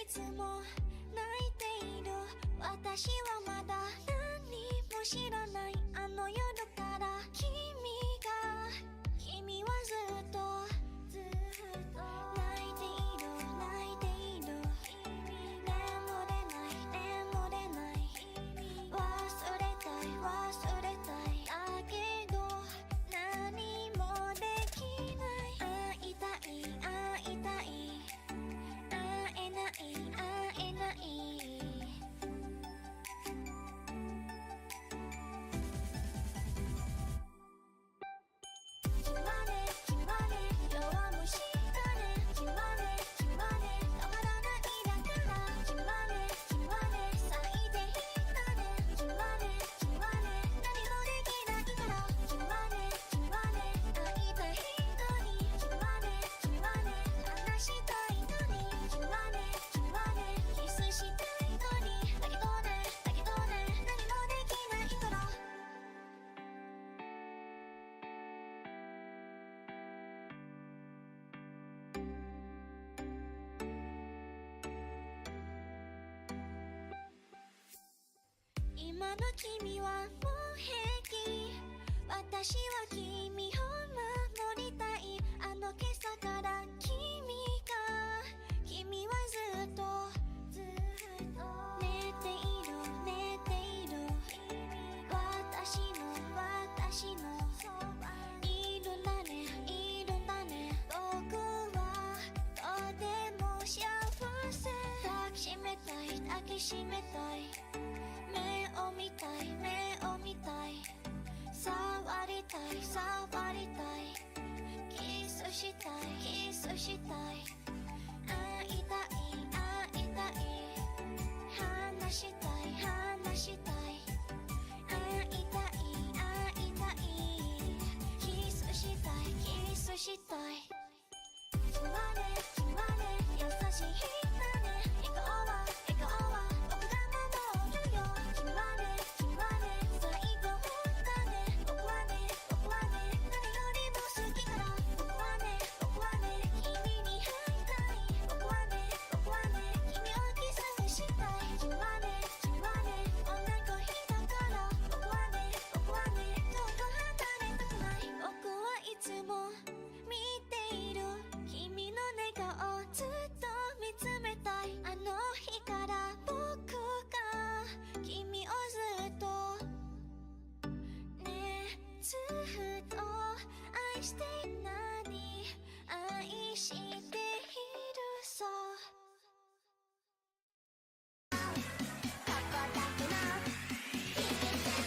いつも泣いている。私はまだ何も知らない。あの夜から君はずっと泣いている泣いている。眠れない忘れたいだけど何もできない。会いたい会えない。今の君はもう平気。私は君を守りたい。あの今朝から君はずっと寝ている。私のいるんだね。僕はとても幸せ。抱きしめたい。目を見たい。触りたい。キスしたい。会いたい。話したい。会いたい。キスしたい。決まれ優しいだね。笑顔は僕が守るよ。決まれ最高だね。僕はね誰よりも好きから。僕はね君に会いたい。僕はね君をキスしたい。決まれ女の子だから。僕はね遠く離れたくない。僕はいつも見ている。君の笑顔ずっと見つめたい。あの日から僕が君をずっとずっと愛して愛している。そうここだけの秘密だよ。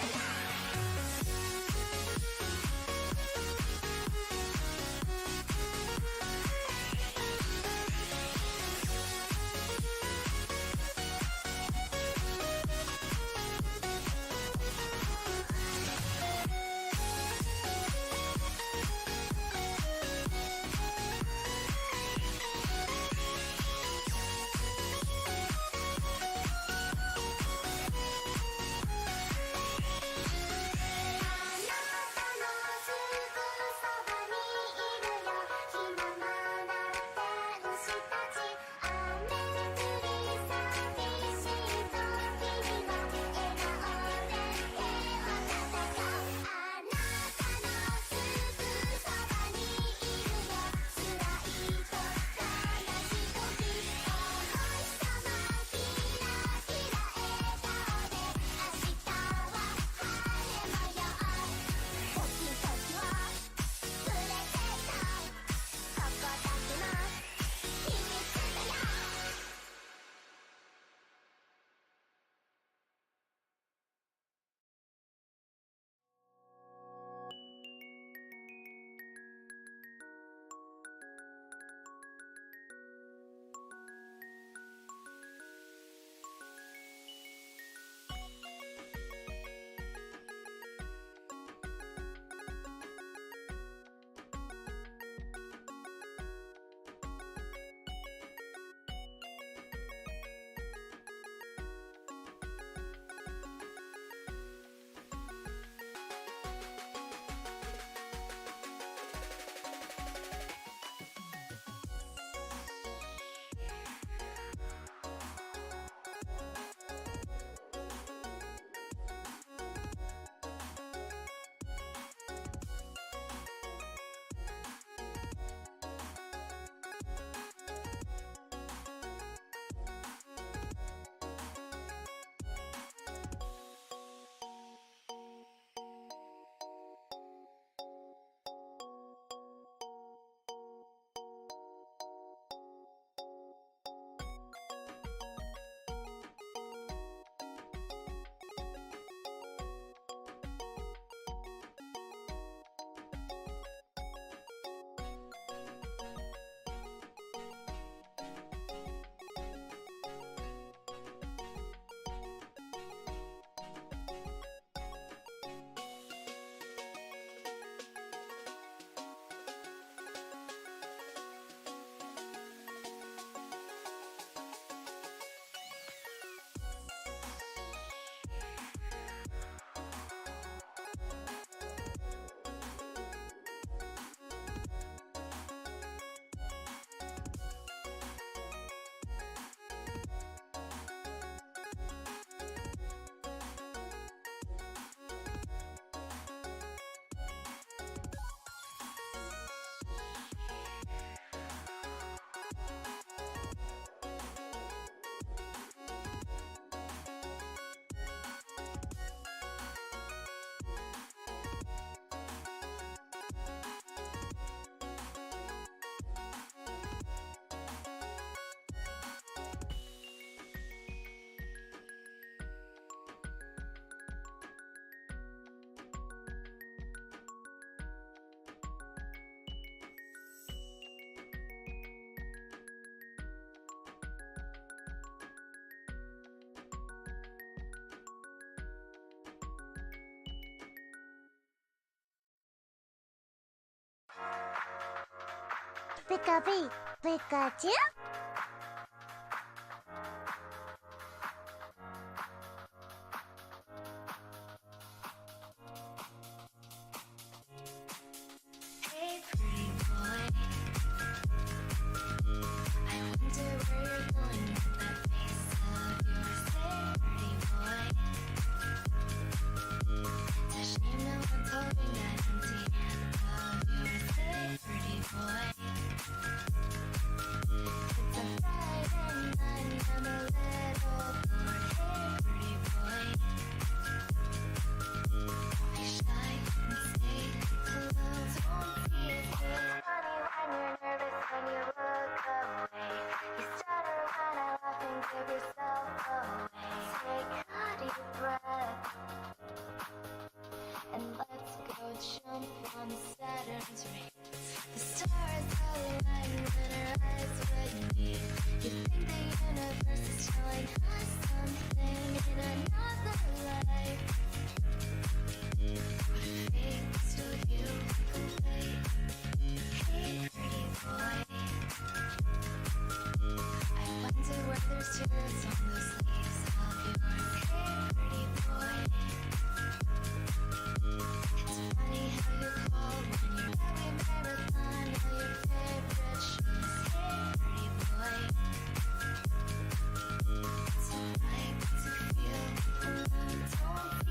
Pika-bee, Pikachu? Hey, pretty boy. I wonder where you're going with that face of yours. Hey, pretty boy. It's a shame no one's holding that empty hand of yours. Hey, pretty boy. It's a Friday night and I'm a little bored. Hey, pretty boy. Be shy and stay close. Won't see it. It's funny when you're nervous when you look away. You stutter when I laugh and give yourself away. Take a deep breath and let's go jump on Saturn's rings. The stars align when our eyes would meet. You think the universe is telling us something in another life. What fades to you away? Hey, pretty boy. I wonder where there's tears on those leaves of yours. Hey, pretty boy. It's funny how you call when you're having marathon all your favorite shows. Hey, pretty boy. It's alright to feel alone. Don't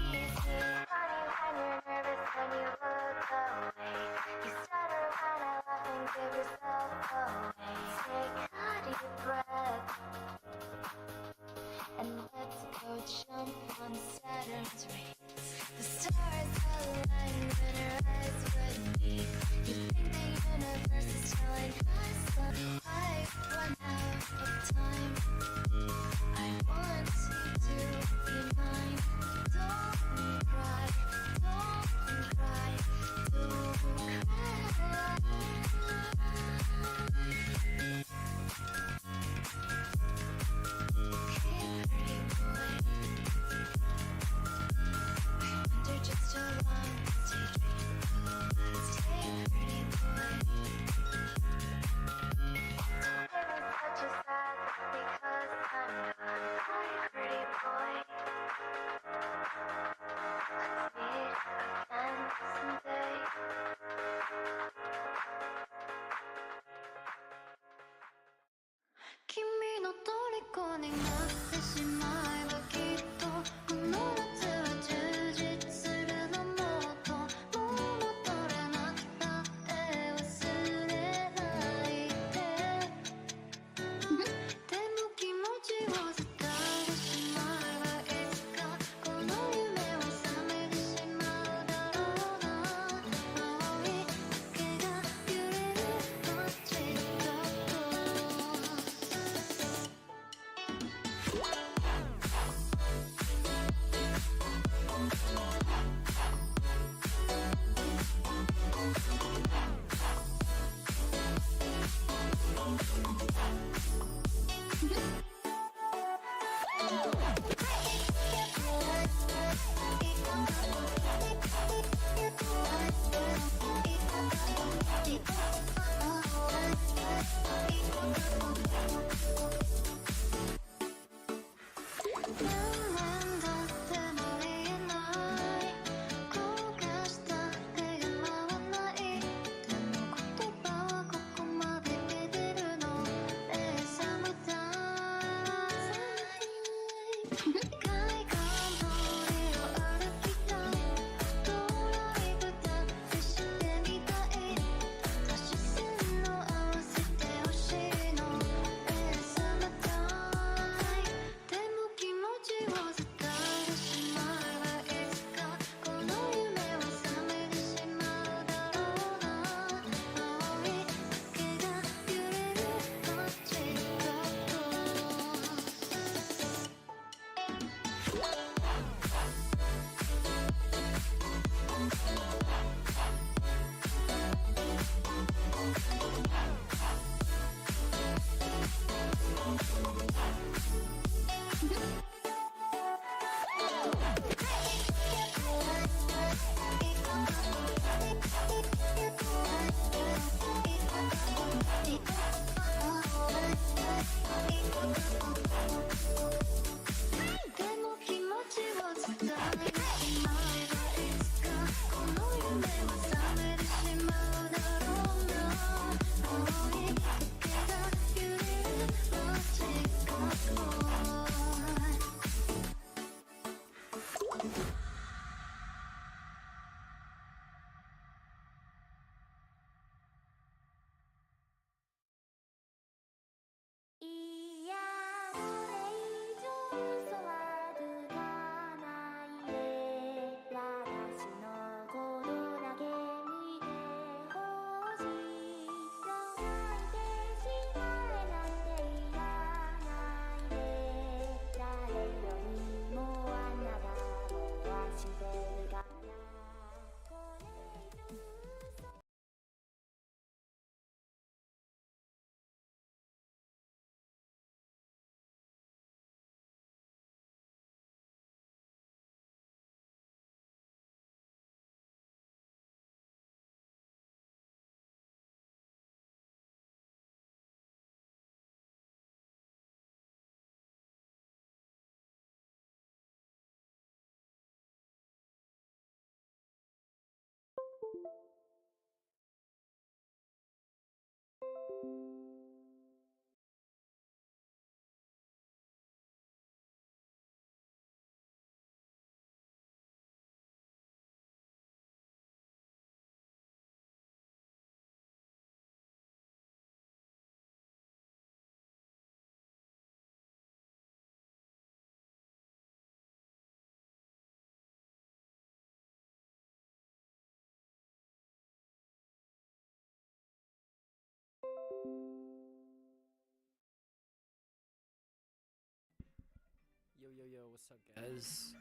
Yo, what's up, guys?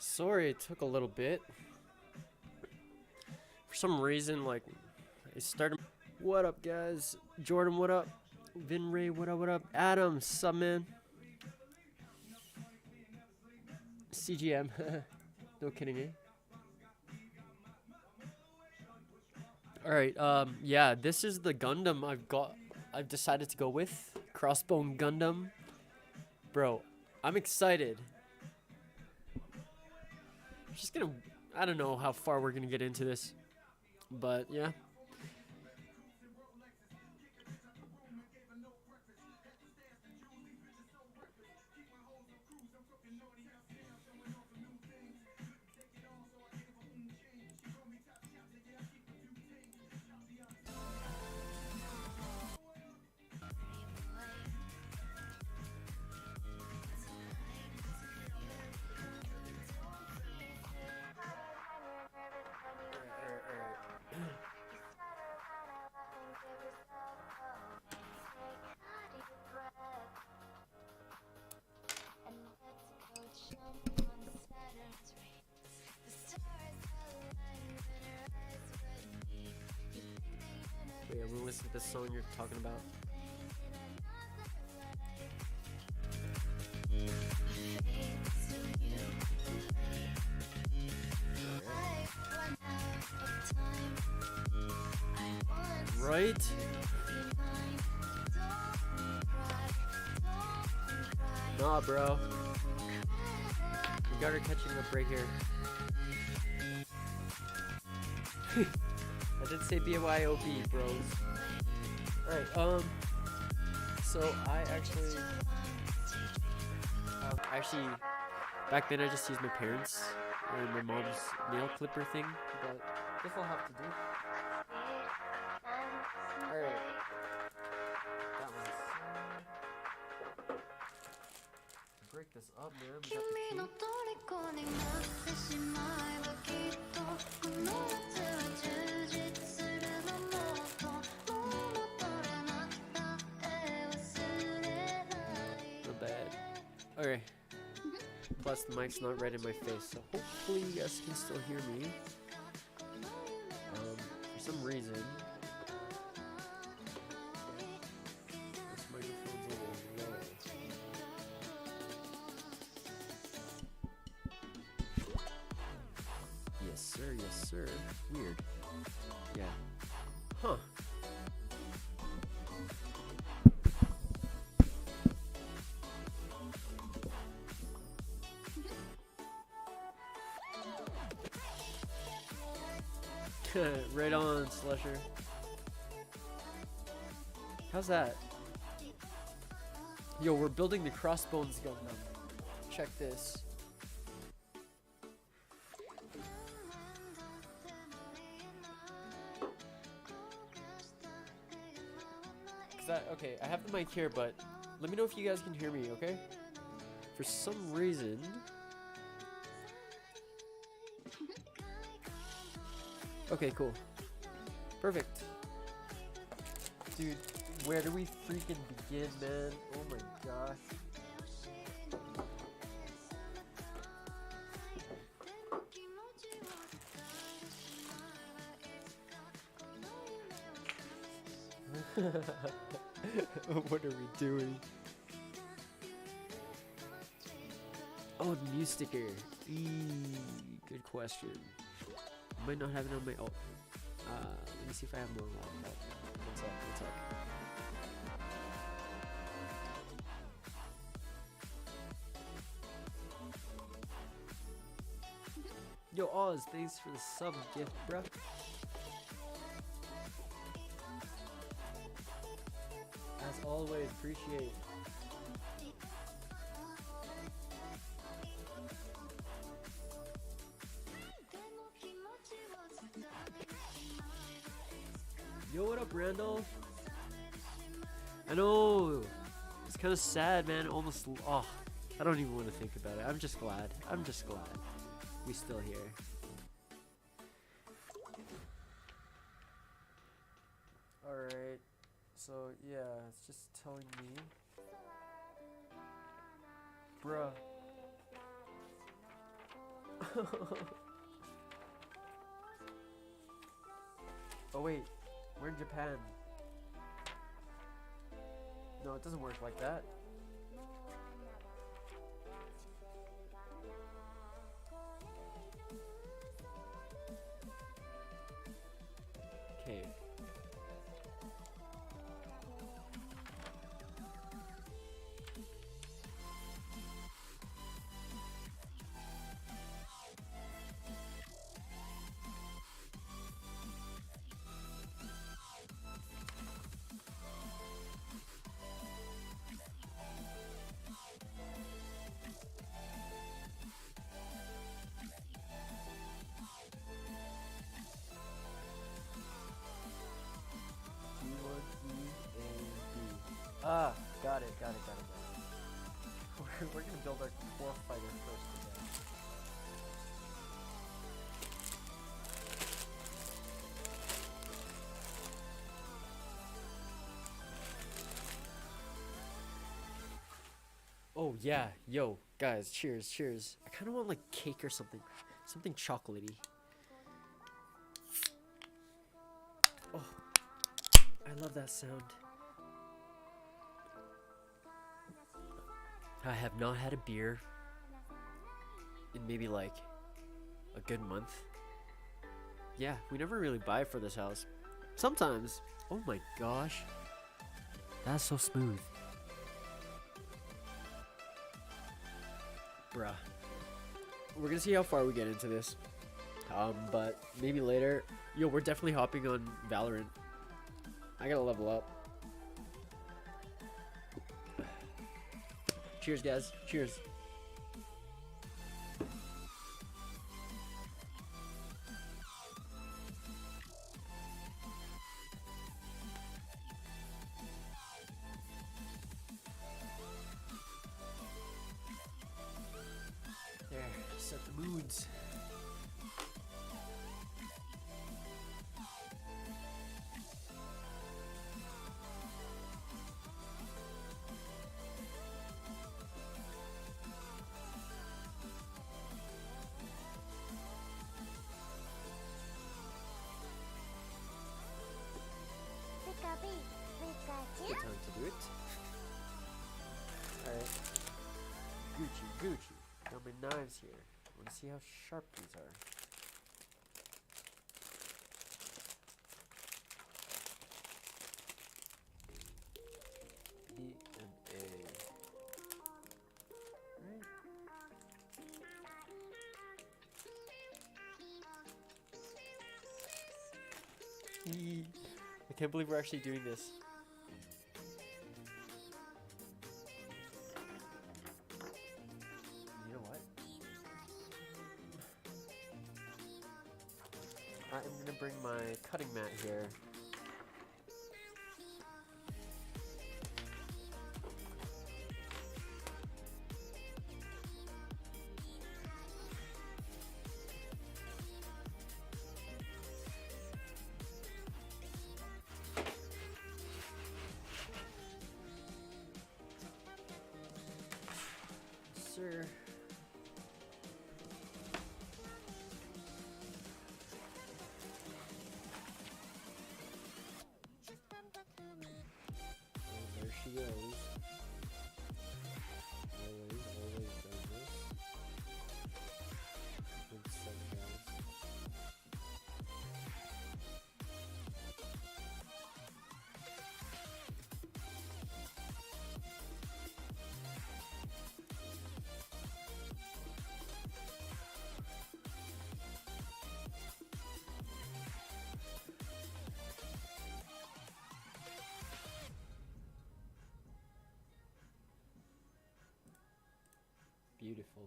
Sorry it took a little bit. For some reason, like, I started. What up, guys? Jordan, what up? Vinray, what up? Adam, sup, man? CGM, no kidding, eh? Alright, yeah, this is the Gundam I've decided to go with. Crossbone Gundam. Bro, I'm excited. Just gonna, I don't know how far we're gonna get into this, but yeah. Wait, I'm gonna listen to this song you're talking about. Right? Nah, bro. We got her catching up right here. I did say B.Y.O.B, bros. Alright, so I actually, back then I just used my parents and my mom's nail clipper thing, but this will have to do. Alright. That one's to break this up, man. We got the not bad. Okay. Plus the mic's not right in my face, so hopefully you guys can still hear me. For some reason, this microphone's a little low. Yes sir. Weird. Yeah. Huh. Right on, Slusher. How's that? Yo, we're building the Crossbones Gundam. Check this. Okay, I have the mic here, but let me know if you guys can hear me, okay? For some reason... Okay, cool. Perfect. Dude, where do we freaking begin, man? Oh my gosh. What are we doing? Oh, the new sticker. Good question. Might not have it on my let me see if I have more on that. What's up? Yo, Oz, thanks for the sub gift, bruh. As always, appreciate. Yo, what up, Randall? I know. It's kind of sad, man. Almost. Oh, I don't even want to think about it. I'm just glad. We still here. Alright. So, yeah, it's just telling me. Bruh. Oh wait, we're in Japan. No, it doesn't work like that. Okay. Ah, got it. We're gonna build our core fighter first today. Oh yeah, yo, guys, cheers. I kind of want like cake or something chocolatey. Oh, I love that sound. I have not had a beer in maybe like a good month. Yeah, we never really buy for this house. Sometimes. Oh my gosh. That's so smooth. Bruh. We're gonna see how far we get into this. But maybe later. Yo, we're definitely hopping on Valorant. I gotta level up. Cheers, guys. Cheers. There, set the moods. Good time to do it. Alright. Gucci. Got my knives here. I want to see how sharp these are. B and A. Right. I can't believe we're actually doing this. You know what? I'm gonna bring my cutting mat here. Sir. Oh, there she goes. Always does this. Good stuff, guys. Beautiful.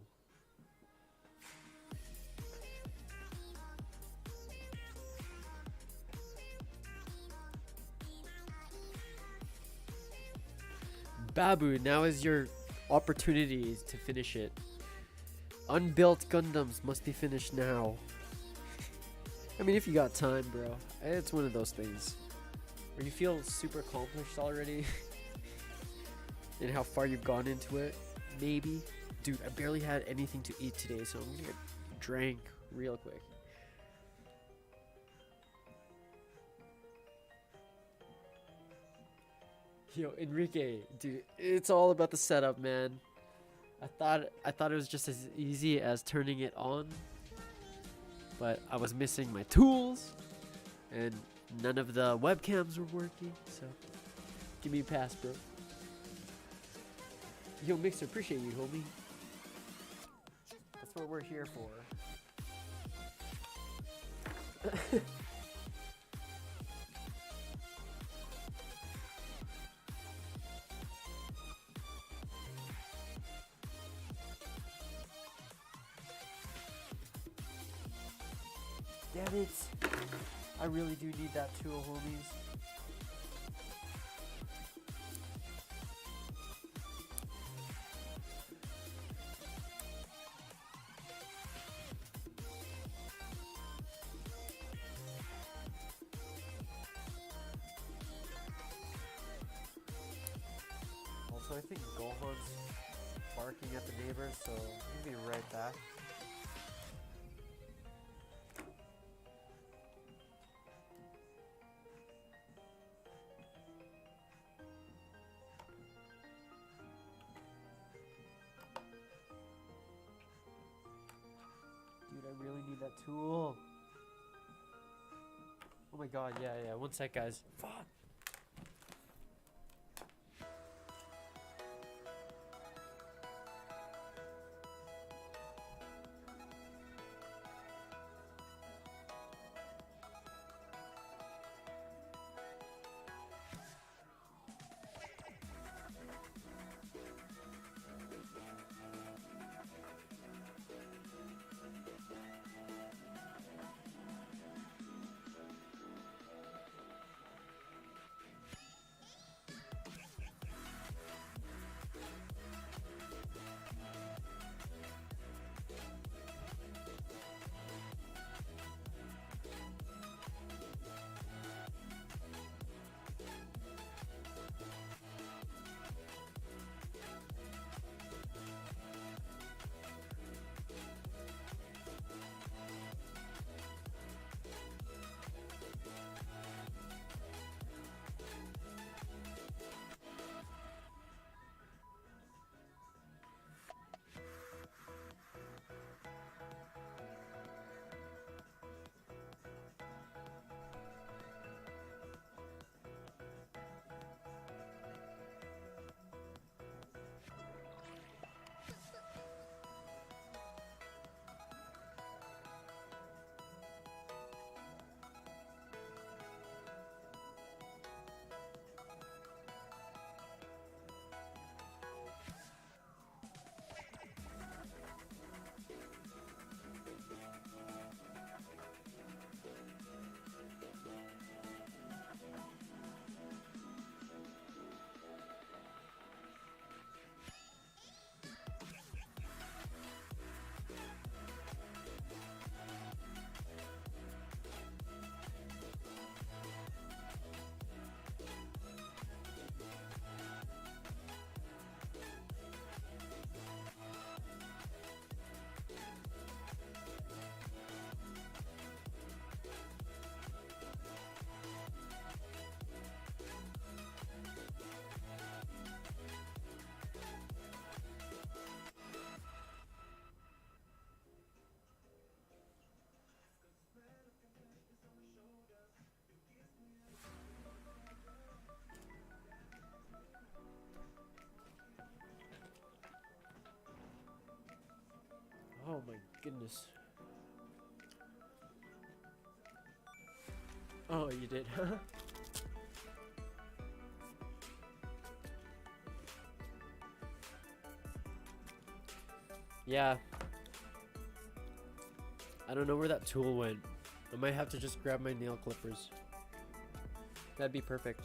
Babu, now is your opportunity to finish it. Unbuilt Gundams must be finished now. I mean, if you got time, bro. It's one of those things where you feel super accomplished already and how far you've gone into it. Maybe. Dude, I barely had anything to eat today, so I'm gonna drink real quick. Yo, Enrique, dude, it's all about the setup, man. I thought it was just as easy as turning it on, but I was missing my tools, and none of the webcams were working. So, give me a pass, bro. Yo, Mixer, appreciate you, homie. That's what we're here for. Damn it! I really do need that tool, homies. Also, I think Gohan's barking at the neighbors, so I'll be right back. Dude, I really need that tool. Oh my god, yeah. One sec, guys. Fuck. Oh my goodness. Oh, you did, huh? Yeah. I don't know where that tool went. I might have to just grab my nail clippers. That'd be perfect.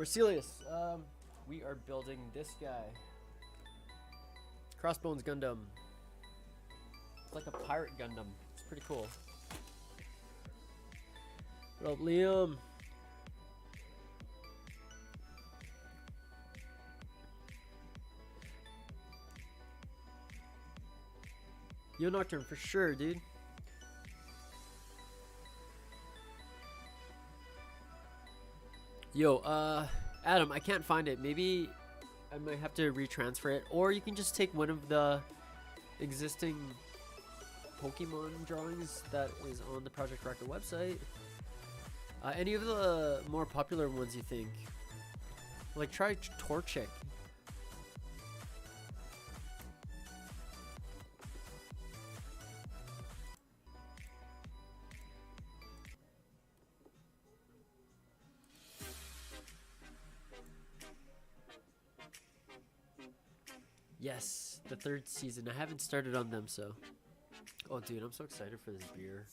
Mercelius, we are building this guy. Crossbones Gundam. It's like a pirate Gundam. It's pretty cool. What up, Liam? Yo, Nocturne, for sure, dude. Yo, Adam, I can't find it. Maybe I might have to retransfer it. Or you can just take one of the existing Pokemon drawings that is on the Project Rocket website. Any of the more popular ones you think. Like, try Torchic. Yes, the third season. I haven't started on them, so. Oh, dude, I'm so excited for this beer.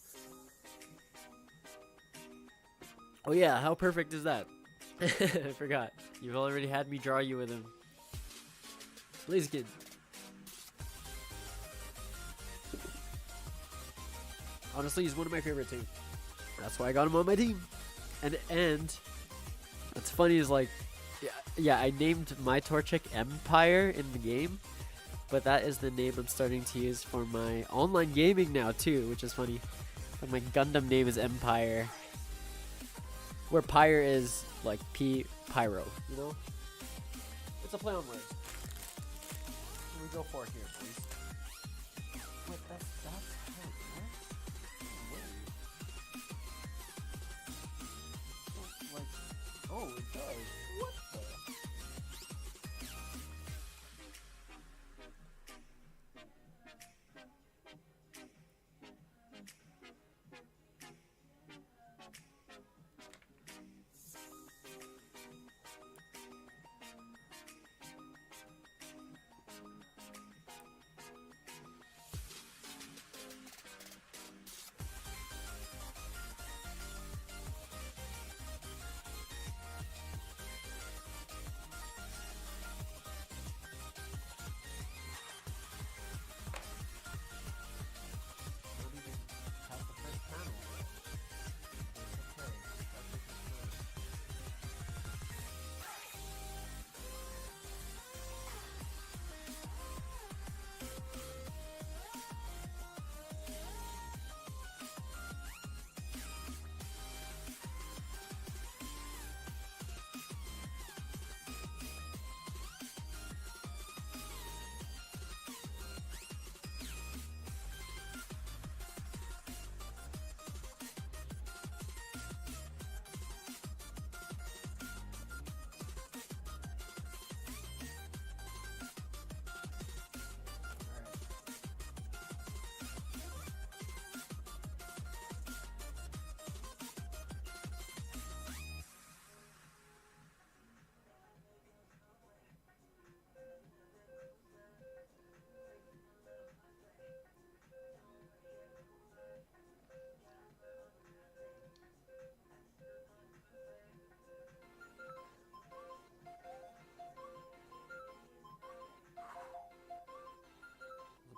Oh, yeah, how perfect is that? I forgot. You've already had me draw you with him. Blaziken. Honestly, he's one of my favorite teams. That's why I got him on my team. And what's funny is, like, yeah, I named my Torchic Empire in the game, but that is the name I'm starting to use for my online gaming now too, which is funny. Like, my Gundam name is Empire, where Pyre is like Pyro, you know? It's a play on words. Here we go for it here, please. Wait, that's how it works? Wait. Like, oh, it does. What the?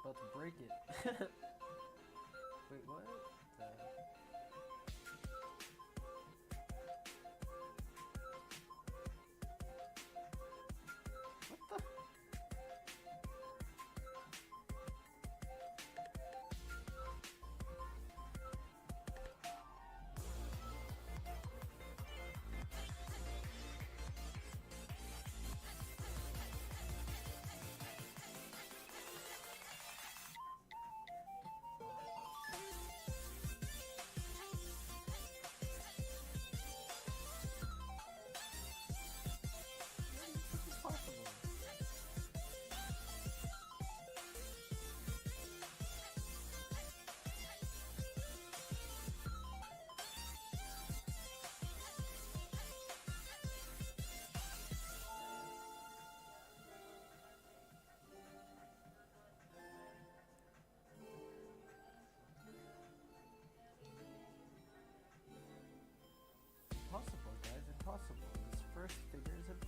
About to break it. Wait, what? What the?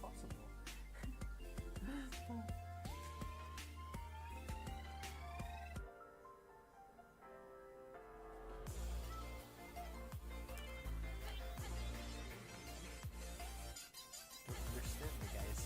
possible? Don't understand me, guys.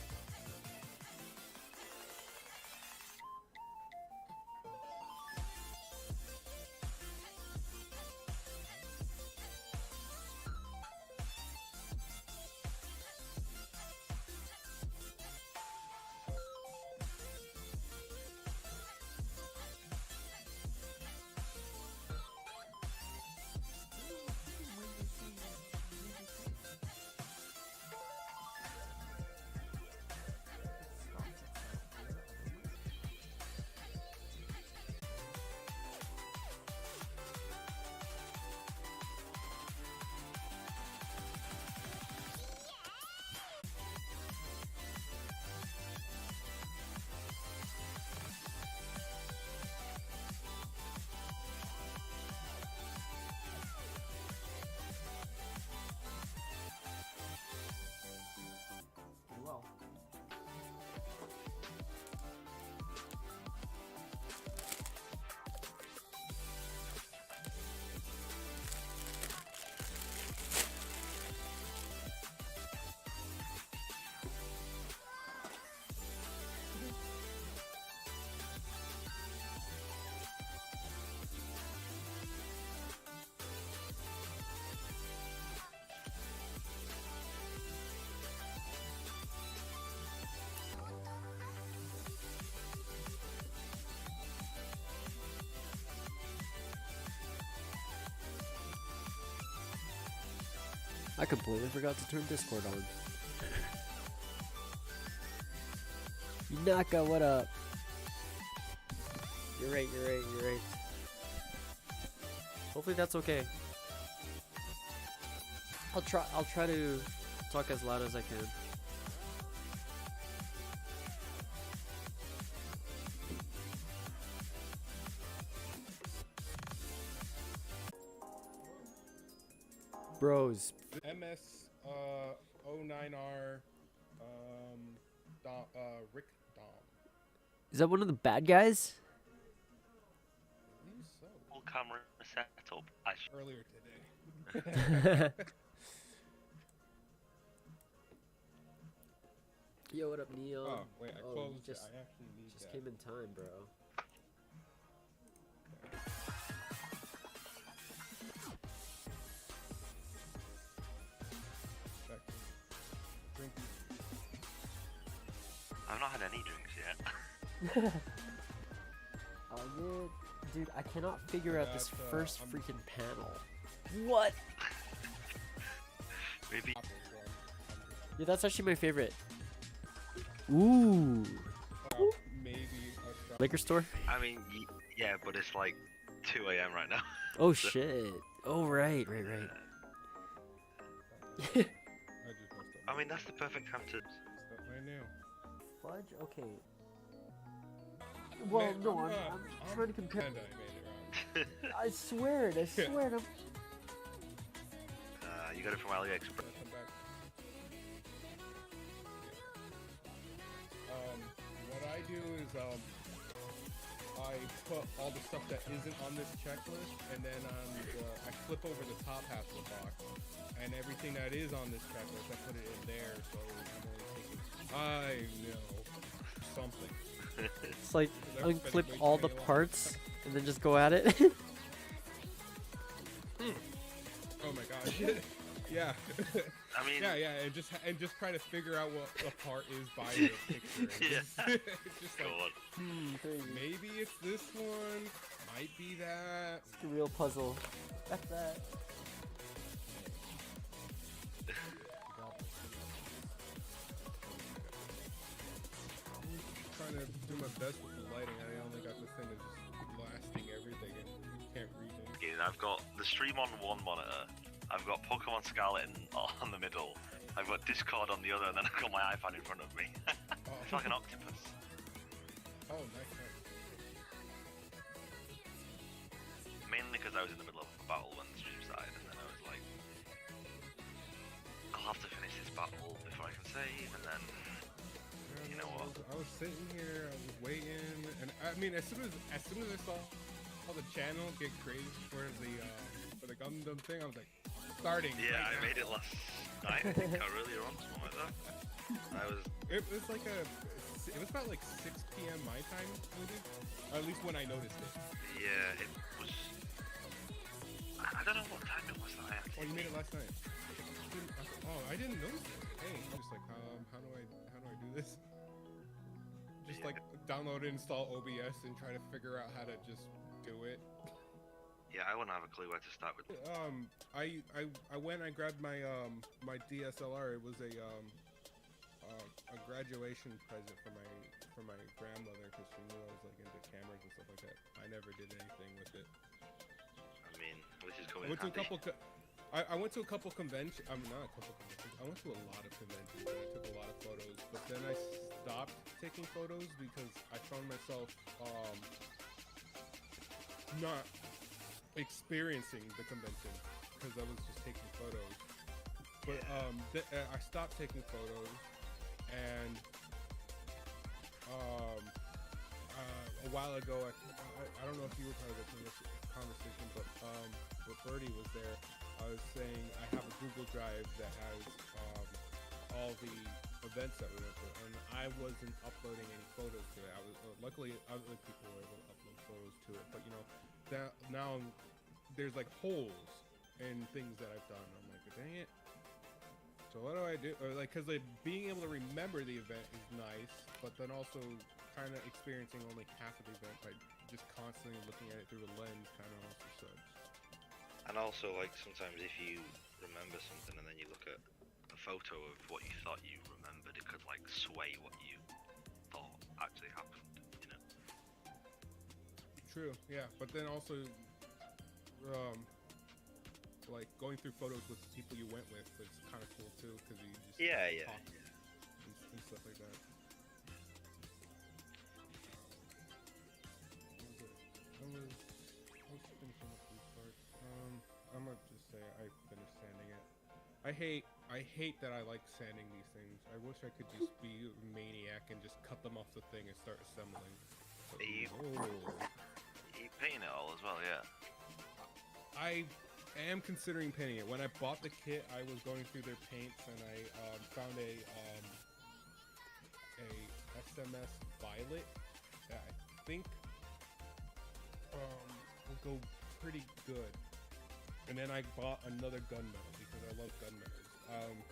Well. I completely forgot to turn Discord on. Naka, what up? You're right. Hopefully that's okay. I'll try to talk as loud as I can. Bros. MS 09R Rick Dom. Is that one of the bad guys? I believe so. Full camera setup. Earlier today. Yo, what up, Neil? Oh, wait, I closed you just, it. I actually need just that. came in time, bro. Drink. I've not had any drinks yet. Oh, yeah. Dude, I cannot figure out this That's, first I'm- freaking panel. What? Maybe. Yeah, that's actually my favorite. Ooh. Maybe a shot. Liquor store? I mean, yeah, but it's like 2 a.m. right now. Oh, shit. Oh, right. I just messed up. I mean, that's the perfect time to. Messed up my nail. Fudge? Okay. Well, Man, no, I'm trying to compare. Kinda, I made it wrong. I swear it. You got it from AliExpress. Come back. What I do is, I put all the stuff that isn't on this checklist, and then I flip over the top half of the box, and everything that is on this checklist, I put it in there, so I'm only thinking, I know something. It's like They're unclip spending way all too the many parts and then just go at it. Oh my gosh. Yeah. I mean, Yeah, and just try to figure out what a part is by the picture. Yeah. It's just go like, on. Crazy. maybe it's this one, might be that. It's a real puzzle. That's that. Trying to do my best with the lighting. I only got this thing that's just blasting everything and you can't read it. Okay, I've got the stream on one monitor. I've got Pokemon Scarlet on the middle. I've got Discord on the other, and then I've got my iPad in front of me. It's like an octopus. Oh, nice. Mainly because I was in the middle of a battle when the stream started, and then I was like, I'll have to finish this battle before I can save, and then You know what? I was sitting here, I was waiting, and I mean, as soon as I saw the channel get created for the Gundam thing, I was like, starting. Yeah, right I now. made it last night, I think, or earlier on, something like that. It was like it was about like 6 p.m. my time, maybe. Or at least when I noticed it. Yeah, it was. I don't know what time it was that I Oh, you made it last night. I didn't notice it. Hey, I'm just like, how do I do this? Just like download and install OBS and try to figure out how to just do it. Yeah, I wouldn't have a clue where to start with. I went. I grabbed my my DSLR. It was a graduation present for my grandmother because she knew I was like into cameras and stuff like that. I never did anything with it. I mean, which is going I went to a handy. couple. I went to a couple conventions. I mean, not a couple conventions. I went to a lot of conventions and I took a lot of photos. But then I stopped taking photos because I found myself not experiencing the convention because I was just taking photos. But I stopped taking photos, and a while ago, I don't know if you were part of the conversation, but Birdy was there. I was saying I have a Google Drive that has all the events that we went to, and I wasn't uploading any photos to it. I was luckily other people were able to upload photos to it, but you know, now there's like holes in things that I've done. I'm like, dang it. So what do I do? Or like, cause like being able to remember the event is nice, but then also kind of experiencing only half of the event by just constantly looking at it through a lens kind of also sucks. And also, like, sometimes if you remember something and then you look at a photo of what you thought you remembered, it could, like, sway what you thought actually happened, you know? True, yeah. But then also, like, going through photos with people you went with was kind of cool, too, because you just Yeah. talk and stuff like that. I was finishing up these parts. I'm gonna just say I finished sanding it. I hate that I like sanding these things. I wish I could just be a maniac and just cut them off the thing and start assembling. But, You paint it all as well, yeah. I am considering painting it. When I bought the kit, I was going through their paints and I found a SMS Violet that I think will go pretty good. And then I bought another gunmetal because I love gunmetals.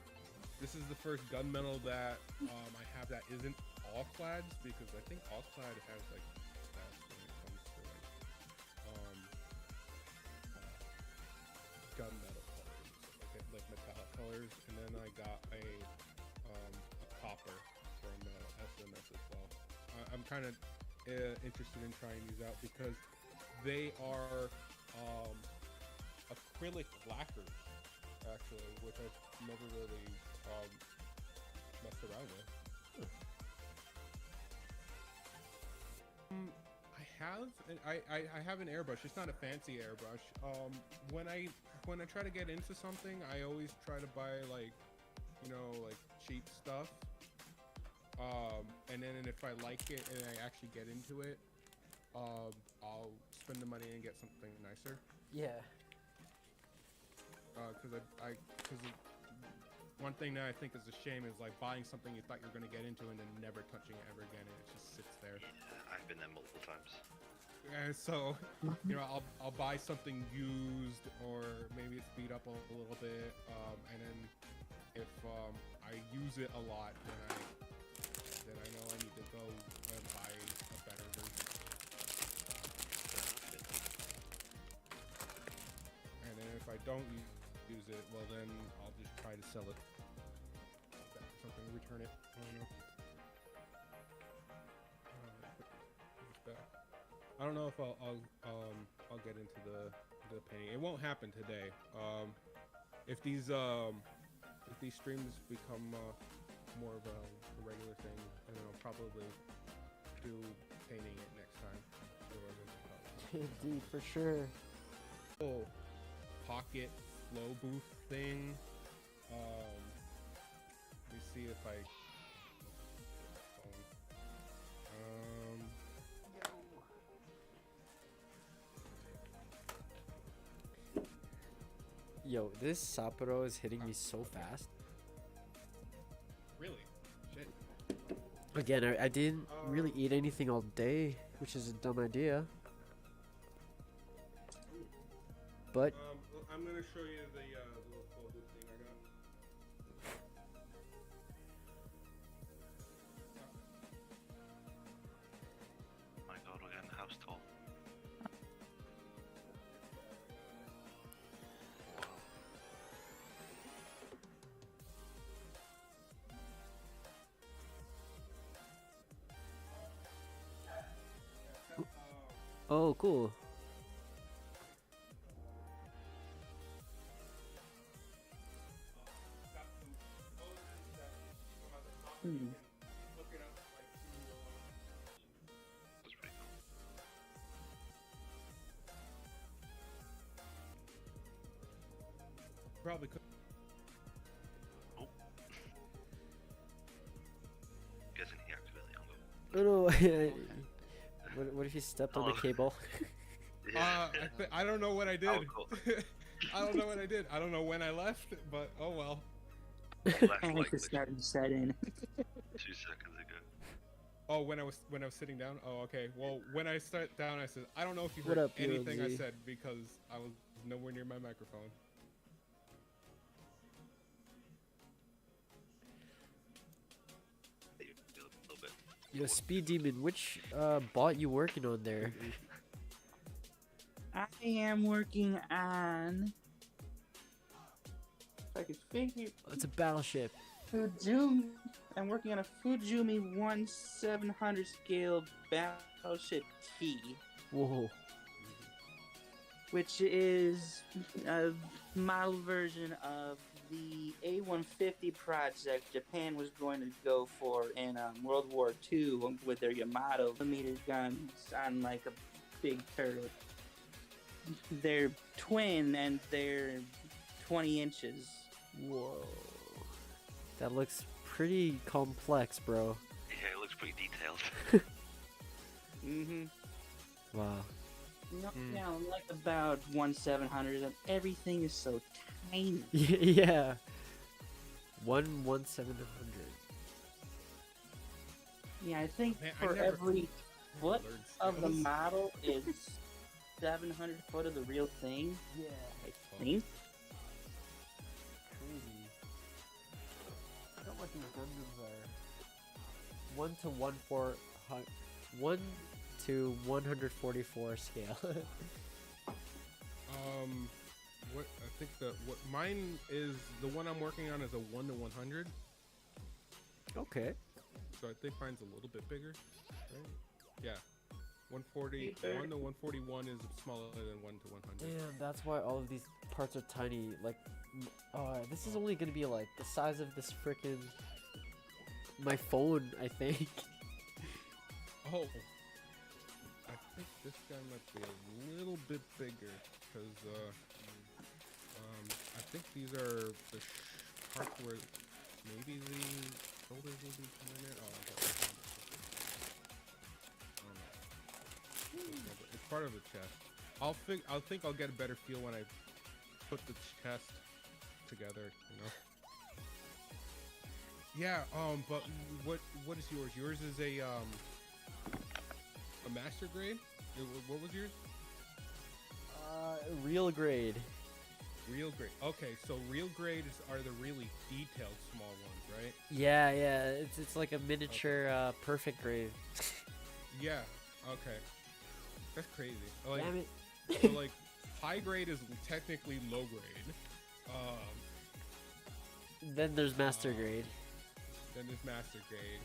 This is the first gunmetal that I have that isn't all clads, because I think all clad has like stats when it comes to like gunmetal colors, like metallic colors. And then I got a copper from SMS as well. I'm kind of interested in trying these out because they are acrylic lacquers, actually, which I've never really messed around with. I have an airbrush. It's not a fancy airbrush. When I try to get into something, I always try to buy like, you know, like cheap stuff. And then if I like it and I actually get into it, I'll spend the money and get something nicer. Yeah. Because one thing that I think is a shame is like buying something you thought you were gonna get into and then never touching it ever again, and it just sits there. Yeah, I've been there multiple times. And so, you know, I'll buy something used or maybe it's beat up a little bit, and then if I use it a lot, then I know I need to go and buy a better version. And then if I don't use it, well then I'll just try to sell it back or something, return it. I don't know. Put this back. I don't know if I'll get into the painting. It won't happen today. If these streams become more of a regular thing, then I'll probably do painting it next time. Dude, for sure. Oh, pocket flow booth thing. Let me see if I. Yo, this Sapporo is hitting me so fast. Really? Shit. Again, I didn't really eat anything all day, which is a dumb idea. But I'm gonna show you the little folder thing I got. My god, we're getting house tour. Wow. oh, cool. Got some folders that come at the top. Hmm. You can look it up like through. That's pretty cool. Probably could. Oh. Guessing he accidentally hung up. No, no. what if you stepped on the Hello. cable? I don't know what I did. Oh, cool. I don't know what I did. I don't know when I left, but oh well. He left Panic like is starting to set in. 2 seconds ago. Oh, when I was sitting down. Oh, okay. Well, when I sat down, I said, I don't know if you What heard up, anything I BLZ? said because I was nowhere near my microphone. Maybe a little bit. Yo, Speed Demon, which bot you working on there? I am working on. If I could figure. Oh, it's a battleship. Fujumi. I'm working on a Fujumi 1700 scale battleship T, Whoa. which is a model version of the A150 project Japan was going to go for in World War II with their Yamato millimeter guns on like a big turret. They're twin and they're 20 inches. Whoa. That looks pretty complex, bro. Yeah, it looks pretty detailed. Mm-hmm. Wow. No, no, like about 1700 and everything is so tiny. Yeah. 1/1700. Yeah, I think Man, I for never- every foot Learned of the skills. model is 700 foot of the real thing. Yeah. I think. Crazy. I don't know what these Gundams are. 1 to 1 to 144 scale. What I think what mine is, the one I'm working on is a 1 to 100. Okay. So I think mine's a little bit bigger, right? Yeah. 140, Bigger. 1 to 141 is smaller than 1 to 100. Damn, that's why all of these parts are tiny. Like, this is only gonna be like the size of this frickin' my phone, I think. Oh, I think this guy might be a little bit bigger because I think these are the parts where maybe the shoulders will be coming in. Oh, I don't know. It's part of the chest. I think I'll get a better feel when I put the chest together. You know. Yeah. But what is yours? Yours is a master grade. What was yours? Real grade. Real grade. Okay, so real grades are the really detailed small ones, right? Yeah, yeah. It's like a miniature perfect grade. Yeah. Okay. That's crazy. Like, Damn it. so like high grade is technically low grade. Then there's master grade. Then there's master grade,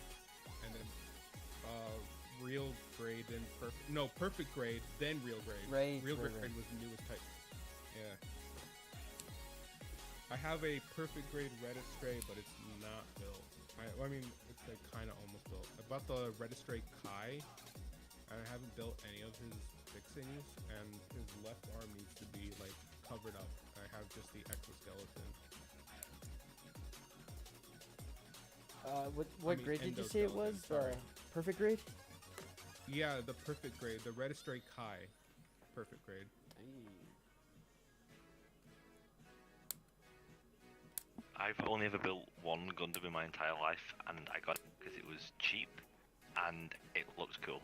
and then real grade, then perfect grade, then real grade. Right, Real right, grade right. was the newest type. Yeah. I have a perfect grade Redistray, but it's not built. I mean, it's like kind of almost built. I bought the Redistray Kai. I haven't built any of his fixings, and his left arm needs to be like covered up. I have just the exoskeleton. What mean, grade did you say it was? endoskeleton, sorry. Perfect grade? Yeah, the perfect grade, the Redistray Kai, perfect grade. I've only ever built one Gundam in my entire life, and I got it because it was cheap, and it looked cool.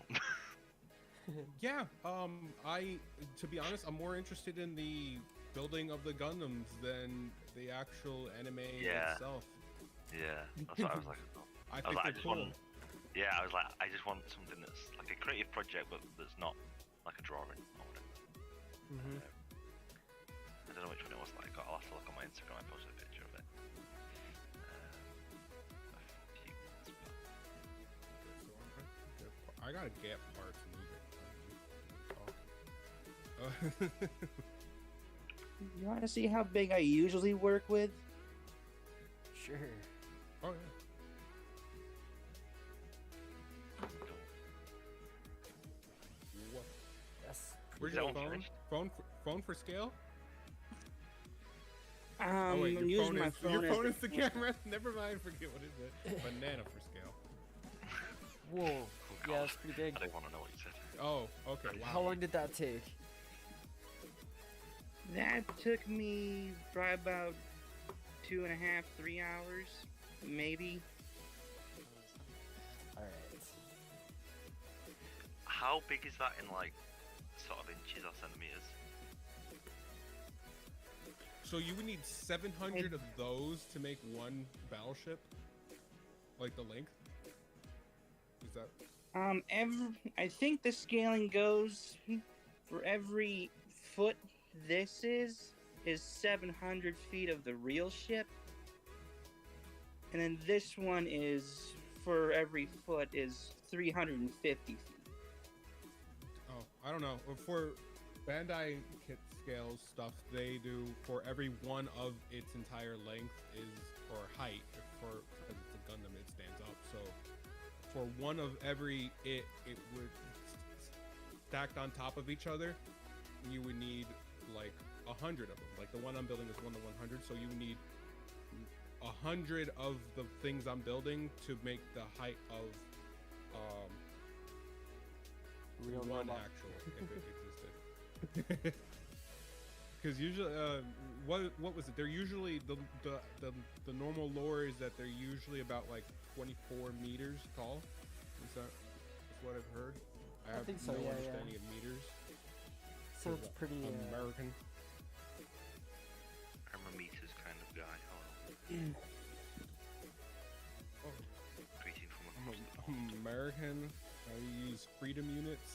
Yeah, to be honest, I'm more interested in the building of the Gundams than the actual anime Yeah. itself. Yeah, that's what I was like. I I think was like, they're cool. Yeah, I was like, I just want something that's like a creative project, but that's not like a drawing or whatever. Mm-hmm. I don't know which one it was. Like, I'll have to look on my Instagram. I posted a picture of it. A few months back. I got a gap parts moving. You want to see how big I usually work with? Sure. Oh yeah. What? That's Where's Is that your one phone? finished? Phone for scale? I'm Your using phone my is phone. your as phone the is the camera. Never mind. Forget what is it. Banana for scale. whoa. Oh, Yeah, God. that's pretty big. I don't want to know what you said. Oh, okay. Wow. How long did that take? That took me probably about 2.5, 3 hours, maybe. Alright. How big is that in like sort of inches or centimeters? So you would need 700 of those to make one battleship? Like the length? Is that... I think the scaling goes for every foot this is 700 feet of the real ship. And then this one is, for every foot, is 350 feet. Oh, I don't know. For Bandai kit scales stuff, they do for every one of its entire length is, or height, because it's a Gundam, it stands up. So for one of every it would stacked on top of each other, you would need like 100 of them. Like the one I'm building is 1 to 100, so you need 100 of the things I'm building to make the height of Real one robot. actual, if it existed. Because usually, what was it? They're usually the normal lore is that they're usually about like 24 meters tall. That's what I've heard. I have think so, no yeah, understanding of meters. Sounds 'Cause pretty. I'm American. I'm a meters kind of guy. Oh, Greeting from I'm, across the I'm American. I use freedom units.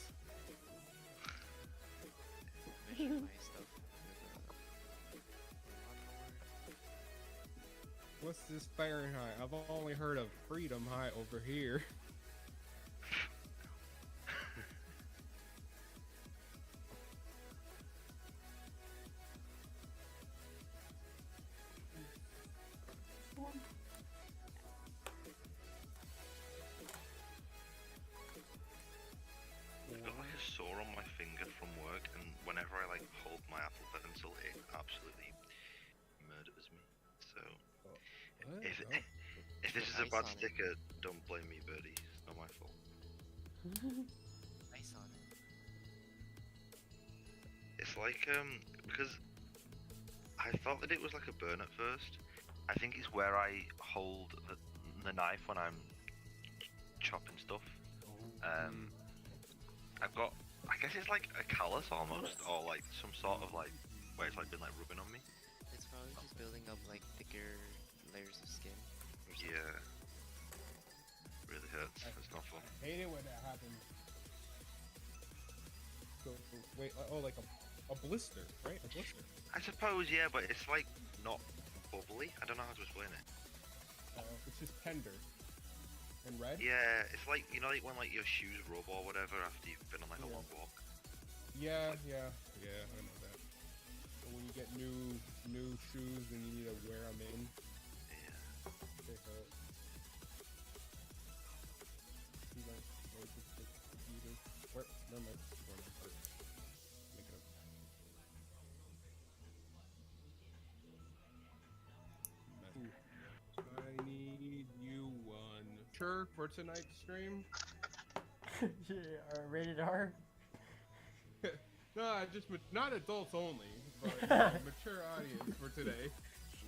Mission my stuff What's this Fahrenheit? I've only heard of freedom height over here. I've got like a sore on my finger from work, and whenever I like hold my Apple Pencil, it absolutely murders me. So What? if Oh. if this is a Ice bad on it. sticker, don't blame me, Birdie. It's not my fault. ice on it. It's like because I thought that it was like a burn at first. I think it's where I hold the knife when I'm chopping stuff. I've got, I guess it's like a callus almost, or like some sort of like where it's like been like rubbing on me. It's probably just building up like thicker layers of skin. Yeah, really hurts. It's not fun. I hate it when that happens. So, wait, oh, like a blister, right? A blister. I suppose, yeah, but it's like not bubbly. I don't know how to explain it. It's just tender and red. Yeah, it's like, you know, like when like your shoes rub or whatever after you've been on like a Yeah. long walk. Yeah, I know that. So when you get new shoes and you need to wear them in, Yeah. they hurt. See, like, either. Where? Never mind. Make it up. I need you one. Sure, for tonight's stream? Rated R. No, just not adults only, but mature audience for today.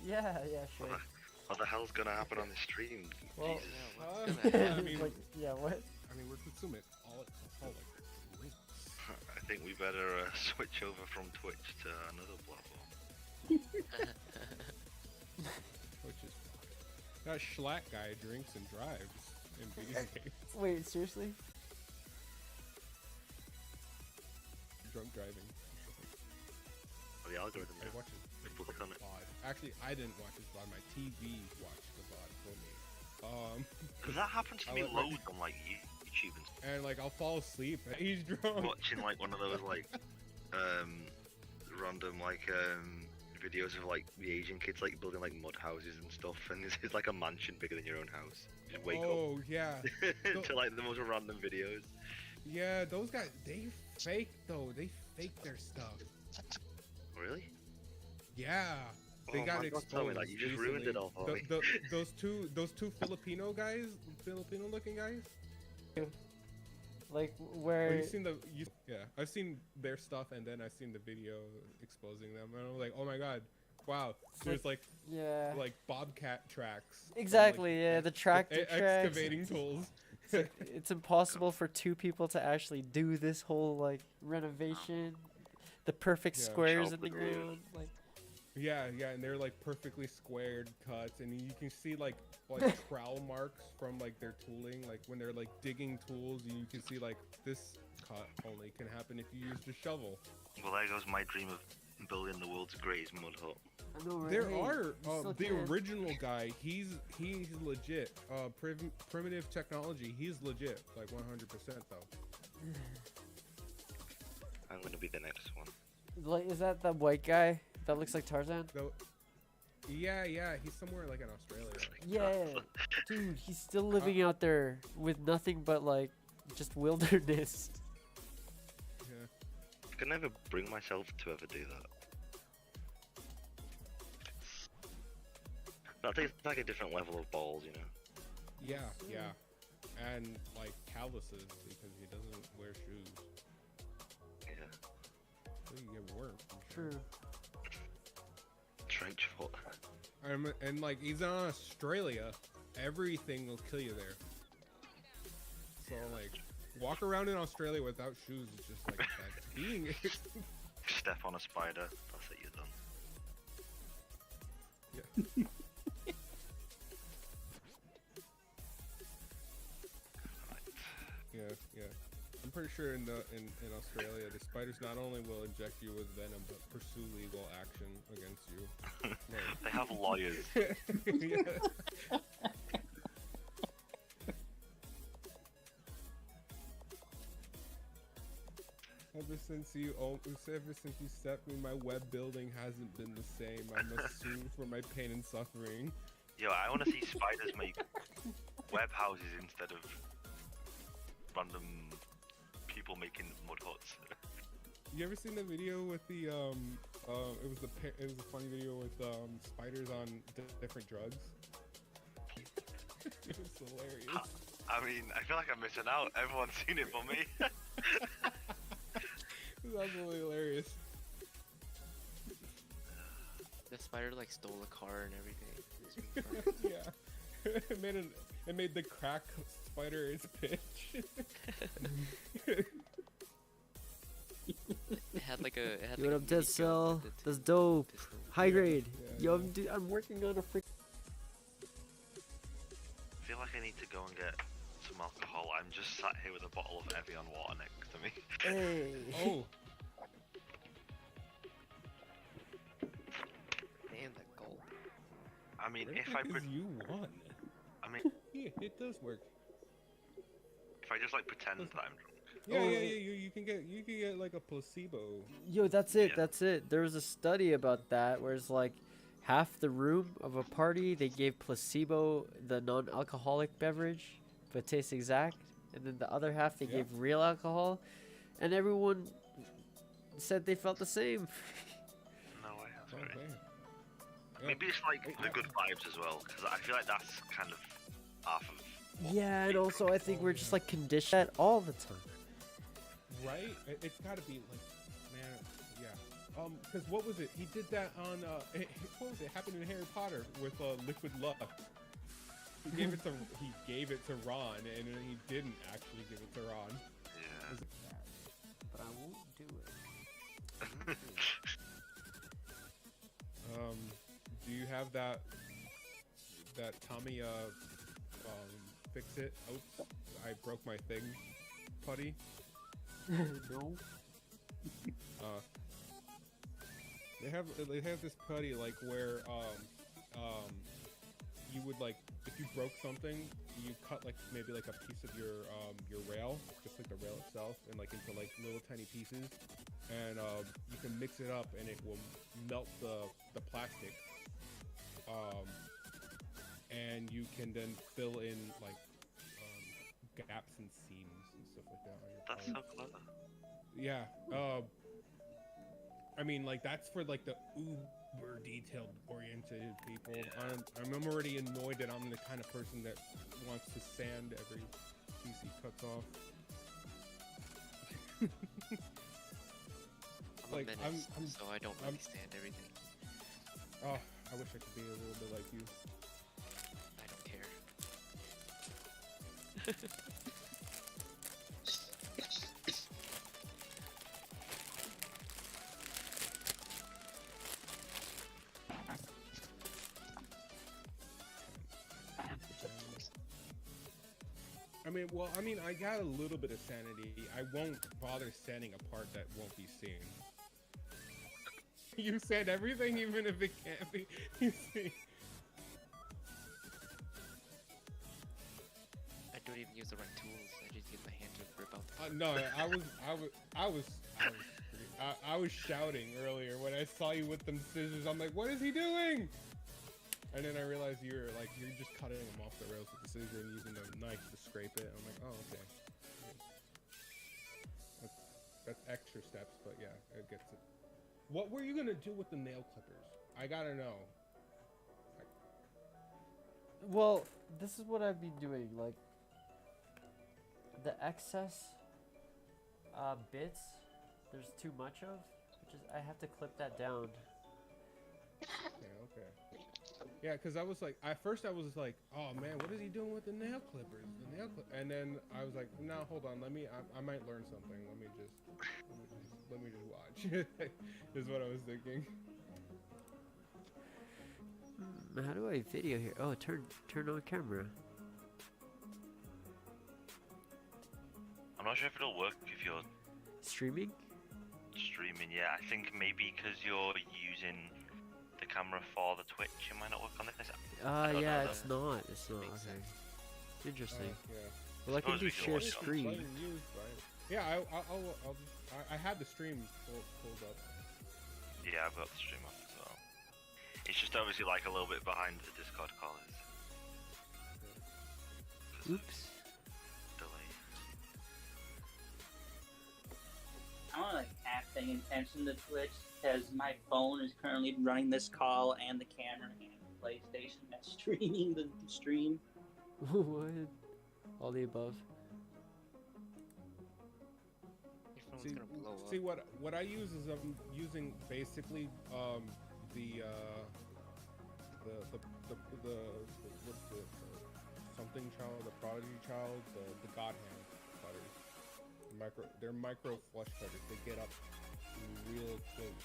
Yeah, sure. What the hell's gonna happen on the stream? Well, Jesus. What's gonna happen? I mean, like, yeah, what? I mean, we're consuming all like links. I think we better switch over from Twitch to another platform. Which is that Schlack guy drinks and drives in video games. Wait, seriously? Drunk driving. Oh, the algorithm. I Yeah. watch his Click on it. VOD. Actually, I didn't watch his VOD. My TV watched the VOD for me. Cause that happens to I me would- loads on like YouTube and And like I'll fall asleep. He's drunk. watching like one of those like random like videos of like the Asian kids like building like mud houses and stuff, and it's like a mansion bigger than your own house. Just wake Oh yeah, up to like the most random videos. yeah. Those guys, they fake though. They fake their stuff. Really? Yeah, they Oh got my God, exposed. tell me that. You just ruined it all for me. Those two Filipino guys, Filipino looking guys. Like, Oh, where... you've seen yeah, I've seen their stuff and then I've seen the video exposing them, and I'm like, oh my god, wow. There's like Yeah. bobcat tracks. and, Exactly, like, yeah, the tractor tracks. excavating tools. It's impossible for two people to actually do this whole, like, renovation. The perfect Yeah. squares in the Shelter road. ground. Like, Yeah, and they're like perfectly squared cuts, and you can see like trowel marks from like their tooling. Like when they're like digging tools, you can see like this cut only can happen if you use the shovel. Well, there goes my dream of building the world's greatest mud hut. I know, right? There Hey, are you still the can. original guy. He's legit. Primitive technology. He's legit. Like 100% though. I'm gonna be the next one. Like, is that the white guy that looks like Tarzan? Though. Yeah, he's somewhere like in Australia. Yeah, dude, he's still living out there with nothing but, like, just wilderness. Yeah. I can never bring myself to ever do that. That takes like a different level of balls, you know. Yeah, and like calluses because he doesn't wear shoes. Yeah. So you get work. I'm sure. True. Trench foot. And like he's in Australia, everything will kill you there. So like, walk around in Australia without shoes is just like that being. Step on a spider. That's it. You're done. Yeah. Yeah. I'm pretty sure in Australia, the spiders not only will inject you with venom, but pursue legal action against you. They have lawyers. Yeah. Ever since you stepped me, my web building hasn't been the same. I must sue for my pain and suffering. Yo, I want to see spiders make web houses instead of random people making mud huts. You ever seen the video with the it was a funny video with spiders on different drugs. It was hilarious. I mean, I feel like I'm missing out. Everyone's seen it but me. It was absolutely hilarious. The spider like stole a car and everything. It was really fun. Yeah, it made the crack spider its pitch. It had like a. It had Yo, what like a up, Dead minigun Cell? with it That's too. dope. This one. High grade. Yeah, Yo, yeah. I'm working on a freak. I feel like I need to go and get some alcohol. I'm just sat here with a bottle of Evian water next to me. Hey. Oh, Damn, that goal. I mean, where the if I heck pre- is you won? I mean, Yeah, it does work. if I just like pretend that I'm drunk. Yeah, Oh, yeah. You can get like a placebo. Yo, that's it. Yeah. That's it. There was a study about that where it's like half the room of a party they gave placebo, the non-alcoholic beverage, but it tastes exact, and then the other half they Yeah. gave real alcohol, and everyone said they felt the same. No way, that's Oh, great. man. Yeah. Maybe it's like the good vibes as well, because I feel like that's kind of half of. what Yeah, and being also drunk I think we're just like conditioned that all the time. Right? It's got to be like man, yeah. Because what was it? He did that on what was it? Happened in Harry Potter with Liquid Love. He gave it to Ron, and then he didn't actually give it to Ron. Yeah. But I won't do it. Do you have that Tommy fix it? Oops, I broke my thing, putty. No. They have this putty like where you would like if you broke something, you cut like maybe like a piece of your rail, just like the rail itself, and like into like little tiny pieces, and you can mix it up and it will melt the plastic, and you can then fill in like gaps and seams and stuff like that on your That's part. so clever. Yeah. I mean, like that's for like the uber detailed oriented people. I'm already annoyed that I'm the kind of person that wants to sand every piece he cuts off. I'm Like, a menace, so I don't understand everything. Oh, I wish I could be a little bit like you. I don't care. I mean, I got a little bit of sanity. I won't bother sanding a part that won't be seen. You sand everything, even if it can't be seen. I don't even use the right tools. I just use my hand to rip out the No, I was shouting earlier when I saw you with them scissors. I'm like, what is he doing? And then I realized you're just cutting them off the rails with the scissors and using the knife to scrape it. I'm like, oh, okay. That's extra steps, but yeah, it gets it. What were you gonna do with the nail clippers? I gotta know. Well, this is what I've been doing. Like the excess bits, there's too much of. I have to clip that down. Yeah, okay. Yeah, because I was like, at first I was like, oh man, what is he doing with the nail clippers? And then I was like, no, hold on, I might learn something. Let me just watch. Is what I was thinking. How do I video here? Oh, turn on camera. I'm not sure if it'll work if you're Streaming? streaming. Yeah, I think maybe because you're using the camera for the Twitch, it might not work on this. I don't Yeah, know, it's not. It's not. Makes Okay. sense. Interesting. Yeah. Well, I can Suppose do we can share watch it on screen. Yeah, I had the stream pulled up. Yeah, I've got the stream up as well. It's just obviously like a little bit behind the Discord call is. Oops. Delay. I'm only like half paying attention to Twitch because my phone is currently running this call and the camera and the PlayStation that's streaming the stream. What? All the above. Your phone's gonna blow up. See what I use is I'm using basically the what's the something child, the prodigy child, the god hand cutters. They're micro flush cutters. They get up real close.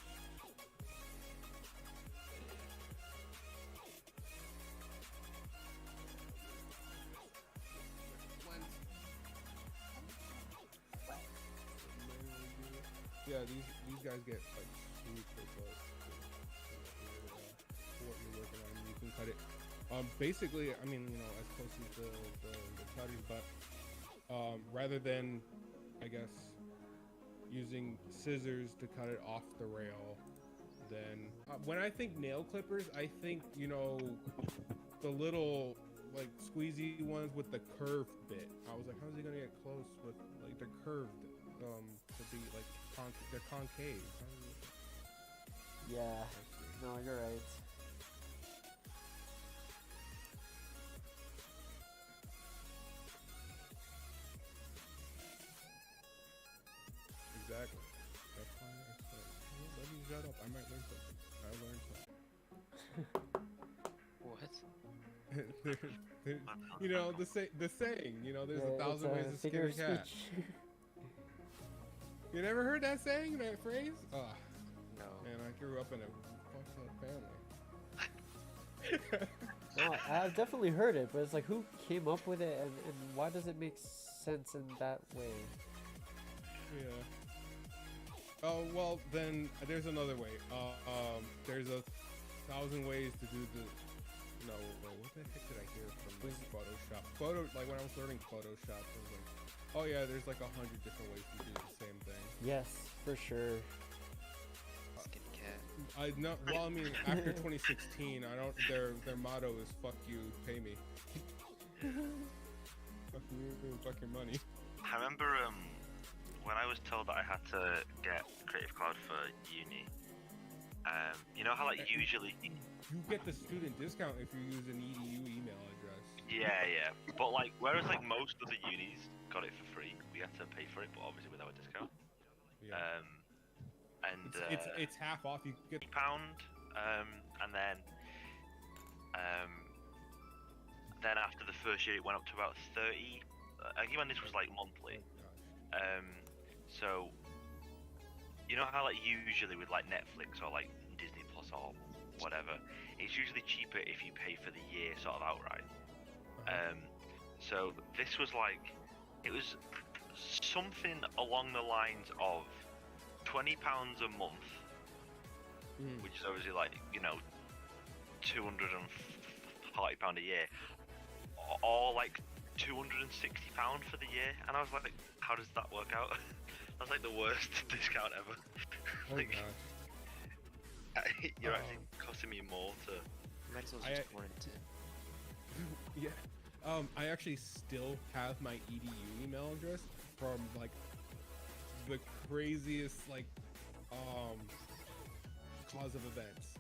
Yeah, these guys get like super close to what you're working on. You can cut it. Basically, I mean, you know, as close as the cutters, but rather than, I guess, using scissors to cut it off the rail, then when I think nail clippers, I think, you know, the little like squeezy ones with the curved bit. I was like, how's he gonna get close with like they're curved? To be like they're concave. Yeah. No, you're right. Exactly. That's fine. that up. I might learn something. I learned something. What? You know, the saying, you know, there's Yeah, a thousand ways to figure skin a of cat. speech. You never heard that saying, that phrase? Oh, No. man, I grew up in a fucked up family. No, I've definitely heard it, but it's like, who came up with it, and why does it make sense in that way? Yeah. Oh, well, then there's another way. There's a thousand ways to do the... No, what the heck did I hear from Photoshop? Like when I was learning Photoshop, I was like, oh yeah, there's like 100 different ways to do the same thing. Yes, for sure. Skin cat. I know. Well, I mean, after 2016, I don't. Their motto is "fuck you, pay me." Fuck you, fuck your money. I remember when I was told that I had to get Creative Cloud for uni. You know how like usually. You get the student discount if you use an EDU email address. Yeah. But like, whereas like most of the unis got it for free, we had to pay for it, but obviously without a discount. Yeah. And it's half off. You get £8, and then after the first year it went up to about 30. Again, this was like monthly. So you know how like usually with like Netflix or like Disney Plus or whatever, it's usually cheaper if you pay for the year sort of outright. So this was like, it was something along the lines of £20 a month, which is obviously like, you know, £240 a year, or like £260 for the year. And I was like, how does that work out? That's like the worst discount ever. Like, you're actually costing me more to. Might as well just warrant it. Yeah. I actually still have my EDU email address from like the craziest like cause of events.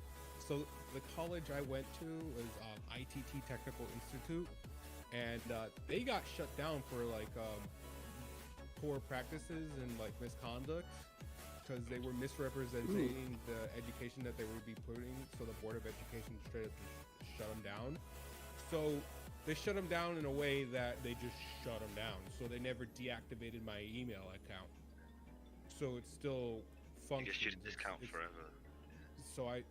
So the college I went to was ITT Technical Institute, and they got shut down for like poor practices and like misconduct, because they were misrepresenting the education that they would be putting, so the Board of Education straight up just shut them down. So they shut them down in a way that they just shut them down. So they never deactivated my email account. So it's still functions. You just discount forever. So I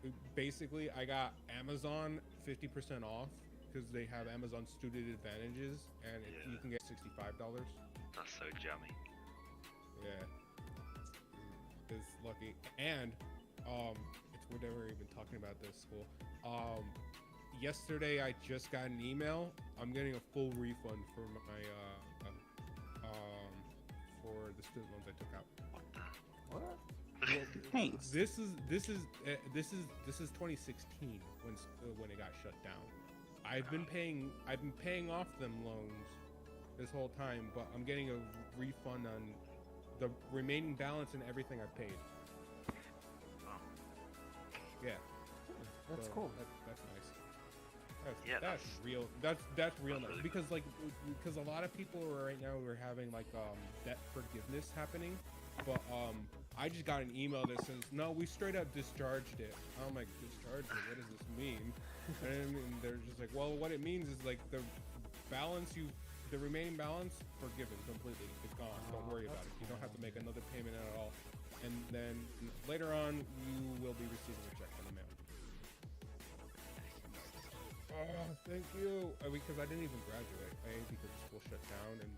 got Amazon 50% off because they have Amazon student advantages, and you can get $65. That's so jammy. Yeah. Is lucky. And it's weird that we're even talking about this school. Yesterday I just got an email. I'm getting a full refund for my for the student loans I took out. What? Thanks. This is 2016 when it got shut down. I've been paying off them loans this whole time, but I'm getting a refund on the remaining balance and everything I paid. Yeah. That's So cool. That's nice. Yeah, That's real. That's real nice, because a lot of people right now are having like debt forgiveness happening, but I just got an email that says, no, we straight up discharged it. I'm like, discharged it? What does this mean? And they're just like, well, what it means is like the remaining balance forgiven completely. It's gone. Don't worry about it. You don't have to make another payment at all. And then later on, you will be receiving a check in the mail. Oh, thank you. Because I didn't even graduate. A, because the school shut down, and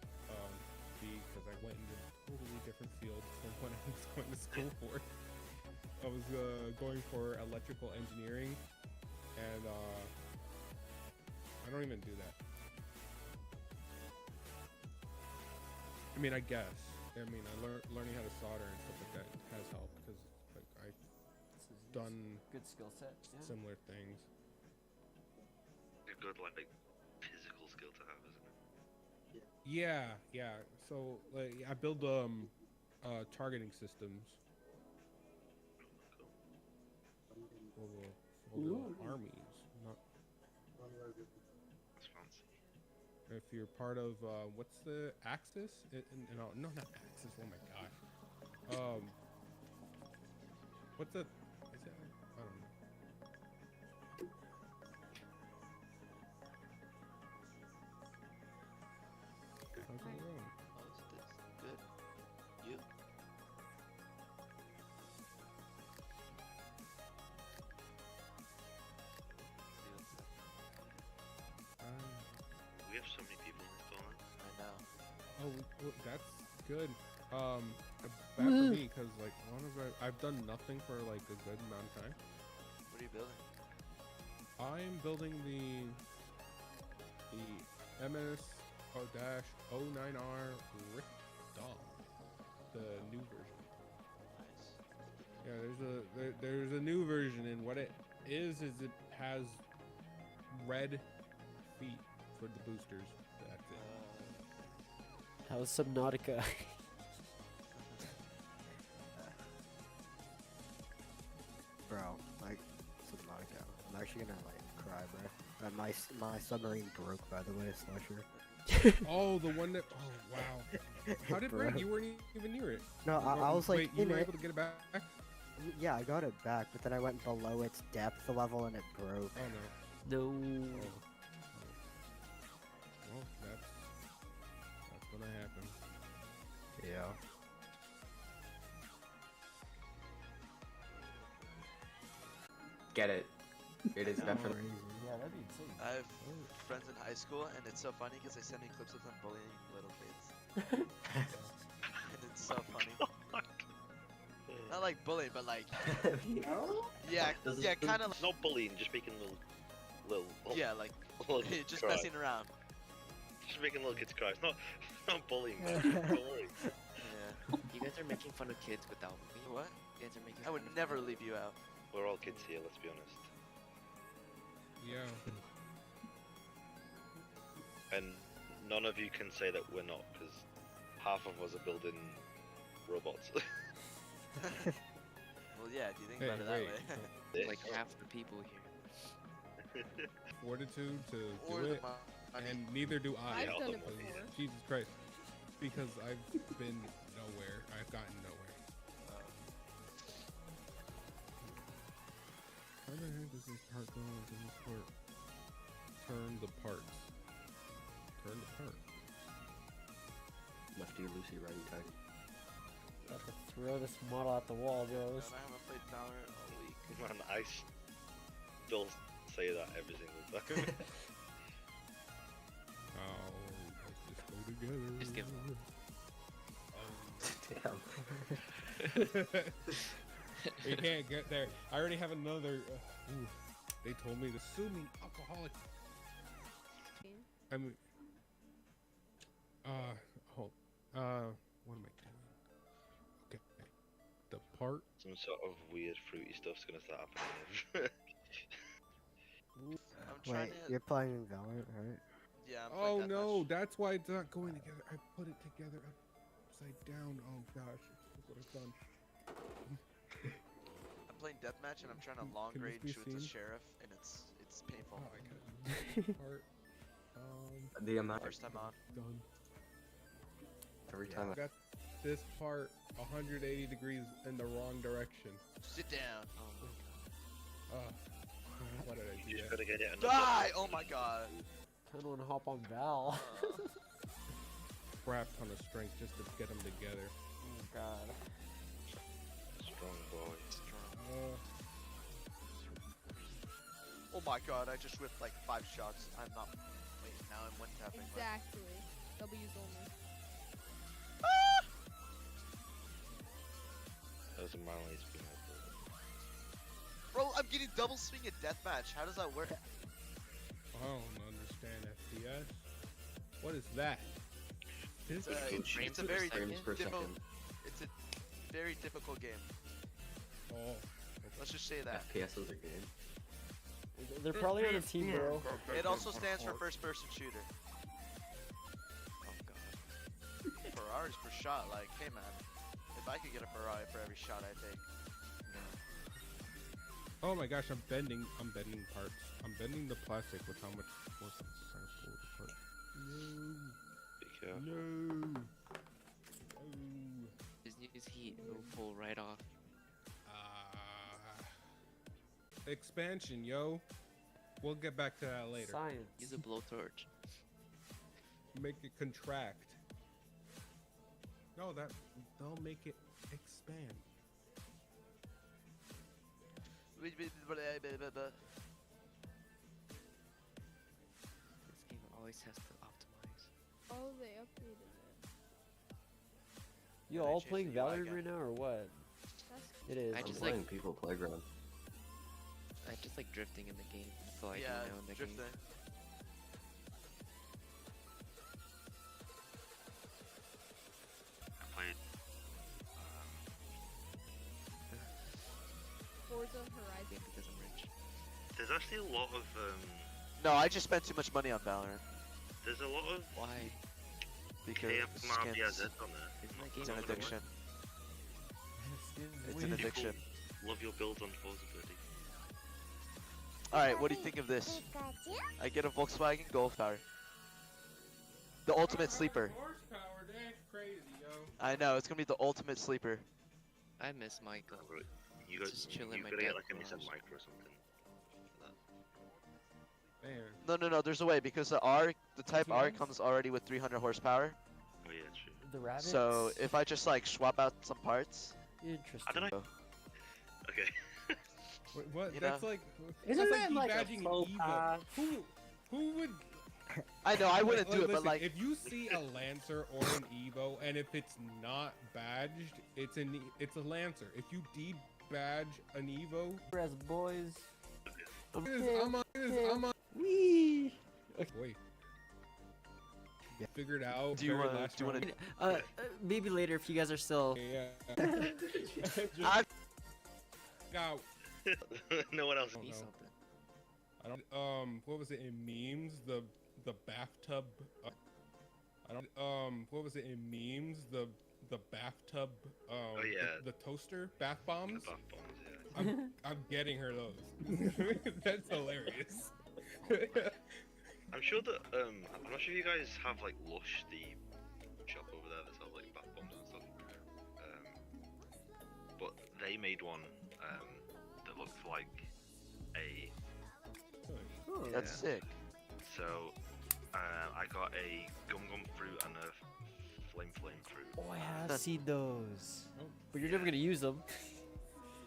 B, because I went into a totally different field from what I was going to school for. I was going for electrical engineering, and I don't even do that. I mean, I guess. I mean, learning how to solder and stuff like that has helped, because like I've done Good skill set. Yeah. similar things. A good like physical skill to have, isn't it? Yeah. So like I build targeting systems for armies. Not That's fancy. if you're part of what's the Axis? No, not Axis. Oh my gosh. What's the that? I don't know. How's it going? How's this? Good. You? See what's up. We have so many people in this tournament. I know. Oh, well, that's good. Bad for me because like I've done nothing for like a good amount of time. What are you building? I'm building the MS-09R Rick Doll, the new version. Nice. Yeah, there's a new version, and what it is it has red feet for the boosters. That's it. How's Subnautica? Bro, like, Subnautica. I'm actually gonna, like, cry, bro. My submarine broke, by the way, Slusher. Oh, the one that. Oh, wow. How did it break? Bro. You weren't even near it. No, I was, like, Wait, you in were it. able to get it back? Yeah, I got it back, but then I went below its depth level and it broke. Oh no. No. Oh. Well, that's gonna happen. Yeah. Get it. It is definitely. Yeah, that'd be insane. I have friends in high school, and it's so funny because they send me clips of them bullying little kids. And it's so funny. Not like bullying, but like, yeah, yeah, kind of. Not bullying, just making little. Yeah, like little just cry. messing around. Just making little kids cry. It's not bullying. Man. Bullying. Yeah. You guys are making fun of kids without me. What? You guys are making. I would fun of never kids. leave you out. We're all kids here. Let's be honest. Yeah. And none of you can say that we're not, because half of us are building robots. Well, yeah, if you think Hey, about it that wait. way. Like half the people here. Fortitude to Or do the it, money. and neither do I. I've Yeah, done it ultimately, before. Jesus Christ. Because I've been nowhere. I've gotten nowhere. How the heck does this part go into this part? Turn the parts. Turn the part. Lefty Lucy righty tighty. About to throw this model at the wall, God, bros. I haven't played Valorant all week. Man, I still say that every single time. Oh, let's just go together. Just give Damn. We can't get there. I already have another. Ooh, they told me to sue me, alcoholic. I mean, hold. What am I doing? Okay, the part. Some sort of weird fruity stuff's gonna start happening. I'm trying Wait, to. you're playing in Valorant, right? Yeah, I'm Oh playing that no, much. that's why it's not going together. I put it together upside down. Oh gosh, look what I've done. I'm playing deathmatch and I'm trying to long Can this range be with the seen? sheriff, and it's painful. Oh, I got the part. The amount. First time on. Done. Every Yeah. time. I got this part 180 degrees in the wrong direction. Sit down. Oh my What did I You do? just That? gotta get it. god. Die! Oh my god. Kinda wanna hop on Val. Crap ton of strength just to get them together. Oh god. Strong boy. Uh, Oh my god, I just whipped like 5 shots. I'm not. Wait, now I'm one tapping. Exactly. W's only. That was a mile HP. Bro, I'm getting double swing at deathmatch. How does that work? I don't understand FPS. What is that? It's a, Frames it's a per very second? Frames per difficult. second. It's a very difficult game. Oh, Let's just say that. FPS is a game. They're probably on a team, bro. It also stands for first-person shooter. Oh god. Ferraris per shot. Like, hey man, if I could get a Ferrari for every shot I take. oh my gosh! I'm bending parts. I'm bending the plastic with how much force I'm trying to pull it apart. Be careful. No. No. Just use heat. It will pull right off. expansion, yo. We'll get back to that later. Science. Use a blowtorch. Make it contract. No, they'll make it expand. This game always has to optimize. Oh, they updated it. You Are they all changing playing the UI Valorant again? right now or what? That's It is. I I'm just playing like- People Playground. I just like drifting in the game. That's all I do Yeah, now in the drifting. game. I played. Forza Horizon. Game because I'm rich. There's actually a lot of. No, I just spent too much money on Valorant There's a lot of Why? because KFMRBZ skins. on there. Isn't that game It's an over? addiction. It's an People addiction. Love your builds on Forza Birdy. Alright, what do you think of this? I get a Volkswagen Golf Power. The ultimate sleeper. Horsepower, that's crazy, yo. I know, it's gonna be the ultimate sleeper. I miss Michael. You got Just chill in you my gotta get dad's like a Nissan garage. Micro or something. Man. No, there's a way because the Type R TMs? comes already with 300 horsepower. Oh yeah, true. The rabbits. So if I just like swap out some parts, Interesting. I don't know. Okay. Wait, what? You That's know? like. Isn't that's that like a debadging faux Evo. pas? Who would? I know I wouldn't do it, listen, but like if you see a Lancer or an Evo, and if it's not badged, it's a Lancer. If you debadge an Evo, As boys. look at this, I'm on. Wee. Wait. Figured out. Do you very wanna- last do you wanna- round. Maybe later if you guys are still. Yeah. I Out. No one else. Oh, Be no. something. I don't. What was it in memes? The bathtub. I don't. What was it in memes? The bathtub. Oh, yeah. The toaster bath bombs. Buff bombs, yeah. I'm getting her those. That's hilarious. I'm sure that I'm not sure if you guys have like Lush, the shop over there that sells like bath bombs and stuff. But they made one that looked like a. That's sick. So I got a gum fruit and a flame fruit. Oh, I have seen those. But you're never gonna use them.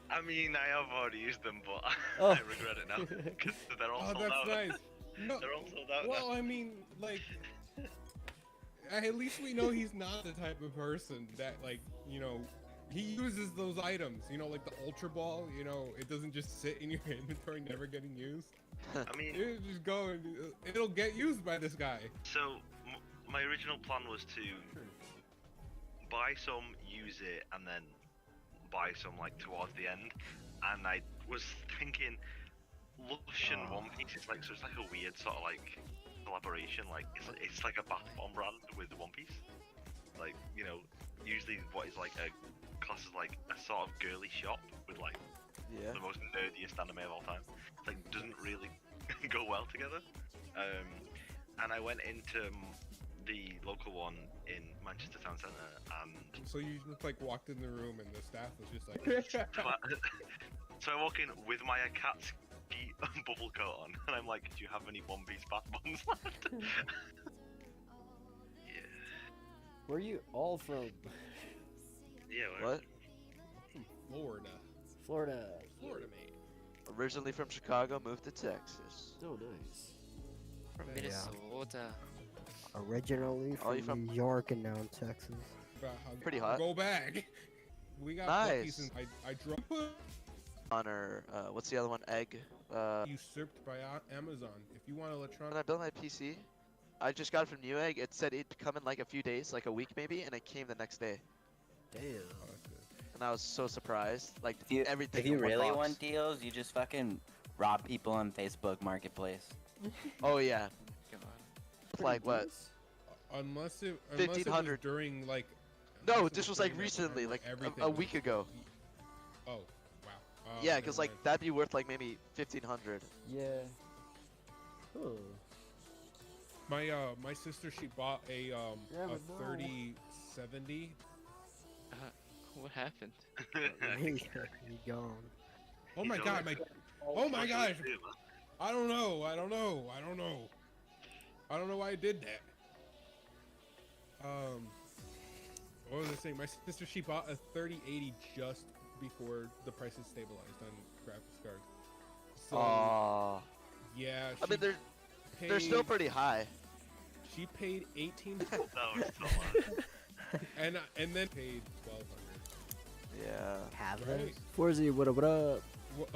I mean, I have already used them, but Oh. I regret it now because they're all Oh, sold that's out. nice. No, They're all sold out well, now. I mean, like, at least we know he's not the type of person that, like, you know, he uses those items. You know, like the Ultra Ball. You know, it doesn't just sit in your inventory, never getting used. I mean, It'll just go and it'll get used by this guy. so my original plan was to buy some, use it, and then buy some like towards the end. And I was thinking, Lush and One Piece is like, so it's like a weird sort of like collaboration. Like it's like a bath bomb brand with One Piece. Like, you know, usually what is like a class is like a sort of girly shop with like Yeah. the most nerdiest anime of all time. It's like doesn't really go well together. And I went into the local one in Manchester Town Centre, and So you just like walked in the room and the staff was just like. so I walk in with my Akatsuki bubble coat on, and I'm like, "Do you have any One Piece bath bombs left?" Yeah. Where are you all from? Yeah. Where? What? Florida. Florida. Florida, mate. Originally from Chicago, moved to Texas. Oh, nice. From Yeah. Minnesota. Originally Oh, you from from- New York and now in Texas. Pretty hot. Go back. We got Nice. lucky since I drove. Honor, what's the other one? Egg. Usurped by Amazon. If you want When electronic, I built my PC, I just got it from Newegg. It said it'd come in like a few days, like a week maybe, and it came the next day. Damn. oh, that's good. And I was so surprised. Like everything. If you in one really box. want deals, you just fucking rob people on Facebook Marketplace. Oh yeah. God. Like what? Unless it was 1500. during like. No, unless it this was like during that recently, time like where a everything week was- ago. Oh, wow. Yeah, never because like mind. that'd be worth like maybe 1500. Yeah. Oh. My sister, she bought a Yeah, a but no. 3070. What happened? He gone. Oh my He's god, always- Oh my What gosh! should we do, man? I don't know. I don't know. I don't know. I don't know why I did that. What was I saying? My sister, she bought a 3080 just before the prices stabilized on graphics cards. So yeah, I mean, paid, they're still pretty high. She paid 18, That was so hard. and then paid 1,200. Yeah. Have Right? those? Forzy, what up, what up?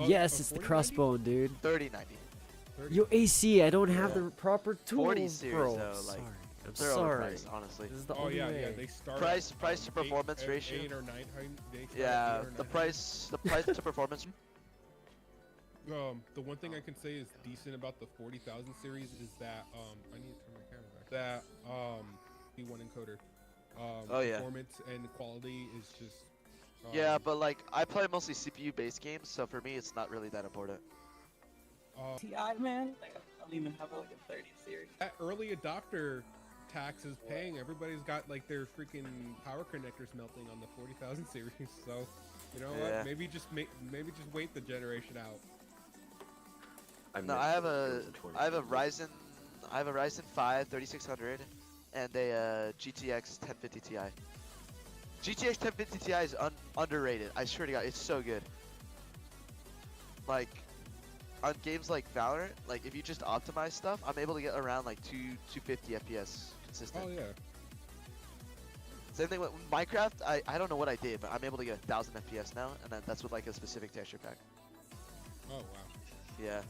Yes, it's the 4090? crossbone, dude. 3090. 30. Yo, AC, I don't have Yeah. the proper tools, 40 series, bro. though, I'm like, sorry. I'm They're sorry. overpriced, honestly. This is the Oh only yeah, way. yeah. They start Price at, to performance ratio. 8 or 9. They start Yeah, at 8 or the 900. price to performance. The one thing I can say is decent about the 40,000 series is that I need to turn my camera back. That B1 encoder. Oh, yeah. Performance and quality is just. Yeah, but like I play mostly CPU based games, so for me it's not really that important. TI, man. Like, I don't even have like a 30 series. That early adopter tax is paying. Everybody's got like their freaking power connectors melting on the 40,000 series. So, you know Yeah. what? Maybe just wait the generation out. No, I have a Ryzen 5 3600 and a GTX 1050 Ti. GTX 1050 Ti is underrated. I swear to God, it's so good. Like on games like Valorant, like if you just optimize stuff, I'm able to get around like 250 FPS consistent. Oh yeah. Same thing with Minecraft. I don't know what I did, but I'm able to get 1,000 FPS now, and then that's with like a specific texture pack. Oh wow. Yeah.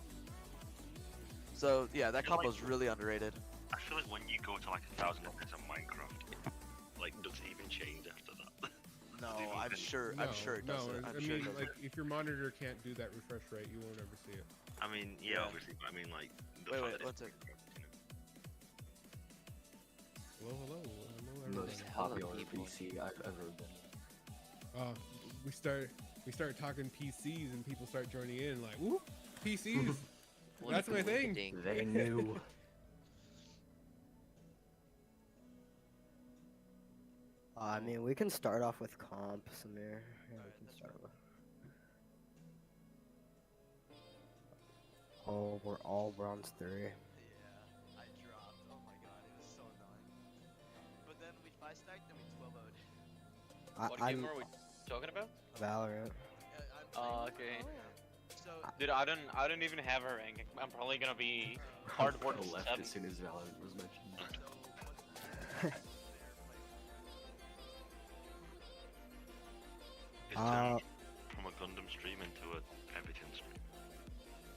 So yeah, that I feel combo like- is really underrated. I feel like when you go to like 1,000 FPS on Minecraft, like does it even change after that? No, Does it even I'm finish? sure. I'm sure it does. No, I'm I sure mean, it does. like, if your monitor can't do that refresh rate, you won't ever see it. I mean, yeah, Yeah. obviously, but I mean, like, the Wait, fact wait, that one it's sec. Hello, Most everybody. popular people. PC I've ever been. We start talking PCs and people start joining in like, ooh, PCs. That's my thing. They knew. I mean, we can start off with comp, Samir. Yeah, we can start with. Oh, we're all bronze 3. Yeah, I dropped. Oh my god, it was so annoying. But then we 5-stacked and we 12-0'd. What I'm game are we talking about? Valorant. Oh, okay. So Dude, I don't even have a ranking. I'm probably gonna be hardboard I left 7. as soon as Valorant was mentioned. It's turned from a Gundam stream into a everything stream.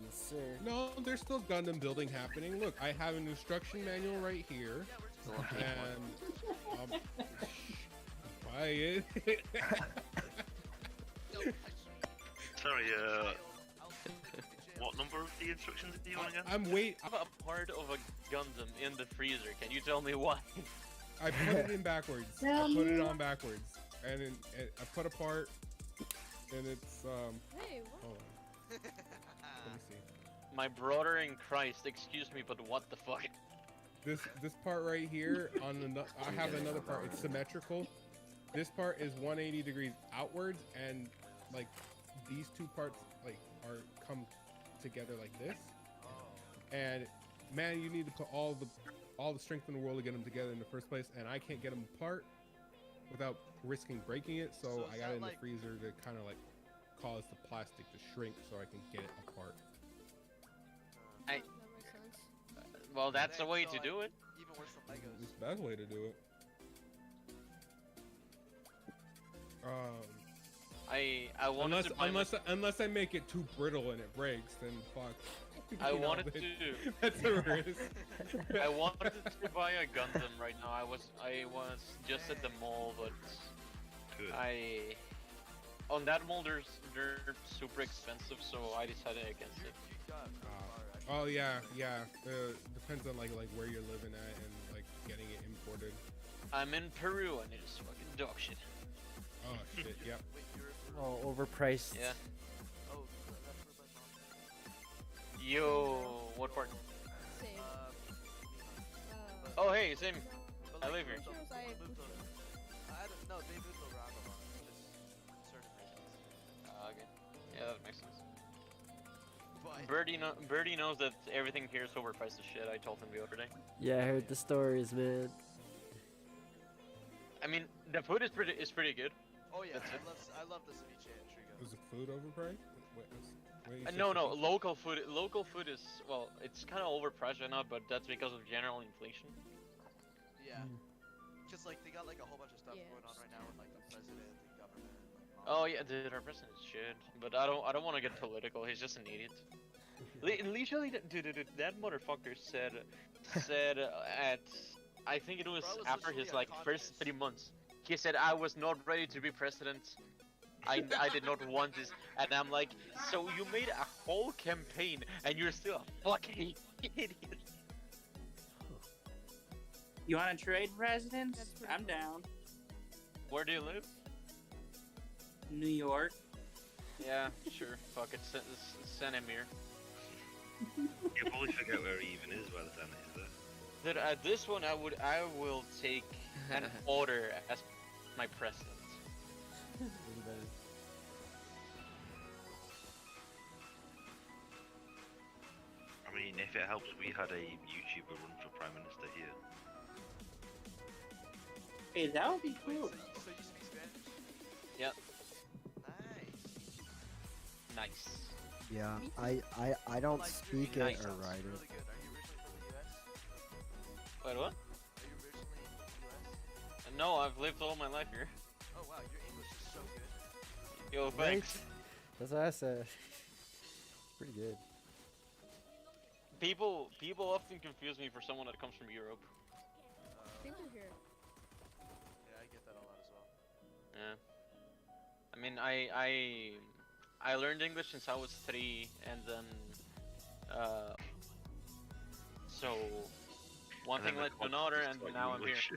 Yes, sir. No, there's still Gundam building happening. Look, I have an instruction manual right here, and quiet. Sorry, what number of the instructions do you want again? I'm wait. I'm a part of a Gundam in the freezer. Can you tell me why? I put it in backwards. I put it on backwards, and I put a part, and it's Hey, what? hold on. Let me see. My brother in Christ, excuse me, but what the fuck? This part right here on the I have another part. It's symmetrical. This part is 180 degrees outwards, and like these two parts like are come together like this. And man, you need to put all the strength in the world to get them together in the first place, and I can't get them apart without risking breaking it. So So I is got that it in like- the freezer to kind of like cause the plastic to shrink so I can get it apart. I- That makes sense. Well, that's the Dang, way so, to like, do it. Even worse than Legos. It's the best way to do it. I wanted to buy Unless I make it too brittle and it breaks, then fuck. I You know, wanted then to That's a risk. I wanted to buy a Gundam right now. I was just at the mall, but Good. on that mall they're super expensive, so I decided against it. Oh yeah. Depends on like where you're living at and like getting it imported. I'm in Peru and it is fucking dog shit. Oh shit. Yep. Wait, you're Oh, overpriced. Yeah. Oh, that's where my mom. Yo, what part? Same. Oh hey, same. But, I like, live here. the- Shows I moved moved on- I don't know. They moved around a lot. Just certain reasons. Okay. Yeah, that makes sense. Birdie knows that everything here is overpriced as shit. I told him the other day. Yeah, I heard the stories, man. I mean, the food is pretty good. Oh yeah, That's it. I love the ceviche at Trigo. Was the food overpriced? Wait, you said No, ceviche? local food is, well, it's kind of overpriced right now, but that's because of general inflation. Yeah. Just like they got like a whole bunch of stuff going on right now with like the president and government. Oh yeah, dude, our president is shit. But I don't want to get political. He's just an idiot. Literally, dude, that motherfucker said at, I think it was Bro, it was after literally his a like first 3 months. He said, I was not ready to be president. I did not want this. And I'm like, so you made a whole campaign and you're still a fucking idiot. You want to trade presidents? I'm down. Where do you live? New York. Yeah, sure. Fuck it. Send him here. You'll probably forget where he even is by the time he's there. Dude, at this one, I will take an order as my president. I mean, if it helps, we had a YouTuber run for Prime Minister here. Hey, that would be Wait, cool. so you speak Spanish? Yep. Nice. Nice. Yeah, I don't Like, speak your it English or sounds write really it. good. Are you originally from the US? Wait, what? Are you originally from the US? No, I've lived all my life here. Oh wow, your English is so good. Yo, thanks. That's what I said. Pretty good. People often confuse me for someone that comes from Europe. Thank you here. Yeah, I get that a lot as well. Yeah. I mean, I learned English since I was 3, and then so one And thing then led the to another, context and like now I'm here. English.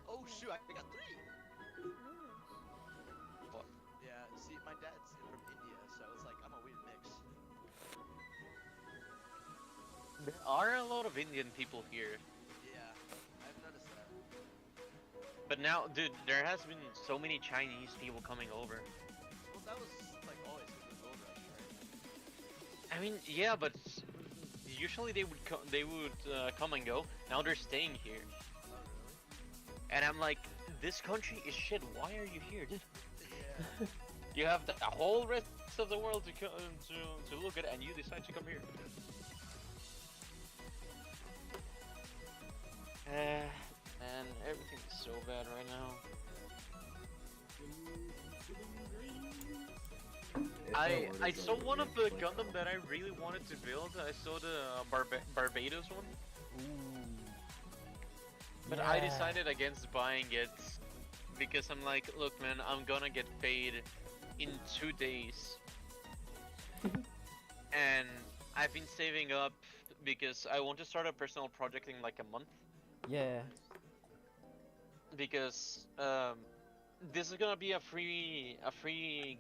Oh shoot, I got 3! What? Yeah, see, my dad's from India, so it's like I'm a weird mix. There are a lot of Indian people here, Yeah, I've noticed that. but now, dude, there has been so many Chinese people coming over. Well, that was like always with the gold rush, right? I mean, yeah, but usually they would come and go. Now they're staying here, Oh really? and I'm like, this country is shit. Why are you here, dude? Yeah. You have the whole rest of the world to look at, and you decide to come here. Man, everything is so bad right now. I saw one of the Gundam that I really wanted to build. I saw the Barbados one, but I decided against buying it because I'm like, look, man, I'm gonna get paid in 2 days, and I've been saving up because I want to start a personal project in like a month. Yeah. Because this is gonna be a free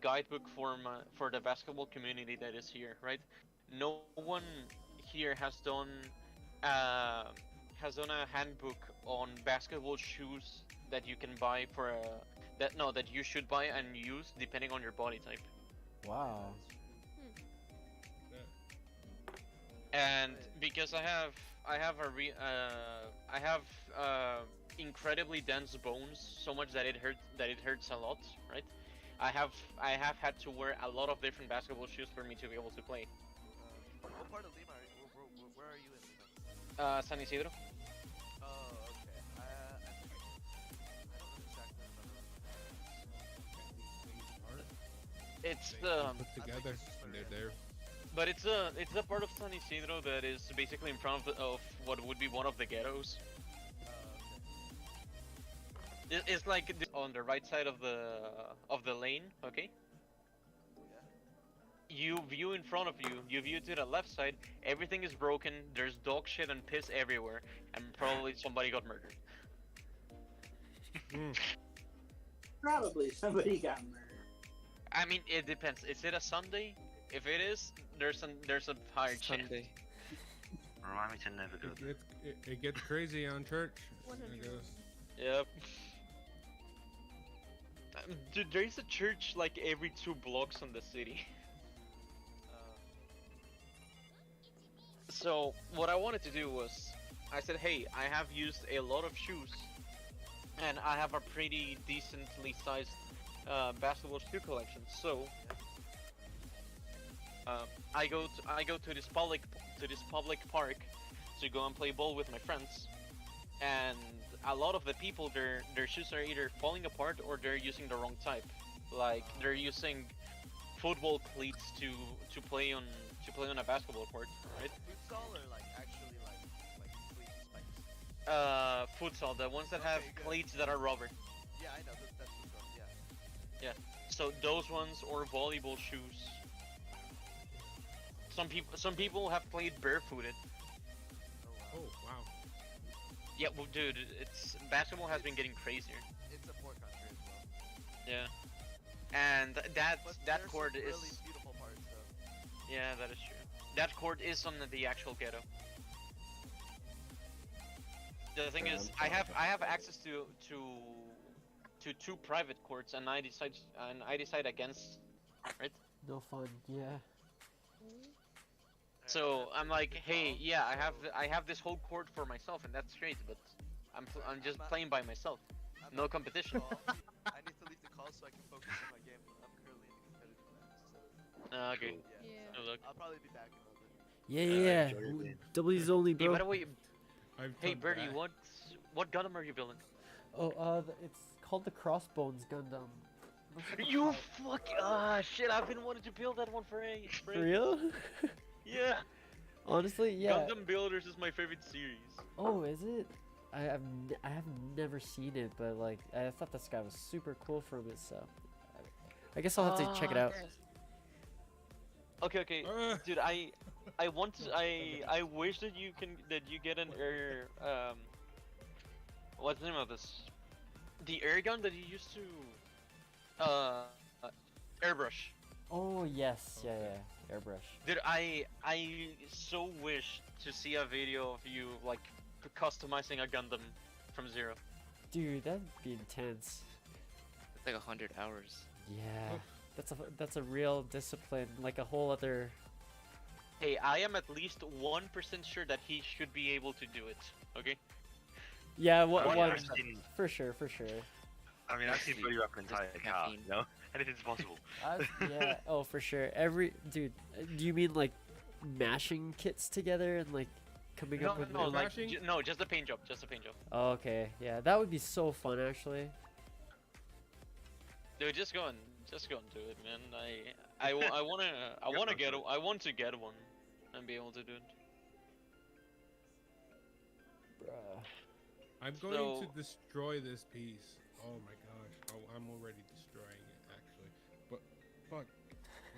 guidebook for the basketball community that is here, right? No one here has done a handbook on basketball shoes that you can buy for that you should buy and use depending on your body type. Wow. And because I have incredibly dense bones, so much that it hurts a lot, right? I have had to wear a lot of different basketball shoes for me to be able to play. What part of Lima are you? Where are you in Lima? San Isidro. Oh, okay. I don't exactly remember. It's Put together, and they're there. but it's a part of San Isidro that is basically in front of what would be one of the ghettos. It's like on the right side of the lane, okay? You view in front of you, you view to the left side, everything is broken, there's dog shit and piss everywhere, and probably somebody got murdered. Probably somebody got murdered. I mean, it depends. Is it a Sunday? If it is, there's a higher chance. Sunday. Remind me to never go there. It gets crazy on church. 100. I guess. Yep. Dude, there is a church like every 2 blocks in the city. So what I wanted to do was, I said, hey, I have used a lot of shoes, and I have a pretty decently sized basketball shoe collection. So I go to this public park to go and play ball with my friends, and a lot of the people, their shoes are either falling apart or they're using the wrong type. Like they're using football cleats to play on a basketball court, right? Futsal or like actually like cleats and spikes? Futsal, the ones that have Okay, good. cleats that are rubber. Yeah, I know. That's futsal. Yeah. Yeah. So those ones or volleyball shoes. Some people have played barefooted. Oh wow. Yeah, well, dude, it's basketball has been getting crazier. It's a poor country as well. Yeah. And But that there's court some is really beautiful parts though. yeah, that is true. That court is on the actual ghetto. The thing is, I have access to two private courts, and I decide against, right? No fun. Yeah. So I'm like, hey, yeah, I have this whole court for myself, and that's great, but I'm just playing by myself, I'm no not competition. I need to leave the call so I can focus on my game. I'm currently in the competitive match, so Okay. yeah. Yeah. So look. I'll probably be back in a little bit. Yeah, enjoy your yeah. game. W's only, Hey, bro. by the way, I've hey done Birdy, that. what Gundam are you building? Oh, it's called the Crossbones Gundam. Looks like a You pie. fuck! Shit! I've been wanting to build that one for ages. For real? Yeah. Honestly, yeah. Gundam Builders is my favorite series. Oh, is it? I have never seen it, but like I thought this guy was super cool from it, so I guess I'll have to check it out. Okay, Uh. dude, I wish that you get an air what's the name of this? The air gun that you used to airbrush. Oh yes, yeah, airbrush. Dude, I so wish to see a video of you like customizing a Gundam from zero. Dude, that'd be intense. It's like 100 hours. Yeah, that's a real discipline, like a whole other. Hey, I am at least 1% sure that he should be able to do it. Okay. Yeah, I mean, one I've seen- for sure. I mean, I've seen Birdy wrap an entire Just car, caffeine. you know? Anything's possible. Yeah, oh for sure. Dude, do you mean like mashing kits together and like coming No, up with? no, like mashing? no, just a paint job, just a paint job. Oh, okay, yeah, that would be so fun actually. Dude, just go and do it, man. I want to get one and be able to do it. Bruh. I'm going So- to destroy this piece. Oh my gosh. Oh, I'm already destroying it actually. But fuck.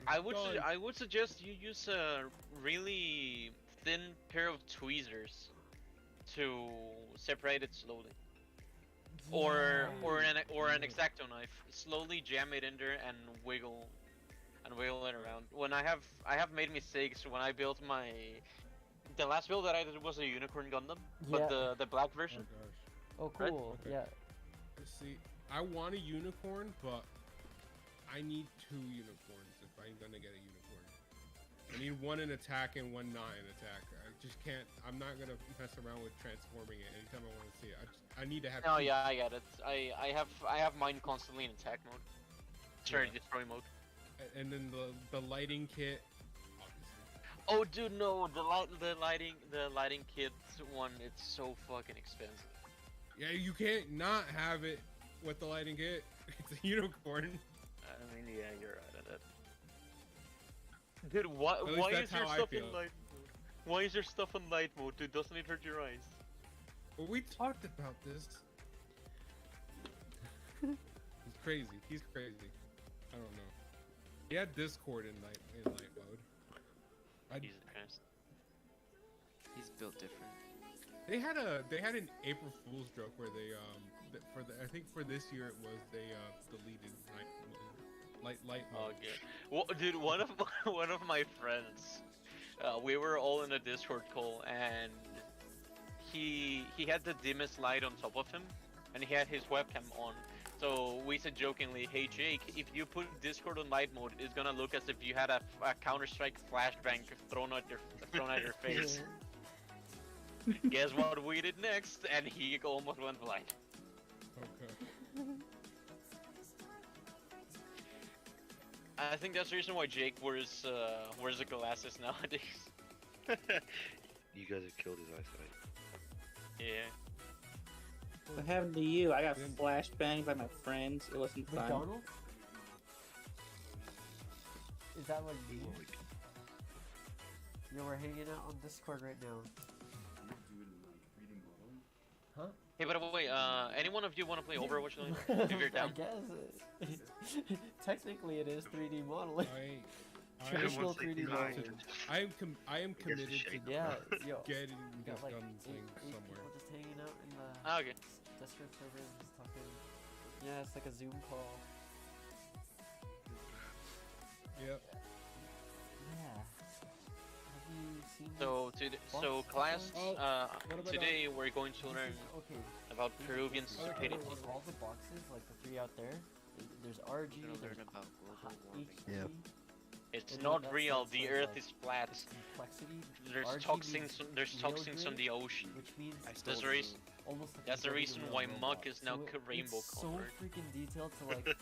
I would suggest you use a really thin pair of tweezers to separate it slowly. Or an X-Acto knife. Slowly jam it in there and wiggle it around. When I have made mistakes when I built the last build that I did was a unicorn Gundam, but Yeah. the black Oh version. gosh. Oh Right? cool, Okay. yeah. See, I want a unicorn, but I need 2 unicorns if I'm gonna get a unicorn. I need 1 in attack and 1 not in attack. I just can't. I'm not gonna mess around with transforming it anytime I want to see it. I need to have. Oh 2. yeah, I get it. I have mine constantly in attack mode. Sorry, Yeah. destroy mode. And then the lighting kit, obviously. Oh dude, no, the lighting kit one, it's so fucking expensive. Yeah, you can't not have it with the lighting kit. It's a unicorn. I mean, yeah, you're right at it. Dude, why least is that's your how I stuff in feel. light mode? Why is your stuff in light mode, dude? Doesn't it hurt your eyes? Well, we talked about this. He's crazy. He's crazy. I don't know. He had Discord in light mode. Jesus Christ. He's built different. They had an April Fool's joke where they I think for this year it was they deleted light mode. Oh, good. Well, dude, one of my friends, we were all in a Discord call, and he had the dimmest light on top of him, and he had his webcam on, So we said jokingly, "Hey Jake, if you put Discord on light mode, it's gonna look as if you had a Counter-Strike flashbang thrown at your face." Guess what we did next? And he almost went blind. Okay. I think that's the reason why Jake wears the glasses nowadays. You guys have killed his eyesight. Yeah. What happened to you? I got flashbanged by my friends. It wasn't fun. McDonald? Is that what you mean? Yo, we're hanging out on Discord right now. Huh? Hey, by the way, any one of you want to play Overwatch? If you're down. I guess. Technically, it is 3D modeling. Traditional 3D modeling. I am committed to Yeah, yo. getting Got this like gun eight thing somewhere. people just hanging out in the Okay. Discord server and just talking. Yeah, it's like a Zoom call. Yep. Yeah. Have you seen So class, Oh, what about today we're going to learn okay. about Peruvian Okay, stupidity. all the boxes, like the three out there, there's RG, Gonna there's learn about global warming. HG, It's and not that's real. like- The like, Earth like, is flat. complexity. There's RG toxins. means There's real toxins on grid, the ocean. which means That's the reason. almost like That's the building a reason real why robot. Muck is now So rainbow it's so colored. freaking detailed to like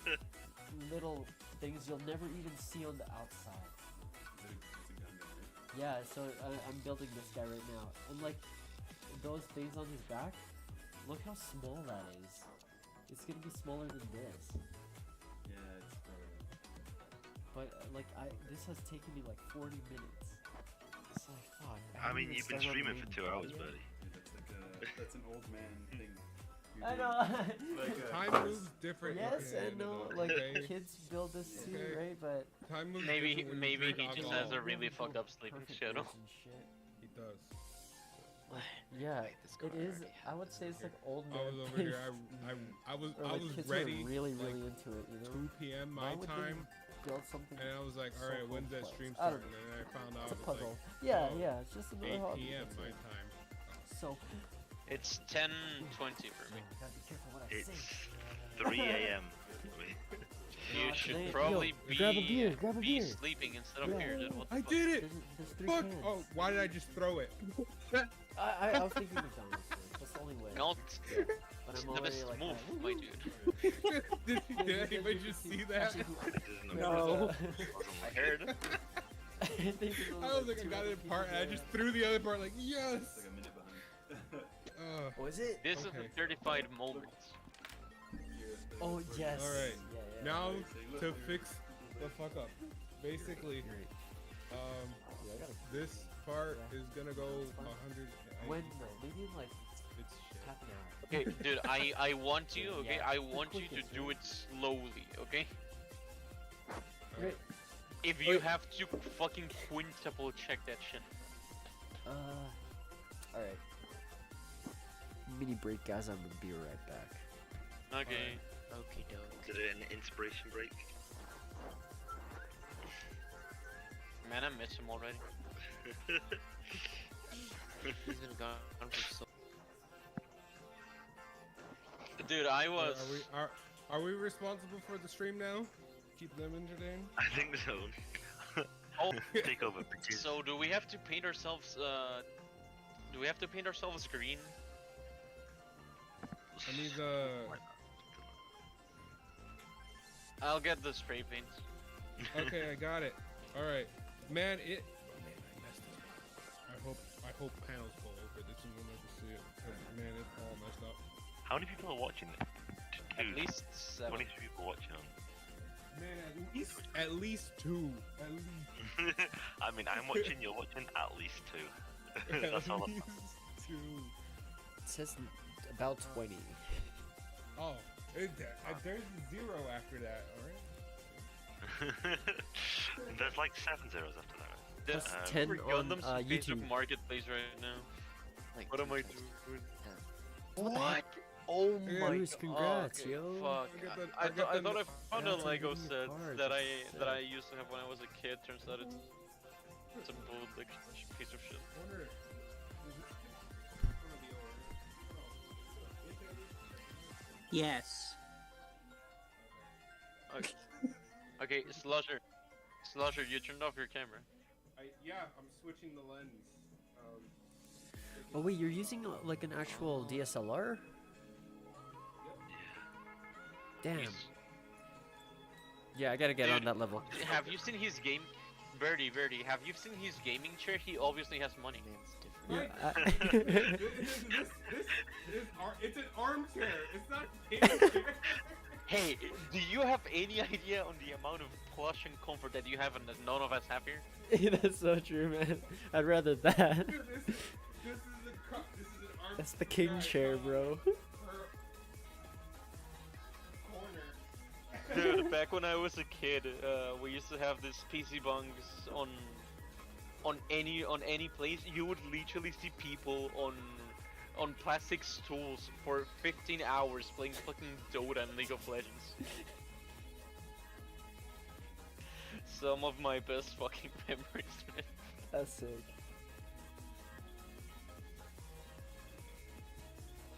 little things you'll never even see on the outside. Yeah, so I'm building this guy right now, and like those things on his back, look how small that is. It's gonna be smaller than this. Yeah, it's But like this has taken me like 40 minutes. It's like fuck. I haven't mean, even you've been started on streaming the for main 2 hours, plot yet. buddy. that's an old man thing. I know. Time moves different. Yes, I know. Like Okay. kids build this too, Okay. right? But Time moves Maybe different when you he drink just alcohol. has a really fucked up sleeping perfect schedule. grids and shit. He does. Like, yeah, Wait, this car it is. already I would say it's like old I man was over thing. here. I was Or, like, kids who are ready. really like, into it, you know. 2 p.m. my Why would they time, build something and I was like, so all right, when's that complex? stream I don't starting? And then I found out It's a it was puzzle. like Yeah, oh, yeah. It's just another 8 hobby. p.m. That's my it. time. So, It's 10:20 for me. gotta be careful what I It's say. 3 a.m. You Nah, should today- probably yo, grab a beer, grab a be beer. sleeping instead of Yeah. here, dude. What the I fuck? did it! There's three Fuck! cans. Oh, why did I just throw it? I was thinking McDonald's. That's the only way. Not But I'm the already best like, move, that. my dude. did anybody just see that? Actually, No. I heard. I think it I was like, I two got other it part, and I people just threw the other part, like, yes! like a minute behind. Was it? This is Okay. the certified moment. Oh yes. Alright. Yeah, yeah. Now, look to over here. fix the fuck up. Basically, Great. Yeah, I gotta. this part Yeah. is gonna go 100. When maybe in like It's shit. half an hour. Okay, dude, I want you, okay? Yeah, I the want you to quickest, do right? it slowly, okay? Great. If you have to fucking quintuple check that shit. Alright. Mini break, guys. I'm gonna be right back. Okay. Okie doke. Is it an inspiration break? Man, I miss him already. He's been gone for so. Dude, I was. Are we responsible for the stream now? Keep them entertained? I think so. Oh, Take over, bitches. so do we have to paint ourselves? Do we have to paint ourselves green? I need the. I'll get the spray paint. Okay, I got it. All right, man. Man, I messed it. I hope panels fall over. This is when I can see it. 'Cause, man, it's all messed up. How many people are watching it? At least 7. 23 people watching on. Man, at least 2. At least. I mean, I'm watching, you're watching, at least 2. That's all. At least 2. It says about 20. Oh, there's a 0 after that. All right. There's like 7 zeros after that. There's Plus 10 for on Gundam's YouTube. Facebook Marketplace right now. Like What am I 2 times doing? 10. What? Oh Yeah. my Bruce, god. congrats, Okay, yo. Fuck. I got I the- thought I found a That's Lego a set card, that that's I sick. used to have when I was a kid. Turns out it's a bootleg piece of shit. I wonder. Yes. Okay, Slusher, you turned off your camera. Yeah, I'm switching the lens. Oh wait, you're using like an actual DSLR? Damn. Yeah, I gotta get on that level. Have you seen his game? Birdie, have you seen his gaming chair? He obviously has money. Yeah, It's an armchair. It's not a gaming chair. Hey, do you have any idea on the amount of plush and comfort that you have and that none of us have here? That's so true, man. I'd rather that. Dude, this is an armchair. That's the king chair, bro. Dude, back when I was a kid, we used to have this PC bungs on any place. You would literally see people on plastic stools for 15 hours playing fucking Dota and League of Legends. Some of my best fucking memories, man. That's sick.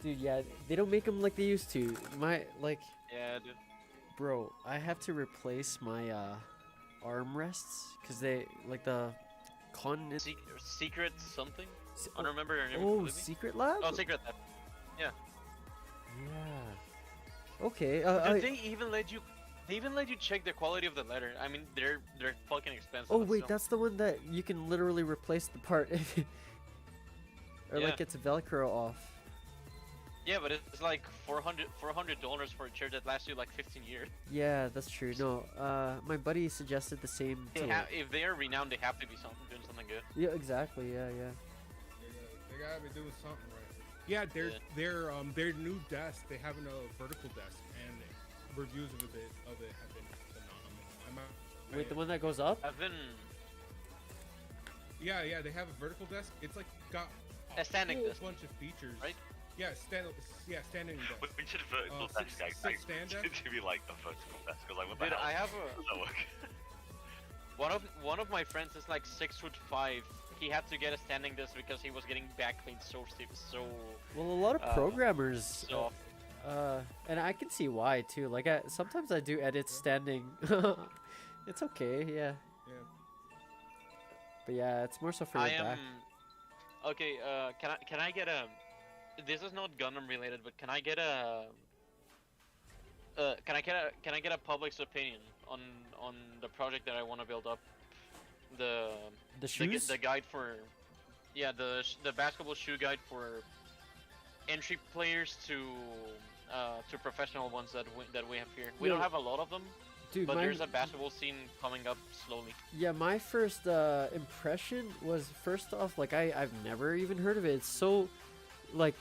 Dude, yeah, they don't make them like they used to. Yeah, dude. Bro, I have to replace my armrests because they like the Secret something? I don't remember your name. Oh, Secret Lab? Oh, Secret Lab. Yeah. Yeah. Okay. Dude, they even let you check the quality of the leather. I mean, they're fucking expensive. Oh wait, so. that's the one that you can literally replace the part if or like it's Velcro off. Yeah, but it's like $400 for a chair that lasts you like 15 years. Yeah, that's true. No, my buddy suggested the same. If they are renowned, they have to be doing something good. Yeah, exactly. Yeah. They gotta be doing something right. Yeah, their new desk. They have a vertical desk, and reviews of it have been phenomenal. Wait, the one that goes up? Yeah, they have a vertical desk. It's like got a standing desk, bunch of features, right? Yeah, standing desk. We should vertical desk. Stand desk. It should be like a vertical desk. Like, what the Dude, hell? I have How does that work? one of my friends is like 6'5". He had to get a standing desk because he was getting back pain so stiff. So well, a lot of programmers. So and I can see why too. Like sometimes I do edit standing. It's okay, yeah. But yeah, it's more so for your back. Okay, can I get a? This is not Gundam related, but can I get a? Can I get a public's opinion on the project that I want to build up? The shoes. The guide for, yeah, the basketball shoe guide for entry players to professional ones that we have here. We don't have a lot of them. Dude, but there's a basketball scene coming up slowly. Yeah, my first impression was, first off, like I've never even heard of it. It's so, like,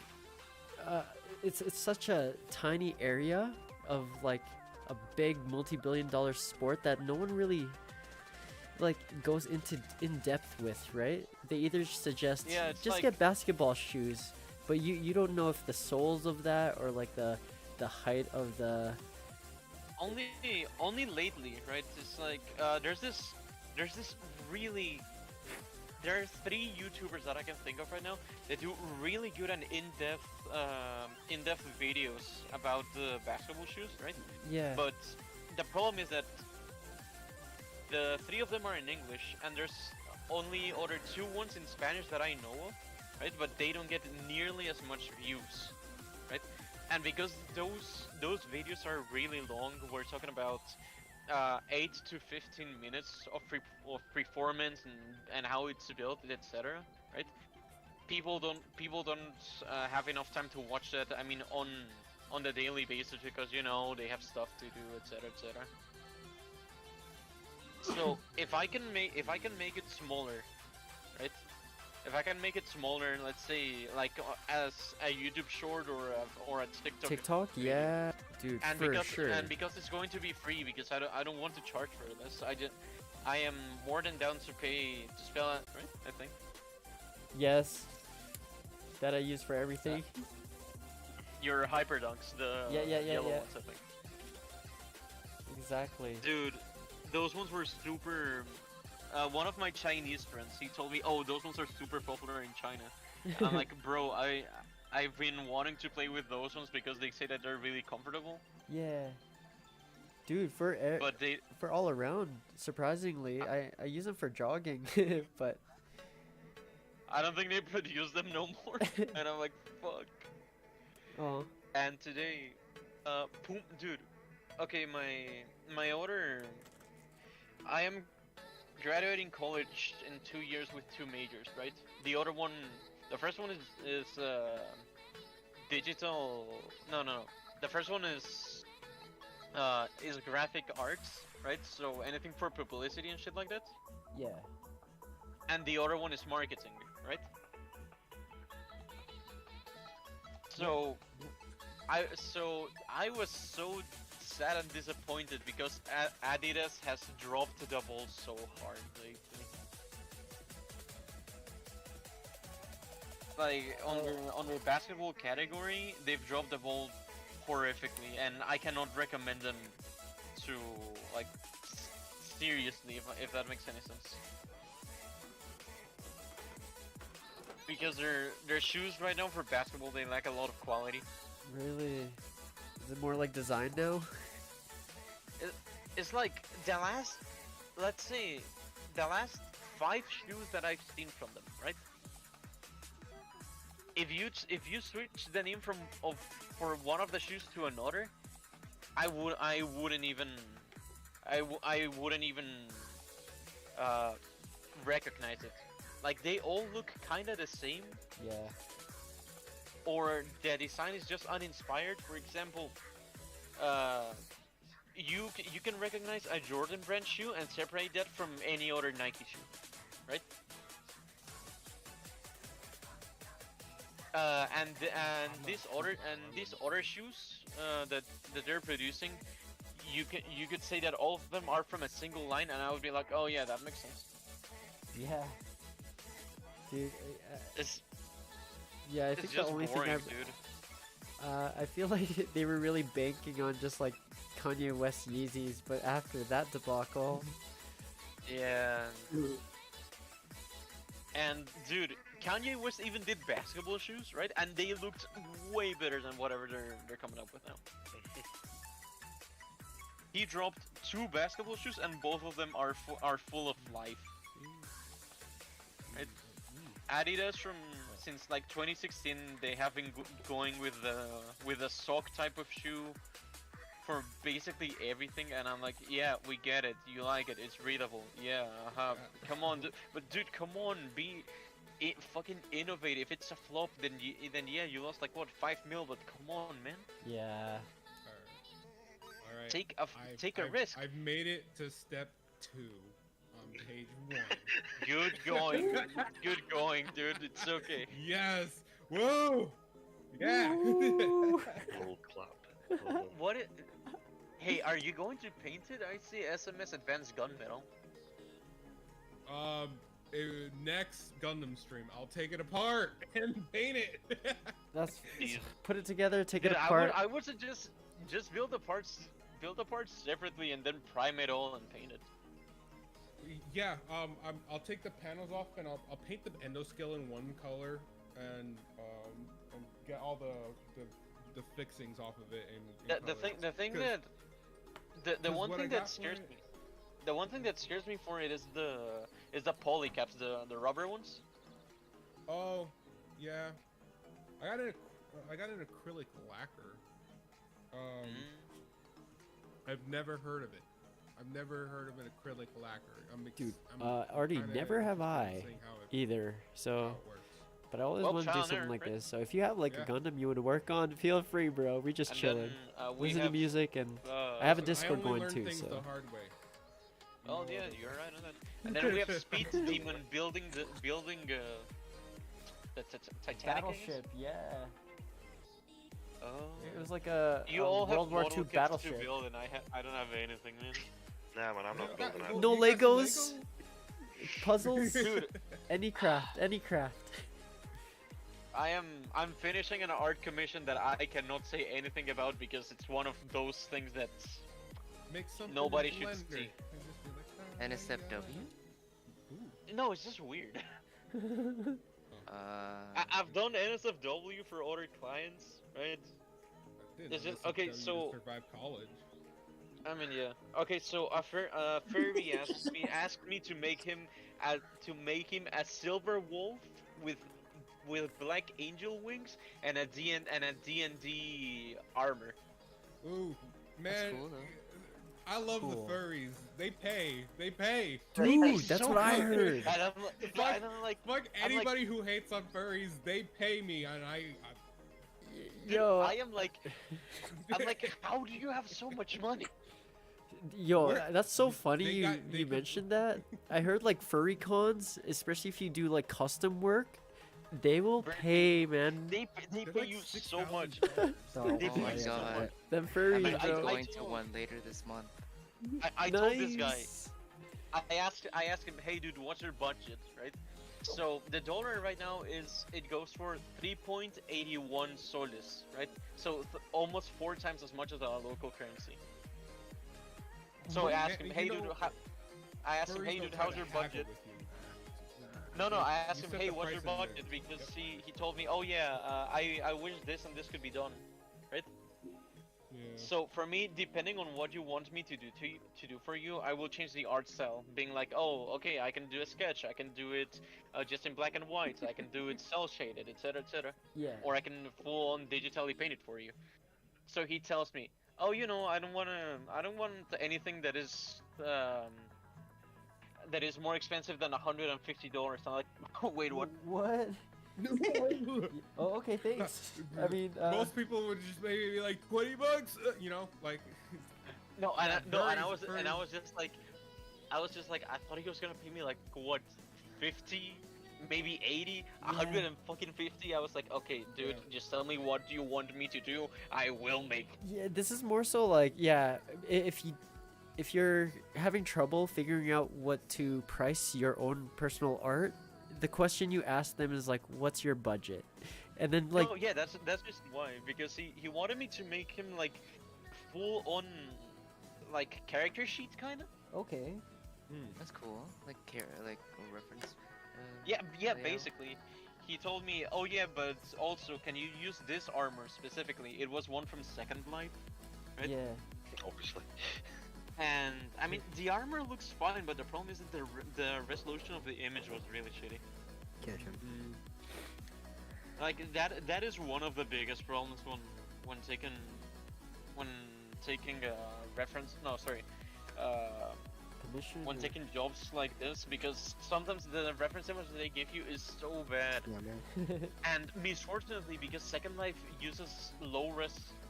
it's such a tiny area of like a big multi-billion-dollar sport that no one really like goes into in depth with, right? They either suggest just like, get basketball shoes, but you don't know if the soles of that or like the height of the. Only lately, right? It's like there's this really, there are 3 YouTubers that I can think of right now that do really good and in-depth videos about the basketball shoes, right? Yeah. But the problem is that the 3 of them are in English, and there's only other 2 ones in Spanish that I know of, right? But they don't get nearly as much views, right? And because those videos are really long, we're talking about 8 to 15 minutes of performance and how it's built, etc. Right? People don't have enough time to watch that. I mean, on the daily basis, because they have stuff to do, etc., etc. So if I can make it smaller, right? If I can make it smaller, let's say like as a YouTube short or a TikTok. TikTok, yeah, dude, and for sure. And because it's going to be free, because I don't want to charge for this. I am more than down to pay to spell it, right? I think. Yes. That I use for everything. Your hyperdunks, the yellow ones, I think. Exactly. Dude, those ones were super. One of my Chinese friends, he told me, "Oh, those ones are super popular in China." I'm like, bro, I've been wanting to play with those ones because they say that they're really comfortable. Yeah. Dude, But they for all around, surprisingly, I use them for jogging, but I don't think they produce them no more. And I'm like, fuck. oh, And today, dude, okay, my order. I am graduating college in 2 years with 2 majors, right? The other one, the first one is digital. No. The first one is graphic arts, right? So anything for publicity and shit like that. yeah. And the other one is marketing, right? So I was so sad and disappointed because Adidas has dropped the ball so hard lately. Like on the basketball category, they've dropped the ball horrifically, and I cannot recommend them to like seriously, if that makes any sense. Because their shoes right now for basketball, they lack a lot of quality. Really? Is it more like design now? It's like let's say, the last 5 shoes that I've seen from them, right? If you switch the name for one of the shoes to another, I wouldn't even recognize it. Like, they all look kind of the same. Yeah. Or the design is just uninspired. For example, you can recognize a Jordan brand shoe and separate that from any other Nike shoe, right? And these other shoes that they're producing, you could say that all of them are from a single line, and I would be like, oh yeah, that makes sense. Yeah. Dude, I think the only boring, thing dude. I feel like they were really banking on just like Kanye West Yeezys, but after that debacle, Yeah. And dude, Kanye West even did basketball shoes, right? And they looked way better than whatever they're coming up with now. He dropped 2 basketball shoes, and both of them are full of life. Right? Adidas since like 2016, they have been going with the sock type of shoe for basically everything, and I'm like, yeah, we get it, you like it, it's readable, yeah, come on, but dude, come on, fucking innovate. If it's a flop, then yeah, you lost like what, 5 mil, but come on, man. yeah. Alright. Take a risk. I've made it to step 2 on page 1. Good going, dude. It's okay. Yes! Whoa! Yeah! Full clap. What? Hey, are you going to paint it? I see SMS Advanced Gunmetal. Next Gundam stream, I'll take it apart and paint it. That's put it together, take Dude, it apart. I would suggest just build the parts separately and then prime it all and paint it. Yeah, I'll take the panels off and I'll paint the endoscale in one color and get all the fixings off of it. The one thing that scares me. The one thing that scares me for it is the poly caps, the rubber ones. Oh, yeah. I got an acrylic lacquer. I've never heard of it. I've never heard of an acrylic lacquer. Dude, Artie, never have I either. So, but I always want to do something like this. So if you have like a Gundam you would work on, feel free, bro. We just chilling, listen to music, and I have a Discord going too. So. The hard way. Oh yeah, you're right on that. And then we have Speed Demon building the Titanic Battleship, yeah. Oh. It was like a World War II battleship. To build, and I don't have anything, man. Nah, man, I'm not building that. No Legos, puzzles, Dude. any craft. I'm finishing an art commission that I cannot say anything about because it's one of those things that nobody should see. NSFW? No, it's just weird. I've done NSFW for other clients, right? Dude, It's just, okay, so survive college. I mean, yeah. Okay, so furry asked me to make him a silver wolf with black angel wings and a D&D armor. Ooh, That's man. cool though. I love Cool. the furries. They pay. They pay. Dude, that's so what I good. heard. And I'm, Fuck, and I'm like, fuck I'm like, anybody who hates on furries. They pay me, and dude, Yo, I am like, I'm like, how do you have so much money? Yo, We're- that's so funny they you, got- they you could- mentioned that. I heard like furry cons, especially if you do like custom work, they will Bro, pay, man. They They're pay like you so $6,000. much. So, They Oh my pay you so god. much. Them I furries, might be bro. going to told- one later this month. I told this guy. Nice. I asked him, hey dude, what's your budget, right? So the dollar right now it goes for 3.81 soles, right? So almost 4 times as much as our local currency. So I asked him, You hey know, dude, I asked him, furries hey don't dude, try how's to your haggle budget? with you. No, I asked You him, set hey, the what's your price and budget? then- Because Yep. he told me, oh yeah, I wish this and this could be done, right? Yeah. So for me, depending on what you want me to do for you, I will change the art style. Being like, oh, okay, I can do a sketch, I can do it just in black and white, I can do it cell shaded, etc., etc. Yeah. Or I can full on digitally paint it for you. So he tells me, oh, you know, I don't want anything that is more expensive than $150. I'm like, wait, what? What? Oh, okay, thanks. I mean, most people would just maybe be like $20, you know, like. No, and I was furries. just like, I thought he was gonna pay me like what, 50, maybe 80, 150. I was like, okay, dude, just tell me what you want me to do. I will make. yeah, this is more so like, yeah, if you're having trouble figuring out what to price your own personal art, the question you ask them is like, what's your budget? And then like, No, yeah, that's just why, because he wanted me to make him like full on like character sheet kind of. okay. That's cool. Like a reference. Yeah, layout. basically. He told me, oh yeah, but also can you use this armor specifically? It was one from Second Life, right? Yeah. Obviously. And I mean, the armor looks fine, but the problem is that the resolution of the image was really shitty. Catch him. Like that is one of the biggest problems when taking a reference. No, sorry. Commission. When or- taking jobs like this, because sometimes the reference image they give you is so bad. Yeah, man. And misfortunately, because Second Life uses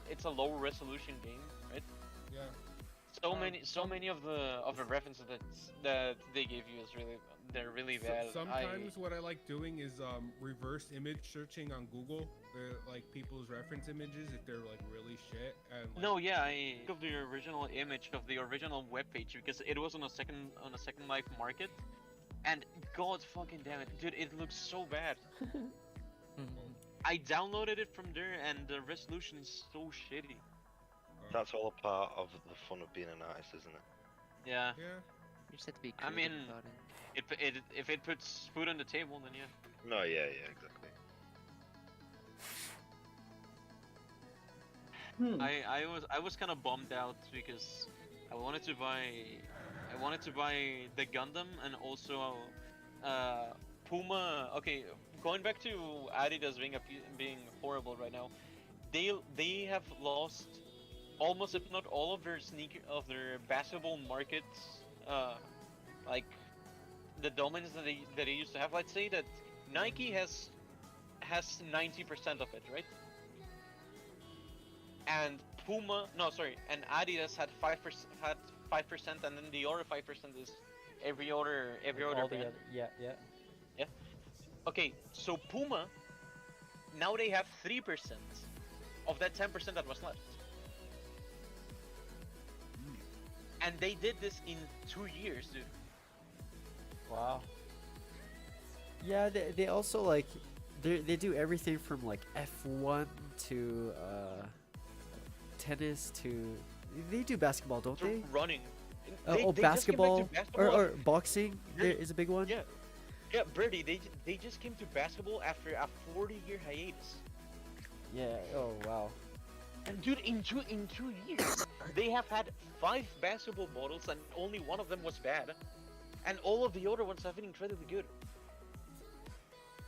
it's a low resolution game, right? Yeah. So many of the references that they give you they're really bad. Sometimes what I like doing is reverse image searching on Google, like people's reference images if they're like really shit. And like, No, yeah, I think of the original image of the original webpage because it was on a Second Life market, and god fucking damn it, dude, it looks so bad. I downloaded it from there, and the resolution is so shitty. That's all a part of the fun of being an artist, isn't it? Yeah, Yeah. You just have to be I creative mean- about it. if it puts food on the table, then yeah. No, yeah, exactly. I was kind of bummed out because I wanted to buy the Gundam and also Puma. Okay, going back to Adidas being horrible right now, they have lost almost, if not all, of their basketball markets, like the dominance that they used to have. Let's say that Nike has 90% of it, right? And and Adidas had 5%, and then the other 5% is every other all the brand. other, yeah. Okay, so Puma, now they have 3% of that 10% that was left. And they did this in 2 years, dude. Wow. Yeah, they also like they do everything from like F1 to tennis to they do basketball, don't So they? running. Oh, They just came back to basketball or boxing there is a big one. Yeah. Yeah, Birdy, they just came to basketball after a 40-year hiatus. Yeah. Oh wow. And dude, in two years, They have had 5 basketball models and only one of them was bad. And all of the other ones have been incredibly good.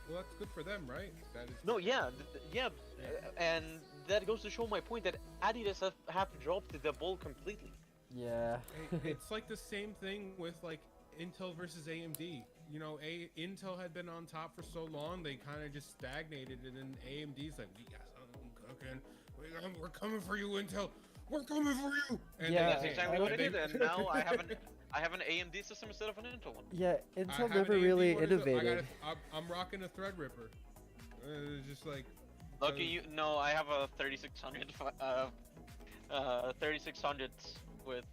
Well, that's good for them, right? That is. No, yeah, and that goes to show my point that Adidas have dropped the ball completely. Yeah. It's like the same thing with like Intel versus AMD. You know, Intel had been on top for so long, they kind of just stagnated, and then AMD's like, we got something cooking. We're coming for you, Intel. We're coming for you. And Yeah, That's exactly what it is. And now I have an AMD system instead of an Intel one. Yeah, I Intel have never an AMD really one as well. innovated. I'm rocking a Threadripper. It's just like. Lucky you. No, I have a 3600. 3600 with,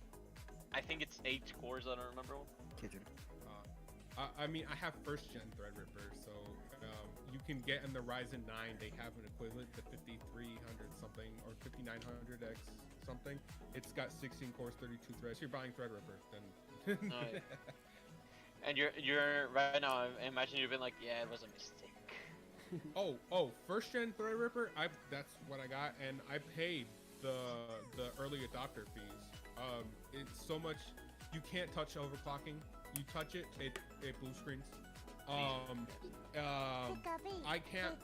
I think it's 8 cores. I don't remember. Kitchen. I mean, I have first gen Threadripper, so you can get in the Ryzen 9. They have an equivalent to 5300 something or 5900X something. It's got 16 cores, 32 threads. You're buying Threadripper, then. Oh, yeah. And you're right now. I imagine you've been like, yeah, it was a mistake. Oh, first gen Threadripper. That's what I got, and I paid the early adopter fees. It's so much. You can't touch overclocking. You touch it, it blue screens. I can't.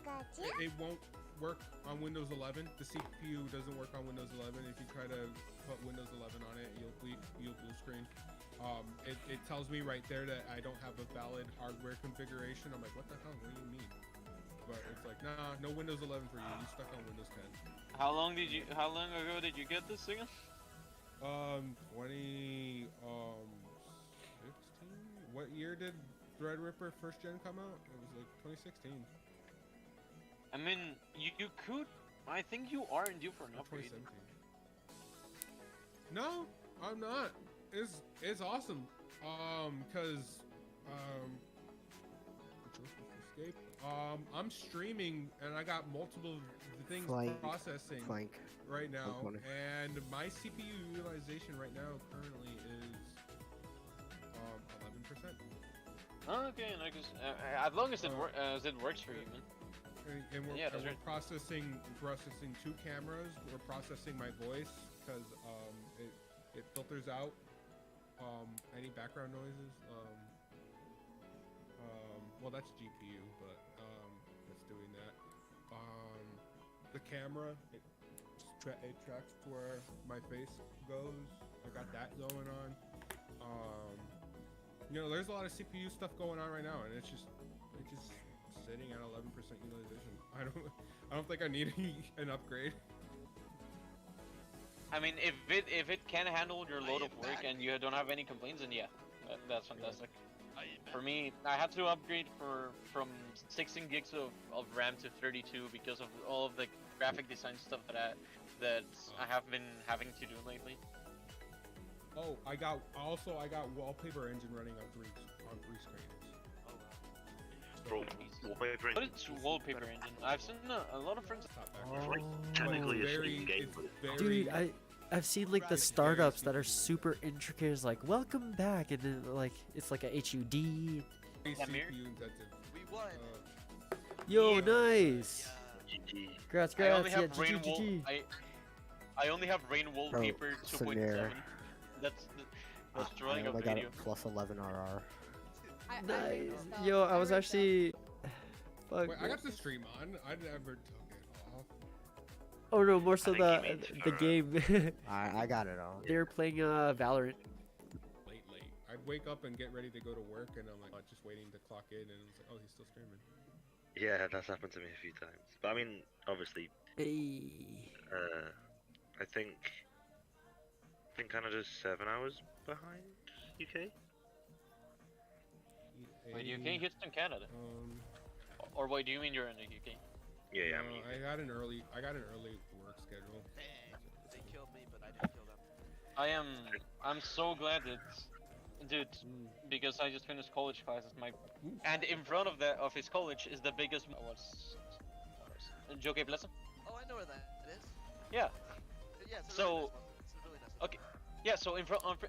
It won't work on Windows 11. The CPU doesn't work on Windows 11. If you try to put Windows 11 on it, you'll blue screen. It tells me right there that I don't have a valid hardware configuration. I'm like, what the hell? What do you mean? But it's like, nah, no Windows 11 for you. You stuck on Windows 10. How long ago did you get this thing? 2016. What year did Threadripper first gen come out? It was like 2016. I mean, you could. I think you are due for an upgrade. 2017. No, I'm not. It's awesome. Cause escape. I'm streaming and I got multiple things processing right now, and my CPU utilization right now currently is 11%. Oh, okay, no, as long as it works for you, man. And we're, Yeah, and we're processing 2 cameras. We're processing my voice because it filters out any background noises. Well, that's GPU, but it's doing that. The camera, it tracks to where my face goes. I got that going on. You know, there's a lot of CPU stuff going on right now, and it's just sitting at 11% utilization. I don't think I need an upgrade. I mean, if it can handle your load of work and you don't have any complaints, then yeah, that's fantastic. For me, I had to upgrade from 16 gigs of RAM to 32 because of all of the graphic design stuff that I have been having to do lately. Oh, I got Wallpaper Engine running on three screens. Bro, Wallpaper But Engine. it's Wallpaper Engine. I've seen a lot of friends. It's like technically a shitty game, but Dude, I've seen like the startups that are super intricate. It's like welcome back, and then like it's like a HUD. CPU incentive. We won. Yo, nice. GG. Congrats, I only yeah, have rain wall. GG. I only have rain wallpaper 2.7. That's running I a only got video. it plus 11 RR. Nice. Yo, I was actually. Fuck. Wait, I got the stream on. I never took it off. Oh no, more so I think the he means game. I got it on. They were playing Valorant. Late. I'd wake up and get ready to go to work, and I'm like, just waiting to clock in, and it's like, oh, he's still streaming. Yeah, that's happened to me a few times. But I mean, obviously, Hey. I think Canada's 7 hours behind UK. Wait, UK hits in Canada. Or wait, do you mean you're in the UK? Yeah, I'm I got an early work schedule. They killed me, but I didn't kill them. I'm so glad that, dude, because I just finished college classes. And in front of his college is the biggest. What's Joke Plaza? Oh, I know where that is. Yeah. Yeah, it's a So- really nice one. It's a really nice one. Okay. Yeah. So in front of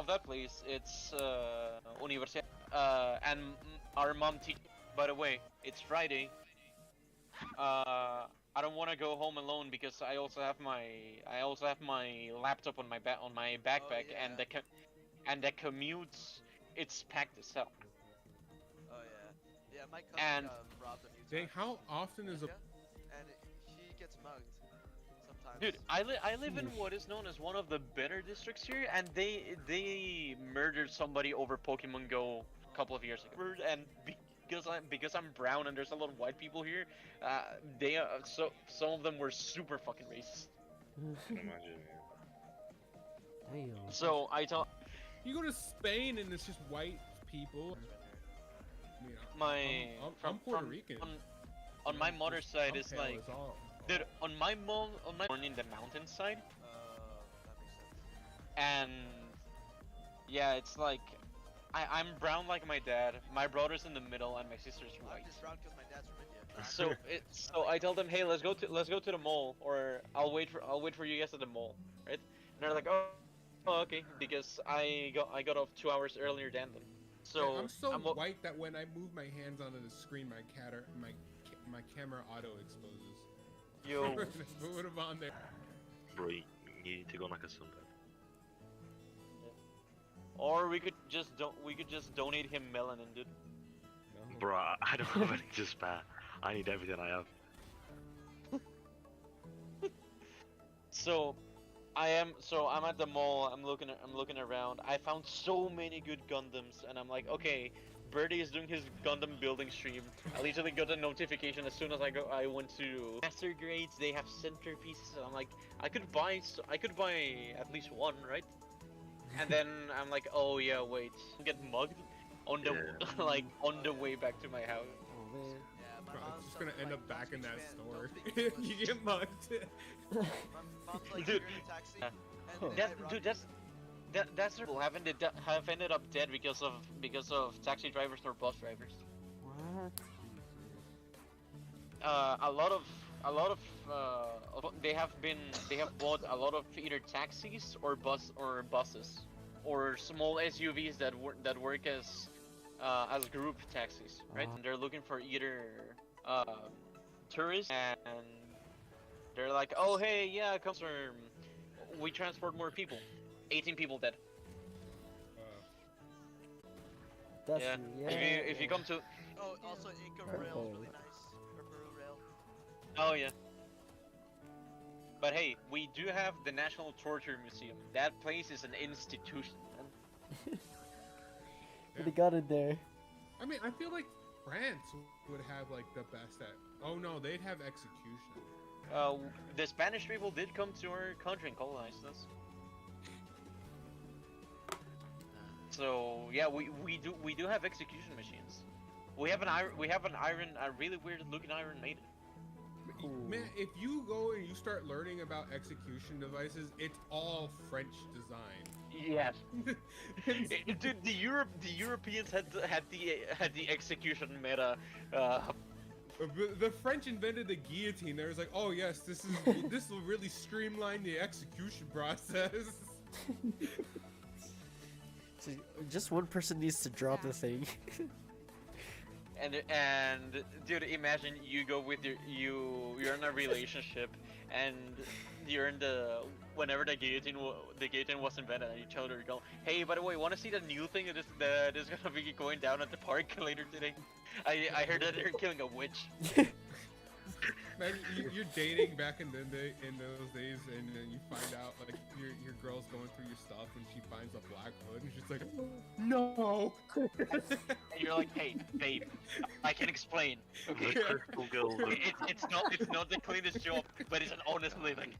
that place, it's Universidad. And our mom teach. By the way, it's Friday. I don't want to go home alone because I also have my laptop on my backpack Oh, and yeah. and the commute, it's packed as hell. Oh yeah. Yeah, my cousin And got robbed a few Dang, times. how often is a Yeah. And he gets mugged sometimes. dude, I live in what is known as one of the better districts here, and they murdered somebody over Pokemon Go a couple of years ago. And because I'm brown and there's a lot of white people here, they so some of them were super fucking racist. I can imagine. Damn. So I thought you go to Spain and it's just white people. You know, my I'm Puerto Rican. on my mother's side I'm is pale like, as all. dude, on my born in the mountainside, That makes sense. and yeah, it's like I'm brown like my dad. My brother's in the middle, and my sister's I'm white. just brown because my dad's from India. So I tell them, hey, let's go to the mall, or I'll wait for you guys at the mall, right? And they're like, oh okay, because I got off 2 hours earlier than them. So I'm so white that when I move my hands onto the screen, my camera auto exposes. Yo. Put them on there. Bro, you need to go on like a sunbed. Or we could just donate him melanin, dude. No. Bro, I don't have anything to spare. I need everything I have. So I'm at the mall. I'm looking around. I found so many good Gundams, and I'm like, okay, Birdy is doing his Gundam building stream. I literally got a notification as soon as I went to master grades. They have centerpieces, and I'm like, I could buy at least one, right? And then I'm like, oh yeah, wait, get mugged on the like on the way back to my house. Oh man. Yeah, my Bro, mom's it's just gonna end up back in that fan. store. Don't speak English. You get mugged. My mom's like, Dude. you're in a taxi, and That, they rob dude, you. that's people have ended up dead because of taxi drivers or bus drivers. What? A lot of they have bought a lot of either taxis or buses or small SUVs that work as group taxis, right? And they're looking for either tourists, and they're like, oh hey, yeah, come sir, we transport more people. 18 people dead. That's Yeah. If you come to Oh, also Inca Rail, Okay. really nice. Or Peru Rail. oh yeah. But hey, we do have the National Torture Museum. That place is an institution, man. They got it there. I mean, I feel like France would have like the best at. Oh no, they'd have execution. The Spanish people did come to our country and colonize us. So yeah, we do have execution machines. We have a really weird looking Iron Maiden. Man, if you go and you start learning about execution devices, it's all French design. Yes. Dude, the Europeans had the execution meta. The French invented the guillotine. They was like, oh yes, this will really streamline the execution process. So just one person needs to drop the thing. And dude, imagine you go with you're in a relationship and you're in whenever the guillotine was invented, and you tell her, go, hey, by the way, want to see the new thing that is gonna be going down at the park later today? I heard that they're killing a witch. Man, you're dating back in those days, and then you find out like your girl's going through your stuff, and she finds a black hood, and she's like, no. And you're like, hey, babe, I can explain. Okay, it's not the cleanest job, but it's an honest living.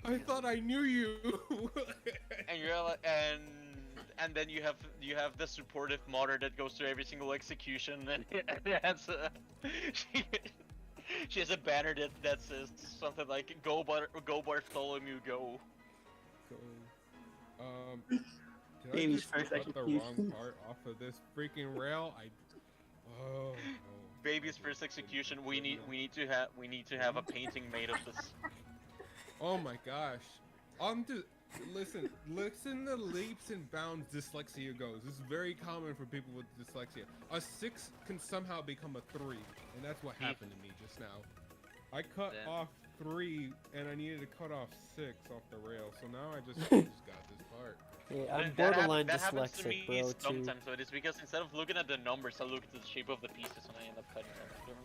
I thought I knew you. And you're like, and then you have the supportive mother that goes to every single execution, and it has she has a banner that says something like "Go Bartholomew, go." Did I Amy's just first cut the execution. wrong part off of this freaking rail? Oh no. Baby's first execution. We need to have a painting made of this. Oh my gosh. Listen to leaps and bounds dyslexia goes. This is very common for people with dyslexia. A 6 can somehow become a 3, and that's what happened to me just now. I cut off 3, and I needed to cut off 6 off the rail, so now I just got this part. Hey, I'm That borderline that happens to dyslexic, me bro, too. sometimes, so it is because instead of looking at the numbers, I look at the shape of the pieces and I end up cutting them.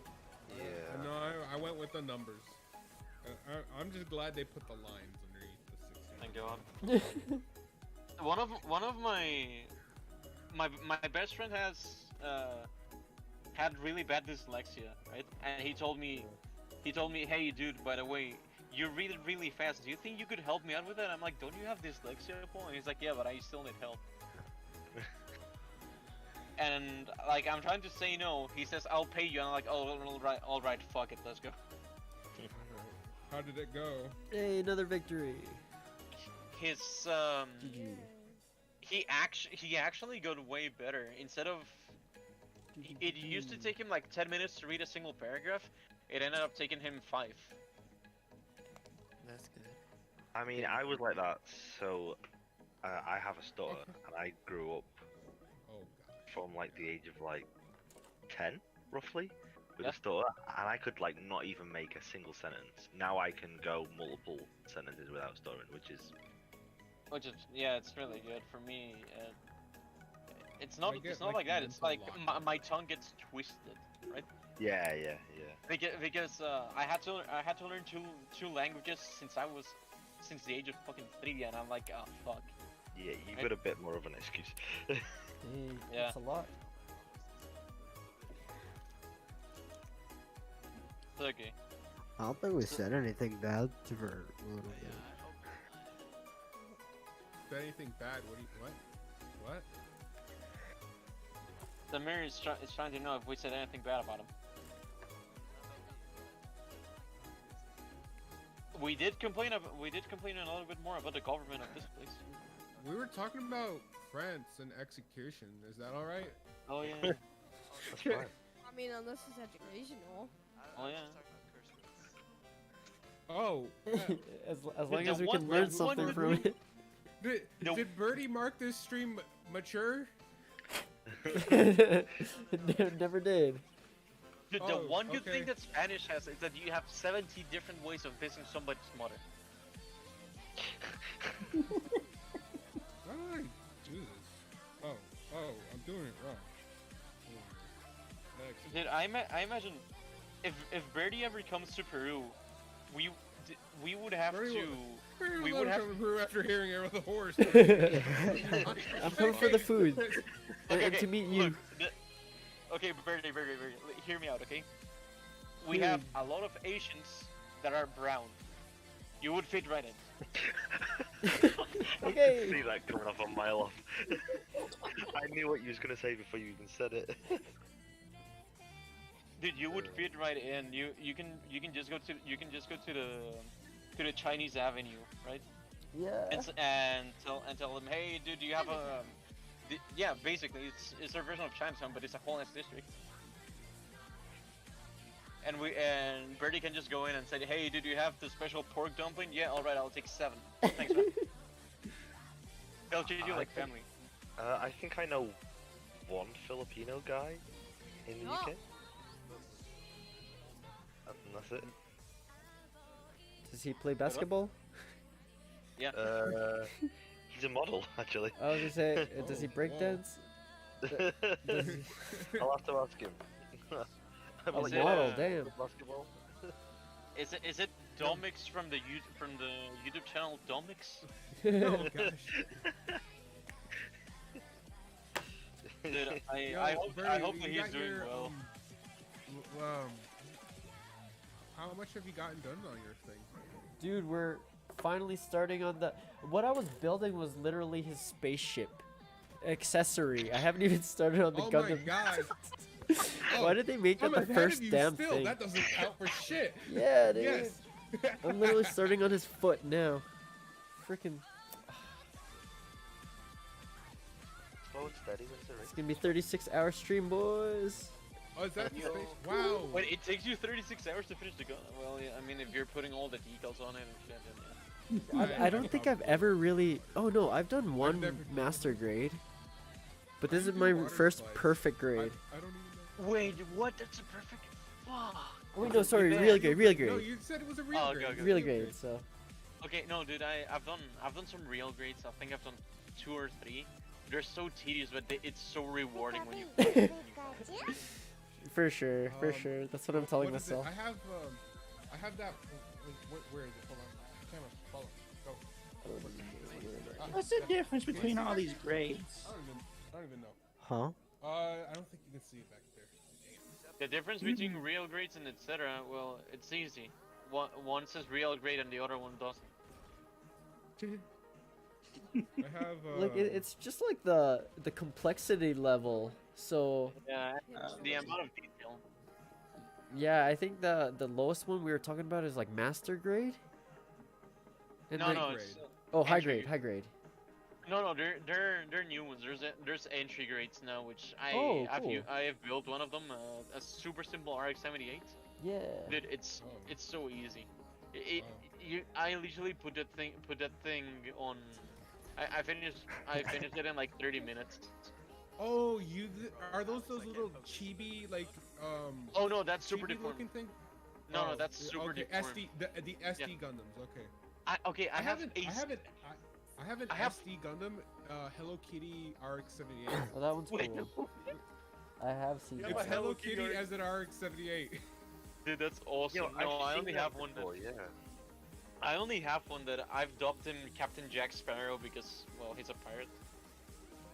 Yeah. No, I went with the numbers. I'm just glad they put the lines underneath the 6. Thank God. one of my best friend has had really bad dyslexia, right? And he told me, hey dude, by the way, you read it really fast. Do you think you could help me out with that? I'm like, don't you have dyslexia, Paul? And he's like, yeah, but I still need help. And like, I'm trying to say no. He says, I'll pay you. And I'm like, oh, all right, fuck it, let's go. How did it go? Hey, another victory. His GG. he actually got way better. Instead of it used to take him like 10 minutes to read a single paragraph, it ended up taking him 5. That's good. I mean, I was like that, so I have a stutter, and I grew up from like the age of like 10, roughly, with a stutter, and I could like not even make a single sentence. Now I can go multiple sentences without stuttering, which is yeah, it's really good for me. It's not like like that. It's like mental my tongue gets twisted, right? yeah. Because I had to learn two languages since the age of fucking 3, and I'm like, oh fuck. Yeah, you got a bit more of an excuse. Yeah. That's a lot. It's okay. I don't think we said anything bad for a little bit. If anything bad, what? The mirror is trying to know if we said anything bad about him. We did complain a little bit more about the government of this place. We were talking about France and execution. Is that all right? Oh yeah. That's fine. I mean, unless it's educational. Oh yeah. Oh. as long as we can learn something from it. Did Birdie mark this stream mature? Never did. Dude, the one good thing that Spanish has is that you have 70 different ways of dissing somebody's mother. Why did I do this? Oh, I'm doing it wrong. Next. Dude, I imagine if Birdy ever comes to Peru, we would have Birdie to. We would have to Peru after hearing it with the horse. I'm coming for the food. And to meet you. Look, okay, Birdy, hear me out, okay? We have a lot of Asians that are brown. You would fit right in. Okay. See that coming off a mile off. I knew what you was gonna say before you even said it. Dude, you would fit right in. You can just go to the Chinese Avenue, right? Yeah. And tell them, hey, dude, do you have a yeah, basically it's their version of Chinatown, but it's a whole ass district. And Birdy can just go in and say, hey, did you have the special pork dumpling? Yeah, all right, I'll take 7. Thanks, man. They'll treat you like family. I think I know one Filipino guy in the UK. And that's it. Does he play basketball? Yeah. He's a model, actually. I was gonna say, does he break dance? I'll have to ask him. A model, damn. Basketball. Is it Domix from the YouTube channel Domix? Oh gosh. Dude, I hope that he's doing well. How much have you gotten done on your thing? Dude, we're finally starting on the. What I was building was literally his spaceship accessory. I haven't even started on the Oh Gundam. my god. Why did they make that I'm the ahead first of you damn still. thing? That doesn't count for shit. Yeah, dude. Yes. I'm literally starting on his foot now. Freaking. Slow and steady, It's gonna be 36-hour stream, boys. Oh, is that the space? Wow. Wait, it takes you 36 hours to finish the gun. Well, yeah, I mean, if you're putting all the decals on it and shit, then I don't think I've ever really. Oh no, I've done one never done master grade, but this I is do my water first slides. perfect grade. I don't even know. Wait, what? That's a perfect. Fuck. Oh wait, no, sorry, Man. real grade, real No, grade, you said it was a real Oh, okay, grade. okay. real grade. So Okay, no, dude, I've done some real grades. I think I've done 2 or 3. They're so tedious, but it's so rewarding when you. for sure, for Um, sure. That's what I'm telling What is it? myself. I have that. Where is it? Hold on. Camera, follow. Go. What's the difference between all these grades? I don't even know. Huh? I don't think you can see it back there. The difference between real grades and etc. Well, it's easy. One says real grade and the other one doesn't. I have. Like it's just like the complexity level. So Yeah, the amount of detail. yeah, I think the lowest one we were talking about is like master grade. And No, then- no, it's, Oh, high entry. grade, high grade. no, they're new ones. There's entry grades now, which Oh, cool. I have built one of them, a super simple RX-78. Yeah. Dude, it's so easy. I literally put that thing on. I finished it in like 30 minutes. Oh, are those little chibi like Oh no, that's super chibi deformed. looking thing? No, that's super okay, deformed. the SD Gundams. Okay. I have I have an SD Gundam, Hello Kitty RX-78. Oh, that one's Wait, cool. I have seen It's that. Hello Kitty as an RX-78. Dude, that's awesome. No, I only have one that. I only have one that I've dubbed him Captain Jack Sparrow because, well, he's a pirate.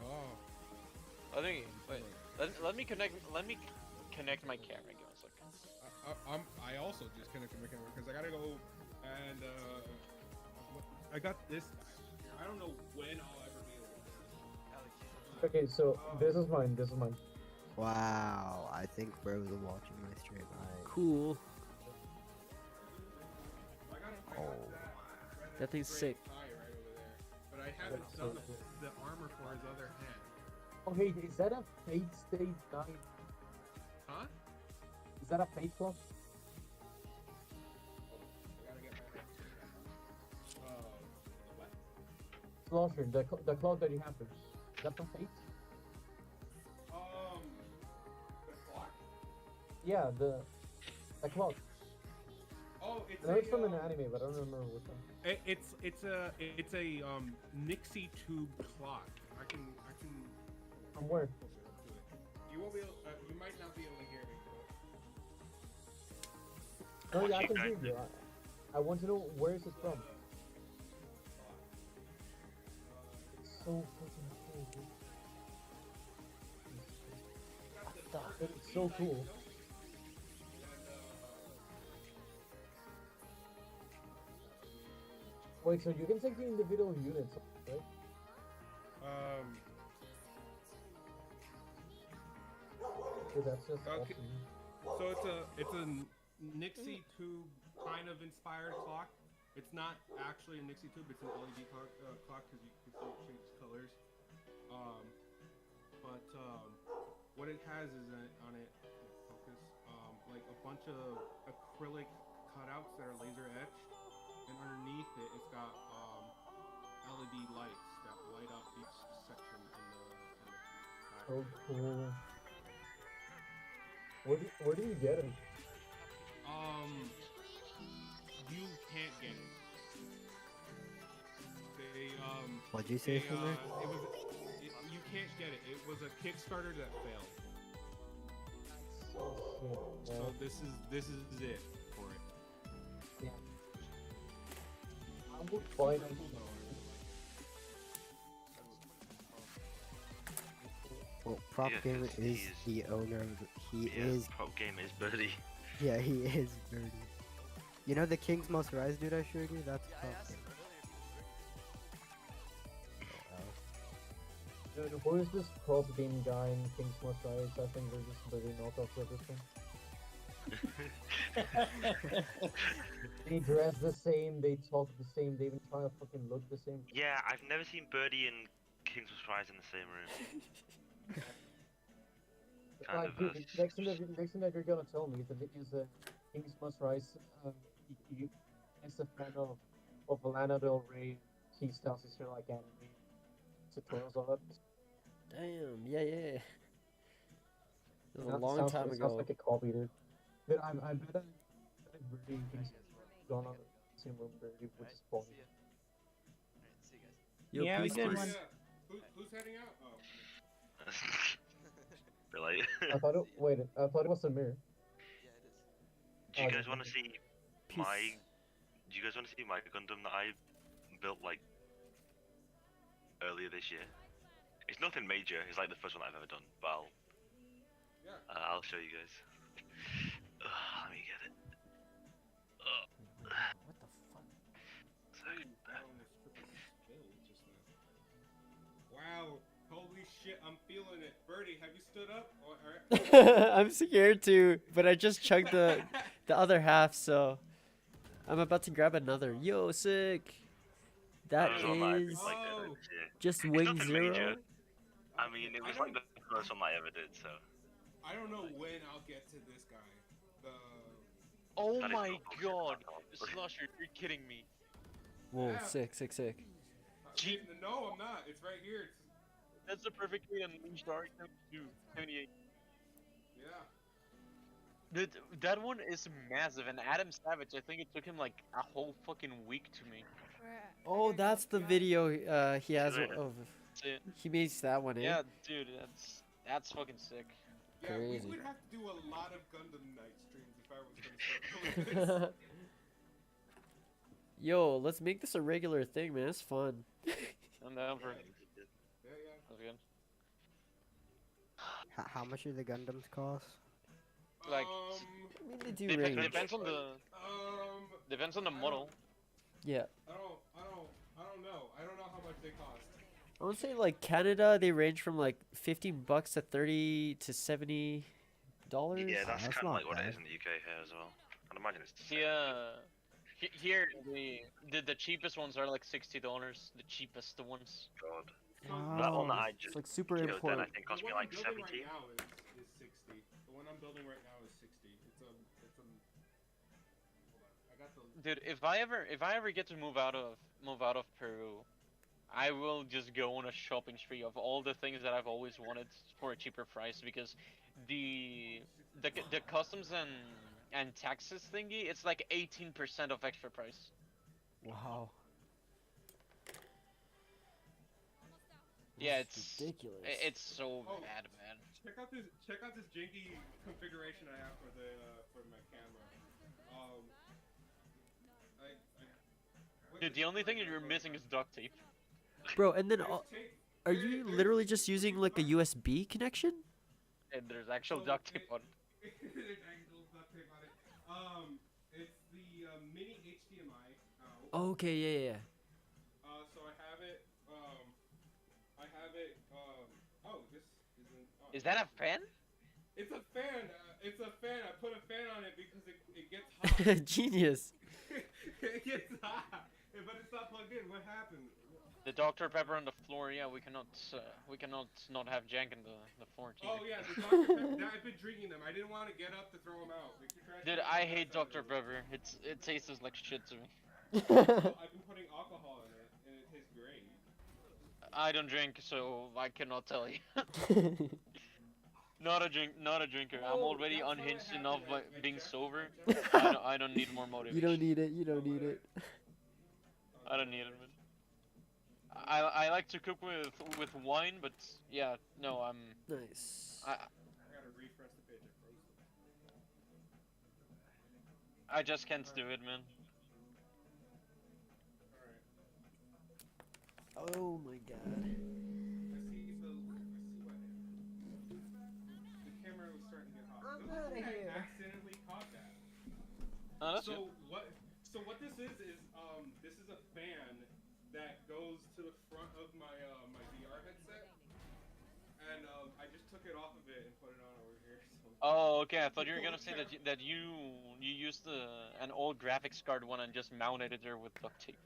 Oh. I think. Wait, let me connect my camera. Give me a second. I also just connected my camera because I gotta go and I got this. I don't know when I'll ever be able to. Okay, so this is mine. This is mine. Wow, I think bros are watching my stream. Cool. Oh. That thing's sick. But I haven't done the armor for his other hand. Oh, hey, is that a Fate State guide? Huh? Is that a Fate clock? I gotta get my what? Slosher, the clock that you have there. Is that from Fate? The clock? Yeah, the clock. Oh, it's I know it's from an anime, but I don't remember which one. It's a Nixie tube clock. I can. From where? You won't be able. You might not be able to hear me. No, yeah, I can hear you. I want to know where is it from. It's so fucking cool, dude. It's so cool. Wait, so you can take the individual units, right? Okay, that's just Okay. awesome. So it's a Nixie tube kind of inspired clock. It's not actually a Nixie tube. It's an LED clock because you can see it changes colors. But what it has is on it, focus, like a bunch of acrylic cutouts that are laser etched, and underneath it, it's got LED lights that light up each section in the back. Oh, cool. Where do you get it? You can't get it. They What'd you say, Summer? You can't get it. It was a Kickstarter that failed. So this is it for it. Yeah. I would buy them. Well, Prop Yeah, Gamer 'cause is he the owner of he Yeah, is Prop Gamer is Birdy. yeah, he is Birdy. You know the King's Most Rise dude I showed you? That's Prop Gamer. Dude, who is this prop game guy in King's Most Rise? I think they're just Birdy knockoffs of this thing. They dress the same, they talk the same, they even try to fucking look the same. Yeah, I've never seen Birdy and King's Must Rise in the same room. Kind of Dude, next thing that you're gonna tell me is that King's Must Rise is a fan of of Lana Del Rey key styles is here like anime tutorials of it. Damn, yeah, yeah. It was a Not long time it sounds ago. like a copy, dude. But I bet Birdy thinks going on the same room Birdy, which is funny. Alright, see you guys. Yo, Yeah, peace, good peace. one. Who's heading out? Oh. Really? I thought it was Samir. Yeah, it is. Do you Oh, guys yeah, want to see my? Do you guys want to see my Gundam that I built like earlier this year? It's nothing major. It's like the first one I've ever done, but I'll show you guys. Let me get it. What the fuck? Wow, holy shit, I'm feeling it. Birdie, have you stood up? Or... I'm scared too, but I just chugged the other half, so I'm about to grab another. Yo, sick. That is just It's wing nothing 0. major. I mean, it was like the first one I ever did, so. I don't know when I'll get to this guy. Oh That is my not bullshit. god, Slusher, you're kidding me. Whoa, Yeah. sick, sick, sick. No, I'm not. It's right here. That's a perfectly unleashed Arctic 78. Yeah. Dude, that one is massive, and Adam Savage, I think it took him like a whole fucking week to make. Oh, that's the video he has That's of. it. He makes that one, eh? Yeah, dude, that's fucking sick. Yeah, Crazy. we would have to do a lot of Gundam Night streams if I was gonna start doing this. Yo, let's make this a regular thing, man. It's fun. I'm down for it. Yeah. That's good. How much do the Gundams cost? Like, I mean, they do range. depends on the depends on the model. Yeah. I don't know. I don't know how much they cost. I would say like Canada, they range from like $15 to $30 to $70. Yeah, that's that's kind of not like what it bad. is in the UK here as well. I'd imagine it's. Here the cheapest ones are like $60. The cheapest ones. God. Wow. That one that I just It's like super killed then, I important. think cost me The one like I'm building 70. right now is 60. The one I'm building right now is 60. Hold on. I got the. Dude, if I ever get to move out of Peru, I will just go on a shopping spree of all the things that I've always wanted for a cheaper price, because the customs and taxes thingy, it's like 18% of extra price. Wow. Yeah, That's it's ridiculous. It's so Oh. bad, man. Check out this janky configuration I have for my camera. Dude, the only thing you're missing is duct tape. Bro, and then are you literally just using like a USB connection? And there's actual duct tape on it. There's actual duct tape on it. It's the mini HDMI out. Okay, yeah. So I have it. Oh, this isn't. Oh, Is that a fan? It's a fan. It's a fan. I put a fan on it because it gets hot. Genius. It gets hot, but it's not plugged in. What happened? The Dr. Pepper on the floor. Yeah, we cannot not have jank in the floor. Oh yeah, the Dr. Pepper. I've been drinking them. I didn't want to get up to throw them out. Dude, I hate Dr. Pepper. It tastes like shit to me. I've been putting alcohol in it, and it tastes great. I don't drink, so I cannot tell you. Not a drinker. I'm already unhinged enough by being sober. I don't need more motivation. You don't need it. You don't need it. I don't need it, man. I like to cook with wine, but yeah, no, I'm nice. I gotta refresh the page. I just can't do it, man. Oh my god. I see what happened. The camera was starting to get hot. I'm Looks outta like here. I accidentally caught that. Oh, that's good. So what this is this is a fan that goes to the front of my my VR headset, and I just took it off of it and put it on over here. So. Oh, okay. I thought you were gonna say that you used an old graphics card one and just mounted it there with duct tape.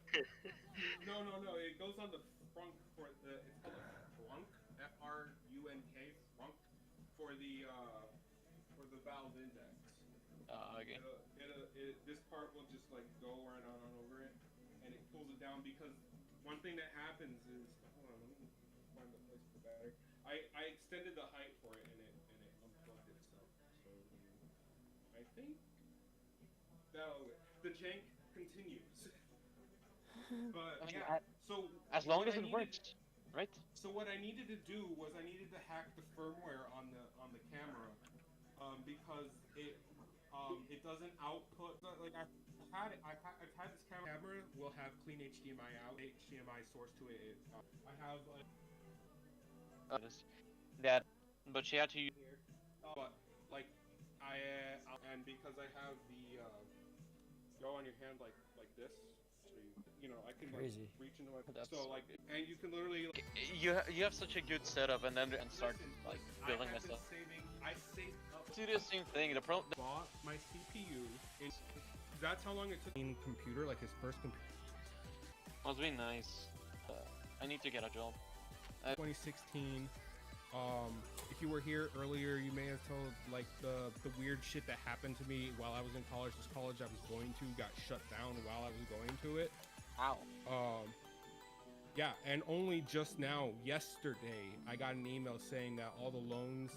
No. It goes on the front for the. It's called a frunk, F-R-U-N-K, frunk, for the valve index. Okay. This part will just like go right on over it, and it pulls because one thing that happens is, hold on, let me find the place for the battery. I extended the height for it and it unplugged itself. So I think the jank continues. But yeah, so as long what as I it needed- works, right? So what I needed to do was I needed to hack the firmware on the camera, because it doesn't output like I've had this camera will have clean HDMI out, HDMI source to it. I have That, but she had to use. here, but like and because I have the go on your hand like this, so you know I can Crazy. like reach into my That's- so like and you can literally like, You have such a good setup, and then start listen, like building I my have been stuff. I saved up. Do the same thing. The problem. Bought my CPU. That's how long it took. In computer, like his first computer. Must be nice. I need to get a job. 2016. If you were here earlier, you may have told like the weird shit that happened to me while I was in college. This college I was going to got shut down while I was going to it. Ow. Yeah, and only just now, yesterday, I got an email saying that all the loans,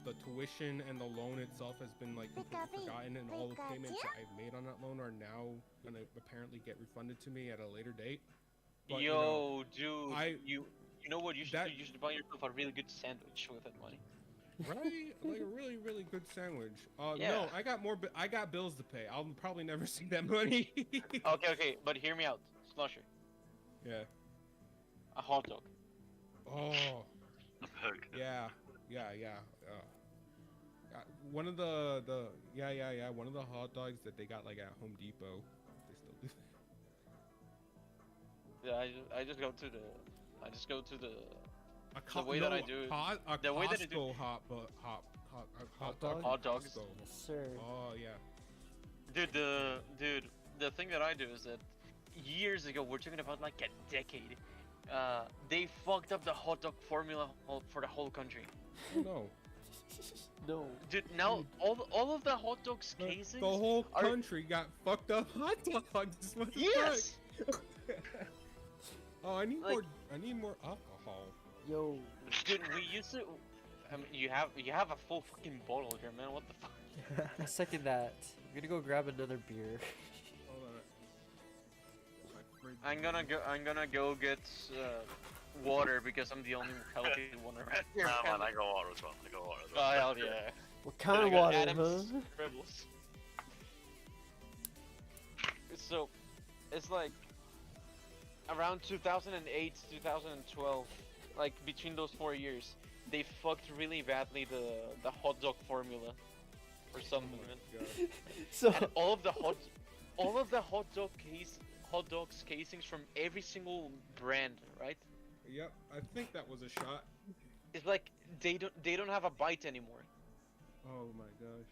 the tuition and the loan itself has been like completely forgotten, and all the payments that I've made on that loan are now gonna apparently get refunded to me at a later date. But, Yo, dude, I- you know what you should that- do? You should buy yourself a really good sandwich with that money. Right? Like a really, really good sandwich. Yeah. No, I got more. I got bills to pay. I'll probably never see that money. Okay, but hear me out, Slusher. Yeah. A hot dog. Oh. Burger. Yeah. One of the one of the hot dogs that they got like at Home Depot. They still do that. Yeah, I just go to the A way that I do it- A the way that I do- Costco hot dog. Hot dogs? Costco. Yes, sir. Oh yeah. Dude, the thing that I do is that years ago, we're talking about like a decade, they fucked up the hot dog formula for the whole country. Oh, no. No. Dude, now all of the hot dogs casings. The whole are- country got fucked up hot dogs. What the Yes. fuck? Oh, I need Like- more alcohol. Yo. Dude, we used to. I mean, you have a full fucking bottle here, man. What the fuck? I second that. I'm gonna go grab another beer. Hold on. My fridge. I'm gonna go get water because I'm the only healthy one around here. Nah, man, I got water as well. Oh hell yeah. What kind of I got water, Adam's huh? Rebels. So, it's like around 2008, 2012, like between those 4 years, they fucked really badly the hot dog formula, or something. man. So And all of the hot dogs casings from every single brand, right? Yep, I think that was a shot. It's like they don't have a bite anymore. Oh my gosh.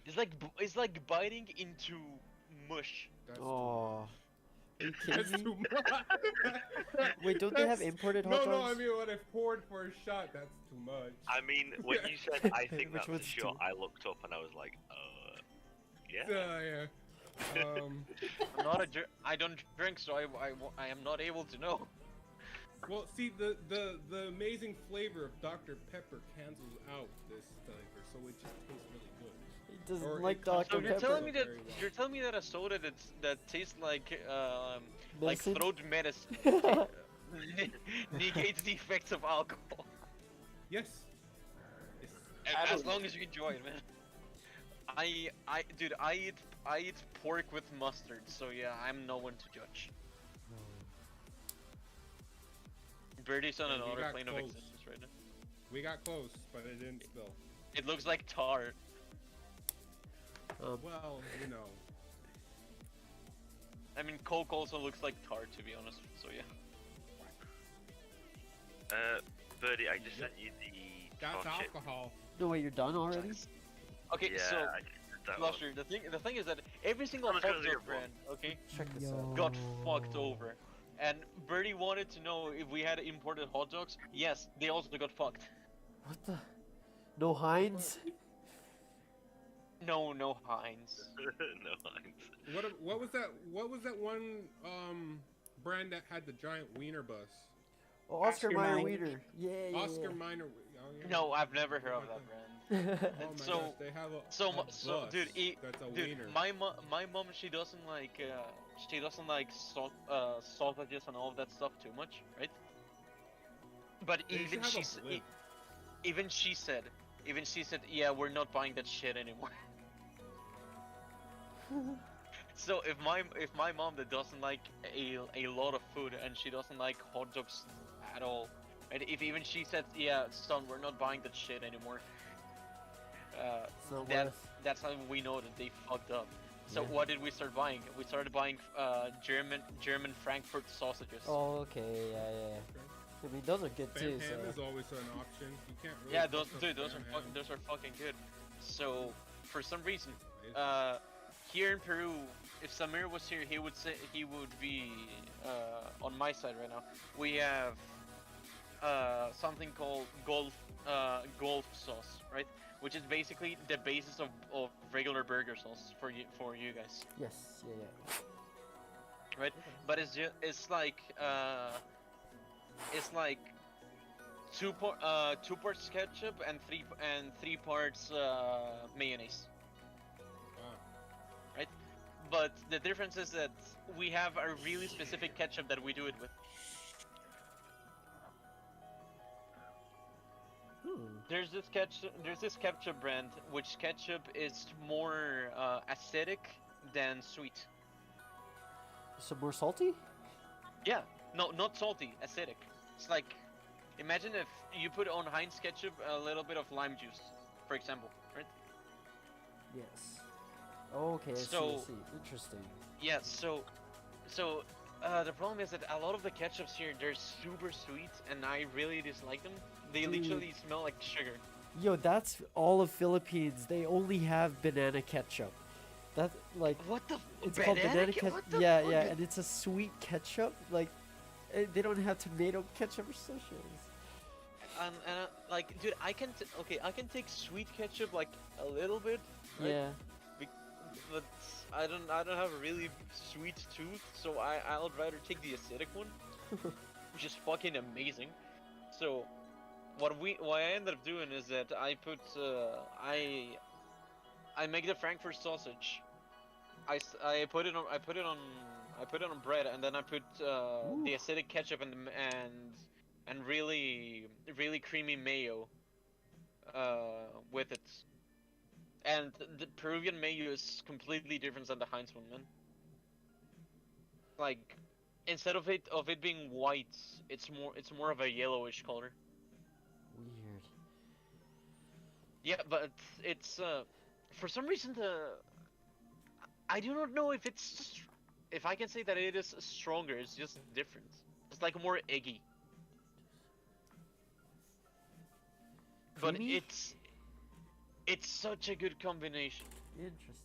It's like biting into mush. That's Oh. Are you kidding That's me? too much. Wait, don't they have imported hot No, dogs? I mean when I poured for a shot, that's too much. I mean, when you said I think Which that's a one's shot, two? I looked up and I was like, yeah. Yeah. I'm not I don't drink, so I am not able to know. Well, see, the amazing flavor of Dr. Pepper cancels out this flavor, so it just tastes really good. He doesn't Or like it Dr. So comes you're Pepper. telling me that Very well. you're telling me that a soda that tastes like Medicine? throat medicine negates the effects of alcohol. Yes. As long as you enjoy it, man. Dude, I eat pork with mustard, so yeah, I'm no one to judge. Birdie's on Yeah, we another got plane of close. existence right now. We got close, but it didn't spill. It looks like tar. Well, you know. I mean, Coke also looks like tar, to be honest. So yeah. Birdie, I just sent you the That's torch chip. alcohol. No way, you're done already? Okay, Yeah, so I did that one. Flusher, the thing is that every single I'm hot just gonna dog get brand, okay, Check this out. got fucked over. And Birdie wanted to know if we had imported hot dogs. Yes, they also got fucked. What the? No Heinz? No Heinz. No, Heinz. What was that? What was that one brand that had the giant wiener bus? Oh, Oscar Mayer Mayer. Wiener. Yeah, yeah, Oscar yeah. Minor. Oh, yeah. No, I've never heard of that brand. Oh my So- gosh, they have a bus dude, that's a dude, wiener. my mom, she doesn't like sausages and all of that stuff too much, right? But They should even have a she s- blimp. even she said, yeah, we're not buying that shit anymore. So if my mom that doesn't like a lot of food and she doesn't like hot dogs at all, and if even she said, yeah, son, we're not buying that shit anymore, So that's how we know that they fucked up. So Yeah. what did we start buying? We started buying German Frankfurt sausages. Oh, okay, yeah. I mean, those are good Spam too. ham So. is always an option. You can't really. Yeah, fuck up those spam are ham. fucking good. So for some reason, Nice. here in Peru, if Samir was here, he would be on my side right now. We have something called golf sauce, right? Which is basically the basis of regular burger sauce for you guys, Yes, yeah. right? But it's like two parts ketchup and three parts mayonnaise. Ah. Right? But the difference is that we have a really specific ketchup that we do it with. There's this ketchup brand, which ketchup is more acidic than sweet. So more salty? Yeah, no, not salty, acidic. It's like, imagine if you put on Heinz ketchup a little bit of lime juice, for example, right? Yes. Okay, I So- see. Interesting. Yeah, so the problem is that a lot of the ketchups here, they're super sweet, and I really dislike them. They Dude. literally smell like sugar. Yo, that's all of Philippines. They only have banana ketchup. That like What the? it's called banana ketchup. What the Yeah, fuck? yeah, and it's a sweet ketchup. Like they don't have tomato ketchup or such. Like, dude, I can take sweet ketchup like a little bit. Right? Yeah. But I don't have a really sweet tooth, so I'll rather take the acidic one, which is fucking amazing. So what I ended up doing is that I put I make the Frankfurt sausage. I put it on bread, and then I put the acidic ketchup and really creamy mayo with it. And the Peruvian mayo is completely different than the Heinz one, man. Like, instead of it being white, it's more of a yellowish color. Weird. Yeah, but it's for some reason I do not know if I can say that it is stronger. It's just different. It's like more eggy. But Creamy? it's such a good combination. Interesting.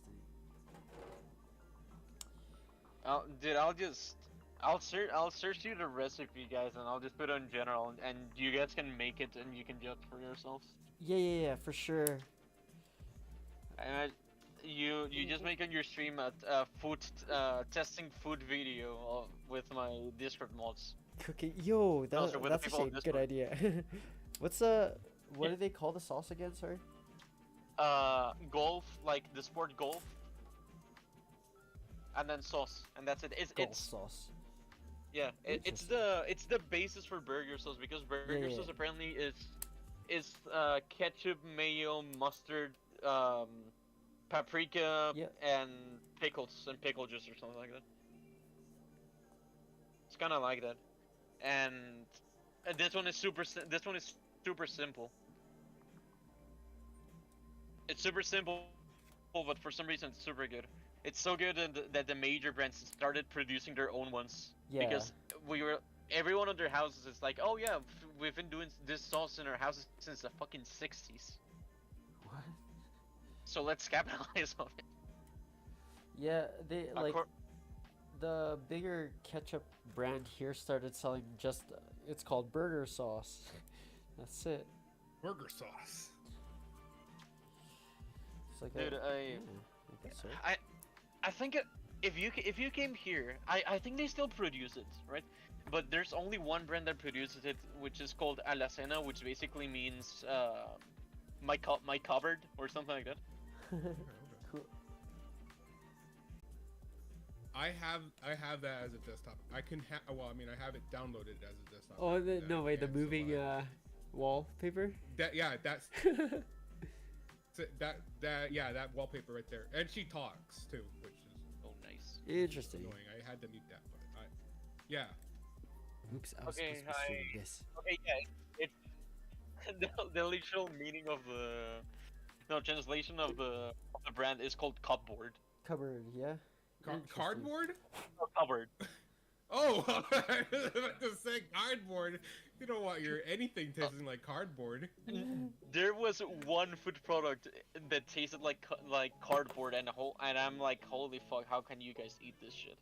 Dude, I'll search you the recipe, guys, and I'll just put it on general, and you guys can make it and you can judge for yourselves. Yeah, for sure. And you just make on your stream a food testing food video with my Discord mods. Cooking. Yo, Those are with the that's people on actually a good idea. What do they call the sauce again? Sorry. Golf, like the sport golf, and then sauce, and that's it. It's sauce. Yeah, it's the basis for burger sauce, because burger Yeah. sauce apparently is ketchup, mayo, mustard, paprika, and pickles and pickle juice or something like that. It's kind of like that, and this one is super simple. It's super simple, but for some reason it's super good. It's so good that the major brands started producing their own ones. Yeah. Because everyone in their houses is like, oh yeah, we've been doing this sauce in our houses since the fucking 60s. What? So let's capitalize on it. Yeah, they like the bigger ketchup brand here started selling just it's called burger sauce. That's it. Burger sauce. It's like Dude, I guess so. I think if you came here, I think they still produce it, right? But there's only one brand that produces it, which is called Alacena, which basically means my cupboard or something like that. Cool. I have that as a desktop. I can well, I mean, I have it downloaded as a desktop. Oh, no way, the Yeah, moving so, wallpaper. that's that wallpaper right there, and she talks too, which is nice. Interesting. annoying. I had to mute that, but yeah. Oops, I was Okay, supposed to be hi. streaming this. Okay, yeah, it's the literal meaning of the translation of the brand is called cupboard. Cupboard, yeah. Cardboard? Or cupboard. Oh, I was about to say cardboard. You don't want your anything tasting like cardboard. There was one food product that tasted like cardboard, and I'm like, holy fuck, how can you guys eat this shit?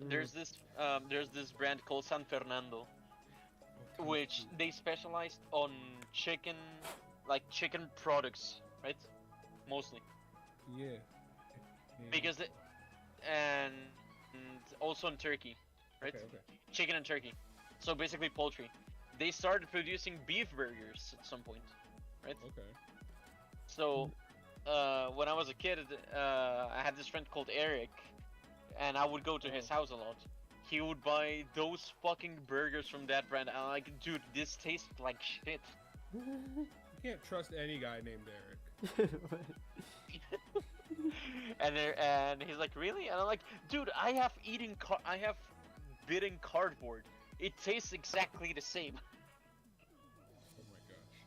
There's this brand called San Fernando, which they specialized on chicken, like chicken products, right? Mostly. Yeah. Because and also in turkey, right? Okay. Chicken and turkey. So basically poultry. They started producing beef burgers at some point, right? Okay. So when I was a kid, I had this friend called Eric, and I would go to his house a lot. He would buy those fucking burgers from that brand, and I'm like, dude, this tastes like shit. You can't trust any guy named Eric. And he's like, really? And I'm like, dude, I have bitten cardboard. It tastes exactly the same. Oh my gosh.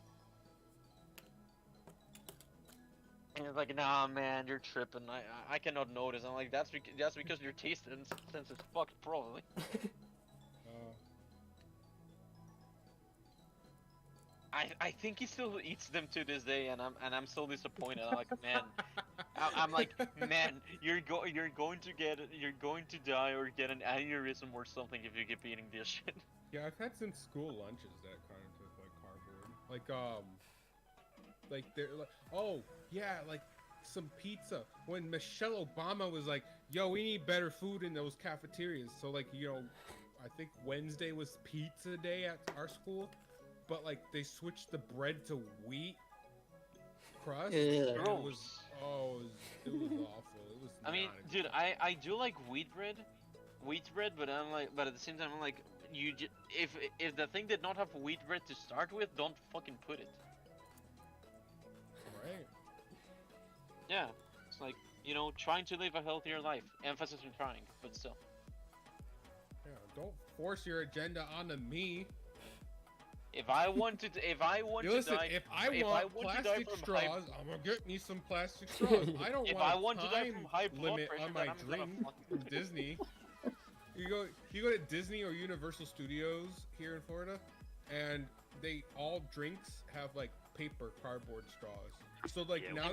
And he's like, nah, man, you're tripping. I cannot notice. I'm like, that's because your taste sense is fucked, probably. I think he still eats them to this day, and I'm still disappointed. I'm like, man, I'm like, man, you're going to die or get an aneurysm or something if you keep eating this shit. Yeah, I've had some school lunches that kind of took like cardboard. Like they're like, oh yeah, like some pizza. When Michelle Obama was like, yo, we need better food in those cafeterias. So like, you know, I think Wednesday was pizza day at our school. But like they switched the bread to wheat crust. Yeah. And it was Gross. it was awful. It was. I mean, not a dude, I do like wheat bread, but at the same time, I'm like, if the thing did not have wheat bread to start with, don't fucking put it. Right. Yeah, it's like, you know, trying to live a healthier life. Emphasis on trying, but still. Yeah, don't force your agenda onto me. If I want to Listen, die, if I want plastic straws, I'm gonna get me some plastic straws. I don't If want I a want to die time from high blood limit pressure, on my then I'm gonna drink from Disney. You go to Disney or Universal Studios here in Florida, and all drinks have like paper cardboard straws. So like Yeah,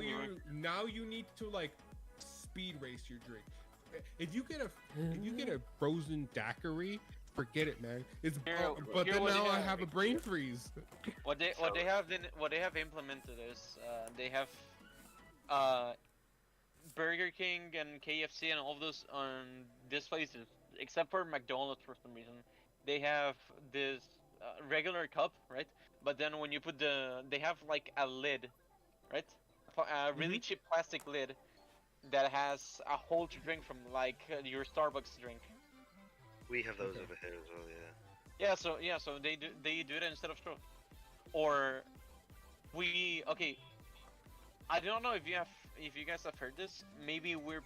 now you need to like speed race your drink. If you get a frozen daiquiri, forget it, man. It's but then now I have a brain freeze. What they have implemented is they have Burger King and KFC and all of those on these places, except for McDonald's for some reason. They have this regular cup, right? But then when you put they have like a lid, right? A really cheap plastic lid that has a hole to drink from, like your Starbucks drink. We have those over here as well, yeah. Yeah, so they do that instead of straw. Or okay. I don't know if you guys have heard this. Maybe we're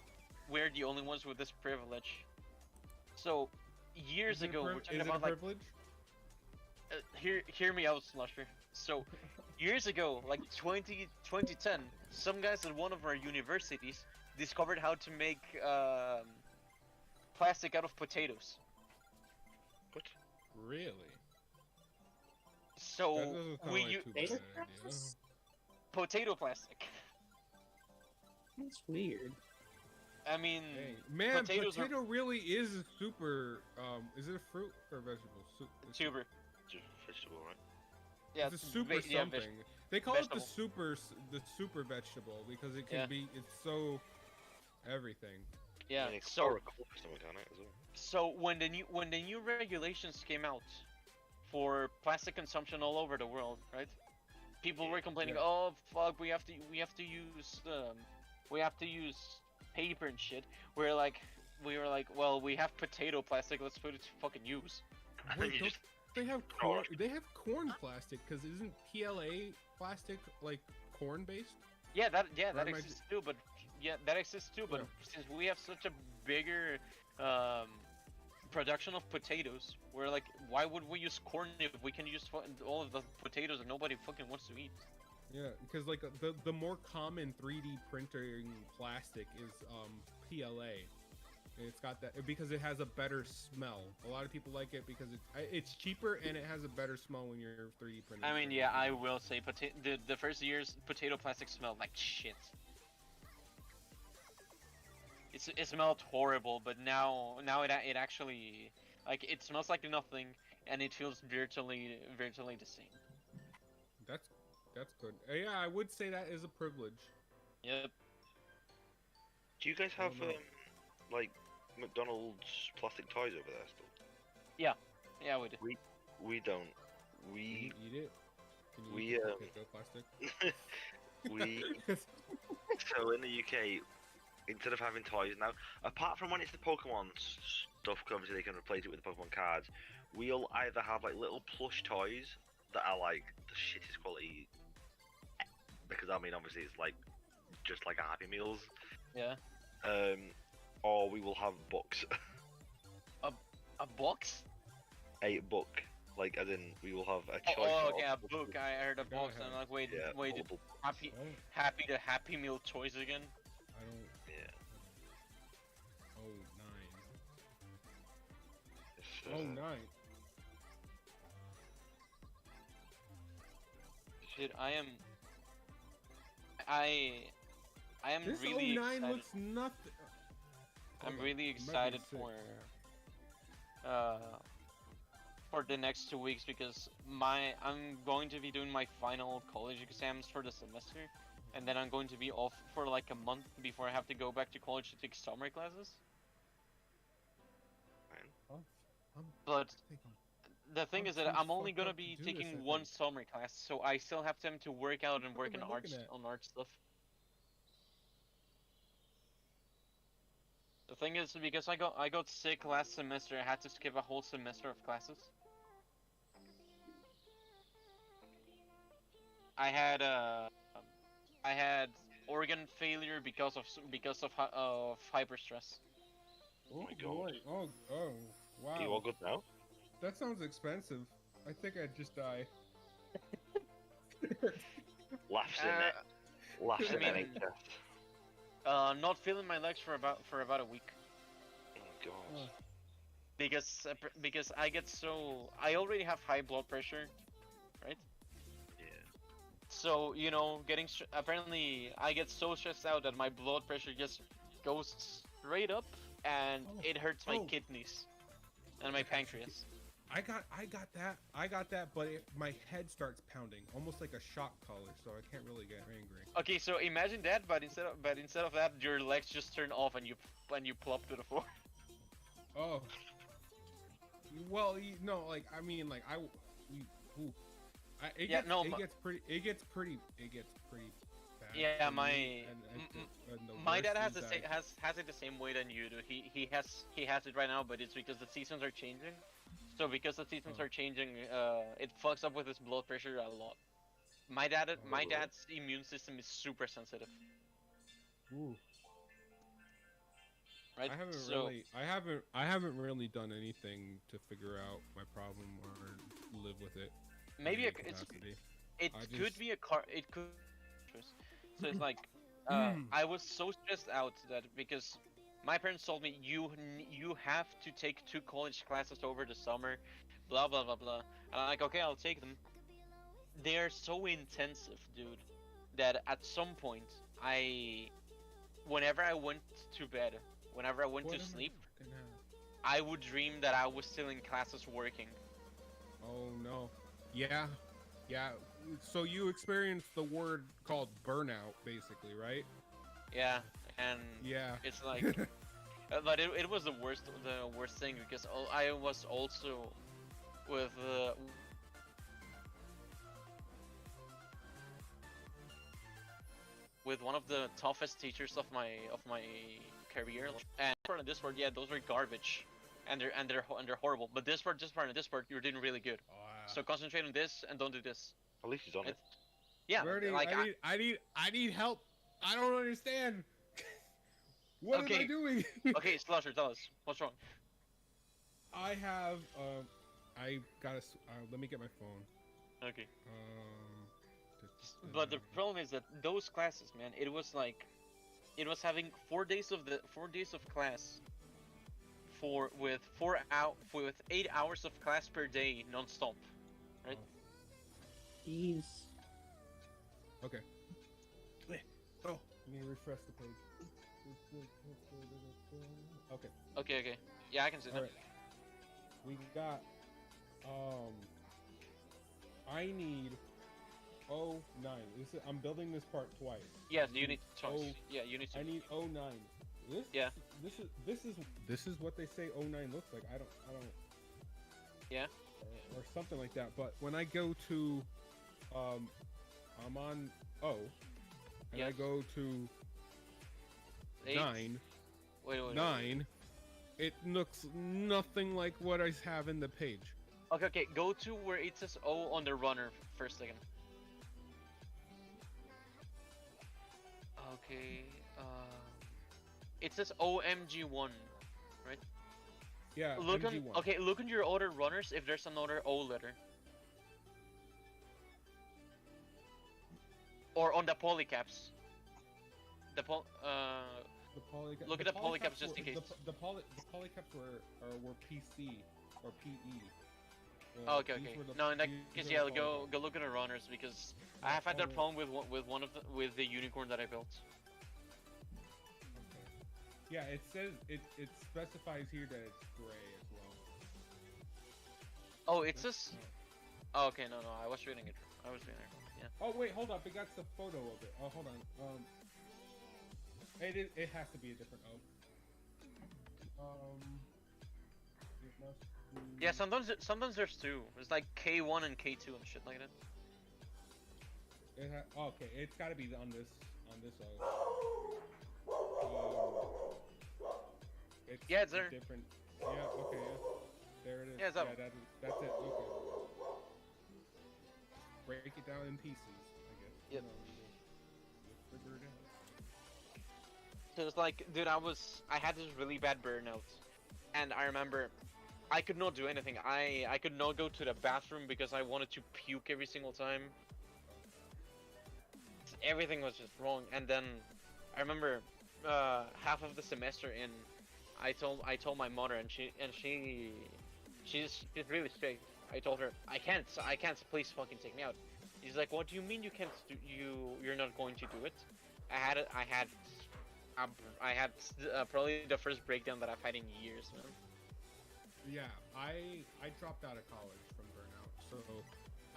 the only ones with this privilege. So years ago, we're talking about like privilege? Hear me out, Slusher. So years ago, like 2010, some guys at one of our universities discovered how to make plastic out of potatoes. What? Really? So we use potato plastic. That's weird. I mean, man, potatoes potato really is a super. Is it a fruit or a vegetable? Tuber. Vegetable, right? Yeah, it's a super something. They call vegetable. it the super vegetable because it can be. It's so everything. Yeah. I mean, it's So power core or something on it as well. so when the new regulations came out for plastic consumption all over the world, right? People were complaining, Yeah. "Oh fuck, we have to use paper and shit." We were like, well, we have potato plastic. Let's put it to fucking use. Wait, You don't just- they have corn? They have corn plastic because isn't PLA plastic like corn based? Yeah, that am I exists too. But that exists too. But Yeah. since we have such a bigger production of potatoes, we're like, why would we use corn if we can use all of the potatoes that nobody fucking wants to eat? Yeah, because like the more common 3D printing plastic is PLA. It's got that because it has a better smell. A lot of people like it because it's cheaper and it has a better smell when you're 3D printing. I mean, yeah, I will say the first year's potato plastic smelled like shit. It smelled horrible, but now it actually, like, it smells like nothing and it feels virtually the same. That's good. Yeah, I would say that is a privilege. Yep. Do you guys have Oh, no. like McDonald's plastic toys over there still? Yeah, we do. We don't. Can We you eat it? Can you we, eat the potato plastic? we so in the UK, instead of having toys now, apart from when it's the Pokemon stuff, obviously they can replace it with the Pokemon cards. We'll either have like little plush toys that are like the shittest quality, because I mean obviously it's like just like a Happy Meals. Yeah. Or we will have books. A box? A book, like as in we will have a choice. Oh, of okay, a book. I heard a Yeah, box, I and I'm like, wait, Yeah, wait, multiple- happy to Happy Meal toys again? I don't. Yeah. Oh, It's, 9. Oh, 9. Shit, I am This really 09 excited. looks nothing. I'm Hold on, really it might be excited sick. for the next 2 weeks because I'm going to be doing my final college exams for the semester, and then I'm going to be off for like a month before I have to go back to college to take summer classes. But the thing is that I'm only gonna be taking one summer class, so I still have time to work out and work am I on art looking at? stuff. The thing is, because I got sick last semester, I had to skip a whole semester of classes. I had organ failure because of hyperstress. Oh my God. Oh, wow. Are you all good now? That sounds expensive. I think I'd just die. Laughs in it. Laughs I in mean- NHS. Not feeling my legs for about a week. Oh god. Because I already have high blood pressure, right? Yeah. So apparently I get so stressed out that my blood pressure just goes straight up, and it hurts my kidneys and my pancreas. I got that, but my head starts pounding, almost like a shock collar, so I can't really get angry. Okay, so imagine that, but instead of that, your legs just turn off and you plop to the floor. Oh. Well, no, like I mean, like it gets pretty bad. Yeah, for my me, and the my worst dad has is has it the same way than you do. He has it right now, but it's because the seasons are changing. So because the seasons are changing, it fucks up with his blood pressure a lot. My dad's immune system is super sensitive. Ooh. Right? I haven't really done anything to figure out my problem or live with it. Maybe in it capacity. could be a car. It could. So it's like, I was so stressed out that because my parents told me you have to take 2 college classes over the summer, blah blah blah blah. And I'm like, okay, I'll take them. They're so intensive, dude, that at some point whenever I went to bed, whenever I went to sleep, I would dream that I was still in classes working. Oh no. Yeah. So you experienced the word called burnout, basically, right? Yeah, and Yeah. it's like But it was the worst thing because I was also with with one of the toughest teachers of my career, and part of this part, yeah, those were garbage, and they're horrible. But this part, you're doing really good. So concentrate on this and don't do this. At least he's on it. Yeah, Birdy, like I need help. I don't understand. What am I doing? Okay, Slasher, tell us what's wrong. I have I gotta let me get my phone. Okay. But the problem is that those classes, man, it was having 4 days of class with 8 hours of class per day non-stop, right? Jeez. Okay. Oh, let me refresh the page. Okay. Okay. Yeah, I can see that. Alright. We got I need 09. I'm building this part twice. Yes, you need twice. Yeah, you need to. I need 09. This is what they say 09 looks like. I don't. Yeah. Or something like that. But when I go to, I'm on O, and I go to 9. Wait. 9. It looks nothing like what I have in the page. Okay. Go to where it says O on the runner for a second. Okay. It says OMG1, right? Yeah. Look MG1. on. Okay, look on your other runners if there's another O letter. Or on the polycaps. Look at the polycaps just in case. The polycaps were PC or PE. Okay. No, in that case, yeah, go look at the runners because I have had that problem with the unicorn that I built. Okay. Yeah, it says it specifies here that it's gray as well. Oh, it says. Oh, okay, no, I was reading it. Yeah. Oh wait, hold up. It got the photo of it. Oh, hold on. It has to be a different O. It must be... Yeah, sometimes there's two. It's like K1 and K2 and shit like that. Okay, it's got to be on this O. Yeah, it's there. Different. Yeah. Okay. Yeah. There it is. Yeah, it's up. That's it. Okay. Break it down in pieces, I guess. Yep. We'll figure it out. So it's like, dude, I had this really bad burnout, and I remember I could not do anything. I could not go to the bathroom because I wanted to puke every single time. Everything was just wrong. And then I remember half of the semester in, I told my mother, and she's really strict. I told her I can't. Please fucking take me out. She's like, what do you mean you can't? You're not going to do it? I had probably the first breakdown that I've had in years, man. Yeah, I dropped out of college from burnout. So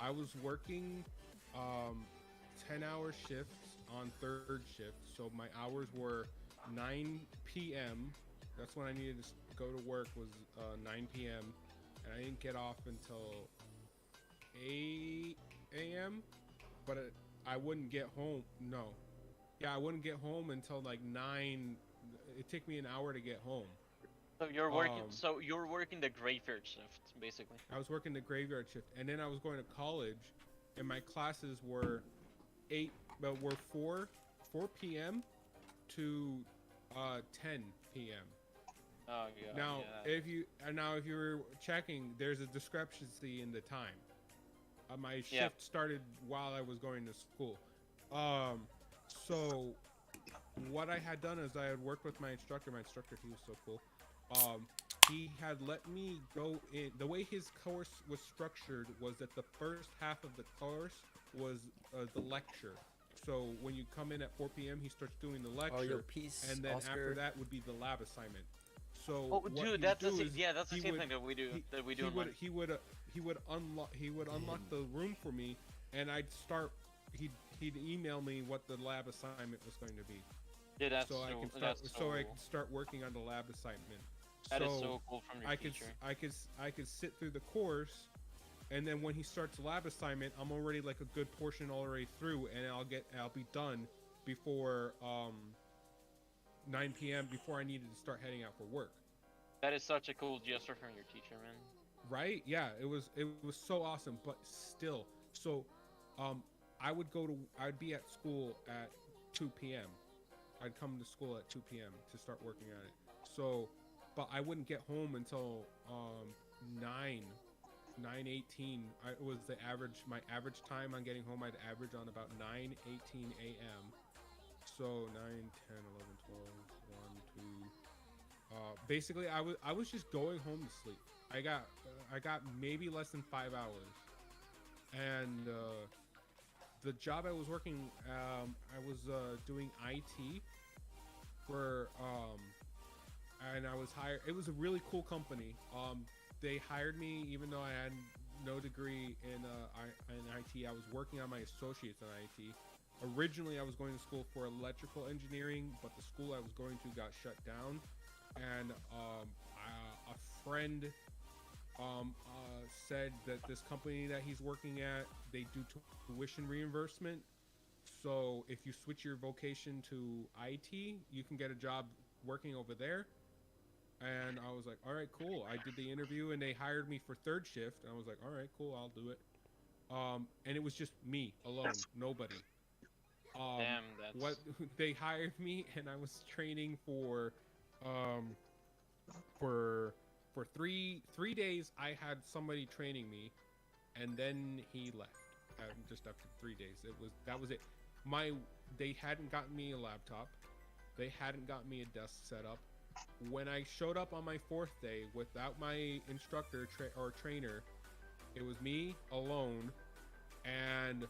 I was working 10-hour shifts on third shift. So my hours were 9 p.m. That's when I needed to go to work, was 9 p.m. And I didn't get off until 8 a.m. But I wouldn't get home. No. Yeah, I wouldn't get home until like 9. It took me an hour to get home. So you're working. So you're working the graveyard shift, basically. I was working the graveyard shift, and then I was going to college, and my classes were 4 p.m. to 10 p.m. Oh yeah. Now, yeah. if you were checking, there's a discrepancy in the time. My shift started while I was going to school. So what I had done is I had worked with my instructor. My instructor, he was so cool. He had let me go in. The way his course was structured was that the first half of the course was the lecture. So when you come in at 4 p.m., he starts doing the lecture, and then after that would be the lab assignment. So dude, that's the same thing that we do. He would unlock the room for me, and he'd email me what the lab assignment was going to be. Dude, that's so I can start start working on the lab assignment. That is so cool from your I teacher. I could sit through the course, and then when he starts the lab assignment, I'm already like a good portion already through, and I'll be done before 9 p.m. before I needed to start heading out for work. That is such a cool gesture from your teacher, man. Right? Yeah, it was so awesome, but still. So I'd be at school at 2 p.m. I'd come to school at 2 p.m. to start working on it. So, but I wouldn't get home until 9:18. It was my average time on getting home. I'd average on about 9:18 a.m. So 9, 10, 11, 12, 1, 2. Basically, I was just going home to sleep. I got maybe less than 5 hours, and the job I was working, I was doing IT for, and I was hired. It was a really cool company. They hired me even though I had no degree in IT. I was working on my associates in IT. Originally, I was going to school for electrical engineering, but the school I was going to got shut down, and a friend said that this company that he's working at, they do tuition reimbursement. So if you switch your vocation to IT, you can get a job working over there. And I was like, all right, cool. I did the interview and they hired me for third shift. And I was like, all right, cool, I'll do it. And it was just me alone, nobody. Damn, that's... What they hired me, and I was training for 3 days. I had somebody training me, and then he left. Just after 3 days, that was it. They hadn't gotten me a laptop. They hadn't gotten me a desk set up. When I showed up on my 4th day without my instructor or trainer, it was me alone, and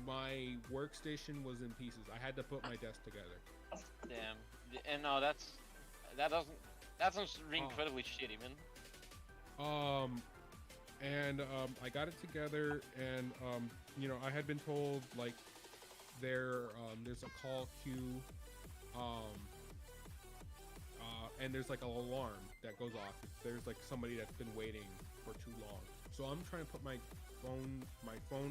my workstation was in pieces. I had to put my desk together. Damn. And no, that sounds incredibly shitty, man. I got it together, and I had been told like there's a call queue, and there's like an alarm that goes off if there's like somebody that's been waiting for too long. So I'm trying to put my phone,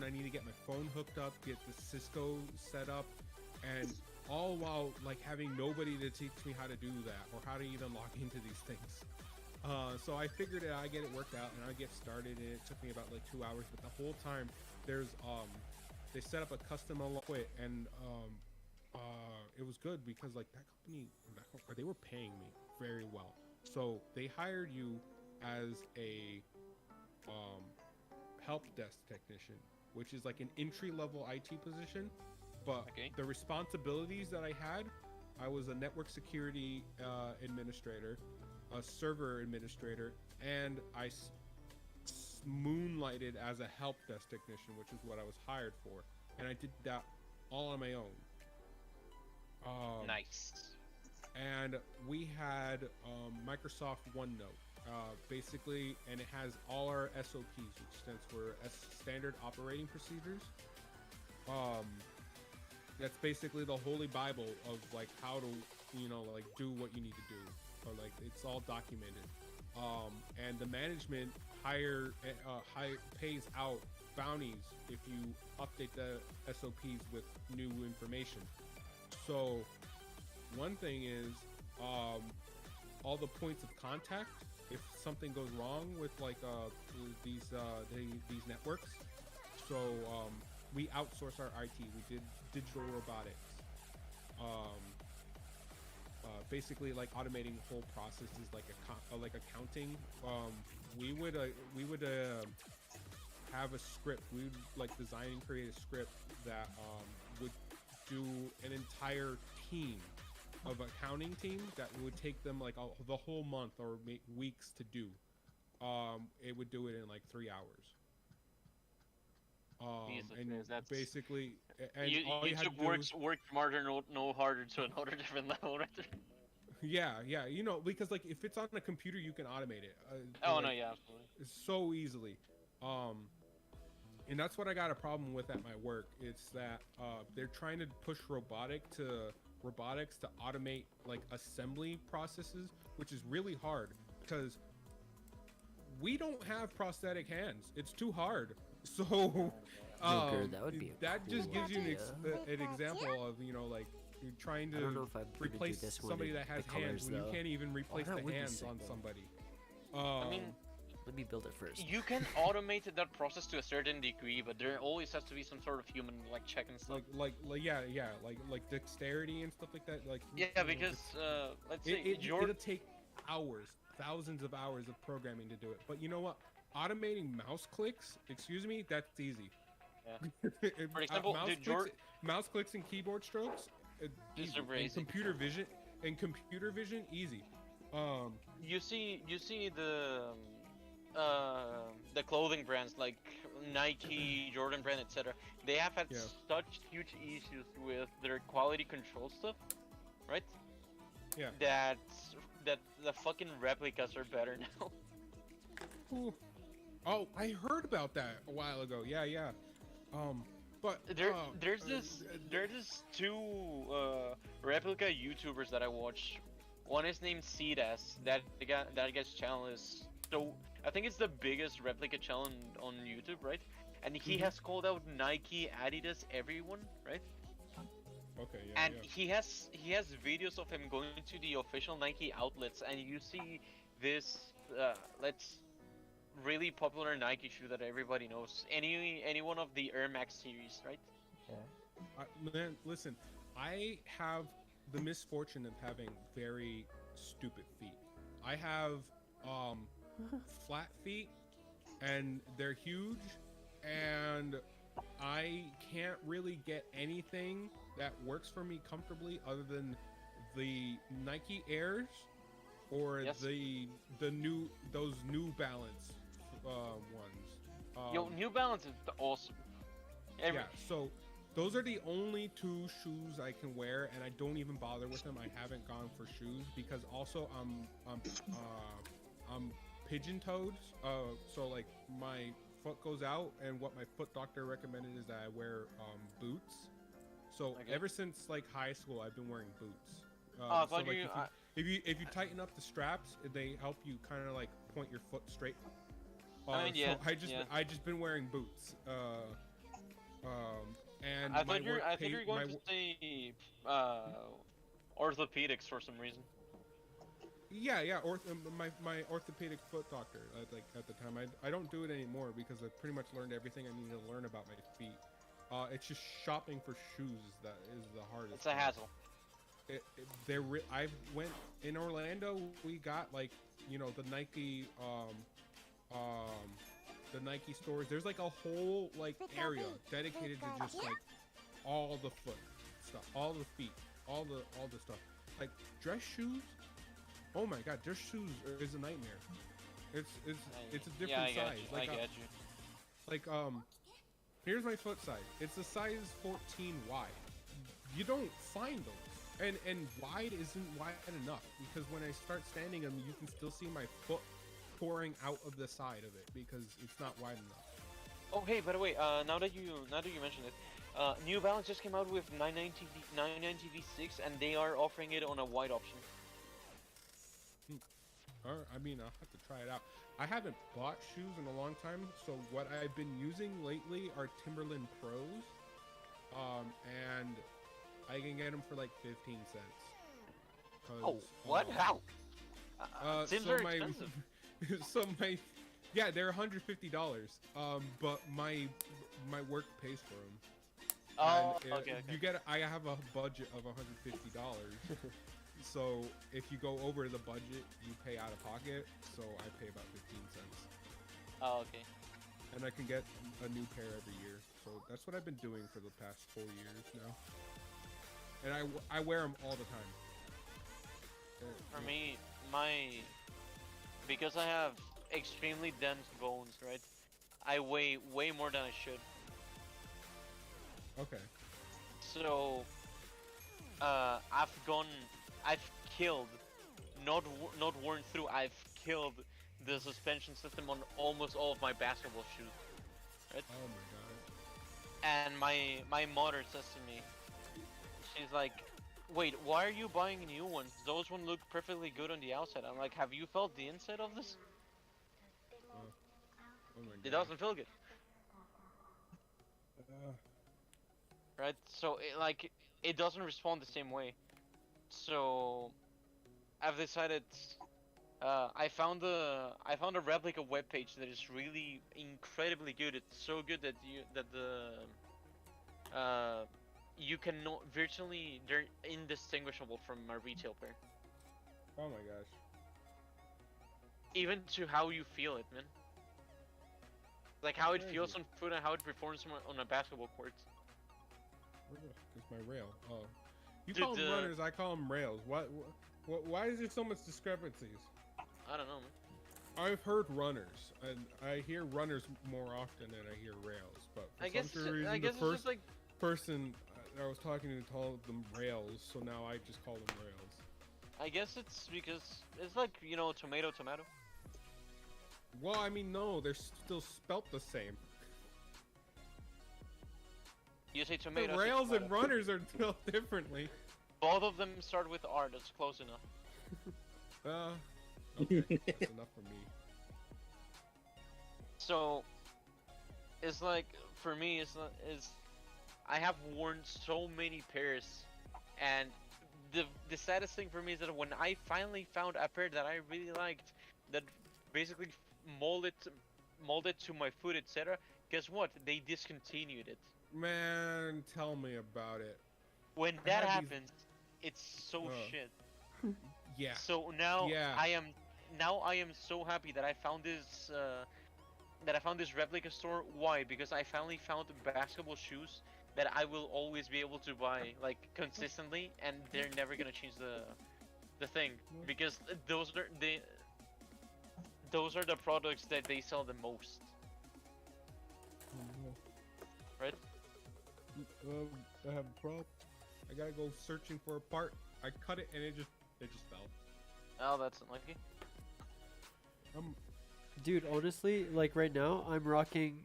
I need to get my phone hooked up, get the Cisco set up, and all while like having nobody to teach me how to do that or how to even log into these things. So I figured I get it worked out and I get started, and it took me about like 2 hours, but the whole time there's they set up a custom quit, and it was good because like that company, they were paying me very well. So they hired you as a help desk technician, which is like an entry-level IT position, but the responsibilities that I had, I was a network security administrator, a server administrator, and I moonlighted as a help desk technician, which is what I was hired for, and I did that all on my own. Nice. And we had Microsoft OneNote, basically, and it has all our SOPs, which stands for Standard Operating Procedures. That's basically the holy Bible of like how to, like do what you need to do, or like it's all documented. And the management pays out bounties if you update the SOPs with new information. So one thing is all the points of contact. If something goes wrong with like these networks, so we outsource our IT. We did digital robotics, basically like automating whole processes like accounting. We would have a script. We would like design and create a script that would do an entire team of accounting team that would take them like the whole month or weeks to do. It would do it in like 3 hours. And that's basically, and you had took to do work smarter, no harder to another different level, right there. Yeah, because like if it's on a computer, you can automate it. Oh like, no, yeah, absolutely. So easily. And that's what I got a problem with at my work. It's that they're trying to push robotic to robotics to automate like assembly processes, which is really hard because we don't have prosthetic hands. It's too hard. So that would be a that cool just gives you idea. an example of, you know, like you're trying I don't know to if I'm gonna do replace this one somebody in that has the hands colors, when you though. can't even replace that the would be hands sick, on though. somebody. I mean, Let me build it first. you can automate that process to a certain degree, but there always has to be some sort of human like check and stuff. like like dexterity and stuff like that. Like Yeah, you know, because let's say it'll take hours, thousands of hours of programming to do it. But you know what? Automating mouse clicks, excuse me, that's easy. Yeah. For example, mouse clicks and keyboard strokes, easy. super And easy. computer vision, easy. You see the clothing brands like Nike, Jordan brand, etc. They have had such huge issues with their quality control stuff, right? Yeah. That the fucking replicas are better now. Ooh. Oh, I heard about that a while ago. Yeah. But there's this two replica YouTubers that I watch. One is named Seedas. That guy's channel is so, I think it's the biggest replica channel on YouTube, right? And he has called out Nike, Adidas, everyone, right? Okay, yeah. And he has videos of him going to the official Nike outlets, and you see this really popular Nike shoe that everybody knows. Any one of the Air Max series, right? Yeah. Man, listen, I have the misfortune of having very stupid feet. I have flat feet, and they're huge, and I can't really get anything that works for me comfortably other than the Nike Airs or those New Balance ones. Yo, New Balance is awesome. Yeah, so those are the only two shoes I can wear, and I don't even bother with them. I haven't gone for shoes because also I'm pigeon-toed, so like my foot goes out, and what my foot doctor recommended is that I wear boots. So ever since like high school, I've been wearing boots. So like if you tighten up the straps, they help you kind of like point your foot straight. So I just been wearing boots. And I thought you were going to say orthopedics for some reason. Yeah. My orthopedic foot doctor, like at the time, I don't do it anymore because I pretty much learned everything I need to learn about my feet. It's just shopping for shoes that is the hardest. It's a hassle. I went in Orlando. We got like, you know, the Nike stores. There's like a whole like area dedicated to just like all the foot stuff, all the feet, all the stuff. Like dress shoes. Oh my god, dress shoes is a nightmare. It's a different size. I get you. Like here's my foot size. It's a size 14 wide. You don't find those. And wide isn't wide enough because when I start standing them, you can still see my foot pouring out of the side of it because it's not wide enough. Oh hey, by the way, now that you mentioned it, New Balance just came out with 990 V6, and they are offering it on a wide option. I mean, I'll have to try it out. I haven't bought shoes in a long time, so what I've been using lately are Timberland Pros, and I can get them for like 15 cents. Oh, what? How? Seems very expensive. Yeah, they're $150. But my work pays for them. Oh, okay. I have a budget of $150. So if you go over the budget, you pay out of pocket. So I pay about 15 cents. Oh, okay. And I can get a new pair every year. So that's what I've been doing for the past 4 years now. And I wear them all the time. For me, because I have extremely dense bones, right? I weigh way more than I should. Okay. So, I've killed, not worn through, I've killed the suspension system on almost all of my basketball shoes, right? Oh my god. And my mother says to me, she's like, wait, why are you buying new ones? Those ones look perfectly good on the outside. I'm like, have you felt the inside of this? Oh my It god. doesn't feel good, right? So it doesn't respond the same way. So I've decided. I found a replica webpage that is really incredibly good. It's so good that you cannot virtually they're indistinguishable from a retail pair. Oh my gosh. Even to how you feel it, man. Like how it Where is feels it? on foot and how it performs on a basketball court. It's my rail. Oh. You Dude, call them runners, I call them rails. Why is there so much discrepancies? I don't know, man. I've heard runners, and I hear runners more often than I hear rails. But for some reason, the it's first just like person I was talking to called them rails, so now I just call them rails. I guess it's because it's like, you know, tomato. Well, I mean, no, they're still spelt the same. You say tomato. The I say rails and tomato. runners are spelled differently. Both of them start with R. That's close enough. Okay, that's enough for me. So, it's like for me, is I have worn so many pairs, and the saddest thing for me is that when I finally found a pair that I really liked, that basically molded to my foot, etc. Guess what? They discontinued it. Man, tell me about it. When I that had these- happens, it's so shit. Yeah. So now Yeah. I am so happy that I found this replica store. Why? Because I finally found basketball shoes that I will always be able to buy like consistently, and they're never gonna change the thing, because those are the products that they sell the most, right? I have a problem. I gotta go searching for a part. I cut it and it just fell. Oh, that's unlucky. Dude, honestly, like right now, I'm rocking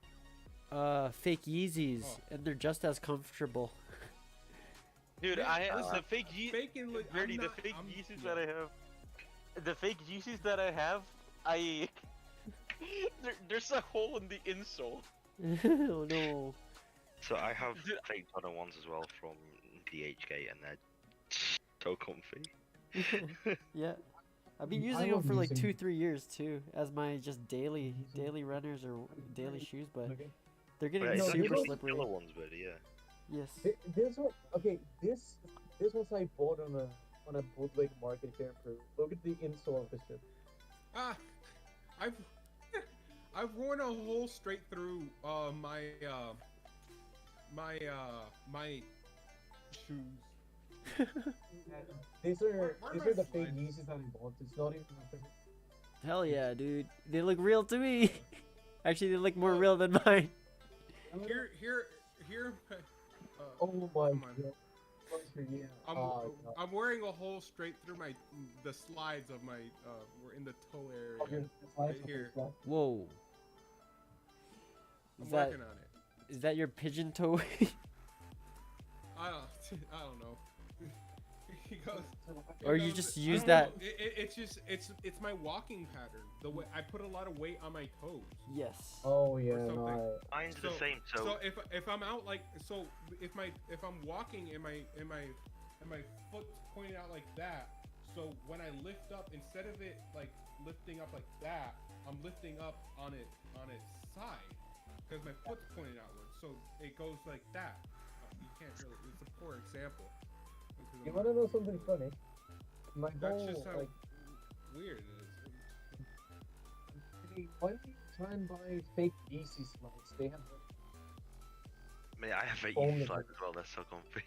fake Yeezys, and they're just as comfortable. Dude, the fake Faking look. Birdy, the fake Yeezys that I have. The fake Yeezys that I have, there's a hole in the insole. Oh no. So I have fake Jordan ones as well from DHgate, and they're so comfy. Yeah. I've been using them for like 2-3 years too, as my just daily runners or daily shoes, but they're getting It's super like slippery. killer ones, but yeah. Yes. This one, okay, this was I bought on a bootleg market here in Peru. Look at the insole of this shit. I've worn a hole straight through my shoes. These are the fake Yeezys that I bought. It's not even. Hell yeah, dude. They look real to me. Actually, they look more real than mine. Here. Oh my god. I'm wearing a hole straight through the slides of my we're in the toe area right here. Whoa. I'm working on it. Is that your pigeon toe? I don't know. Or you just use I that? don't know. It's my walking pattern. The way I put a lot of weight on my toes. Yes. Oh yeah. No, Mine's the same. So if I'm out if I'm walking and my foot's pointing out like that, so when I lift up, instead of it like lifting up like that, I'm lifting up on its side because my foot's pointing outward. So it goes like that. You can't really. It's a poor example. You wanna know something funny? My That's whole just how like. weird it is. Why don't you try and buy fake Yeezy slides? They have. Man, I have Only- Yeezy slides as well. They're so comfy.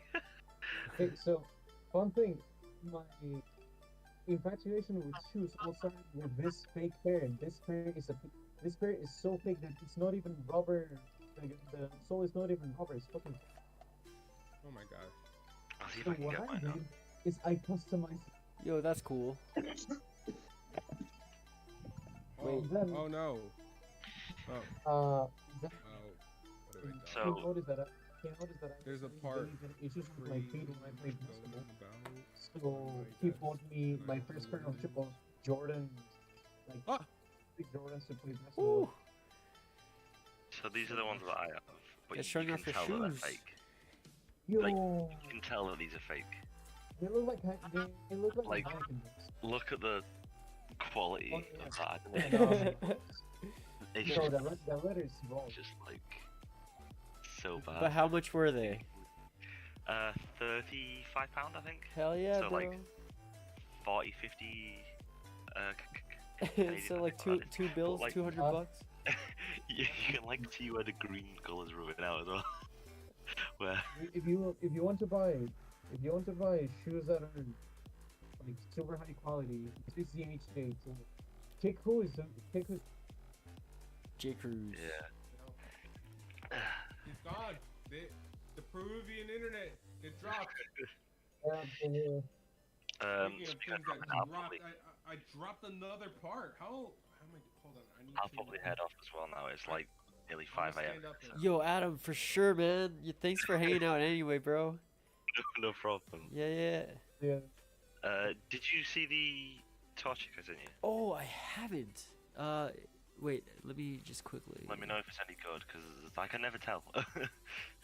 Okay, so one thing, my infatuation with shoes all started with this fake pair, and this pair is so fake that it's not even rubber. Like, the sole is not even rubber. It's fucking. Oh my god. I'll see if So I can what get I mine now. did is I customized. Yo, that's cool. Oh, Then- oh no. Uh, What have I done? So what is that? he noticed that I There's a was part really good issues with my feet when I played basketball. So Like he that. bought me my first pair of Jordan, like Ah! big Jordans to play basketball. Ooh. So these are the ones that I have, but It's you showing can off your tell that they're shoes. fake. Yo, Like, you can tell that these are fake. they look like they look like, Like, Heineken boots. Look at the quality Oh, yeah. of that. And, It's no, the letter is wrong. just like so bad. But how much were they? £35, I think. Hell yeah, so bro. like 40, 50. So like Canadian, two bills, like, 200 bucks. you can like see where the green colors rubbing out as well. Where If you want to buy shoes that are like super high quality, especially CMHJ, so J Cruz. J Cruz. yeah. He's gone. The Peruvian internet. It dropped. Yeah, Speaking of Speaking things of that I'll dropped, probably, I dropped another part. How am I? Hold on. I need I'll to. probably head off as well now. It's like nearly I'm 5 gonna a.m. stand up so- and- Yo, Adam, for sure, man. Thanks for hanging out anyway, bro. No problem. Yeah. Did you see the torch I sent you? Oh, I haven't. Wait, let me just quickly. Let me know if it's any good, because I can never tell.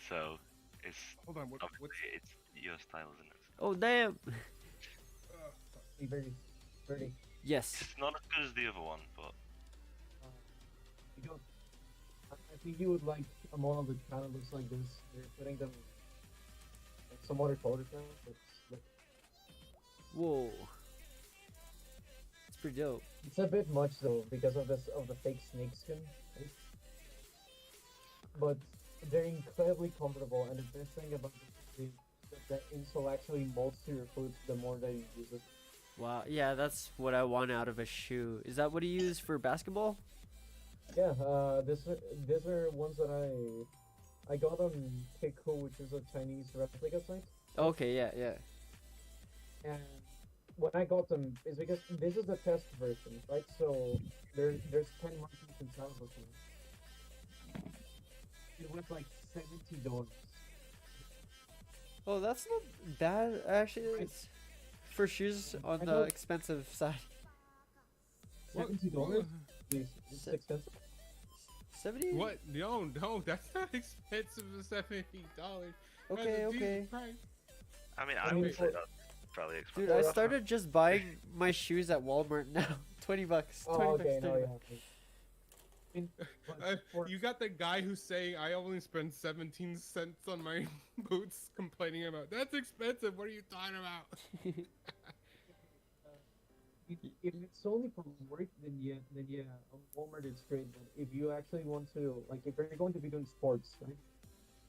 So, it's Hold on. What's obviously it's your style, isn't it? Oh, damn. Birdy. Yes. It's not as good as the other one, but You don't. I think you would like a model that kind of looks like this. They're putting them like some other colors now. Whoa. It's pretty dope. It's a bit much though because of the fake snake skin. Right? But they're incredibly comfortable, and the best thing about this is that insole actually molds to your foot the more that you use it. Wow. Yeah, that's what I want out of a shoe. Is that what you use for basketball? Yeah, these are ones that I got on Pico, which is a Chinese replica site. Okay, yeah. And when I got them, is because this is the test version, right? So there's 10 markings inside of them. It was like $70. Oh, that's not bad, actually. It's for shoes on the expensive side. $70? It's expensive. 70? What? No, that's not expensive. $70. Okay. I mean, I would say that's fairly expensive. Dude, I started just buying my shoes at Walmart now. $20. 20 Oh, bucks. okay, no, 20 yeah. bucks. You got the guy who's saying I only spend 17 cents on my boots, complaining about that's expensive. What are you talking about? If it's only for work, then yeah, Walmart is great. But if you actually want to, like, if you're going to be doing sports, right?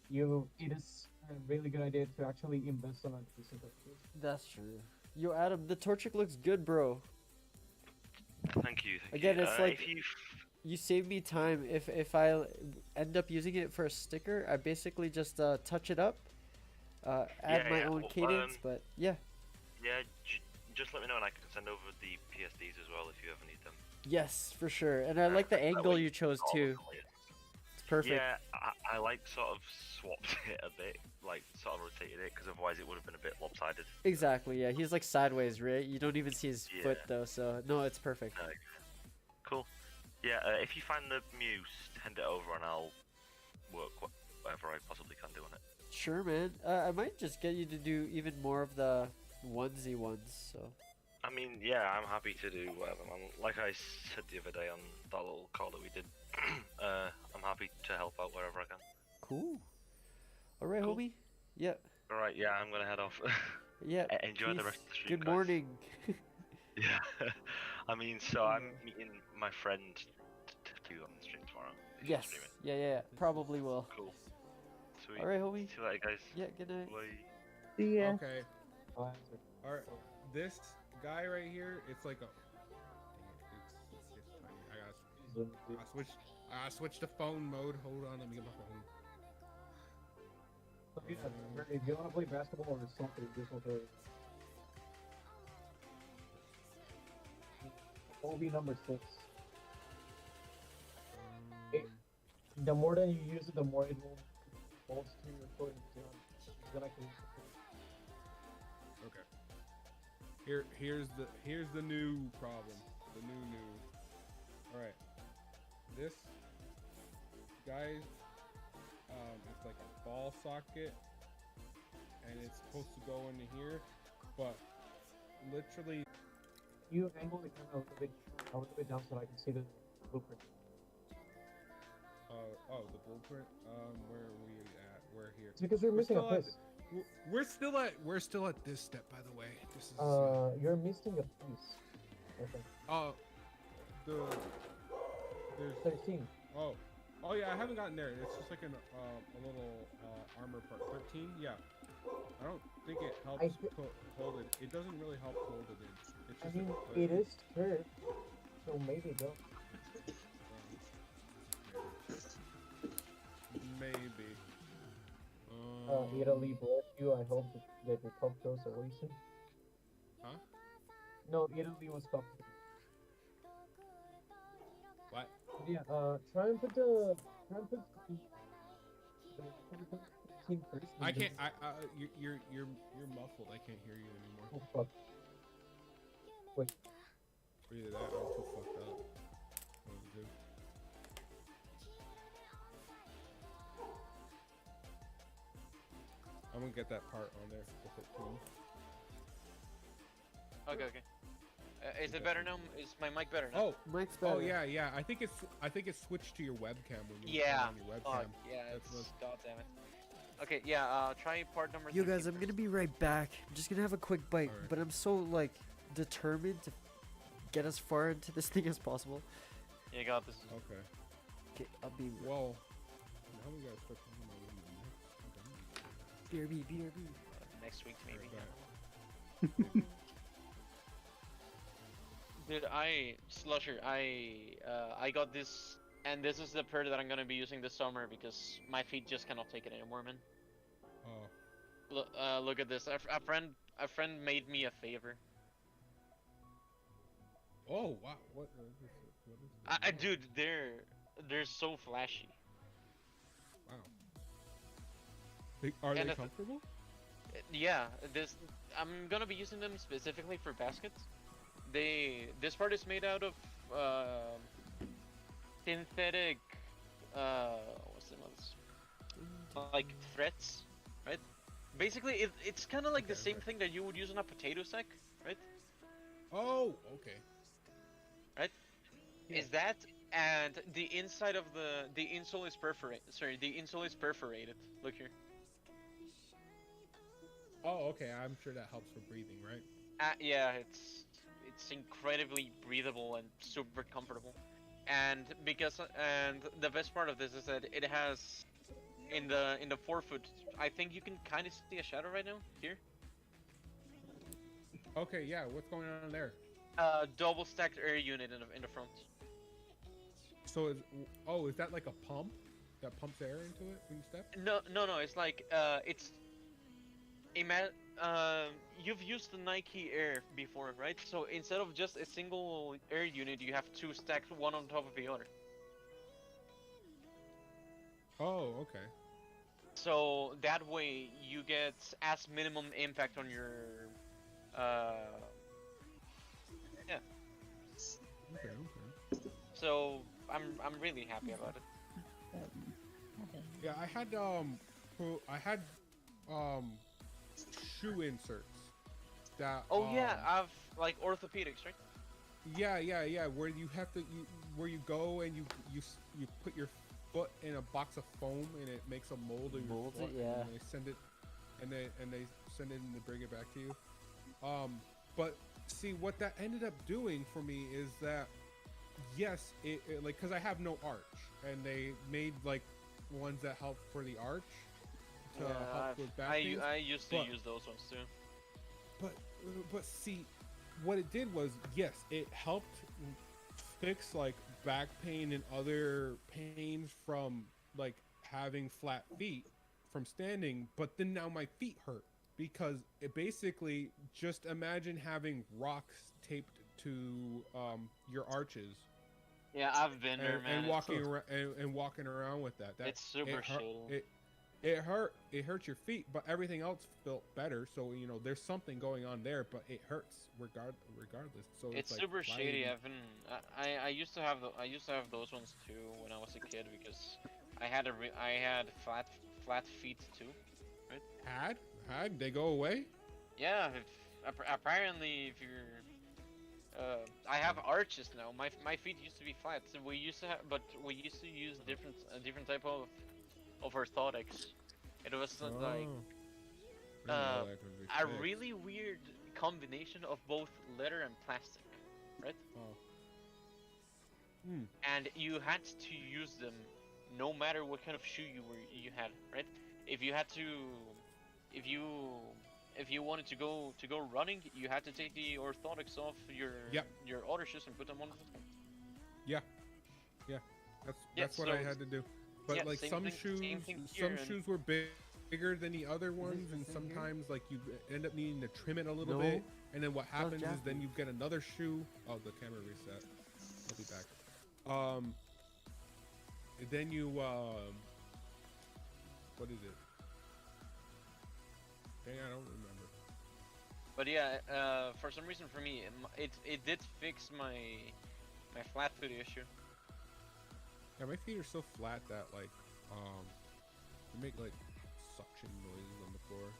It is a really good idea to actually invest on a decent shoes. That's true. Yo, Adam, the Torchic looks good, bro. Thank you. Again, it's like if you save me time. If I end up using it for a sticker, I basically just touch it up, add my own cadence. But yeah. Yeah, just let me know and I can send over the PSDs as well if you ever need them. Yes, for sure. And I like the angle you chose too. It's perfect. Yeah, I like sort of swapped it a bit, like sort of rotated it, because otherwise it would have been a bit lopsided. Exactly. Yeah, he's like sideways, right? You don't even see his foot though, so no, it's perfect. Cool. Yeah, if you find the Muse, send it over and I'll work whatever I possibly can do on it. Sure, man. I might just get you to do even more of the onesie ones. So. I mean, yeah, I'm happy to do whatever, man. Like I said the other day on that little call that we did, I'm happy to help out wherever I can. Cool. All right, homie. Yeah. All right, yeah, I'm gonna head off. Yeah. Enjoy the peace. rest of the stream. Good guys. morning. Yeah. I mean, so I'm meeting my friend to on the stream tomorrow. if you're Yes. streaming. Yeah. Probably will. Cool. Sweet. All right, homie. See you later, guys. Yeah. Good night. Bye. Yeah. Okay. Alright, this guy right here, it's like a. It's tiny. I gotta switch to phone mode. Hold on, let me get my phone. So, yeah, if you want to play basketball or soccer, this will do. OB number 6. The more that you use it, the more it will all stream recording is done, it's gonna create. Okay. Here's the new problem. The new. All right. This guys, it's like a ball socket, and it's supposed to go into here, but literally. You angle the camera a little bit down so I can see the blueprint. Oh, the blueprint. Where are we at? We're here. It's because you're missing a piece. We're still at this step, by the way. This is. You're missing a piece. I think. There's 13. Oh yeah, I haven't gotten there. It's just like a little armor part. 13. Yeah. I don't think it helps hold it. It doesn't really help hold it in. It's just it is curved, so maybe go. Maybe. Italy bless you. I hope that the cup goes away soon. Huh? No, Italy was cup. What? Yeah. Try and put the team first. I can't. You're muffled. I can't hear you anymore. Oh fuck. Wait. Either that or I'm too fucked up. What to do? I'm gonna get that part on there with it too. Okay. Is it better now? Is my mic better now? Oh, mic's better. Oh yeah. I think it's switched to your webcam when you turn on your webcam. Yeah. That's God damn it. Okay, yeah. Try part number. You guys, I'm gonna be right back. I'm just gonna have a quick bite, Alright. but I'm so like determined to get as far into this thing as possible. You got this. Okay. Okay, I'll be. Well, now we gotta start talking about BRB. Next week maybe. Maybe. Dude, Slusher, I got this, and this is the pair that I'm gonna be using this summer because my feet just cannot take it anymore, man. Oh. Look at this. A friend made me a favor. Oh wow. What is this? Dude, they're so flashy. Wow. Are And they if- comfortable? Yeah, I'm gonna be using them specifically for baskets. This part is made out of synthetic what's the name? Like threads, right? Basically, it's kind of like the same thing that you would use on a potato sack, right? Oh, okay. Right? Yeah. Is that, and the inside of the insole is perforated. Sorry, the insole is perforated. Look here. Oh, okay. I'm sure that helps for breathing, right? Yeah, it's incredibly breathable and super comfortable. And the best part of this is that it has in the forefoot. I think you can kind of see a shadow right now here. Okay, yeah. What's going on there? Double stacked air unit in the front. So is that like a pump that pumps air into it when you step? No. It's like you've used the Nike Air before, right? So instead of just a single air unit, you have two stacked, one on top of the other. Oh, okay. So that way you get as minimum impact on your yeah. Okay. So I'm really happy about it. Yeah, I had shoe inserts that. Oh yeah, I've like orthopedics, right? Yeah. Where you have to, where you go and you put your foot in a box of foam and it makes a mold of your foot. Yeah. And they send it, and they send it and they bring it back to you. But see what that ended up doing for me is that, yes, it like because I have no arch, and they made like ones that help for the arch to help with back pain. I used to use those ones too. But see, what it did was, yes, it helped fix like back pain and other pains from like having flat feet from standing, but then now my feet hurt because it basically, just imagine having rocks taped to your arches. Yeah, I've been there, man. And walking around with that. It's super shitty. it hurts your feet, but everything else felt better. So you know, there's something going on there, but it hurts regardless. So It's like, super why shady. even- I used to have I used to have those ones too when I was a kid because I had flat feet too, right? Had they go away? Yeah, apparently if you're I have arches now. My feet used to be flat. So we used to have, but we used to use a different type of orthotics. It was like I didn't know that could be a fixed. really weird combination of both leather and plastic, right? Oh. And you had to use them no matter what kind of shoe you had, right? If you had to, if you if you wanted to go running, you had to take the orthotics off your other shoes and put them on. Yeah, that's what I had to do. But yeah, like same some thing- shoes, same thing here, and- shoes were bigger than the other ones, and sometimes like you end up needing to trim it a little No. bit. And then what happens is then Japanese. you get another shoe. Oh, the camera reset. I'll be back. Then you what is it? Dang, I don't remember. But yeah, for some reason for me, it did fix my flat foot issue. Yeah, my feet are so flat that like they make like suction noises on the floor.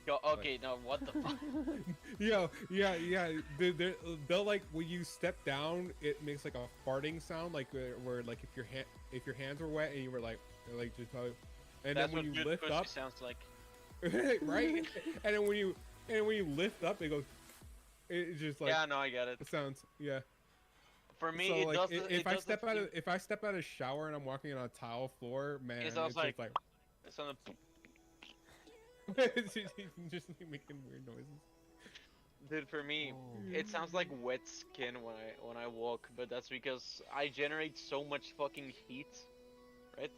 Yo, okay, now what the fuck? yeah. They'll like when you step down, it makes like a farting sound, like where like if your hands were wet and you were like just probably, and That's then when what you good lift pussy up, sounds like. right? and then when you lift up, it goes. It's just like Yeah, no, I get it. It sounds For me, so, it like, does. if I step out of a shower and I'm walking on a tile floor, man, It it's sounds just like. like It's on the. it's just like making weird noises. Dude, for me, it sounds like wet skin when I walk, but that's because I generate so much fucking heat, right?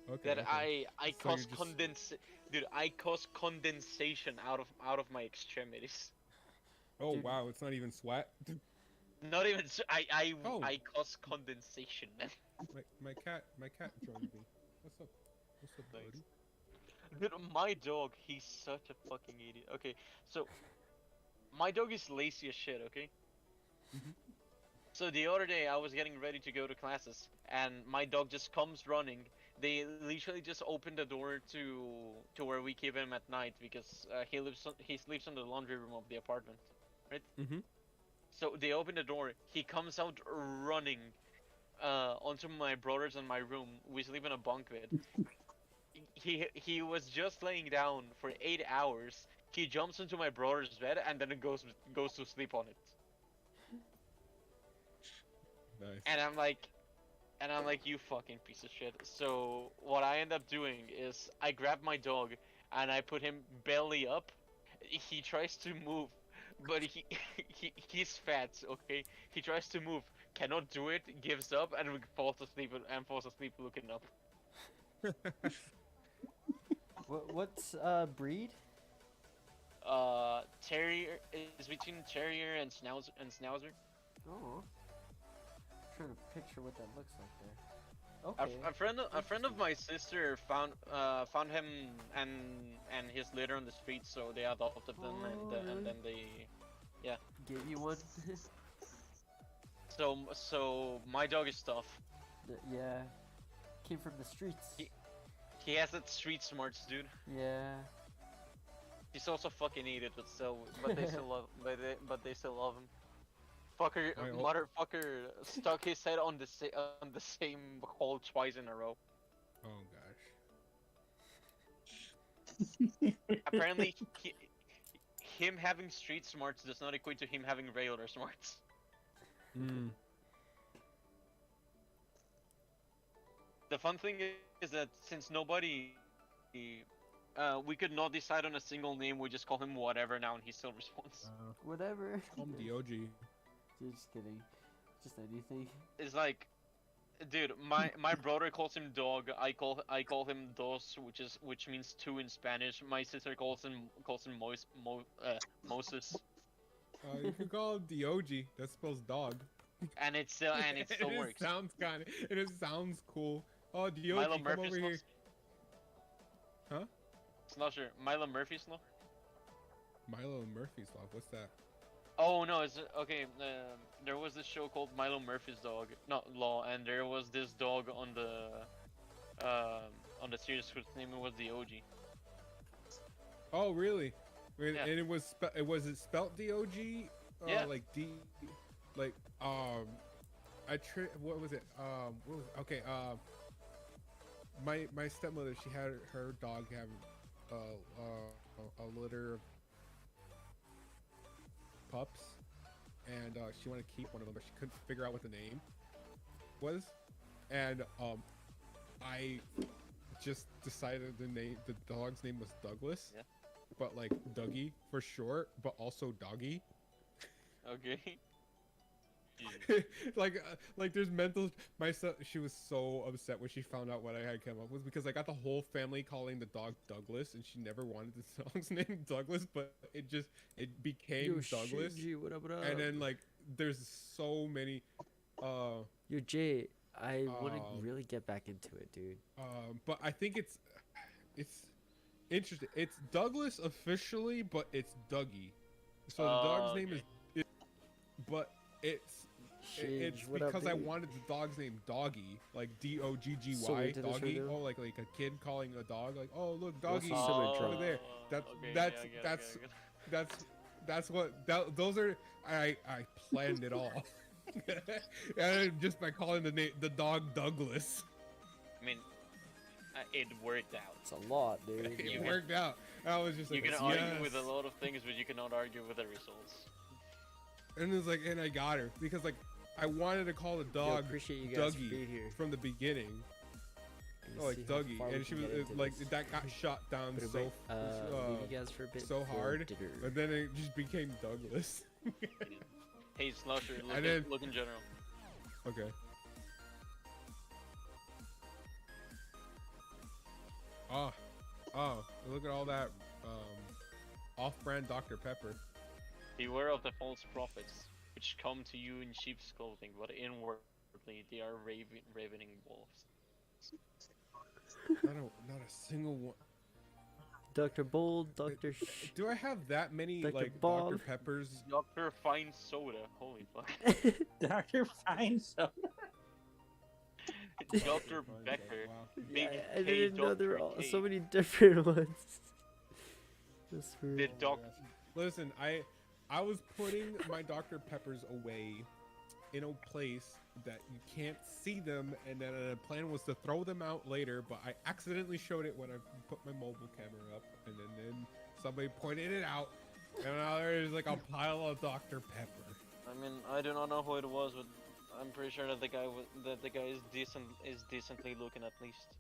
Okay. That I So cause you're just- Dude, I cause condensation out of my extremities. Oh wow, it's not even sweat. Not even Oh. I cause condensation, man. My cat joined me. What's up, buddy? Dude, my dog, he's such a fucking idiot. Okay, so my dog is lazy as shit, okay? So the other day I was getting ready to go to classes and my dog just comes running. They literally just opened the door to where we keep him at night because he sleeps in the laundry room of the apartment, right? So they open the door, he comes out running onto my brother's and my room. We sleep in a bunk bed. He was just laying down for 8 hours. He jumps into my brother's bed and then goes to sleep on it. Nice. And I'm like, you fucking piece of shit. So what I end up doing is I grab my dog and I put him belly up. He tries to move, but he's fat. Okay, he tries to move, cannot do it, gives up, and falls asleep looking up. What's breed? Terrier is between terrier and schnauzer. Oh. Trying to picture what that looks like there. Okay. A friend of my sister found him and his litter on the street, so they adopted them and then they Gave you one? so my dog is tough. Yeah. Came from the streets. He has that street smarts, dude. Yeah. He's also fucking idiot, but they still love him. Fucker, motherfucker, stuck his head on the same hole twice in a row. Oh gosh. Apparently, him having street smarts does not equate to him having regular smarts. The fun thing is that since nobody, we could not decide on a single name, we just call him whatever now, and he still responds. Whatever. Call him DOG. Just kidding. Just anything. It's like, dude, my brother calls him dog. I call him dos, which means two in Spanish. My sister calls him Moses. You could call him DOG. That spells dog. And it still It works. sounds kind of. It sounds cool. Oh, DOG, Milo come Murphy over here. Huh? Slusher, Milo Murphy's Law? Milo Murphy's Law. What's that? Oh no, it's okay. There was this show called Milo Murphy's Law, and there was this dog on the series whose name was the OG. Oh, really? Yeah. And it was it spelt D-O-G? Yeah. Like D, like what was it? Okay. My stepmother, she had her dog have a litter of pups, and she wanted to keep one of them, but she couldn't figure out what the name was, and I just decided the dog's name was Douglas, Yeah. but like Dougie for short, but also Doggy. Okay. like there's mental. My son, she was so upset when she found out what I had come up with, because I got the whole family calling the dog Douglas, and she never wanted the dog's name Douglas, but it became Yo, Douglas. Shinji, what up, what up? And then like there's so many. Yo, Jay, I want to really get back into it, dude. But I think it's interesting. It's Douglas officially, but it's Dougie. So the dog's name is, but it's what up, because I baby? wanted the dog's name Doggy, like D-O-G-G-Y, So into this Doggy. right now? Oh, like a kid calling a dog, like, oh look, Doggy, What's the summer over drop? there. That's what those are. I planned it all, and just by calling the dog Douglas. I mean, it worked out. It's a lot, dude. It worked out. I was just You like, can argue yes. with a lot of things, but you cannot argue with the results. And it was like, and I got her because like I wanted to call the dog appreciate you guys for Dougie being here. from the beginning. And Oh, like see how Dougie, far we and she can was get into like this. that got shot down But so wait, leave you guys for a bit so for hard, dinner. but then it just became Douglas. Hey, Slusher, And then- look in general. Okay. Oh, look at all that off-brand Dr. Pepper. Beware of the false prophets, which come to you in sheep's clothing, but inwardly they are ravening wolves. Not a single one. Dr. Bold, Dr. Do I have that many Dr. like Bob. Dr. Peppers? Dr. Fine Soda, holy fuck. Dr. Fine Soda. Dr. Becker. Big I K didn't know there were Dr. all, K. so many different ones. That's The weird. doc. Listen, I was putting my Dr. Peppers away in a place that you can't see them, and then the plan was to throw them out later, but I accidentally showed it when I put my mobile camera up, and then somebody pointed it out, and now there's like a pile of Dr. Pepper. I mean, I do not know who it was, but I'm pretty sure that the guy is decently looking at least.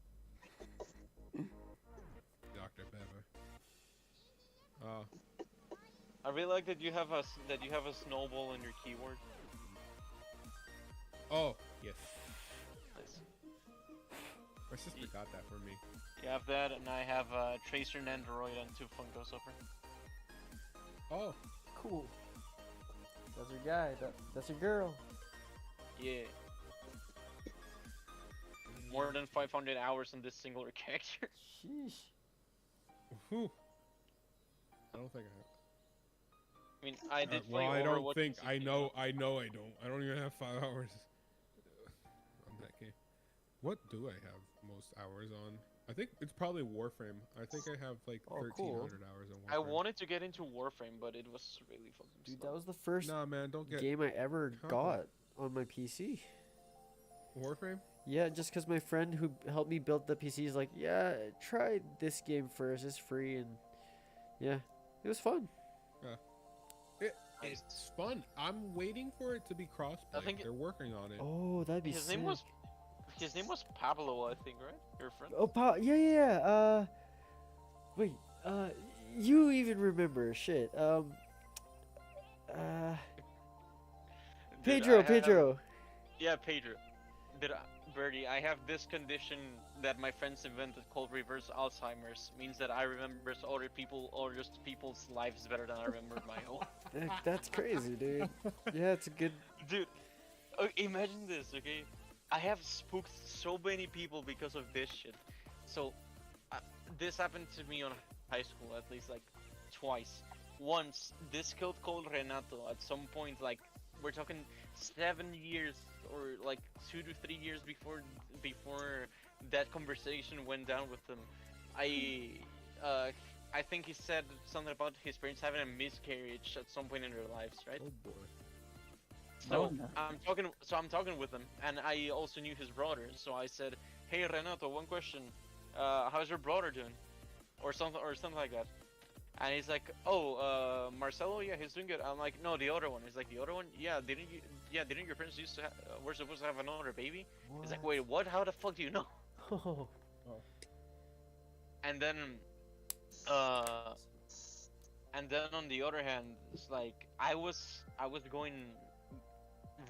Dr. Pepper. I really like that you have a snowball in your keyword. Oh, yes. Nice. My sister got that for me. You have that, and I have Tracer Nandroid and 2 Funko Super. Oh, Cool. That's your guy. That's your girl. Yeah. More than 500 hours on this singular character. Sheesh. whew. I don't think I have. I mean, I did play well, I don't Overwatch think in I 16. know. I don't. I don't even have 5 hours on that game. What do I have most hours on? I think it's probably Warframe. I think I have like Oh, 1,300 cool. hours on Warframe. I wanted to get into Warframe, but it was really fucking Dude, slow. that was the first Nah, man, don't get game I ever Huh? got on my PC. Warframe. Yeah, just because my friend who helped me build the PC is like, yeah, try this game first. It's free, and yeah, it was fun. It's fun. I'm waiting for it to be crossplay. think They're working on it. Oh, that'd be His sick. name was Pablo, I think, right? Your friend. Oh, yeah. Wait. You even remember? Shit. Dude, Pedro. I have- Pedro. Yeah, Pedro. Birdie, I have this condition that my friends invented called reverse Alzheimer's. Means that I remember other people's lives better than I remember my own. That's crazy, dude. Yeah, it's a good. Dude, imagine this, okay? I have spooked so many people because of this shit. So, this happened to me on high school at least like twice. Once, this kid called Renato at some point, like we're talking 7 years or like 2 to 3 years before that conversation went down with him. I think he said something about his parents having a miscarriage at some point in their lives, right? Oh boy. So I'm talking with him, and I also knew his brother. So I said, "Hey Renato, one question. How's your brother doing?" Or something like that. And he's like, "Oh, Marcelo, yeah, he's doing good." I'm like, "No, the other one." He's like, "The other one? Yeah, didn't your parents used to were supposed to have another baby?" What? He's like, "Wait, what? How the fuck do you know?" Oh. And then on the other hand, it's like I was going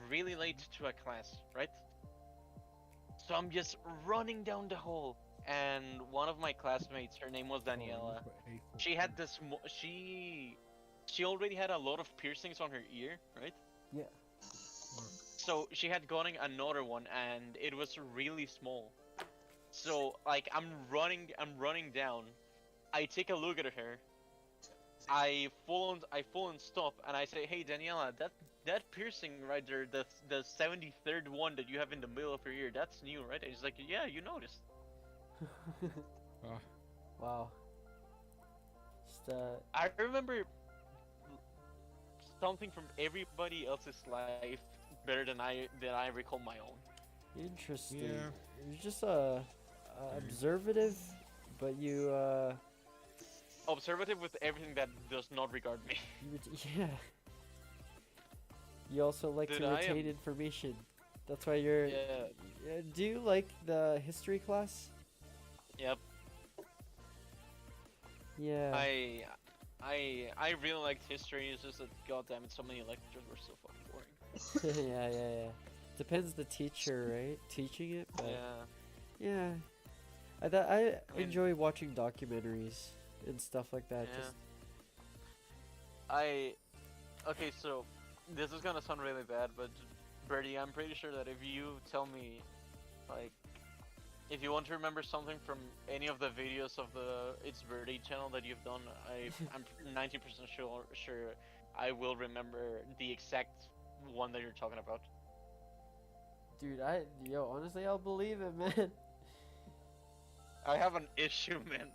really late to a class, right? So I'm just running down the hall, and one of my classmates, her name was Daniela. She had this. She already had a lot of piercings on her ear, right? Yeah. So she had gotten another one, and it was really small. So like I'm running down. I take a look at her. I full on stop, and I say, "Hey Daniela, that piercing right there, the 73rd one that you have in the middle of your ear, that's new, right?" And she's like, "Yeah, you noticed." Wow. Just, I remember something from everybody else's life better than I recall my own. Interesting. Yeah. You're just observative, but you Observative with everything that does not regard me. yeah. You also like Dude, to retain information. That's why you're. Yeah. Do you like the history class? Yep. Yeah. I really liked history. It's just that goddamn it, so many lectures were so fucking boring. yeah. Depends the teacher, right? Teaching it, but Yeah. yeah. I mean, enjoy watching documentaries and stuff like that. Yeah. Just Okay, so this is gonna sound really bad, but Birdy, I'm pretty sure that if you tell me, like, if you want to remember something from any of the videos of the It's Birdy channel that you've done, I'm 90% sure I will remember the exact one that you're talking about. dude, honestly, I'll believe it, man. I have an issue, man.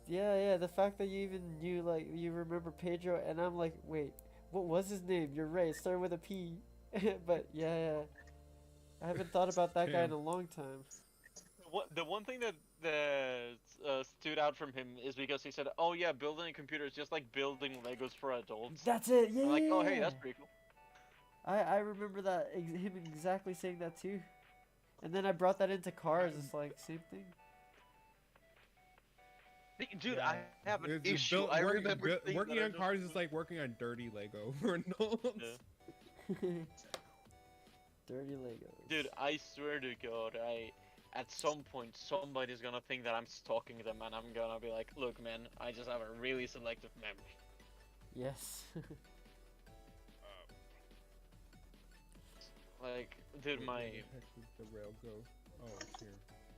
Yeah, the fact that you even knew, like, you remember Pedro, and I'm like, wait, what was his name? You're right, it started with a P. But, yeah. I haven't thought about that guy in a long time. The one thing that stood out from him is because he said, "Oh yeah, building a computer is just like building Legos for adults." That's it, yeah, I'm like, "Oh hey, yeah. that's pretty cool." I remember that, him exactly saying that too. And then I brought that into cars, it's like, same thing. Dude, I have an issue. I remember working on cars is like working on dirty Lego for adults. Dirty Legos. Dude, I swear to God, at some point somebody's gonna think that I'm stalking them, and I'm gonna be like, "Look, man, I just have a really selective memory." Yes. Like, dude, Where the heck did the rail go? Oh, it's here.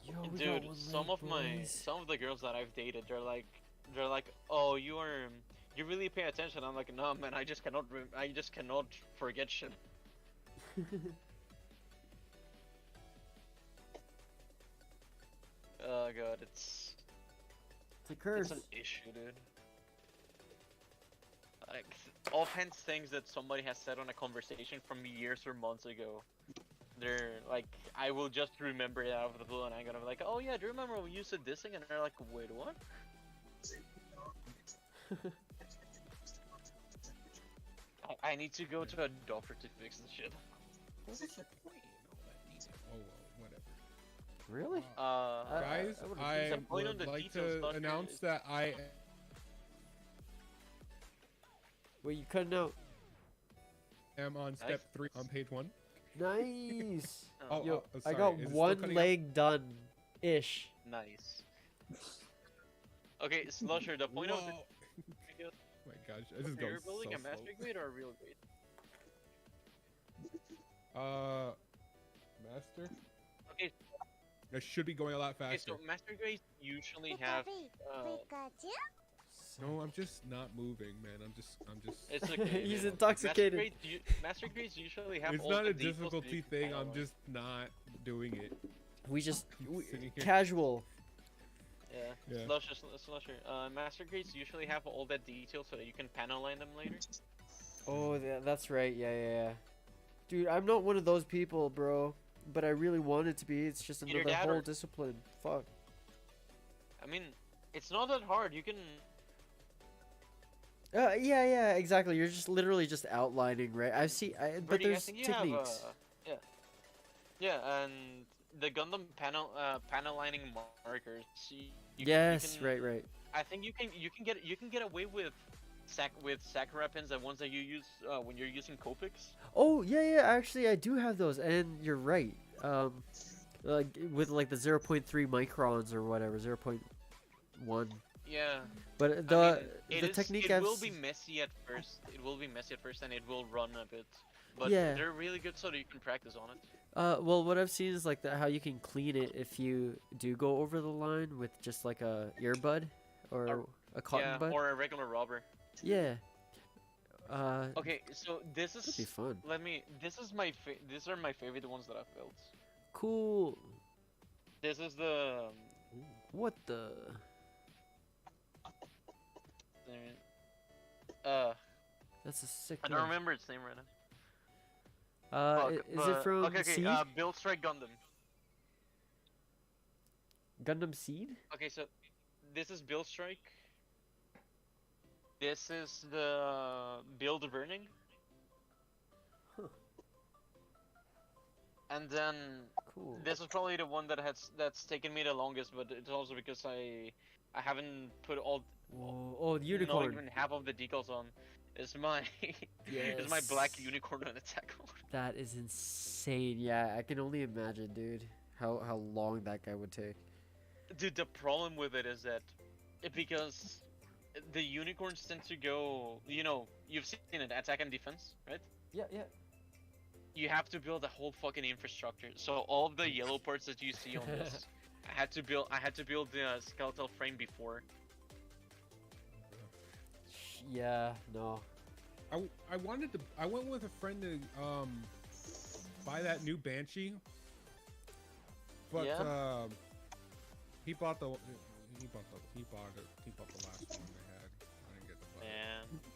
Yo, we got Dude, one some late, of the girls that I've dated, they're like, "Oh, you really pay attention." I'm like, "No, man, I just cannot forget shit." Oh god, it's a curse. It's an issue, dude. Like, offhand things that somebody has said on a conversation from years or months ago. They're like, I will just remember it out of the blue, and I'm gonna be like, "Oh yeah, do you remember when you said this thing?" And they're like, "Wait, what?" I need to go to a doctor to fix this shit. Oh well, whatever. Really? Guys, I would like to announce that I. Wait, you couldn't out. am on step 3 on page 1. Nice. Oh, Yo, I sorry, got is it still one cutting leg done, ish. Nice. Okay, Slusher, the point of the... Oh my gosh, this is Okay, going you're building so a magic slow. grade or a real grade? Master? Okay, That should be going a lot Okay, faster. so master grades usually have. No, I'm just not moving, man. I'm just. It's okay. He's man. intoxicated. Master grades usually have It's all not the a details so you difficulty can thing. kinda I'm like- just not doing it. We just Sitting here. casual. Yeah. Yeah. Slusher. Master grades usually have all that detail so that you can panel line them later. Oh, that's right. Yeah. Dude, I'm not one of those people, bro. But I really want it to be. It's just Either another that whole or- discipline. Fuck. I mean, it's not that hard. You can. Yeah, exactly. You're just literally just outlining, right? But Birdie, I there's think you techniques. have, yeah, and the Gundam panel lining markers. You Yes, can, right. I think you can get away with Sakura pins, the ones that you use when you're using Copics. Oh, yeah. Actually, I do have those, and you're right. Like with like the 0.3 microns or whatever, 0.1. Yeah. But technique it will be messy at first. It will be messy at first, and it will run a bit. But Yeah. they're really good, so that you can practice on it. Well, what I've seen is like how you can clean it if you do go over the line with just like a earbud or a cotton bud. or a regular rubber. Yeah. Okay, so this That'd is. be fun. These are my favorite ones that I've built. Cool. This is the. What the? That's a sick. I don't name. remember its name right now. Is it from okay, Seed? Build Strike Gundam. Gundam Seed? Okay, so this is Build Strike. This is the Build Burning. And then Cool. this is probably the one that's taken me the longest, but it's also because I haven't put all Oh, the unicorn. not even half of the decals on. It's my it's my black unicorn on attack mode. That is insane. Yeah, I can only imagine, dude, how long that guy would take. Dude, the problem with it is that because the unicorns tend to go, you've seen it, attack and defense, right? Yeah. You have to build a whole fucking infrastructure. So all of the yellow parts that you see on this, I had to build the skeletal frame before. Yeah, no. I wanted to. I went with a friend to buy that new Banshee, but Yeah? he bought the last one they had. I didn't get the buy.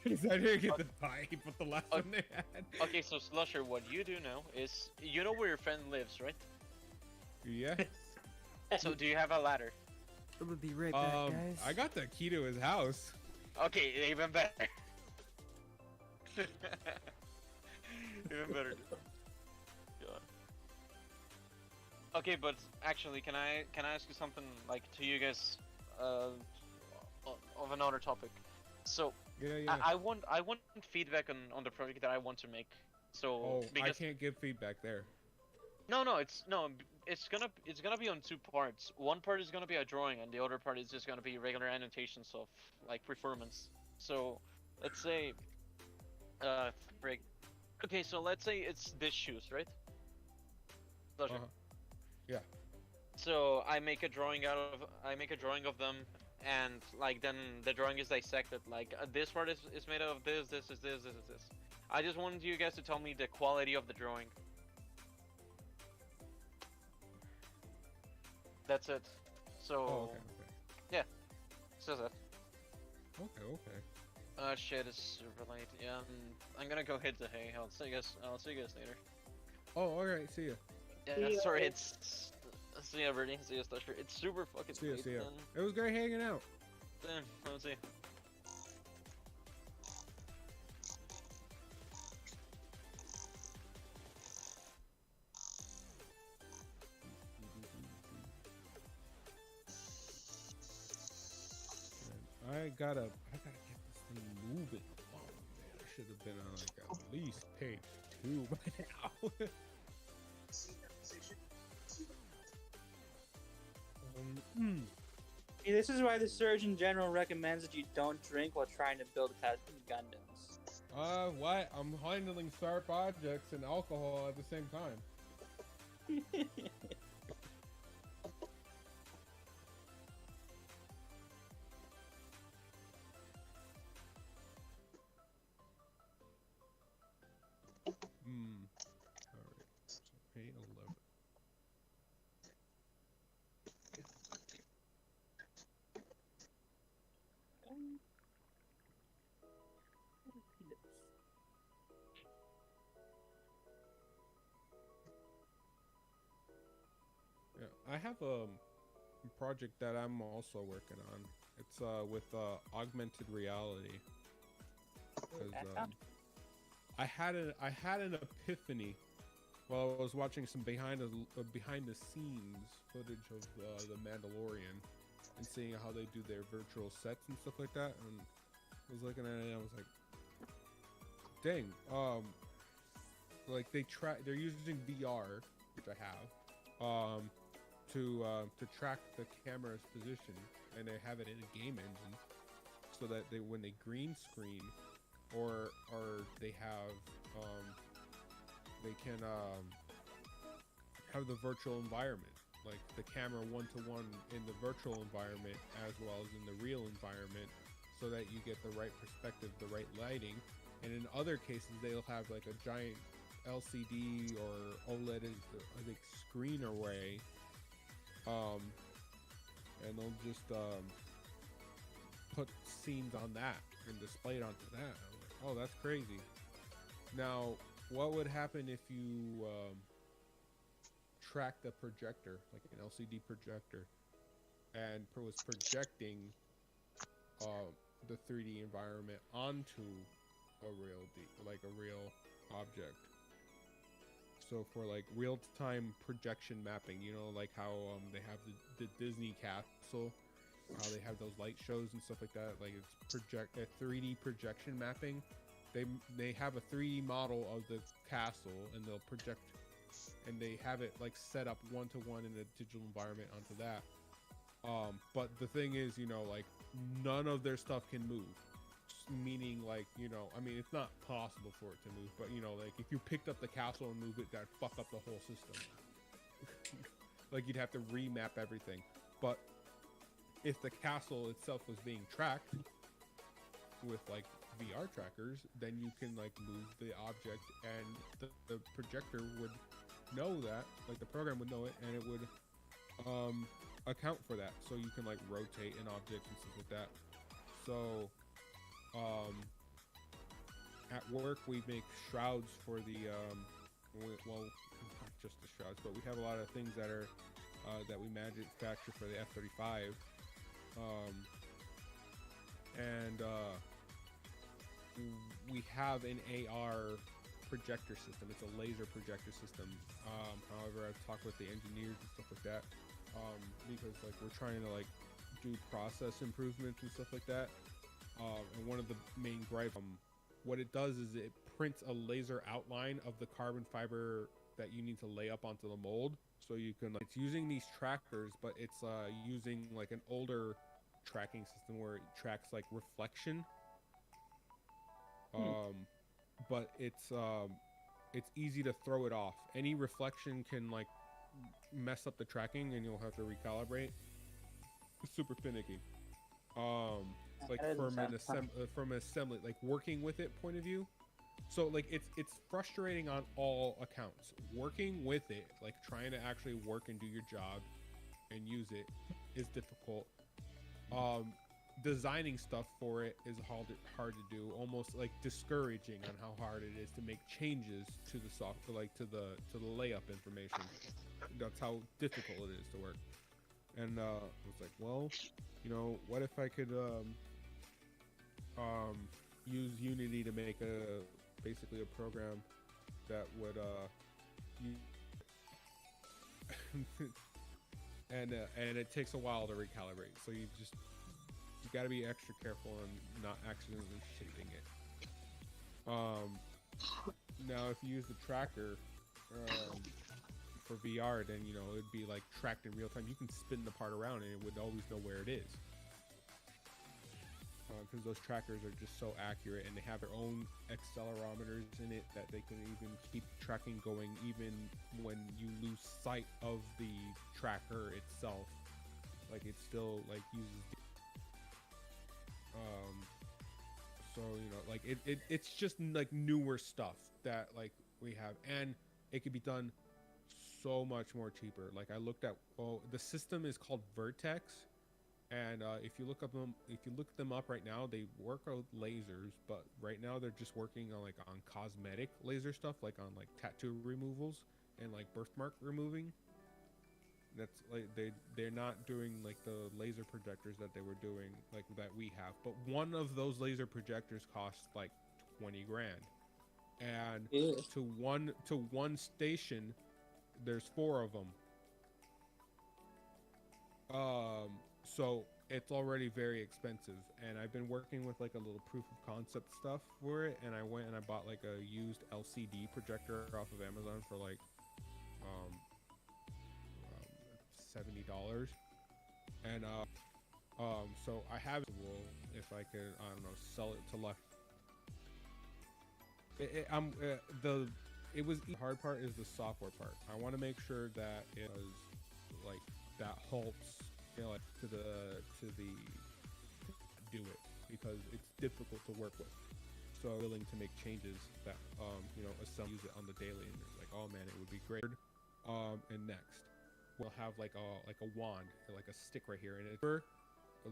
Yeah. I didn't get the buy. He bought the last one they had. Okay, so Slusher, what you do now is you know where your friend lives, right? Yeah. So do you have a ladder? I'm gonna be right back, guys. I got the key to his house. Okay, even better. Even better. God. Okay, but actually, can I ask you something like to you guys, of another topic? So Yeah. I want feedback on the project that I want to make. So I because can't give feedback there. it's gonna be on two parts. One part is gonna be a drawing, and the other part is just gonna be regular annotations of like performance. So let's say, okay, so let's say it's this shoes, right? Pleasure. Yeah. So I make a drawing of them, and like then the drawing is dissected. Like this part is made of this. I just wanted you guys to tell me the quality of the drawing. That's it. So Okay. yeah, says it. Okay. Shit, it's super late. Yeah, I'm gonna go hit the hay. I'll see you guys later. Oh, alright, see ya. Yeah, sorry, it's. See ya, Birdie. See ya, Slusher. It's super fucking See ya, late, see ya. man. It was great hanging out. Then, let's see. I gotta get this thing moving. Oh man, I should have been on like at least page 2 by now. See, this is why the Surgeon General recommends that you don't drink while trying to build Gundams. What? I'm handling sharp objects and alcohol at the same time. I have a project that I'm also working on. It's with augmented reality. 'Cause, I had an epiphany while I was watching some behind the scenes footage of the Mandalorian and seeing how they do their virtual sets and stuff like that, and I was looking at it and I was like, dang, like they're using VR, which I have, to track the camera's position, and they have it in a game engine, so that when they green screen, or they have they can have the virtual environment, like the camera one-to-one in the virtual environment as well as in the real environment, so that you get the right perspective, the right lighting. And in other cases, they'll have like a giant LCD or OLED, I think, screen array, and they'll just put scenes on that and display it onto that. I was like, oh, that's crazy. Now, what would happen if you track the projector, like an LCD projector, and was projecting the 3D environment onto a real object? So for like real-time projection mapping, you know, like how they have the Disney castle, how they have those light shows and stuff like that. Like it's a 3D projection mapping. They have a 3D model of the castle, and they'll project, and they have it like set up one-to-one in a digital environment onto that. But the thing is, you know, like none of their stuff can move. Meaning, like, you know, I mean, it's not possible for it to move, but you know, like if you picked up the castle and moved it, that'd fuck up the whole system. Like you'd have to remap everything. But if the castle itself was being tracked with like VR trackers, then you can like move the object, and the projector would know that, like the program would know it, and it would account for that. So you can like rotate an object and stuff like that. So at work we make shrouds for the well, not just the shrouds, but we have a lot of things that are that we manufacture for the F-35, and we have an AR projector system. It's a laser projector system. However, I've talked with the engineers and stuff like that, because like we're trying to like do process improvements and stuff like that. And one of the main gripes, what it does is it prints a laser outline of the carbon fiber that you need to lay up onto the mold. So you can, it's using these trackers, but it's using like an older tracking system where it tracks like reflection. But it's easy to throw it off. Any reflection can like mess up the tracking, and you'll have to recalibrate. It's super finicky. Like from an assembly, like working with it point of view. So like it's frustrating on all accounts. Working with it, like trying to actually work and do your job and use it, is difficult. Designing stuff for it is hard to do, almost like discouraging on how hard it is to make changes to the software, like to the layup information. That's how difficult it is to work. And I was like, well, you know, what if I could use Unity to make basically a program that would and it takes a while to recalibrate, so you got to be extra careful and not accidentally shaping it. Now if you use the tracker for VR, then you know it'd be like tracked in real time. You can spin the part around and it would always know where it is, because those trackers are just so accurate, and they have their own accelerometers in it that they can even keep tracking going even when you lose sight of the tracker itself. Like it still like uses so you know, like it's just like newer stuff that like we have, and it could be done so much more cheaper. Like I looked at, the system is called Vertex, and if you look them up right now, they work on lasers, but right now they're just working on like on cosmetic laser stuff, like on like tattoo removals and like birthmark removing. That's like they're not doing like the laser projectors that they were doing like that we have. But one of those laser projectors costs like 20 grand. And to one station, there's 4 of them. So it's already very expensive, and I've been working with like a little proof of concept stuff for it, and I went and I bought like a used LCD projector off of Amazon for like $70, and so I have it. Well, if I could, I don't know, sell it to like the hard part is the software part. I want to make sure that it was like that halts, you know, like to do it, because it's difficult to work with. So I'm willing to make changes that you know, some use it on the daily, and it's like, oh man, it would be great. And next we'll have like a wand, like a stick right here, and it's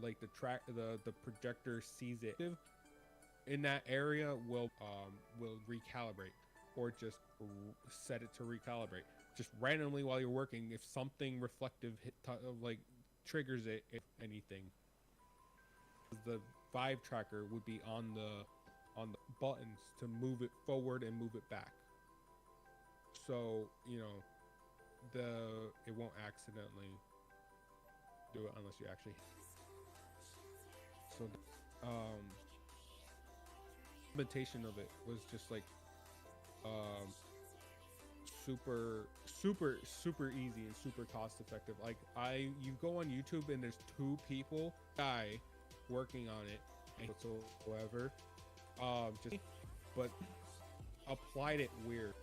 like the projector sees it in that area, will recalibrate, or just set it to recalibrate just randomly while you're working. If something reflective like triggers it, if anything, the Vive tracker would be on the buttons to move it forward and move it back, so you know it won't accidentally do it unless you actually. So implementation of it was just like super easy and super cost effective. Like you go on YouTube and there's 2 people working on it and whatsoever, but applied it weird.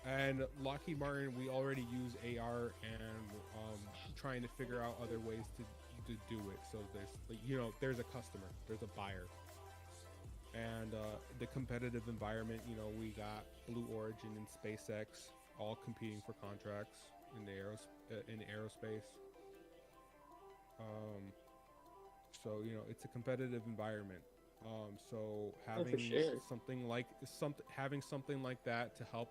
And Lockheed Martin, we already use AR and trying to figure out other ways to do it. So there's like, you know, there's a customer, there's a buyer. And the competitive environment, you know, we got Blue Origin and SpaceX all competing for contracts in the aerospace. So you know, it's a competitive environment. So having something like that to help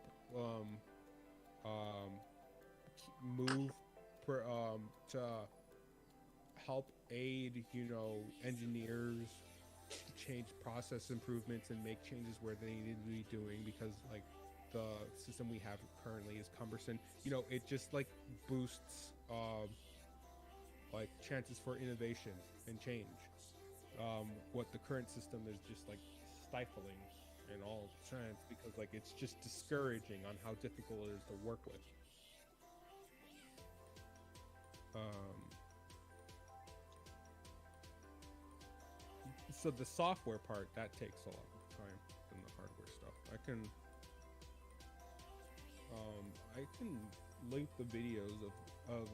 move to help aid, you know, engineers change process improvements and make changes where they need to be doing, because like the system we have currently is cumbersome. You know, it just like boosts like chances for innovation and change. What the current system is just like stifling in all sense, because like it's just discouraging on how difficult it is to work with. So the software part, that takes a lot of time than the hardware stuff. I can link the videos of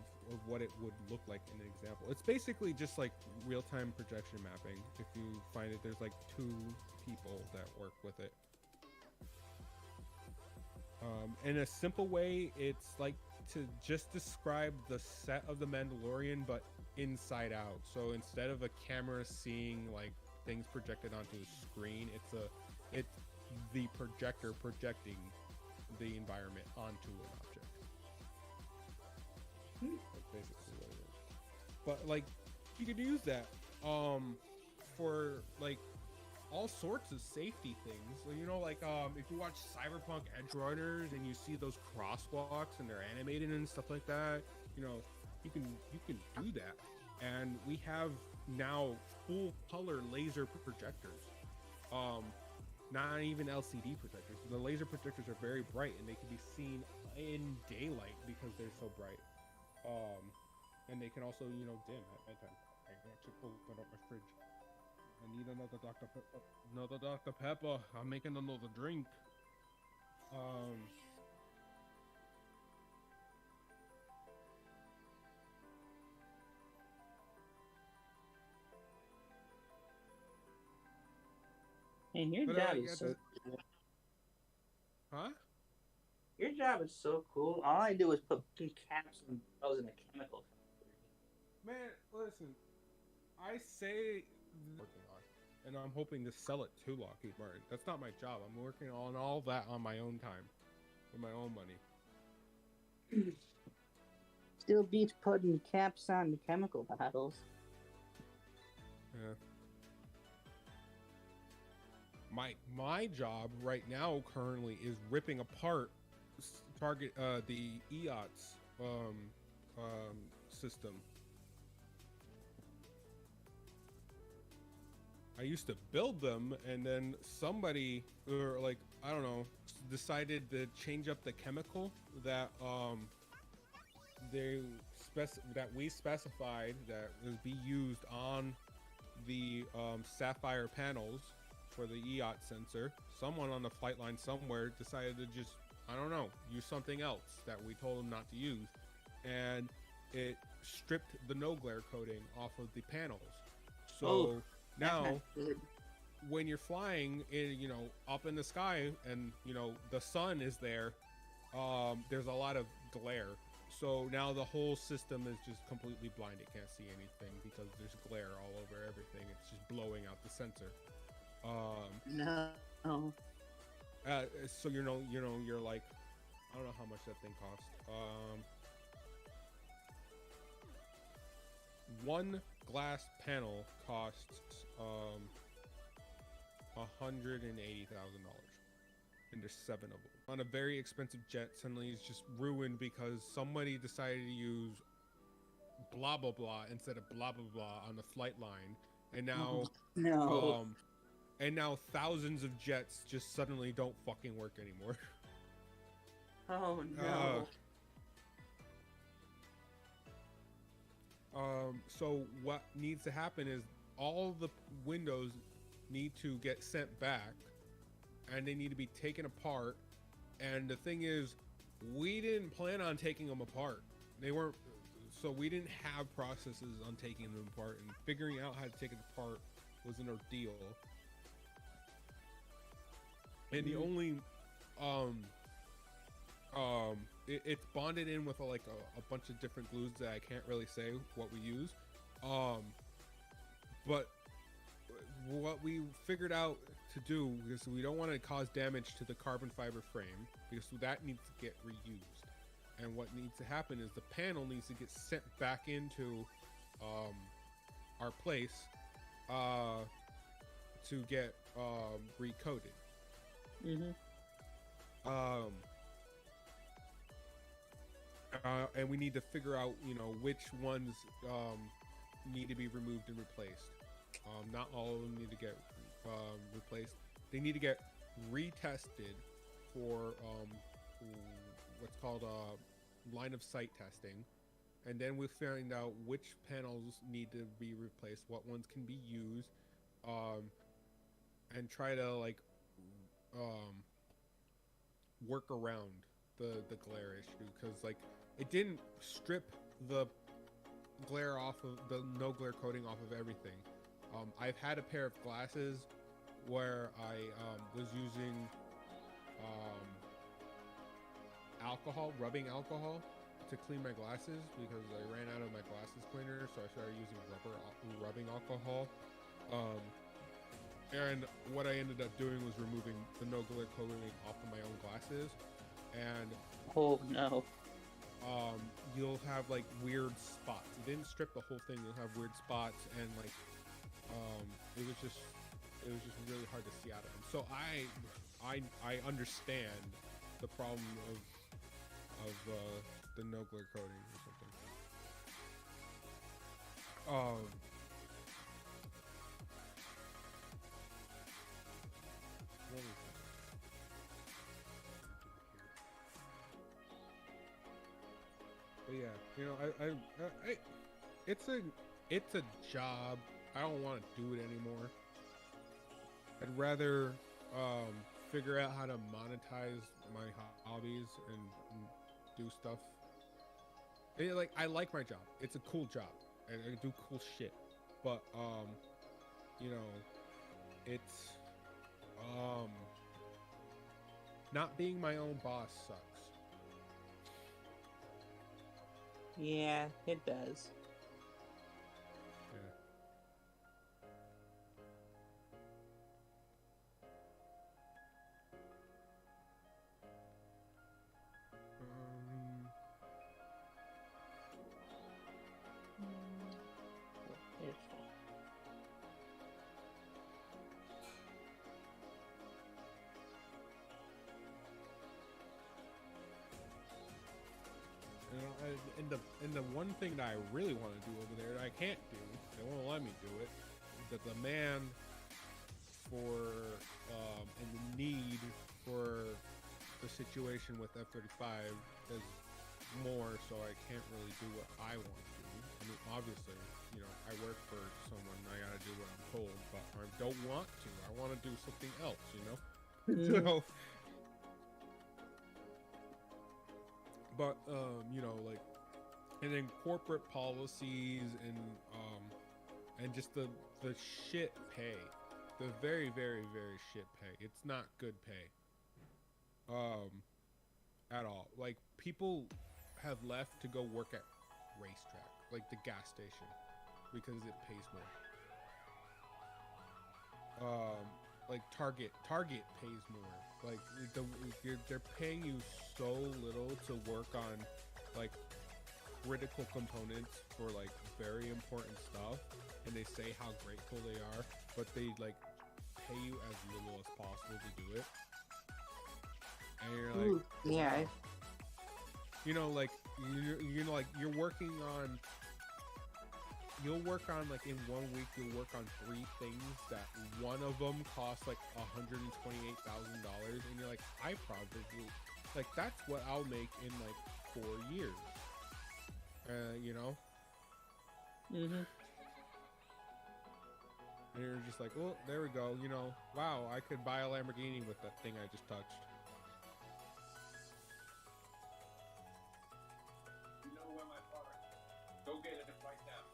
what it would look like in an example. It's basically just like real-time projection mapping. If you find it, there's like 2 people that work with it. In a simple way, it's like to just describe the set of the Mandalorian, but inside out. So instead of a camera seeing like things projected onto a screen, it's the projector projecting the environment onto an object. That's basically what it is. But like, you could use that for like all sorts of safety things. So, you know, like if you watch Cyberpunk Edge Runners and you see those crosswalks and they're animated and stuff like that, you know, you can do that. And we have now full color laser projectors. Not even LCD projectors. The laser projectors are very bright and they can be seen in daylight because they're so bright. And they can also, you know, dim at nighttime. I got to open up my fridge. I need another Dr. Pepper. Another Dr. Pepper. I'm making another drink. And your job is so cool. Huh? Your job is so cool. All I do is put caps and barrels in a chemical factory. Man, listen. I say working on, and I'm hoping to sell it to Lockheed Martin. That's not my job. I'm working on all that on my own time, with my own money. still beats putting caps on the chemical bottles. Yeah. My job right now currently is ripping apart target the E.O.B.T.S system. I used to build them, and then somebody, or like I don't know, decided to change up the chemical that that we specified that would be used on the sapphire panels for the E.O.B.T sensor. Someone on the flight line somewhere decided to just, I don't know, use something else that we told them not to use, and it stripped the no glare coating off of the panels. So now when you're flying in, you know, up in the sky and, you know, the sun is there, there's a lot of glare. So now the whole system is just completely blind. It can't see anything because there's glare all over everything. It's just blowing out the sensor. No. So you're like, I don't know how much that thing cost. One glass panel costs $180,000, and there's 7 of them. On a very expensive jet, suddenly it's just ruined because somebody decided to use blah blah blah instead of blah blah blah on the flight line, and now and now thousands of jets just suddenly don't fucking work anymore. Oh no. So what needs to happen is all the windows need to get sent back, and they need to be taken apart. And the thing is, we didn't plan on taking them apart. They weren't, so we didn't have processes on taking them apart, and figuring out how to take it apart was an ordeal. And the only it's bonded in with a bunch of different glues that I can't really say what we use, but what we figured out to do, because we don't want to cause damage to the carbon fiber frame, because that needs to get reused, and what needs to happen is the panel needs to get sent back into our place to get recoated. And we need to figure out, you know, which ones need to be removed and replaced. Not all of them need to get replaced. They need to get retested for what's called line of sight testing, and then we'll find out which panels need to be replaced, what ones can be used, and try to like work around the glare issue, because like it didn't strip the glare off of the no glare coating off of everything. I've had a pair of glasses where I was using rubbing alcohol to clean my glasses because I ran out of my glasses cleaner, so I started using rubbing alcohol. And what I ended up doing was removing the no glare coating off of my own glasses, and oh no. You'll have like weird spots. It didn't strip the whole thing. You'll have weird spots, and like it was just really hard to see out of them. So I understand the problem of the no glare coating or something. What is that? But yeah, you know, I it's a job. I don't want to do it anymore. I'd rather figure out how to monetize my hobbies and do stuff. Like I like my job. It's a cool job. I do cool shit. But you know, it's not being my own boss sucks. Yeah, it does. thing that I really want to do over there that I can't do. They won't let me do it. The demand for and the need for the situation with F-35 is more, so I can't really do what I want to do. I mean, obviously, you know, I work for someone, I gotta do what I'm told, but I don't want to. I want to do something else, you know? So, but, you know, like, and then corporate policies and just the shit pay. The very, very, very shit pay. It's not good pay. At all. Like, people have left to go work at racetrack, like the gas station, because it pays more. Like Target pays more. Like they're paying you so little to work on like critical components for like very important stuff, and they say how grateful they are, but they like pay you as little as possible to do it. And you're like, Ooh, yeah. wow. You know, like you know, like you'll work on like in 1 week you'll work on 3 things that one of them costs like $128,000, and you're like, I probably like that's what I'll make in like 4 years. You know. Mhm. And you're just like, well, there we go. You know, wow, I could buy a Lamborghini with that thing I just touched. You know where my car is. Go get it right now.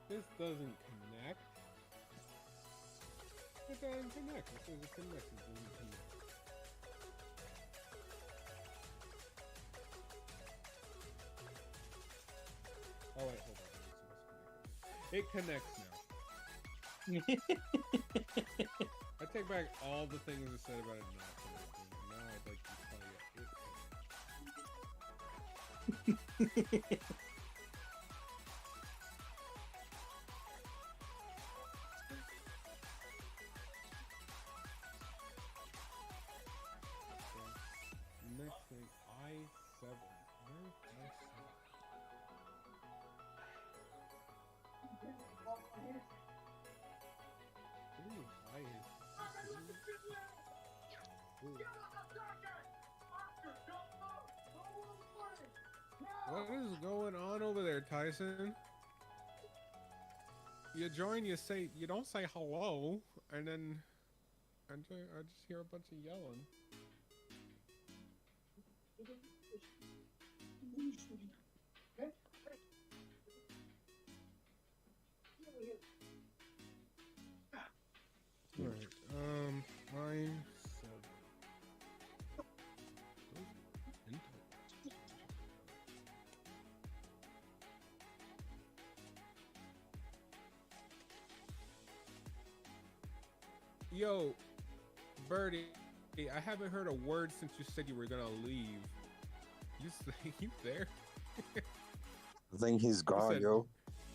This doesn't connect. It doesn't connect. It says it connects. It doesn't connect. Oh wait, hold on. It connects now. I take back all the things I said about it not connecting. Now I'd like to tell you it connects. Next thing, I-7. Where's I-7? Ooh, What is going on over there, Tyson? You join, you don't say hello, and then I just hear a bunch of yelling. Alright, I'm 7. Yo, Birdy, I haven't heard a word since you said you were gonna leave. You there? I think he's gone, yo.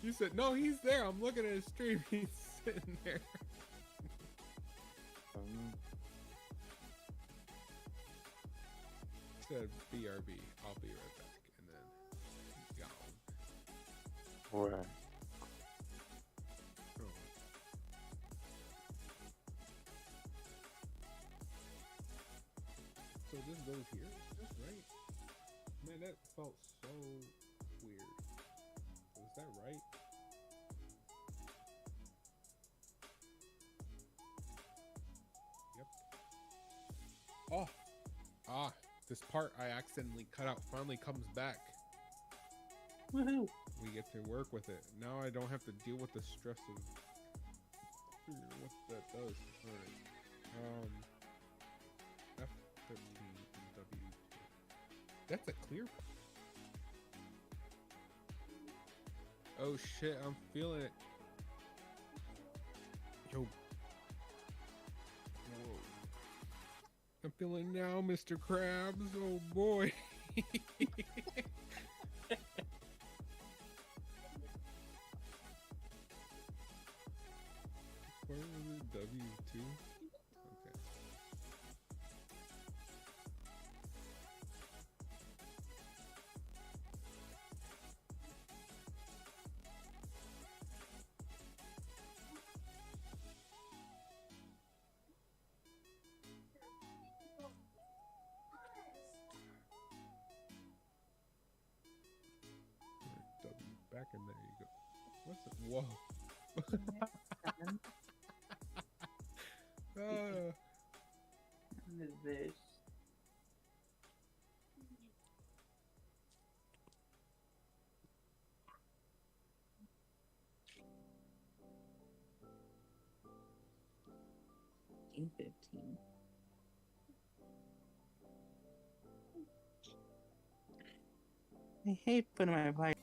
You said, no, he's there. I'm looking at his stream. He's sitting there. Said BRB. I'll be right back. And then gone. Right. Oh. So this goes here? That's right. Man, that felt so weird. Was that right? Yep. Oh! Ah! This part I accidentally cut out finally comes back. Woohoo! We get to work with it. Now I don't have to deal with the stress of figuring what that does. Alright. F13 W2. That's a clear. Oh shit, I'm feeling it. Yo. Whoa. I'm feeling now, Mr. Krabs. Oh boy. Where was it? W2? Okay. W back in there you go. What's it? Whoa. What is this? $15. I hate putting my bike.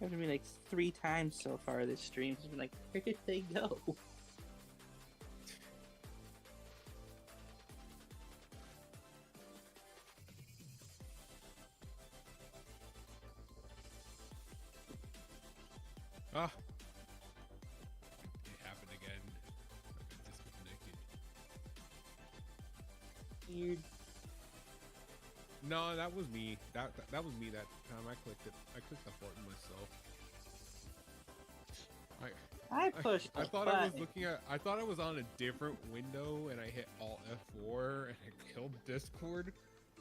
I've been like 3 times so far this stream. It's been like, where did they go? Ah. It happened again. I got disconnected. Weird. No, that was me. That was me that time. I clicked it. I clicked the button myself. I pushed I the thought I was button. looking at. I thought I was on a different window, and I hit Alt F4 and I killed Discord.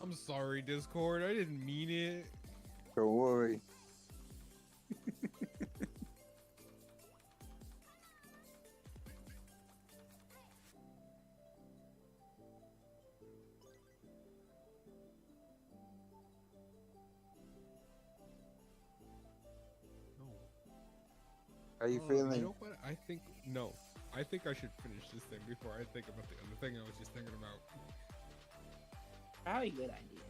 I'm sorry, Discord. I didn't mean it. Don't worry. How you feeling? You know what? I think no. I think I should finish this thing before I think about the other thing I was just thinking about. Probably a good idea.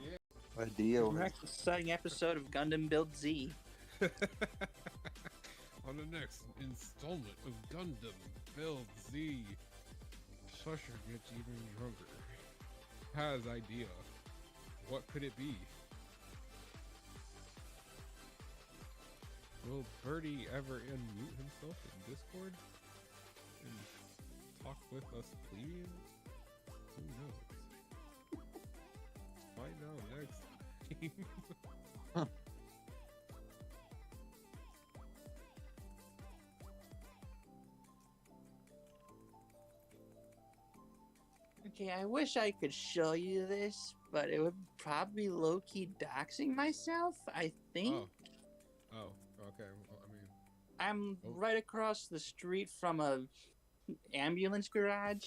Yeah. Idea. Next exciting episode of Gundam Build Z. On the next installment of Gundam Build Z, Susher gets even drunker. Has idea. What could it be? Will Birdy ever unmute himself in Discord and talk with us, please? Who knows? Find out next. Okay, I wish I could show you this, but it would probably low-key doxing myself, I think. Oh, okay. Well, I mean, I'm right across the street from a ambulance garage.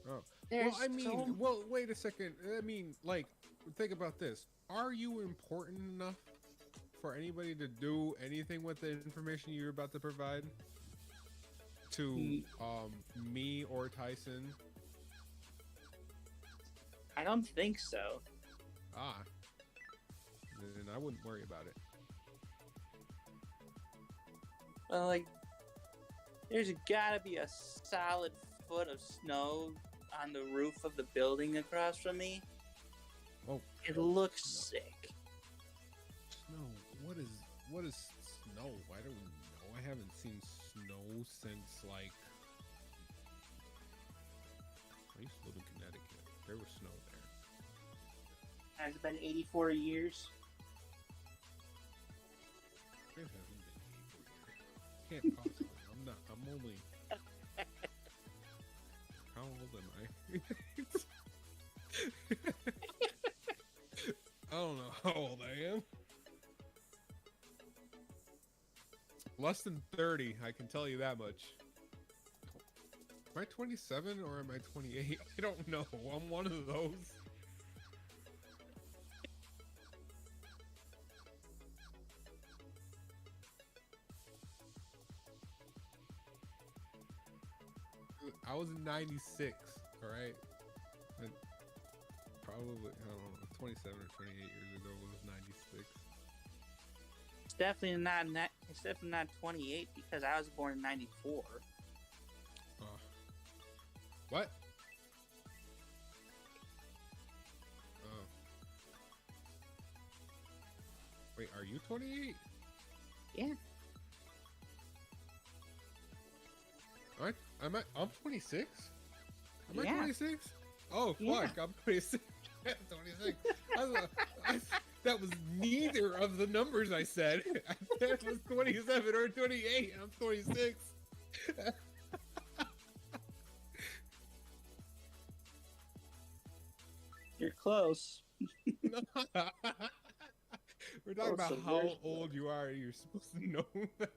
oh. There's Well, I mean, so- well, wait a second. I mean, like, think about this. Are you important enough for anybody to do anything with the information you're about to provide? To me or Tyson? I don't think so. Ah. Then I wouldn't worry about it. Well, like, there's gotta be a solid foot of snow on the roof of the building across from me. Oh. It looks sick. Snow. What is snow? I don't know. I haven't seen snow since like I used to live in Connecticut. There was snow there. Has it been 84 years? It hasn't been 84 years. Can't possibly. I'm not. I'm only. How old am I? I don't know how old I am. Less than 30, I can tell you that much. Am I 27 or am I 28? I don't know. I'm one of those. I was in 96, alright? Probably, I don't know, 27 or 28 years ago was 96. It's definitely not. It's definitely not 28 because I was born in 94. What? Oh. Wait, are you 28? Yeah. I'm 26. Am I Yeah. 26? Oh fuck, Yeah. I'm 26. 26. That was neither of the numbers I said. I said it was 27 or 28, and I'm 26. You're close. We're talking about Close, how very old you are. You're supposed to know that.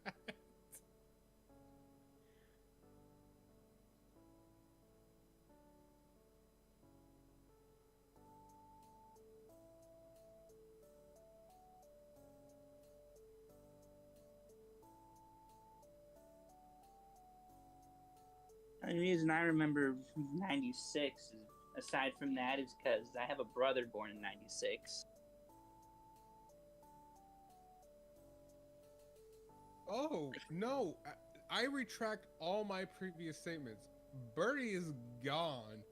The reason I remember 96, is, aside from that, is because I have a brother born in 96. Oh no, I retract all my previous statements. Birdy is gone.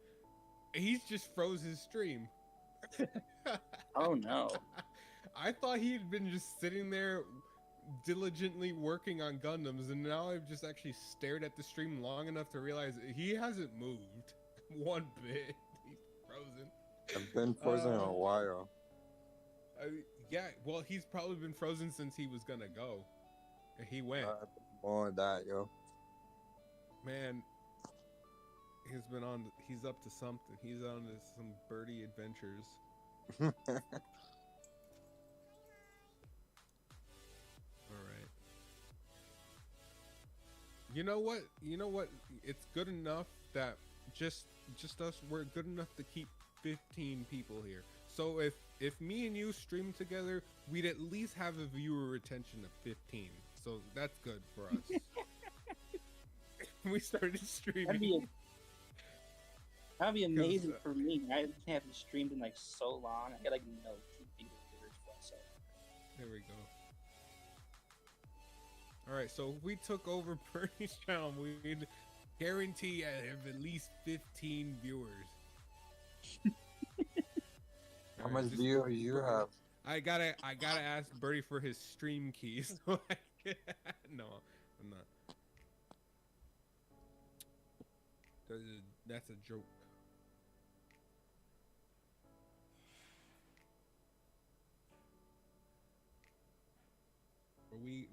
He's just froze his stream. Oh no. I thought he had been just sitting there diligently working on Gundams, and now I've just actually stared at the stream long enough to realize he hasn't moved one bit. He's frozen. I've been frozen a while. Yeah, well, he's probably been frozen since he was gonna go. And he went. More of that, yo. Man, he's up to something. He's on to some birdie adventures. Alright. You know what? It's good enough that just us, we're good enough to keep 15 people here. So if me and you stream together, we'd at least have a viewer retention of 15. So that's good for us. We started streaming. That'd be amazing for me. I haven't streamed in like so long. I got like no viewers for myself. There we go. Alright, so if we took over Birdy's channel, we'd guarantee I have at least 15 viewers. How much viewers you have? I gotta ask Birdy for his stream keys. No, I'm not. That's a joke. Or we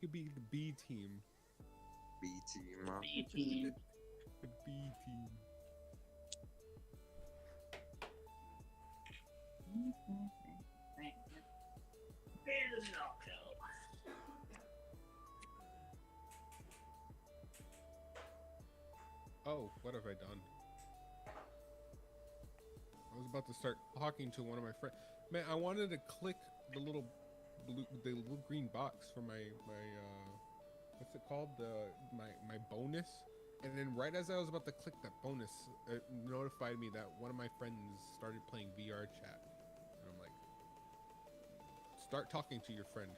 could be the B team. B team. Huh? B team. The B team. Oh, what have I done? I was about to start talking to one of my friends. Man, I wanted to click the little green box for my what's it called? My bonus. And then right as I was about to click that bonus, it notified me that one of my friends started playing VR chat. And I'm like, start talking to your friend.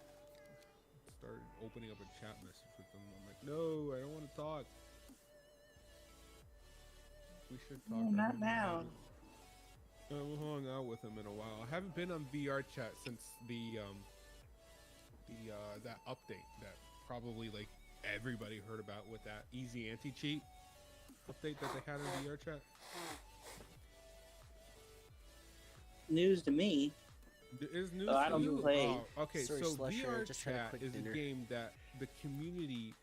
Started opening up a chat message with them. I'm like, no, I don't want to talk. We should talk. No, not now. I haven't hung out with him in a while. I haven't been on VR chat since that update that probably like everybody heard about with that easy anti-cheat update that they had in VR chat. News to me. Is news I to don't you? play. Oh, okay, Sorry, so Slusher, VR just had a chat quick is dinner. a game that the community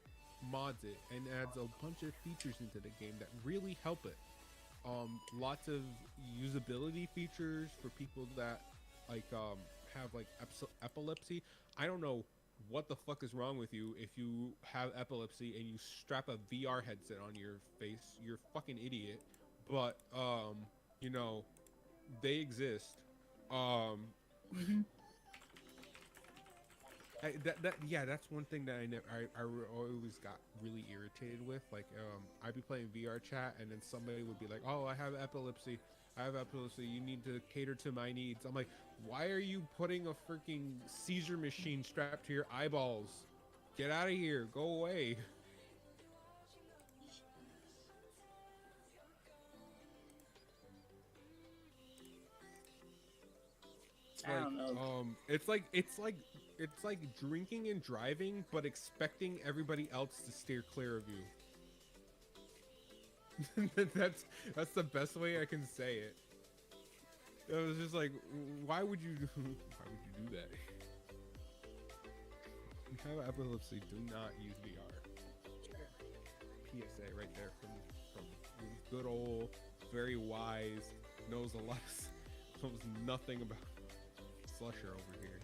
mods it and adds a bunch of features into the game that really help it. Lots of usability features for people that like have like epilepsy. I don't know what the fuck is wrong with you if you have epilepsy and you strap a VR headset on your face. You're a fucking idiot. But you know, they exist. That's one thing that I always got really irritated with. Like, I'd be playing VR chat and then somebody would be like, "Oh, I have epilepsy. You need to cater to my needs." I'm like, why are you putting a freaking seizure machine strapped to your eyeballs? Get out of here. Go away. I don't know. It's like drinking and driving, but expecting everybody else to steer clear of you. That's the best way I can say it. It was just like, why would you do that? If you have epilepsy, do not use VR. PSA right there from good old, very wise, knows a lot, knows nothing about Slusher over here.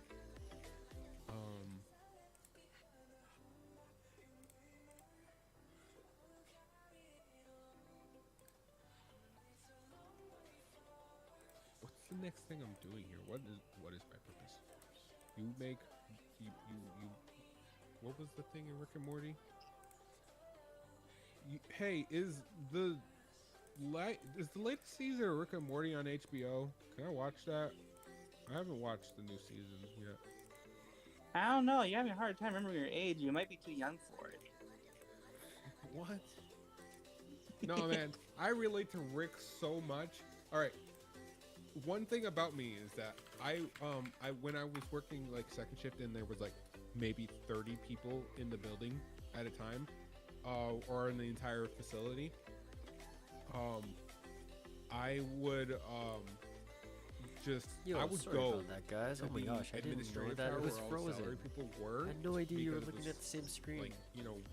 What's the next thing I'm doing here? What is my purpose? You what was the thing in Rick and Morty? Hey, is the latest season of Rick and Morty on HBO? Can I watch that? I haven't watched the new season yet. I don't know. You're having a hard time remembering your age. You might be too young for it. What? No, man. I relate to Rick so much. All right. One thing about me is that I when I was working like second shift and there was like maybe 30 people in the building at a time, or in the entire facility, I would I would sorry go about that, guys. Oh my gosh, I didn't know that it was frozen. People were. I had no idea you were because it looking was, at the same screen. Like,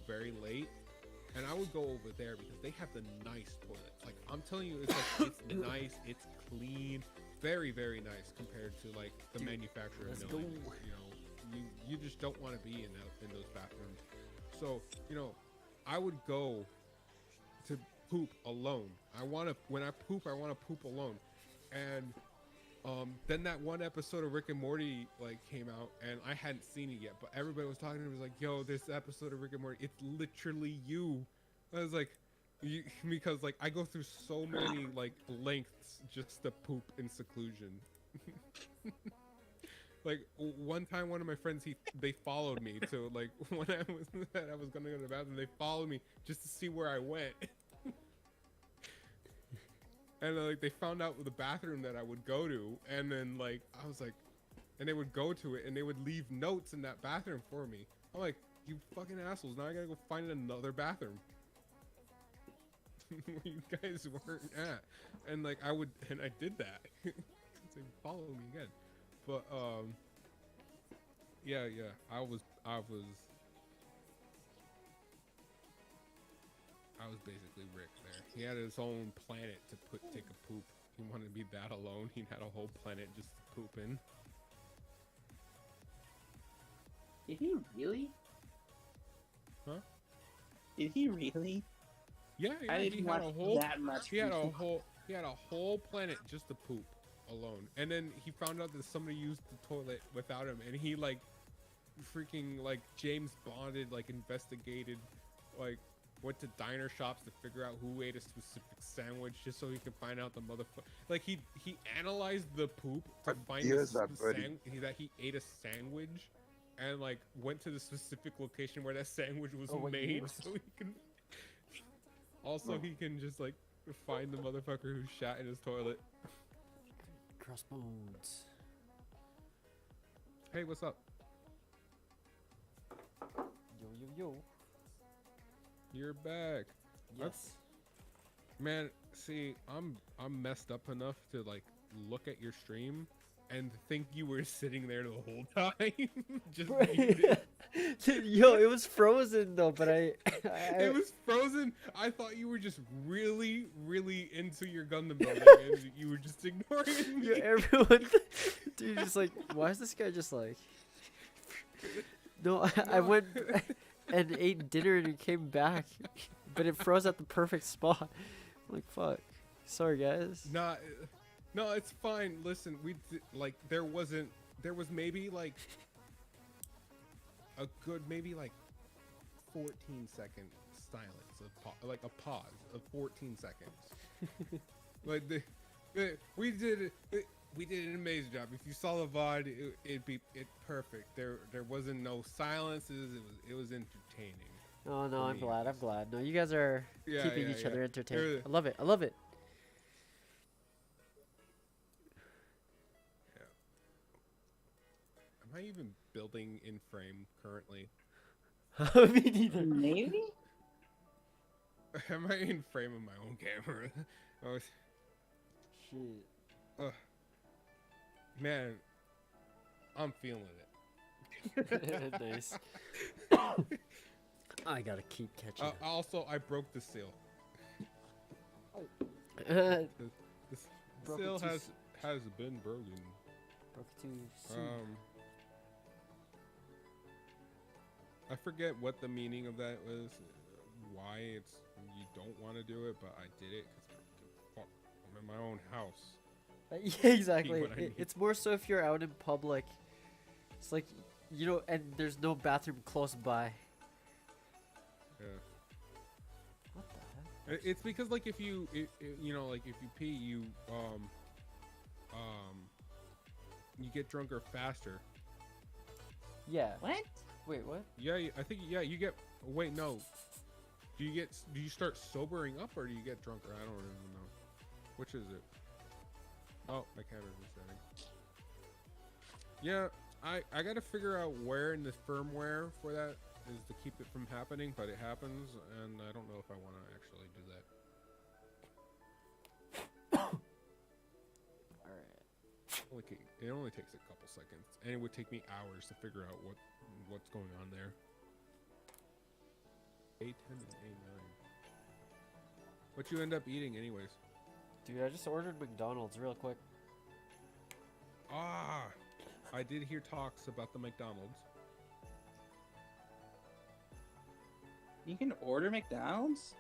very late. And I would go over there because they have the nice toilets. Like, I'm telling you, it's like, it's nice, it's clean, very, very nice compared to like the manufacturer. Let's go. You just don't want to be in those bathrooms. So, I would go to poop alone. When I poop, I want to poop alone. And then that one episode of Rick and Morty like came out, and I hadn't seen it yet, but everybody was talking to me, was like, yo, this episode of Rick and Morty, it's literally you. I was like, because like I go through so many like lengths just to poop in seclusion. Like one time, one of my friends, they followed me to like when I was gonna go to the bathroom, they followed me just to see where I went. And like they found out the bathroom that I would go to, and then like I was like, and they would go to it, and they would leave notes in that bathroom for me. I'm like, you fucking assholes! Now I gotta go find another bathroom where you guys weren't at. And like I did that. They follow me again, but yeah, I was basically Rick there. He had his own planet to take a poop. He wanted to be that alone. He had a whole planet just to poop in. Did he really? Huh? Did he really? Yeah, I didn't he had watch a whole that much. He had a whole planet just to poop alone. And then he found out that somebody used the toilet without him, and he like freaking like James Bonded, like investigated, like went to diner shops to figure out who ate a specific sandwich just so he could find out the motherfucker. Like he analyzed the poop to find that he ate a sandwich, and like went to the specific location where that sandwich was made, so he can. Also, he can just like find the motherfucker who shat in his toilet. Crossbones. Hey, what's up? Yo. You're back. Yes. Man, see, I'm messed up enough to like look at your stream and think you were sitting there the whole time. Just muted. Dude, yo, it was frozen though, but it was frozen. I thought you were just really, really into your Gundam building, and you were just ignoring me. Yo, everyone, dude, just like, why is this guy just like? No, I went and ate dinner and came back, but it froze at the perfect spot. I'm like, fuck. Sorry, guys. Nah, no, it's fine. Listen, there was maybe like a good maybe like 14 second silence of a pause of 14 seconds. Like we did an amazing job. If you saw the VOD, it'd be perfect. There wasn't no silences. It was entertaining. Oh no, I'm glad. No, you guys are keeping each other entertained. I love it. Yeah. Am I even building in frame currently? Me neither. Maybe. Am I in frame of my own camera? Oh, Shit. Man, I'm feeling it. Nice. I gotta keep catching up. Also, I broke the seal. Uh, The Broke it seal too has been broken. Broke it too soon. I forget what the meaning of that was, why it's you don't want to do it, but I did it because I'm in my own house. Yeah, exactly. What I need. It's more so if you're out in public. It's like, you know, and there's no bathroom close by. Yeah. What the heck? It's because like if you like if you pee you get drunker faster. Yeah. What? Wait, what? Yeah, I think you get. Wait, no. Do you start sobering up or do you get drunker? I don't even know. Which is it? Oh, my camera's resetting. Yeah, I gotta figure out where in the firmware for that is to keep it from happening, but it happens, and I don't know if I want to actually do that. Alright. It only takes a couple seconds, and it would take me hours to figure out what's going on there. A10 and A9. What you end up eating, anyways? Dude, I just ordered McDonald's real quick. Ah, I did hear talks about the McDonald's. You can order McDonald's?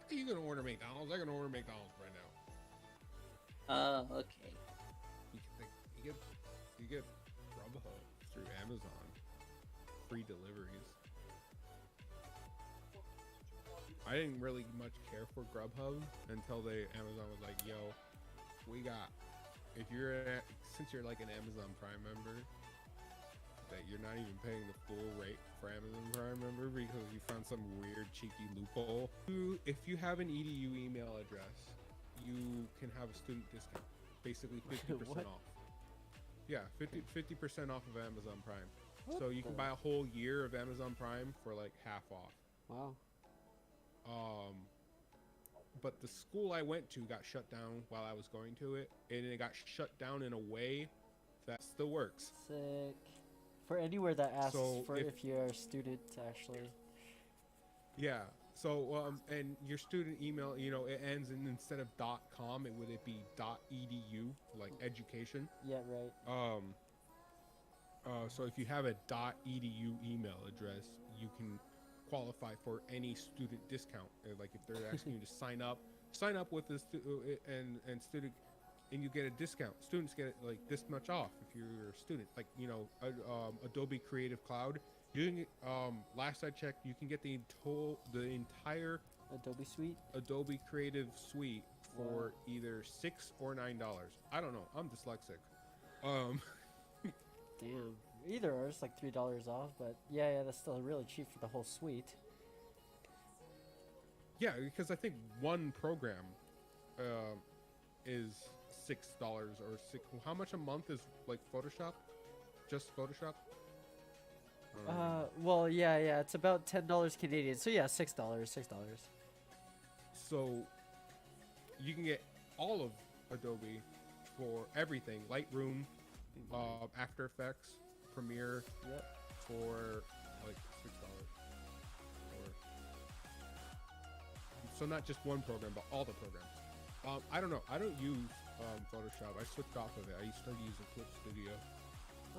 You can order McDonald's. I can order McDonald's right now. Okay. You get Grubhub through Amazon. Free deliveries. I didn't really much care for Grubhub until Amazon was like, yo, we got, since you're like an Amazon Prime member, that you're not even paying the full rate for Amazon Prime member because you found some weird cheeky loophole. If you have an EDU email address, you can have a student discount, basically 50% off. Yeah, 50% off of Amazon Prime. So you can buy a whole year of Amazon Prime for like half off. Wow. But the school I went to got shut down while I was going to it, and it got shut down in a way that still works. Sick. For anywhere that asks So for if you're a student, actually. Yeah. So and your student email, it ends in, instead of .com, would it be .edu, like education? Yeah, right. So if you have a .edu email address, you can qualify for any student discount. Like if they're asking you to sign up with this and student, and you get a discount. Students get like this much off if you're a student. Like Adobe Creative Cloud. You can last I checked, you can get the entire Adobe Creative Suite for either $6 or $9. I don't know. I'm dyslexic. Damn. Either or, it's like $3 off, but yeah, that's still really cheap for the whole suite. Yeah, because I think one program is $6 or six. How much a month is like Photoshop? Just Photoshop? Well, yeah, it's about $10 Canadian. So yeah, $6. So you can get all of Adobe for everything: Lightroom, After Effects, Premiere, for like $6. So not just one program, but all the programs. I don't know. I don't use Photoshop. I switched off of it. I started using Clip Studio.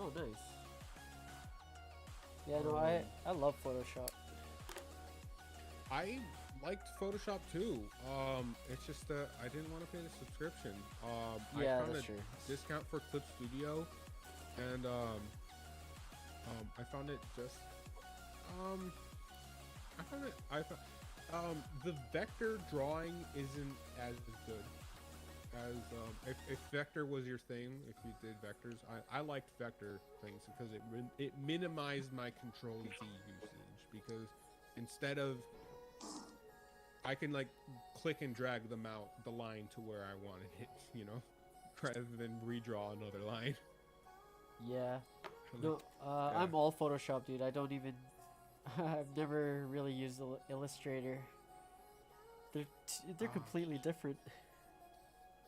Oh, nice. Yeah, no, I love Photoshop. I liked Photoshop too. It's just that I didn't want to pay the subscription. Yeah, I found that's a true. discount for Clip Studio, and I found it just the vector drawing isn't as good as if vector was your thing. If you did vectors, I liked vector things because it minimized my Control Z usage, because instead of I can like click and drag the line to where I wanted it, rather than redraw another line. Yeah. No, I'm all Photoshop, dude. I don't even. I've never really used Illustrator. they're completely different.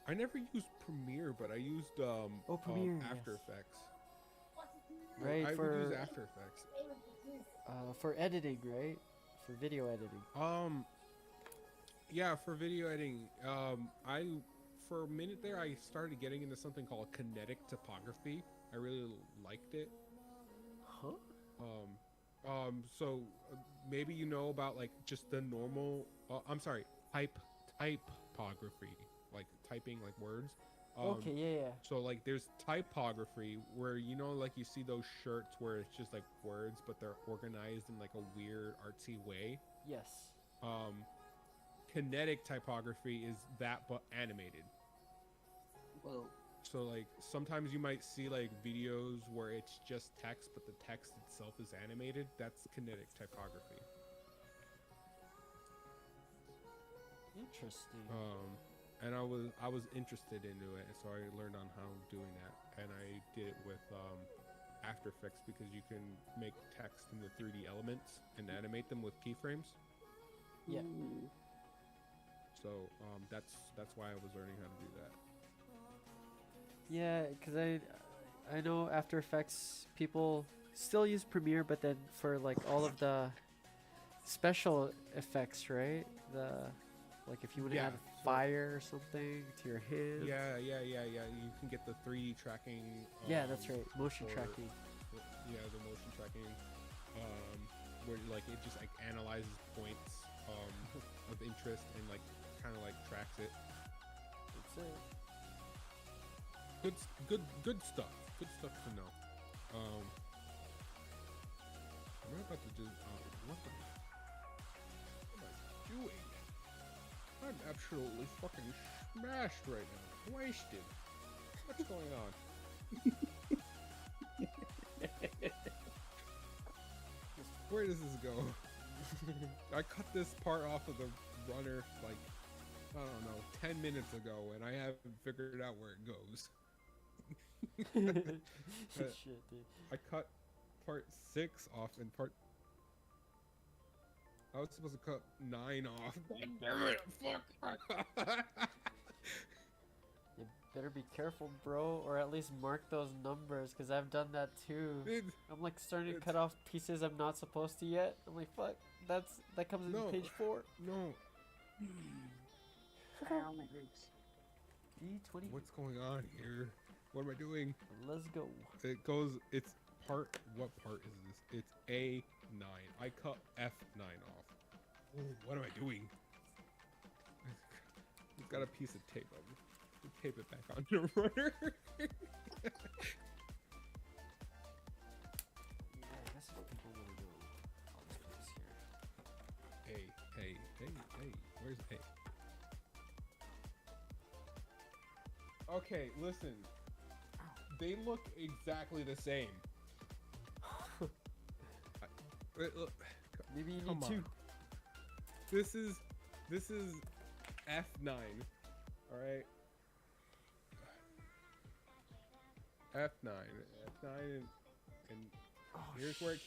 I never used Premiere, but I used Premiere, After yes. Effects. Right, I would for use After Effects. for editing, right? For video editing. Yeah, for video editing. For a minute there, I started getting into something called kinetic typography. I really liked it. Huh? So maybe you know about like just the normal. I'm sorry, typography, like typing like words. Okay, yeah. So like there's typography where like you see those shirts where it's just like words but they're organized in like a weird artsy way. Yes. Kinetic typography is that but animated. Whoa. So like sometimes you might see like videos where it's just text but the text itself is animated. That's kinetic typography. Interesting. And I was interested into it, so I learned on how doing that, and I did it with After Effects because you can make text into 3D elements and animate them with keyframes. Yeah. So that's why I was learning how to do that. Yeah, because I know After Effects people still use Premiere, but then for like all of the special effects, right? Like if you want to add fire or something to your hand. Yeah. You can get the 3D tracking. Yeah, that's right. Motion tracking. Yeah, the motion tracking. Where like it just like analyzes points of interest and like kind of like tracks it. That's it. Good stuff. Good stuff to know. I'm about to do. What am I doing? I'm absolutely fucking smashed right now. Wasted. What's going on? Where does this go? I cut this part off of the runner like, I don't know, 10 minutes ago, and I haven't figured out where it goes. Shit, dude. I cut part 6 off and I was supposed to cut 9 off. Damn it, fuck. You better be careful, bro, or at least mark those numbers, because I've done that too. I'm like starting to cut off pieces I'm not supposed to yet. I'm like, fuck, that comes in page 4. No. Ow, my ribs. D20. What's going on here? What am I doing? Let's go. It's part, what part is this? It's A9. I cut F9 off. Oh, what am I doing? I've got a piece of tape on me. Tape it back onto the runner. Yeah, I guess if people want to know, I'll just put this here. Hey, where's A? Okay, listen. They look exactly the same. Look, maybe you come need on. 2. This is F9. All right. F9, and here's where it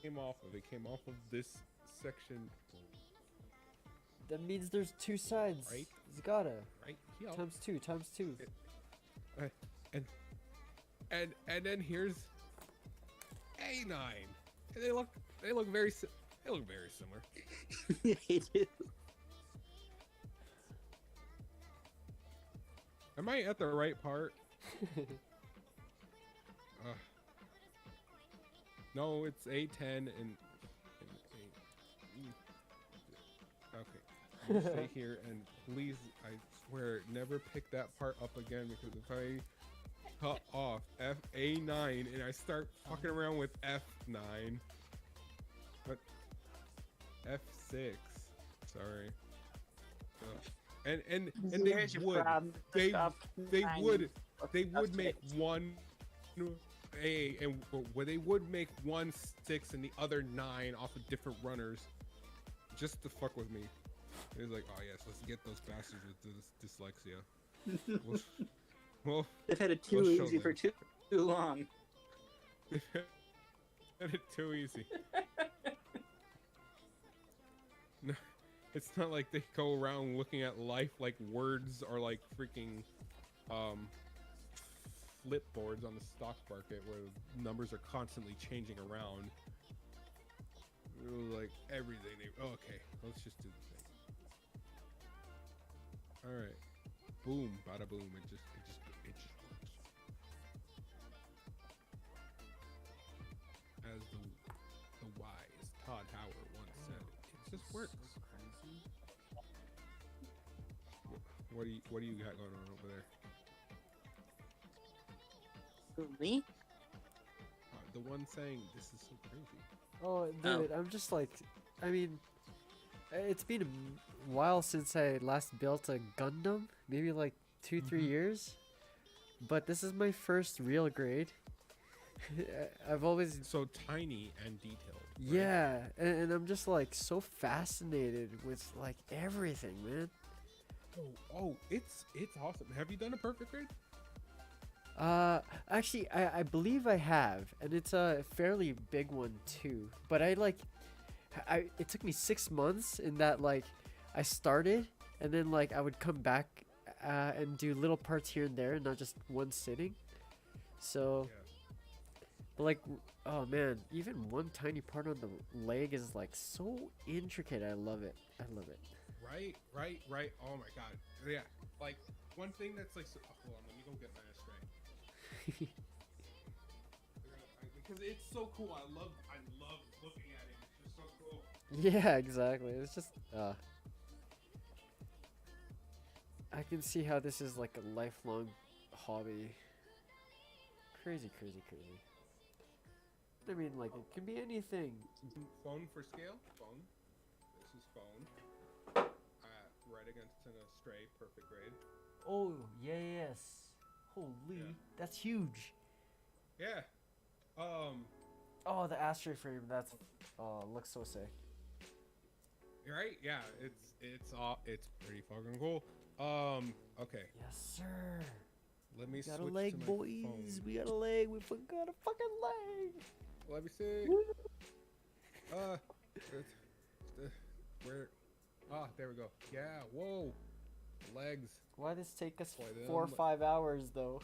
came off of. It came off of this section. That means there's 2 sides. Right. It's gotta. Right. Here. Times 2. And then here's A9. And they look very similar. They do. Am I at the right part? No, it's A10 and okay. You stay here and please, I swear, never pick that part up again, because if I cut off A9 and I start fucking around with F9, but F6, sorry. And Here's your problem. they would make one A, and where they would make one 6 and the other 9 off of different runners, just to fuck with me. It's like, oh yes, let's get those bastards with dyslexia. Well, they've had it too easy for too long. Had it too easy. No, It's not like they go around looking at life like words are like freaking flipboards on the stock market where numbers are constantly changing around. Like everything. Okay, let's just do the thing. All right, boom, bada boom. It just works. As the wise Todd Howard once said, it just works. What do you got going on over there? Me? The one saying this is so crazy. Oh, dude, I'm just like, I mean, it's been a while since I last built a Gundam, maybe like 2-3 years, but this is my first real grade. I've always so tiny and detailed. Right? Yeah, and I'm just like so fascinated with like everything, man. Oh, it's awesome. Have you done a perfect grade? Actually, I believe I have, and it's a fairly big one too. But it took me 6 months in that like I started, and then like I would come back and do little parts here and there, and not just one sitting. So, but like, oh man, even one tiny part on the leg is like so intricate. I love it. I love it. Right. Oh my god. Yeah. Like one thing that's like, hold on, let me go get my string. Because it's so cool. I love looking at it. It's just so cool. Yeah, exactly. It's just I can see how this is like a lifelong hobby. Crazy. I mean, like it can be anything. Phone for scale. Phone. This is phone. Right against an stray. Perfect grade. Oh yes. Holy, that's huge. Yeah. Oh, the ashtray frame. That's looks so sick. Right? Yeah. It's pretty fucking cool. Okay. Yes, sir. Let me We got a switch leg, to my boys. phone. We got a leg. We got a fucking leg. Let me see. Where? Ah, there we go. Yeah. Whoa. Legs. Why does this take us Boy, 4 or 5 hours though?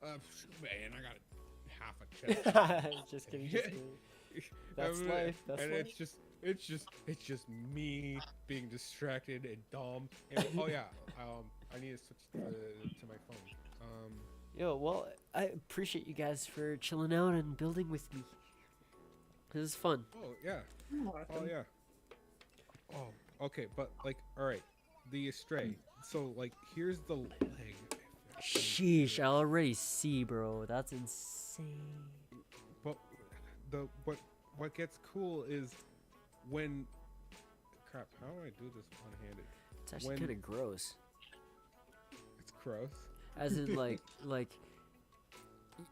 Man, I got half a chest. Just kidding. That's life. That's and life. it's just me being distracted and dumb. And, oh yeah. I need to switch to my phone. Yo, well, I appreciate you guys for chilling out and building with me. This is fun. Oh yeah. Oh yeah. Oh, okay, but like, all right, the stray. So like, here's the leg. Sheesh, I already see, bro. That's insane. But what gets cool is when crap. How do I do this one-handed? It's actually kind of gross. It's gross. As in, like,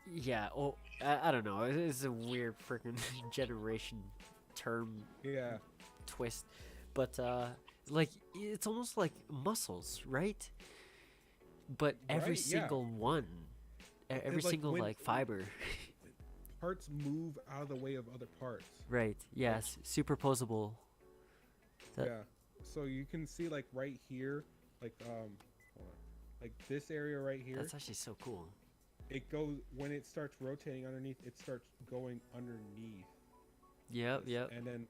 yeah. Oh, I don't know. It's a weird freaking generation term. Yeah. Twist, but like it's almost like muscles, right? But every Right, yeah. single one, every like single when- like fiber. Parts move out of the way of other parts. Right. Yes. Superposable. Yeah. So you can see like right here, like hold on. Like this area right here. That's actually so cool. It goes when it starts rotating underneath. It starts going underneath. Yep. Yep. And then,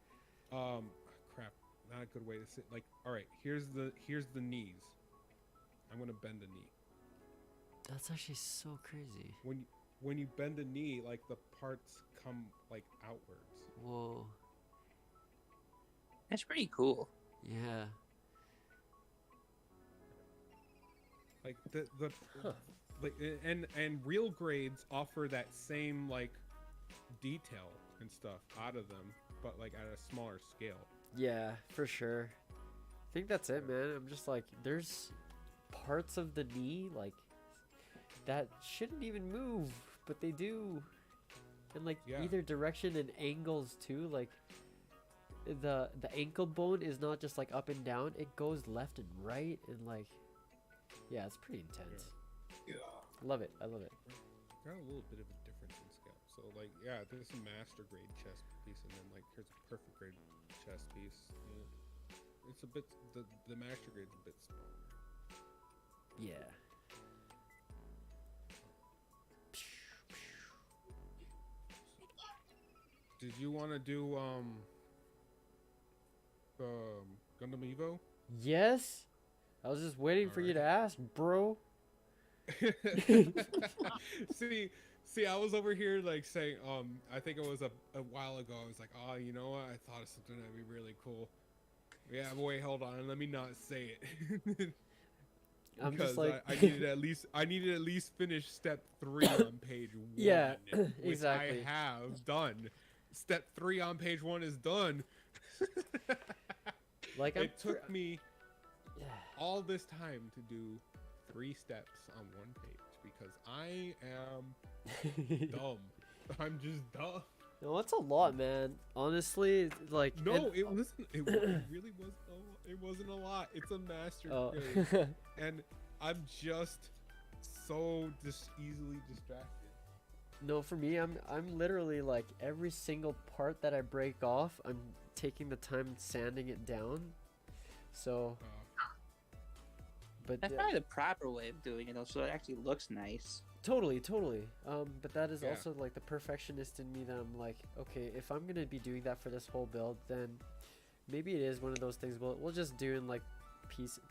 crap, not a good way to sit. Like, all right, here's the knees. I'm gonna bend the knee. That's actually so crazy. When you bend the knee, like the parts come like outwards. Whoa. That's pretty cool. Yeah. Like the like and real grades offer that same like detail and stuff out of them, but like at a smaller scale. Yeah, for sure. I think that's it, man. I'm just like, there's parts of the knee like that shouldn't even move, but they do, and like either direction and angles too. Like the ankle bone is not just like up and down; it goes left and right, and like, yeah, it's pretty intense. Yeah. Love it. I love it. Got a little bit of a difference in scale. So like, yeah, this is a master grade chest piece, and then like here's a perfect grade chest piece. Yeah. it's a bit the master grade's a bit smaller. Yeah. Did you want to do Gundam Evo? Yes. I was just waiting for you to ask, bro. see, I was over here like saying, I think it was a while ago. I was like, oh, you know what? I thought of something that'd be really cool. Yeah, but wait, hold on, let me not say it. I'm because just like I needed at least finish step 3 on page 1. Yeah, which exactly. I have done. Step 3 on page 1 is done. Like it took me all this time to do 3 steps on 1 page because I am dumb. I'm just dumb. No, that's a lot, man. Honestly, like No, it wasn't. It really was. It wasn't a lot. It's a master grade, and I'm just so easily distracted. No, for me, I'm literally like every single part that I break off, I'm taking the time sanding it down. So, but That's probably the proper way of doing it, though, so it actually looks nice. Totally. But that is Yeah. also like the perfectionist in me that I'm like, okay, if I'm gonna be doing that for this whole build, then maybe it is one of those things we'll just do in like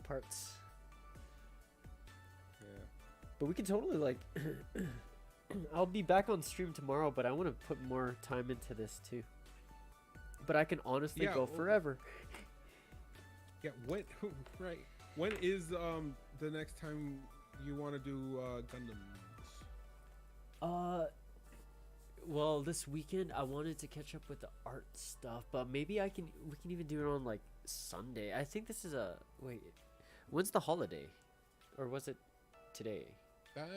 parts. Yeah. But we can totally like I'll be back on stream tomorrow, but I want to put more time into this too. But I can honestly go forever. Yeah, when right? When is the next time you want to do Gundams? Well, this weekend I wanted to catch up with the art stuff, but maybe we can even do it on like Sunday. I think this is wait, when's the holiday? Or was it today? That's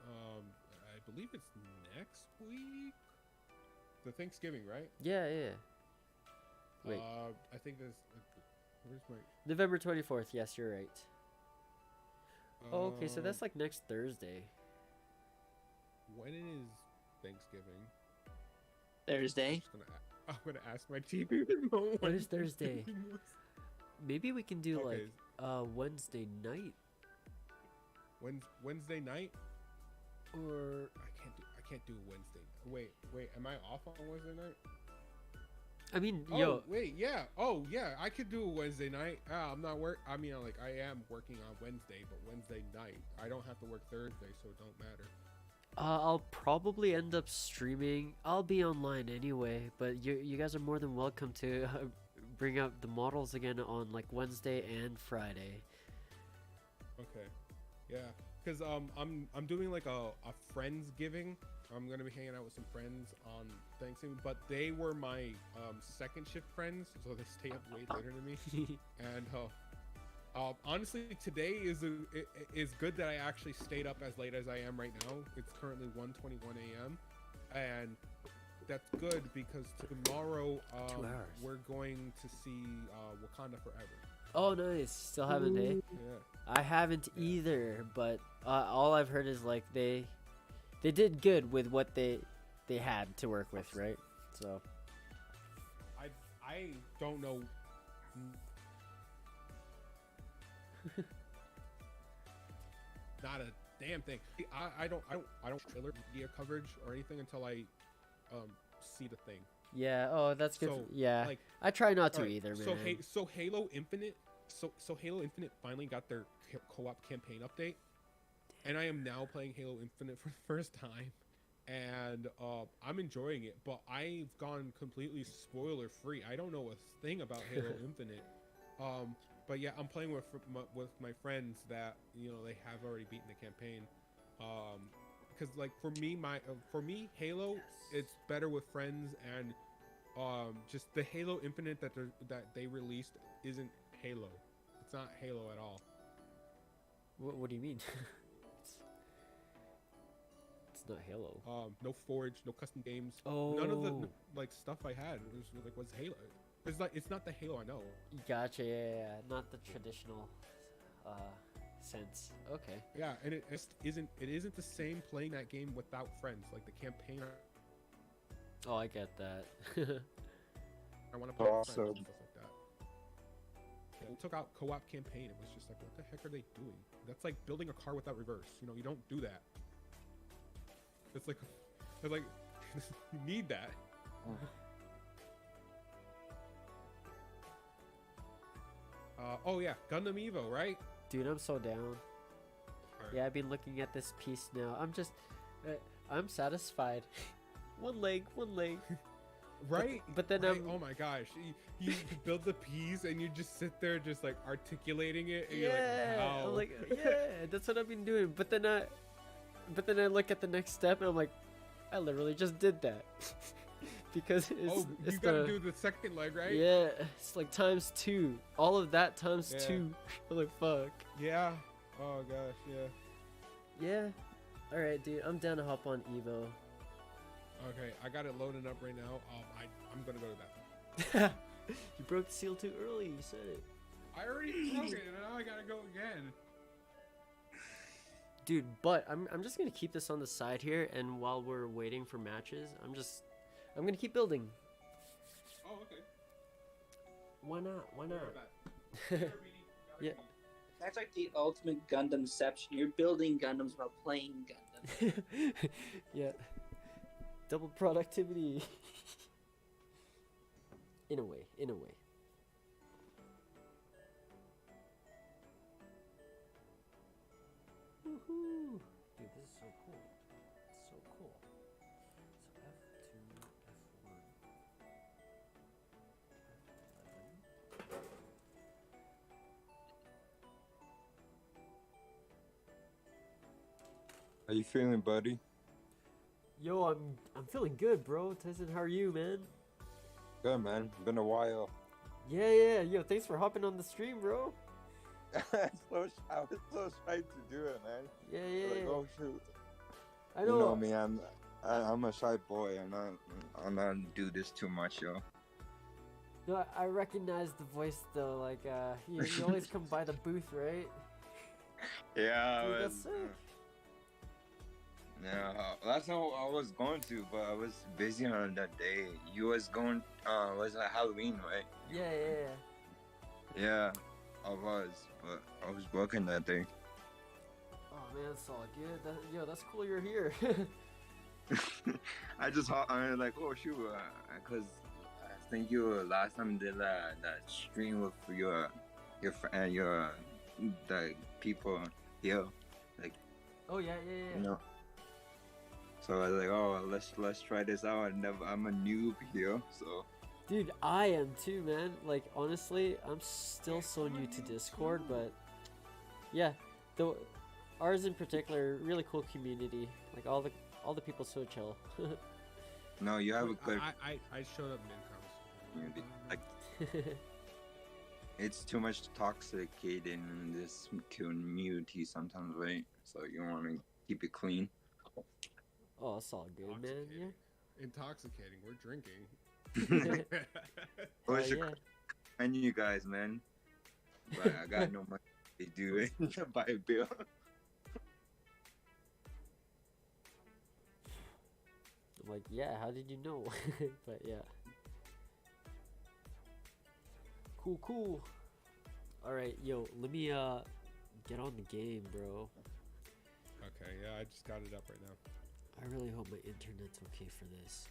I believe it's next week. The Thanksgiving, right? Yeah. Wait. I think there's where's my November 24th. Yes, you're right. Oh, okay, so that's like next Thursday. When is Thanksgiving? Thursday. I'm gonna ask my TV remote. What is Thursday? Maybe we can do like Wednesday night. Wednesday night? Or I can't do Wednesday. Wait, am I off on Wednesday night? I mean, Oh, wait, yeah. Oh, yeah, I could do a Wednesday night. I'm not I mean, like, I am working on Wednesday, but Wednesday night. I don't have to work Thursday, so it don't matter. I'll probably end up streaming. I'll be online anyway, but you guys are more than welcome to bring up the models again on like Wednesday and Friday. Okay. Yeah, because I'm doing like a Friendsgiving. I'm gonna be hanging out with some friends on Thanksgiving, but they were my second shift friends, so they stay up way later than me. And honestly, today is good that I actually stayed up as late as I am right now. It's currently 1:21 a.m. and that's good because tomorrow we're going to see Wakanda Forever. Oh, nice. Still haven't, eh? Yeah. I haven't either, but all I've heard is like they did good with what they had to work with, right? So I don't know. Not a damn thing. I don't trailer media coverage or anything until I see the thing. yeah. Oh, that's good. So, Yeah, like, I try not to alright, either, man. So Halo Infinite, so Halo Infinite finally got their co-op campaign update, and I am now playing Halo Infinite for the first time, and I'm enjoying it. But I've gone completely spoiler free. I don't know a thing about Halo Infinite. But yeah, I'm playing with my friends that they have already beaten the campaign. Because like for me Halo, it's better with friends, and just the Halo Infinite that they released isn't Halo. It's not Halo at all. What do you mean? It's not Halo. No Forge, no custom games. Oh. None of the like stuff I had was Halo. It's not the Halo I know. Gotcha. Yeah. Not the traditional sense. Okay. Yeah, and it isn't the same playing that game without friends. Like the campaign. Oh, I get that. I want to play with friends Also, and stuff like that. took out co-op campaign. It was just like, what the heck are they doing? That's like building a car without reverse. You know, you don't do that. It's like you need that. Oh yeah, Gundam Evo, right? Dude, I'm so down. Alright. Yeah, I've been looking at this piece now. I'm satisfied. One leg. Right? But then oh my gosh, you build the piece and you just sit there just like articulating it. And yeah, you're like, wow. I'm like, yeah, that's what I've been doing. But then I look at the next step and I'm like, I literally just did that. Because it's you gotta do the second leg, right? Yeah, it's like ×2. All of that ×2. I'm like, fuck. Yeah. Oh gosh, yeah. Yeah. All right, dude. I'm down to hop on Evo. Okay, I got it loading up right now. I'm gonna go to the bathroom. You broke the seal too early. You said it. I already broke it, and now I gotta go again. Dude, but I'm just gonna keep this on the side here, and while we're waiting for matches, I'm gonna keep building. Oh, okay. Why not? Why not? Yeah. That's like the ultimate Gundamception. You're building Gundams while playing Gundam. Yeah. Double productivity. In a way. Woohoo! Dude, this is so cool. It's so cool. So F2, F1. How you feeling, buddy? Yo, I'm feeling good, bro. Tyson, how are you, man? Good, man. Been a while. Yeah. Yo, thanks for hopping on the stream, bro. I was so shy to do it, man. Yeah. Like, oh shoot. I know. You know me. I'm a shy boy. I'm not do this too much, yo. No, I recognize the voice though. Like, you always come by the booth, right? Yeah. Dude, I that's was, sick. yeah, that's how I was going to, but I was busy on that day. You was going, was it Halloween, right? Yeah. Yeah, I was, but I was working that day. Oh man, it's all good. Yo, that's cool you're here. I was like, oh shoot, cause I think you last time did that stream with your friend, the people here, like. Oh yeah. You know. So I was like, oh, let's try this out. I'm a noob here, so. Dude, I am too, man. Like honestly, I'm still so new to Discord, but yeah, ours in particular, really cool community. Like all the people so chill. No, you have a good I showed up in community. Like, it's too much toxicated in this community sometimes, right? So you want to keep it clean. Oh, it's all good, man. Yeah. Intoxicating. We're drinking. I should commend you guys, man. But I got no money to do it. Buy a bill. I'm like, yeah, how did you know? But yeah. Cool. Alright, yo, let me get on the game, bro. Okay, yeah, I just got it up right now. I really hope my internet's okay for this.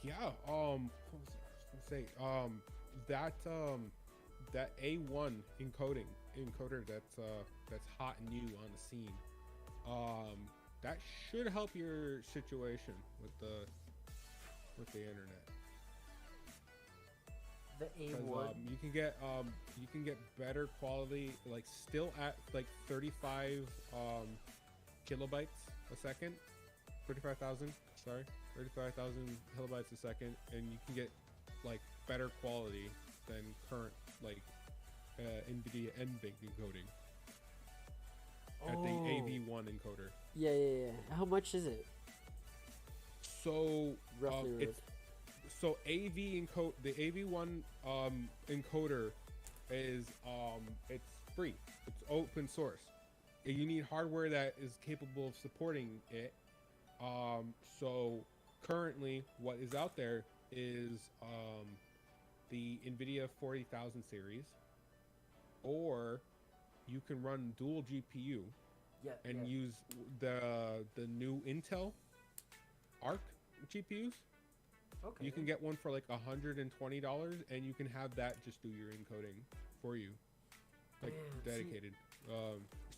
Yeah, what was I gonna say? That A1 encoder that's hot and new on the scene. That should help your situation with the internet. The A1. You can get better quality, like still at like 35 kilobytes a second, 35,000 kilobytes a second, and you can get like better quality than current like NVIDIA NVIC encoding at the AV1 encoder. Yeah. How much is it? So roughly. So the AV1 encoder is it's free. It's open source. You need hardware that is capable of supporting it. So currently what is out there is the NVIDIA 40,000 series, or you can run dual GPU and use the new Intel Arc GPUs. Okay. You can get one for like $120, and you can have that just do your encoding for you, like Damn, see- dedicated.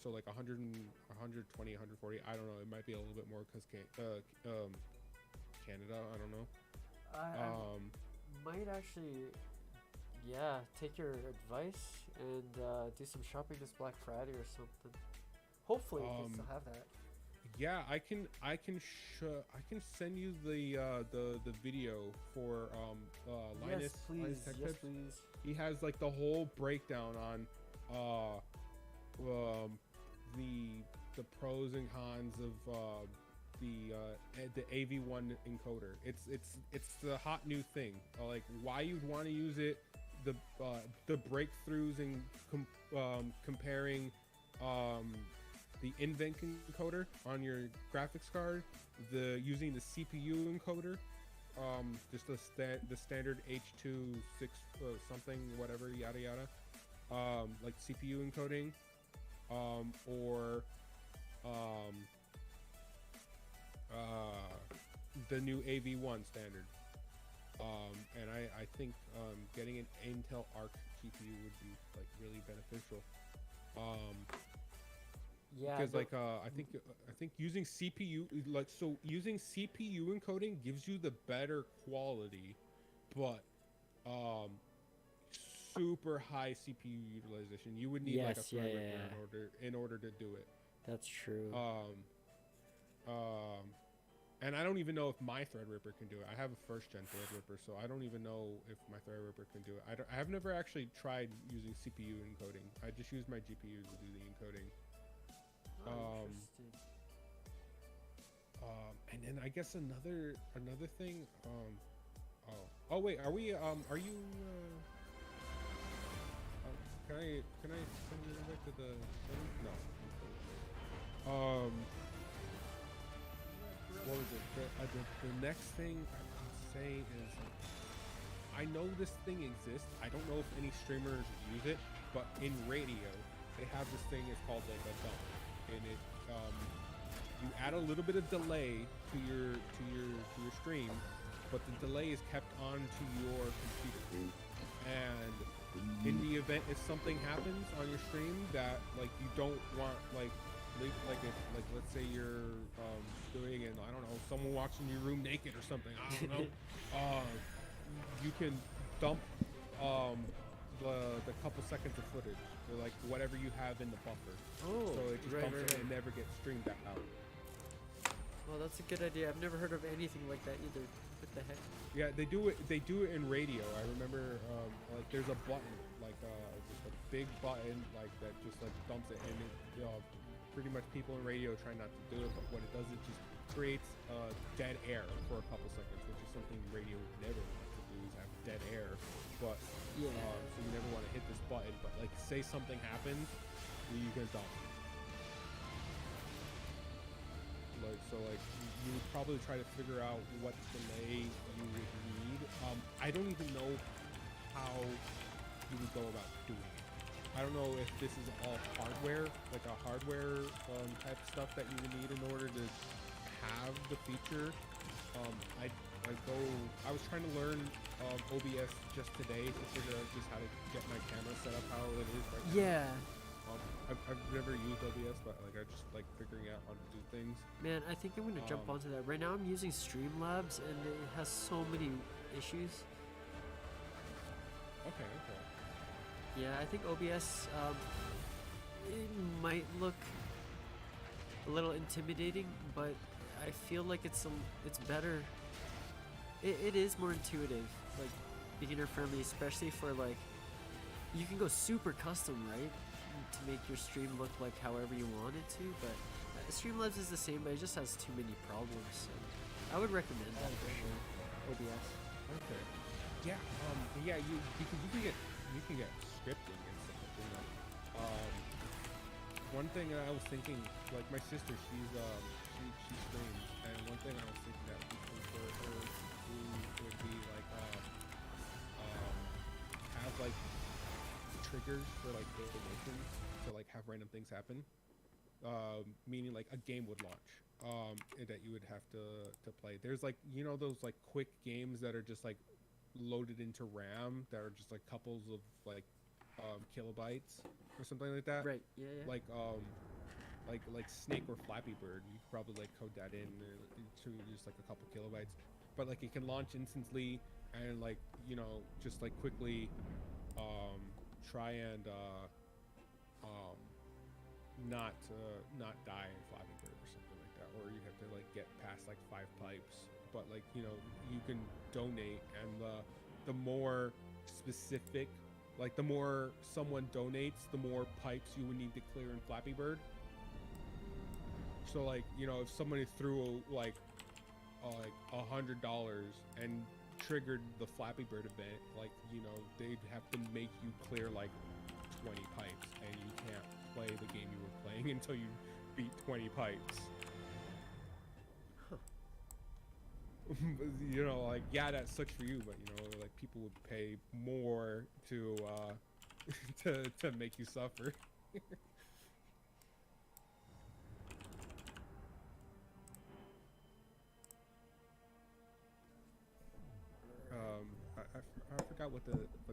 So like 100 and 120, 140. I don't know. It might be a little bit more because Canada. I don't know. I might actually, yeah, take your advice and do some shopping this Black Friday or something. Hopefully, they still have that. Yeah, I can send you the video for Linus. Yes, please. Linus Tech Yes, Tips. please. He has like the whole breakdown on the pros and cons of the AV1 encoder. It's the hot new thing. Like why you'd want to use it, the breakthroughs in comparing the NVENC encoder on your graphics card, using the CPU encoder, just the standard H.2 something whatever yada yada, like CPU encoding, or the new AV1 standard. And I think getting an Intel Arc GPU would be like really beneficial. Yeah, because like I think using CPU using CPU encoding gives you the better quality, but super high CPU utilization. You would need like a Threadripper in order to do it. That's true. And I don't even know if my Threadripper can do it. I have a first gen Threadripper, so I don't even know if my Threadripper can do it. I have never actually tried using CPU encoding. I just use my GPU to do the encoding. Interesting. And then I guess another thing. Oh wait, are you? Can I send you back to the? No. What was it? The next thing I would say is, I know this thing exists. I don't know if any streamers use it, but in radio, they have this thing. It's called like a dump, and it you add a little bit of delay to your stream, but the delay is kept onto your computer. And in the event if something happens on your stream that like you don't want, like if let's say you're doing, and I don't know, someone walks in your room naked or something, I don't know, you can dump the couple seconds of footage, or like whatever you have in the buffer. Oh, so it just dumps it and never gets streamed back out. Well, that's a good idea. I've never heard of anything like that either. What the heck? Yeah, they do it in radio. I remember like there's a button, like just a big button like that just like dumps it, and it pretty much people in radio try not to do it, but what it does, it just creates dead air for a couple seconds, which is something radio would never want to do, is have dead air. But yeah, so you never want to hit this button, but like say something happens, you can dump. Like so, like you would probably try to figure out what delay you would need. I don't even know how you would go about doing it. I don't know if this is all hardware, like a hardware type stuff that you would need in order to have the feature. I was trying to learn OBS just today to figure out just how to get my camera set up how it is right now. Yeah. I've never used OBS, but like I just like figuring out how to do things. Man, I think I'm gonna jump onto that. Right now I'm using Streamlabs and it has so many issues. Okay. Yeah, I think OBS it might look a little intimidating, but I feel like it's better. It is more intuitive, like beginner friendly, especially for like you can go super custom, right? To make your stream look like however you want it to, but Streamlabs is the same, but it just has too many problems. So I would recommend that for sure. OBS. Okay. Yeah. Because you can get scripting and stuff. You know. One thing I was thinking, like my sister, she streams, and one thing I was thinking that for her would be like triggers for like donations to like have random things happen. Meaning like a game would launch that you would have to play. There's like, you know, those like quick games that are just like loaded into RAM that are just like couples of like kilobytes or something like that. Right. Yeah. Yeah. Like Snake or Flappy Bird. You could probably like code that in to just like a couple kilobytes. But like it can launch instantly and like, you know, just like quickly try and not die in Flappy Bird or something like that, or you have to like get past like 5 pipes. But like, you know, you can donate, and the more specific, like the more someone donates, the more pipes you would need to clear in Flappy Bird. So like, you know, if somebody threw like $100 and triggered the Flappy Bird event, like, you know, they'd have to make you clear like 20 pipes, and you can't play the game you were playing until you beat 20 pipes. You know, like, yeah, that sucks for you, but you know, like, people would pay more to to make you suffer. I forgot what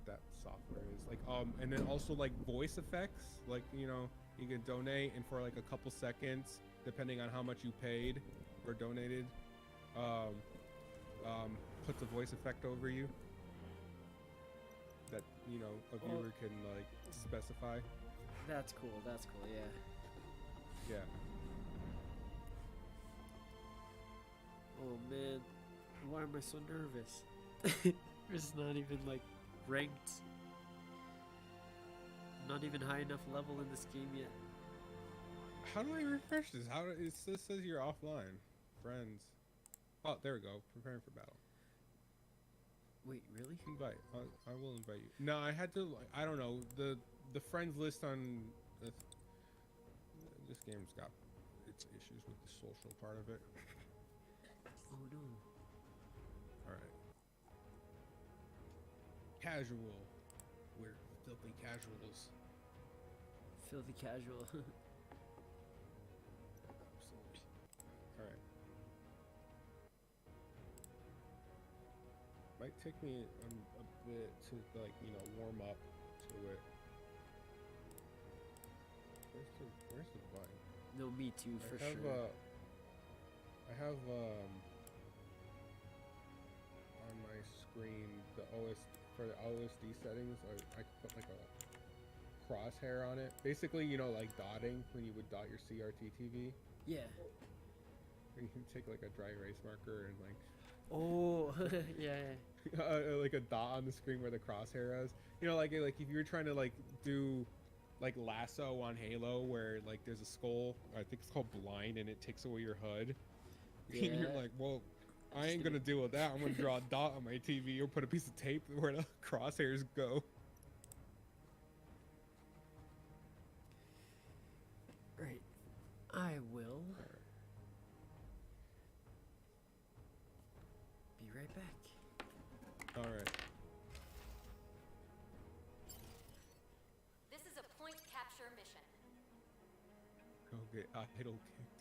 that software is like. And then also like voice effects, like, you know, you can donate, and for like a couple seconds, depending on how much you paid or donated, puts a voice effect over you that, you know, a viewer can like specify. That's cool. That's cool. Yeah. Yeah. Oh man, why am I so nervous? It's not even like ranked. Not even high enough level in this game yet. How do I refresh this? How do it says you're offline? Friends. Oh, there we go. Preparing for battle. Wait, really? Invite. I will invite you. No, I had to. Like, I don't know. The friends list on this game's got its issues with the social part of it. Oh no. All right. Casual. We're filthy casuals. Filthy casual. All right. Might take me a bit to, like, you know, warm up to it. Where's the button? No, me too, for sure. I have on my screen the for the OSD settings. I could put like a crosshair on it. Basically, you know, like dotting when you would dot your CRT TV. Yeah. You can take like a dry erase marker and like. Oh, yeah. Like a dot on the screen where the crosshair is. You know, like if you were trying to like do like lasso on Halo, where like there's a skull, I think it's called blind, and it takes away your HUD. Yeah. You're like, well, I ain't gonna deal with that. I'm gonna draw a dot on my TV or put a piece of tape where the crosshairs go. Right. I will. Be right back. All right. This is a point capture mission. Okay, idle kicked.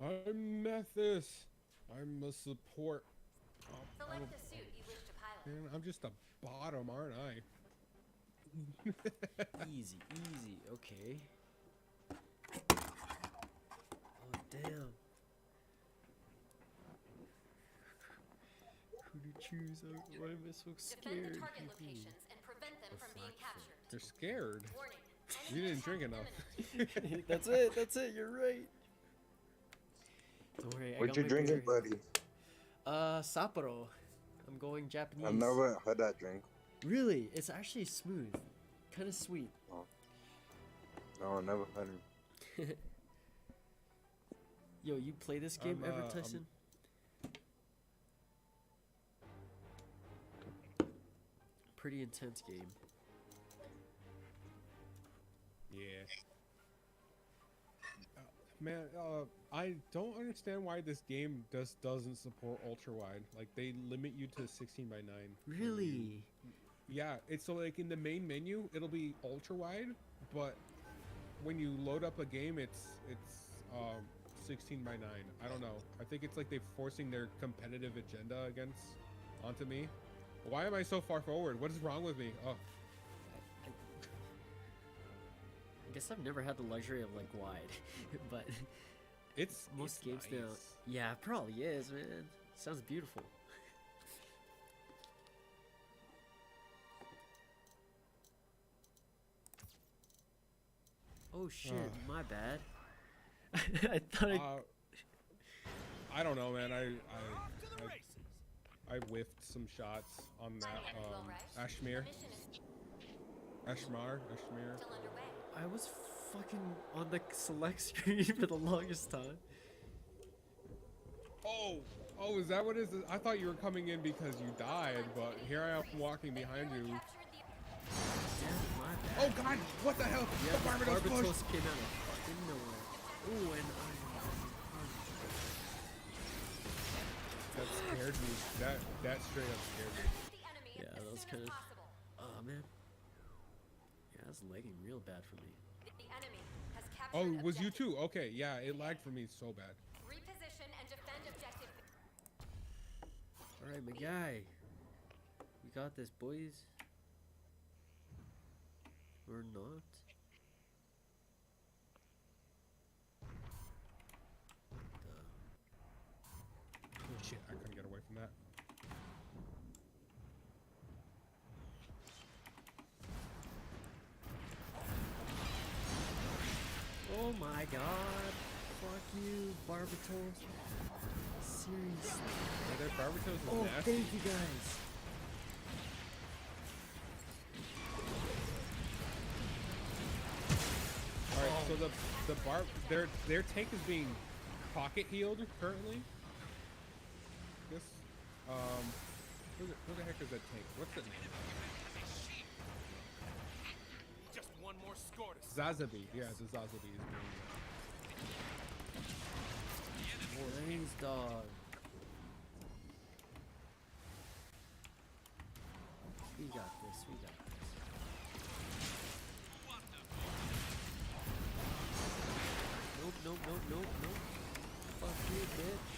I'm Methis. I'm a support. Select the suit you wish to pilot. Man, I'm just a bottom, aren't I? Easy, easy. Okay. Oh, damn. Who to choose? Why am I so scared? Defend the target locations and prevent them from being captured. They're scared. Warning. You didn't drink enough. That's it. That's it. You're right. Don't worry. What you drinking, buddy? Sapporo. I'm going Japanese. I've never had that drink. Really? It's actually smooth. kind of sweet. Oh. No, never had him. Yo, you play this game ever, Tyson? Pretty intense game. Yeah. Man, I don't understand why this game doesn't support ultra wide. Like they limit you to 16:9. Really? Yeah, it's so like in the main menu it'll be ultra wide, but when you load up a game it's 16:9. I don't know. I think it's like they're forcing their competitive agenda onto me. Why am I so far forward? What is wrong with me? Oh. I guess I've never had the luxury of like wide, but most games nice. now. Yeah, it probably is, man. Sounds beautiful. Oh shit, my bad. I thought I don't know, man. I whiffed some shots on that Ashmere. I was fucking on the select screen for the longest time. Oh, is that what it is? I thought you were coming in because you died, but here I am walking behind you. Yeah, my bad. Oh god, what the hell? Yeah, the Barbatos came out of fucking nowhere. Ooh, and that scared me. That straight up scared me. yeah, that was kind of. Oh man. Yeah, that's lagging real bad for me. Oh, it was you too? Okay, yeah, it lagged for me so bad. Reposition and defend objective. All right, my guy. We got this, boys. Or not. Oh shit, I couldn't get away from that. Oh my god. Fuck you, Barbatos. Seriously. Yeah, that Barbatos is oh, nasty. thank you guys. Alright, so their tank is being pocket healed currently. This who the heck is that tank? What's the name? Just one more score to Zazabi. Yeah, the Zazabi is doing Brains dog. We got this, we got this. Nope. Fuck you, bitch.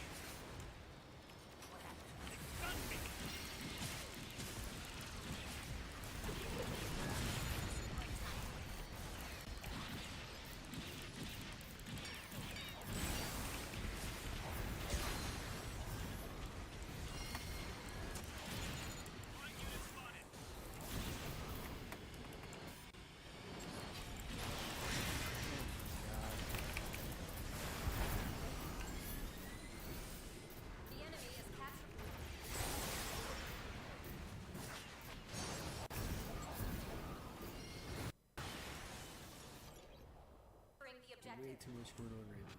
Way too much going on right now.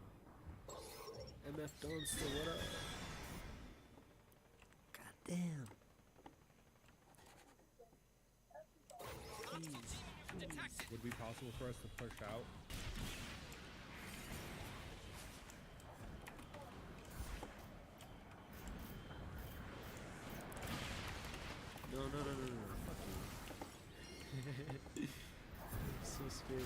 MF Dumpster, what up? God damn. Jeez. Would it be possible for us to push out? No. Fuck you. So scary.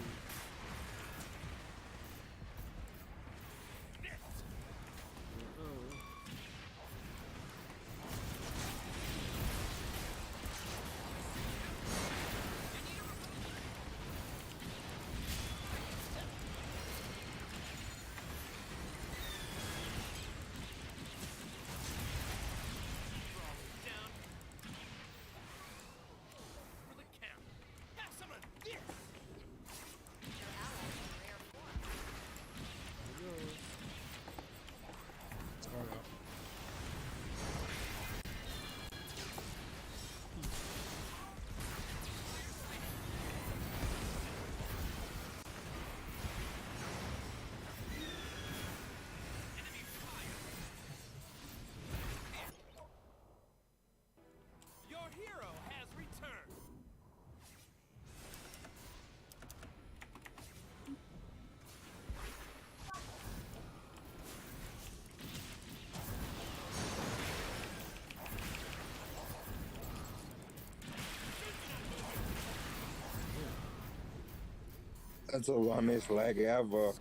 That's the longest lag ever.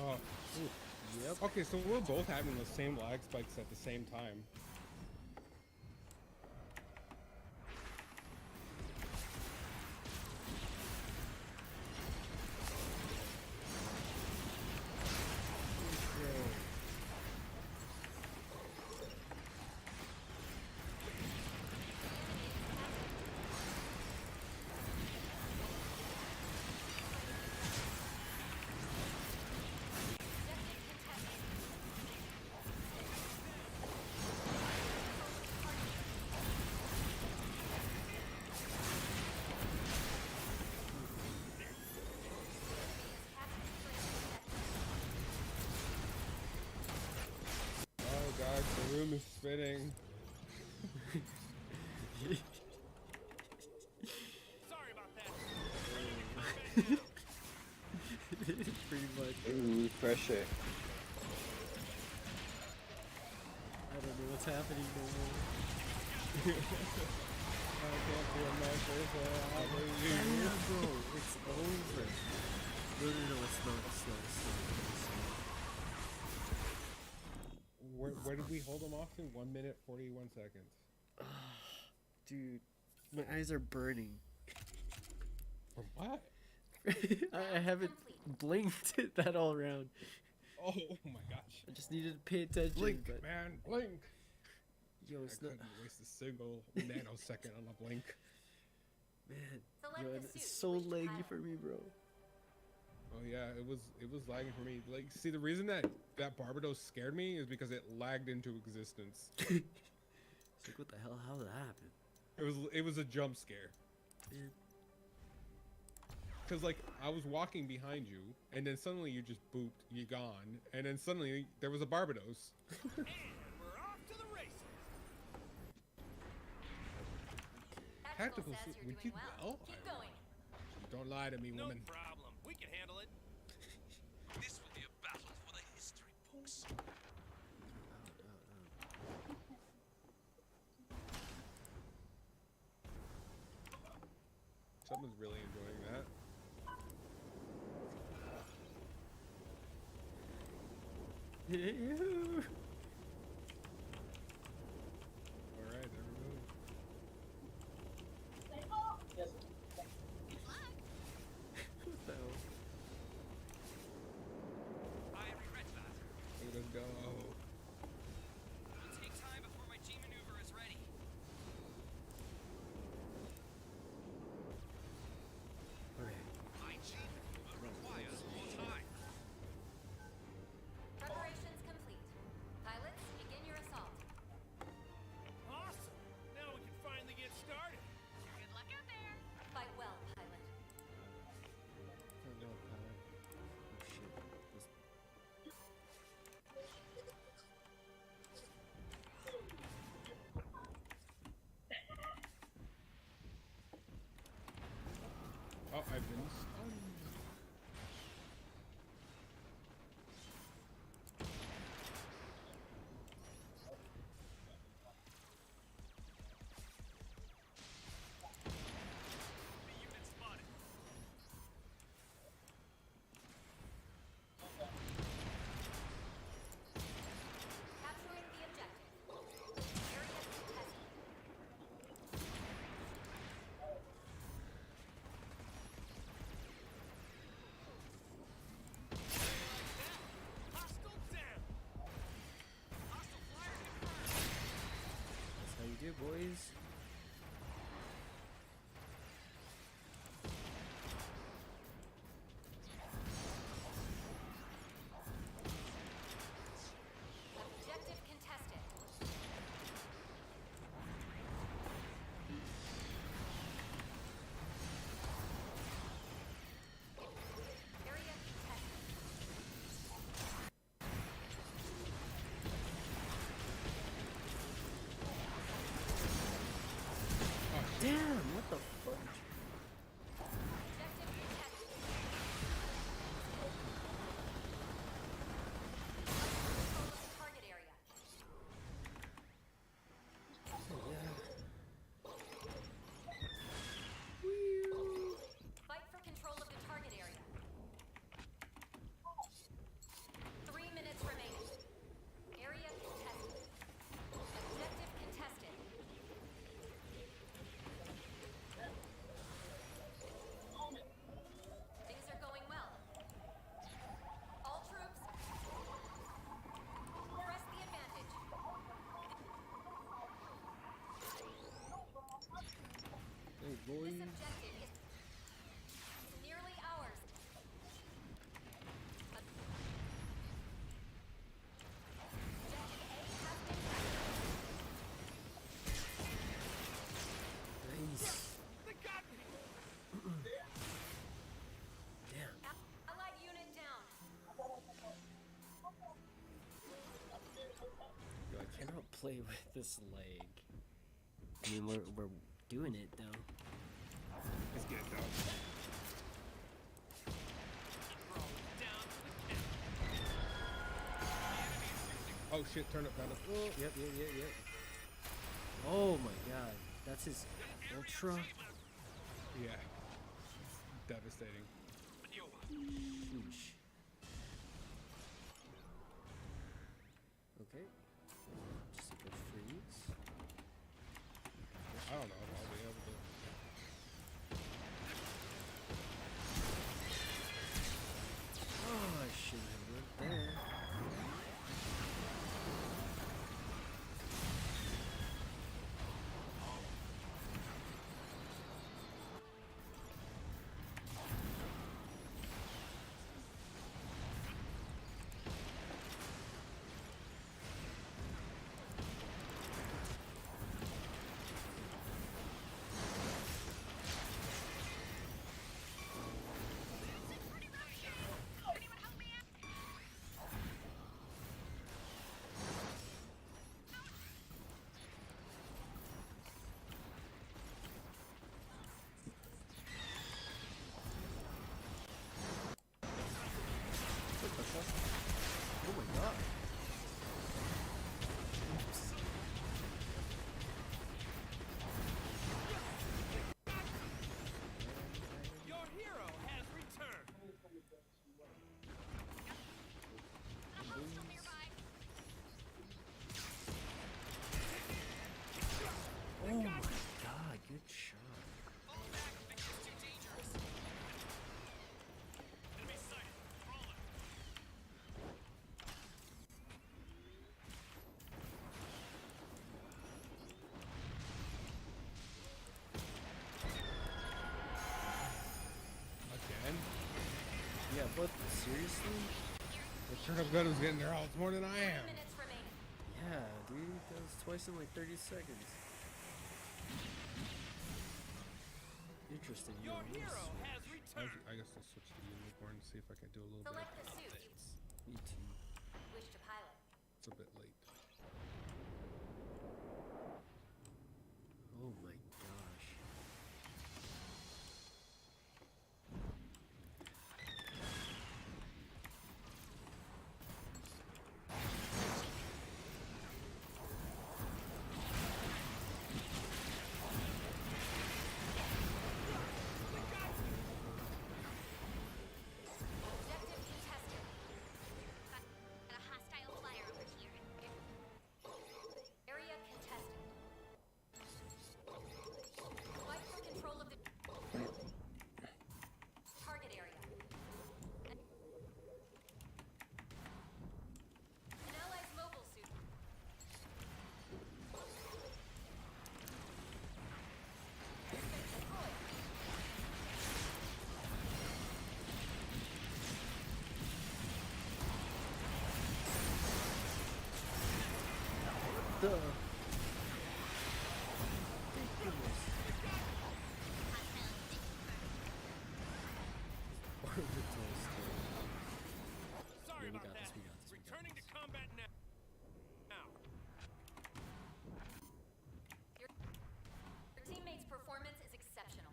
Yep. Okay, so we're both having the same lag spikes at the same time. Oh god, the room is spinning. Sorry about that. Pretty much. Refresh it. I don't know what's happening no more. I can't feel my face. Yeah, bro, it's over. No, it's not. It's not. Where did we hold them off to? 1 minute 41 seconds. Dude, my eyes are burning. From what? I haven't blinked that all around. Oh my gosh. I just needed to pay attention. Blink, but man, blink. Yo, I it's not. couldn't waste a single nanosecond on a blink. Man, yo, it's so laggy for me, bro. Oh yeah, it was lagging for me. Like, see, the reason that Barbados scared me is because it lagged into existence. It's like, what the hell? How did that happen? It was a jump scare. Man. Cause like I was walking behind you, and then suddenly you just booped, you gone, and then suddenly there was a Barbados. And we're off to the races. Tactical suit, we did well. Keep going. Don't lie to me, No woman. problem. We can handle it. This will be a battle for the history books. Someone's really enjoying that. Alright, everybody. What the hell? Look at us go. It'll take time before my G maneuver is ready. My G maneuver requires more time. Preparations complete. Pilots, begin your assault. Awesome. Now we can finally get started. Good luck out there. Fight well, pilot. Oh, I've been stunned. Unit spotted. Capturing the objective. Area contested. Hostile down. Hostile flyer confirmed. That's how you do, boys. Objective contested. Area contested. Damn, what the fuck? Objective contested. Control of the target area. Fight for control of the target area. boys. This objective is nearly ours. Nice. Damn. Allied unit down. Yo, I cannot play with this leg. I mean, we're doing it though. Let's get it done. Oh shit, turn up, turn up. Oh, Yep. Oh my god, that's his ultra. yeah. Devastating. Sheesh. Okay. Just a good freeze. I don't know if I'll be able to. Oh, I shouldn't have went there. Oh my god. Your hero has returned. Oh my god, good shot. Again? Yeah, but seriously? The turnip gun was getting their ults more than I am. Minutes remaining. Yeah, dude, that was twice in like 30 seconds. Interesting. Your yeah, hero has I returned. guess I'll switch to the unicorn and see if I can do a little Select bit. the suit you Me too. wish to pilot. It's a bit late. Oh my gosh. Objective contested. Got a hostile flyer over here. Area contested. Fight for control of the target area. An ally's mobile suit. It's been destroyed. Duh. Thank goodness. Orbital still. Sorry Yeah, we about got that. this, we got this, we got Returning this. to combat now. Your teammate's performance is exceptional.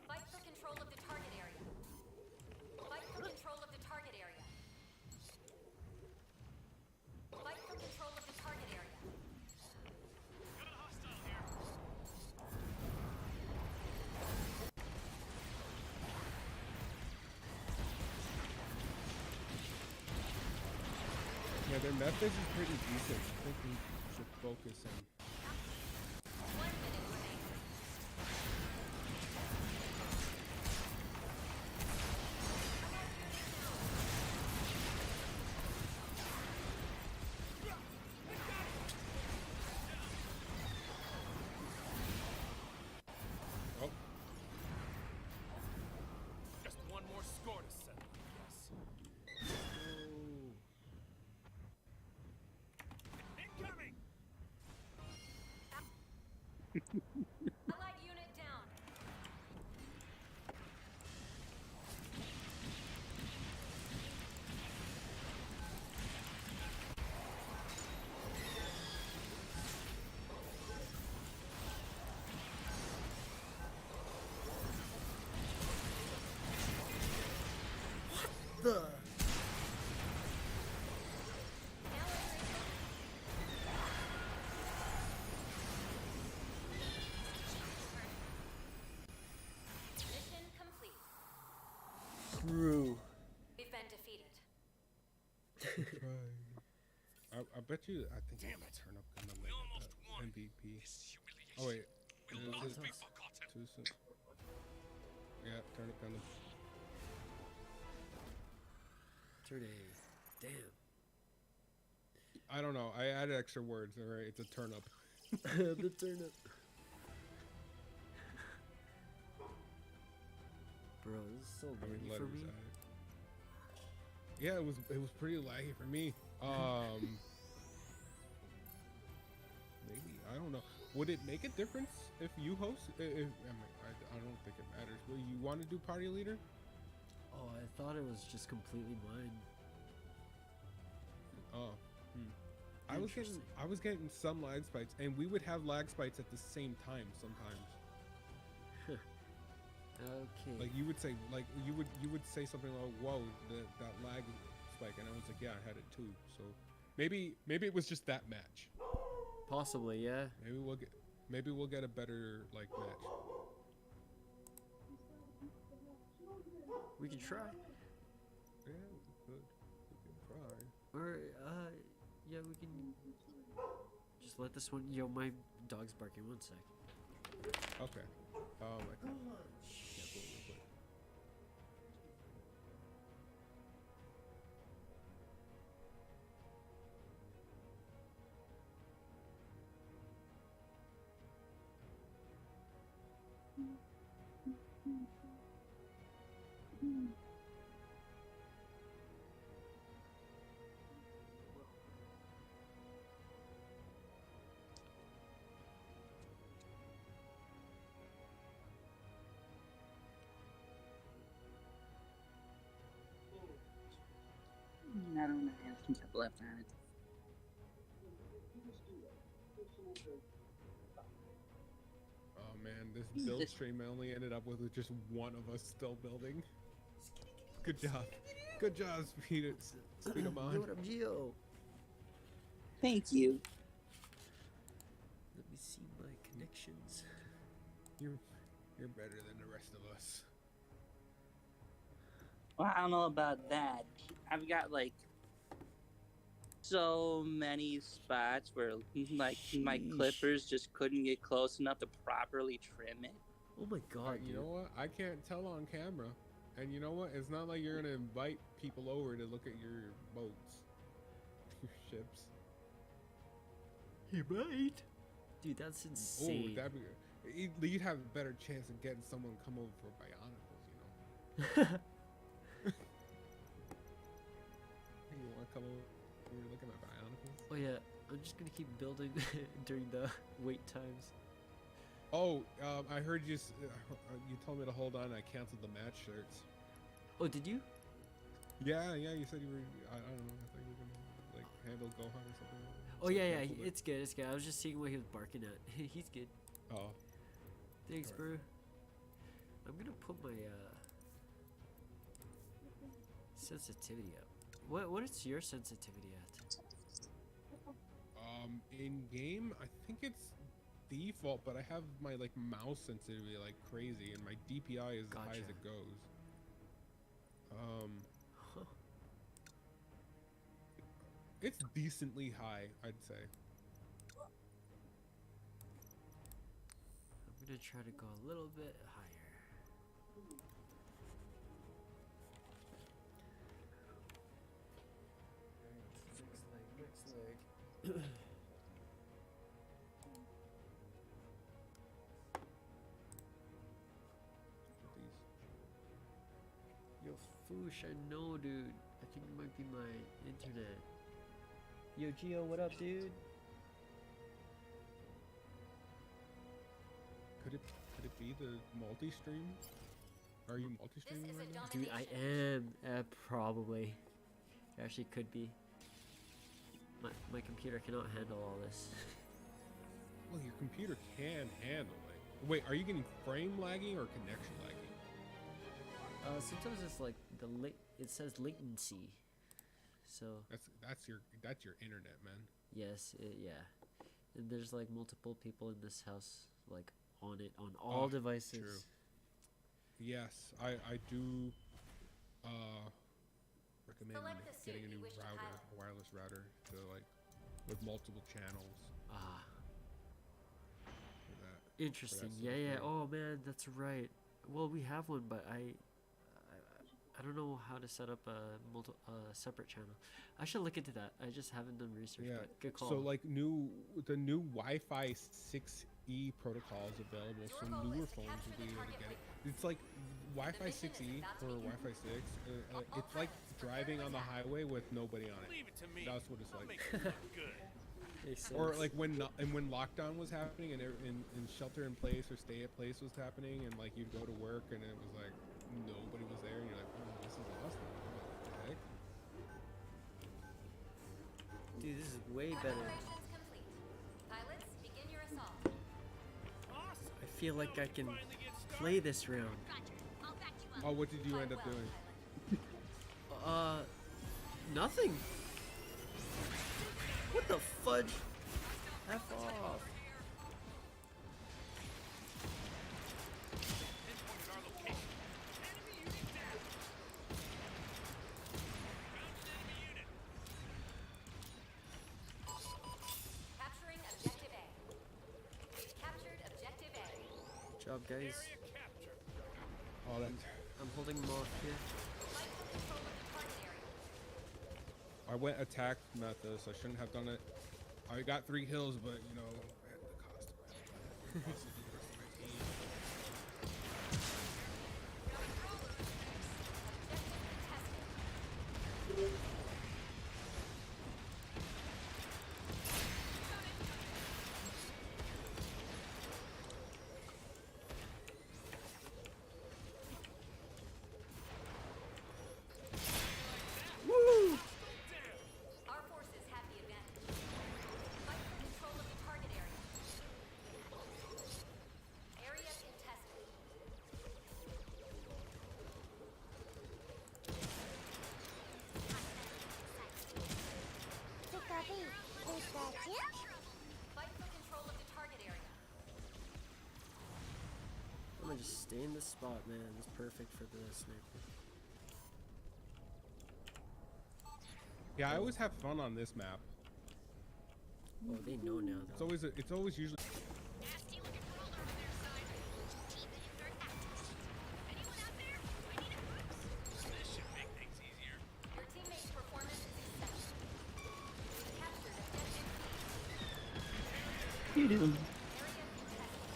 Fight for control of the target area. Fight for control of the target area. Fight for control of the target area. Got a hostile here. Yeah, their methods is pretty decent. I think we should focus on. 1 minute remaining. Oh, Allied unit down. The Mission complete. True. We've been defeated. I bet you. I think I'm gonna turn up Gundam Build MVP. Oh wait. Is it too soon? Yeah, turn up Gundam. Turn A. Damn. I don't know. I added extra words. All right, it's a turn up. The turnip. Bro, this is so How many laggy for letters me. added? Yeah, it was pretty laggy for me. Maybe I don't know. Would it make a difference if you host? I don't think it matters. Will you want to do party leader? Oh, I thought it was just completely mine. Oh. I was getting some lag spikes, and we would have lag spikes at the same time sometimes. Okay. Like you would say, you would say something like, "Whoa, that lag spike," and I was like, "Yeah, I had it too." So maybe it was just that match. Possibly, yeah. Maybe we'll get a better like match. We can try. Yeah, we can try. Or yeah, we can just let this one. Yo, my dog's barking. 1 sec. Okay. I can. I don't know. I think I've left that. Oh man, this build stream I only ended up with just one of us still building. Good job. Good job, Speed Yo, what up, Geo? Thank you. Let me see my connections. You're better than the rest of us. Well, I don't know about that. I've got like so many spots where like my clippers just couldn't get close enough to properly trim it. Oh my god, You dude. know what? I can't tell on camera. And you know what? It's not like you're gonna invite people over to look at your boats. Your ships. He might. Dude, that's insane. Oh, that'd be you'd have a better chance of getting someone to come over for bionicles, you know. Hey, you wanna come over and look at my bionicles? Oh yeah, I'm just gonna keep building during the wait times. Oh, I heard you told me to hold on. I canceled the match shirts. Oh, did you? Yeah, you said you were. I don't know. I thought you were gonna like handle Gohan or something. Oh So I yeah, canceled it. it's good, it's good. I was just seeing what he was barking at. He's good. Oh. Thanks, Alright. bro. I'm gonna put my sensitivity up. What is your sensitivity at? In game, I think it's default, but I have my like mouse sensitivity like crazy, and my DPI is as high as it goes. It's decently high, I'd say. I'm gonna try to go a little bit higher. Next leg. Yo, Foosh, I know, dude. I think it might be my internet. Yo, Geo, what up, dude? Could it be the multi-stream? Are you multi-streaming right now? Dude, I am. Probably. It actually could be. My computer cannot handle all this. Well, your computer can handle it. Wait, are you getting frame lagging or connection lagging? Sometimes it's like it says latency. So That's your internet, man. yes, yeah. And there's like multiple people in this house, like on all devices. True. Yes, I do recommend getting a new router, a wireless router, to like with multiple channels. For that. Interesting. For that Yeah. sort of Oh man, that's right. Well, we have one, but I don't know how to set up a separate channel. I should look into that. I just haven't done research. Yeah. But good call. So like the new Wi-Fi 6E protocols available, so newer phones will be able to get it. It's like Wi-Fi 6E or Wi-Fi 6. It's like driving on the highway with nobody on it. That's what it's like. Or like when lockdown was happening and shelter in place or stay at place was happening, and like you'd go to work and it was like nobody was there, and you're like, oh, this is awesome. What the heck? Dude, this is way better. I feel like I can play this round. Oh, what did you end up doing? Nothing. What the fudge? F off. Capturing objective A. We've captured objective A. Good job, guys. Oh, that. I'm holding them off here. I went attack method, so I shouldn't have done it. I got 3 kills, but you know, at the cost of my health. Also, the rest of my team. Woo! Our forces have the advantage. Fight for control of the target area. Area contested. Fight for control of the target area. I'm gonna just stay in this spot, man. It's perfect for the sniper. Yeah, I always have fun on this map. Oh, they know now, though. It's always usually. This should make things easier. Your teammate's performance is exceptional. We've captured objective B. You do. Area contested.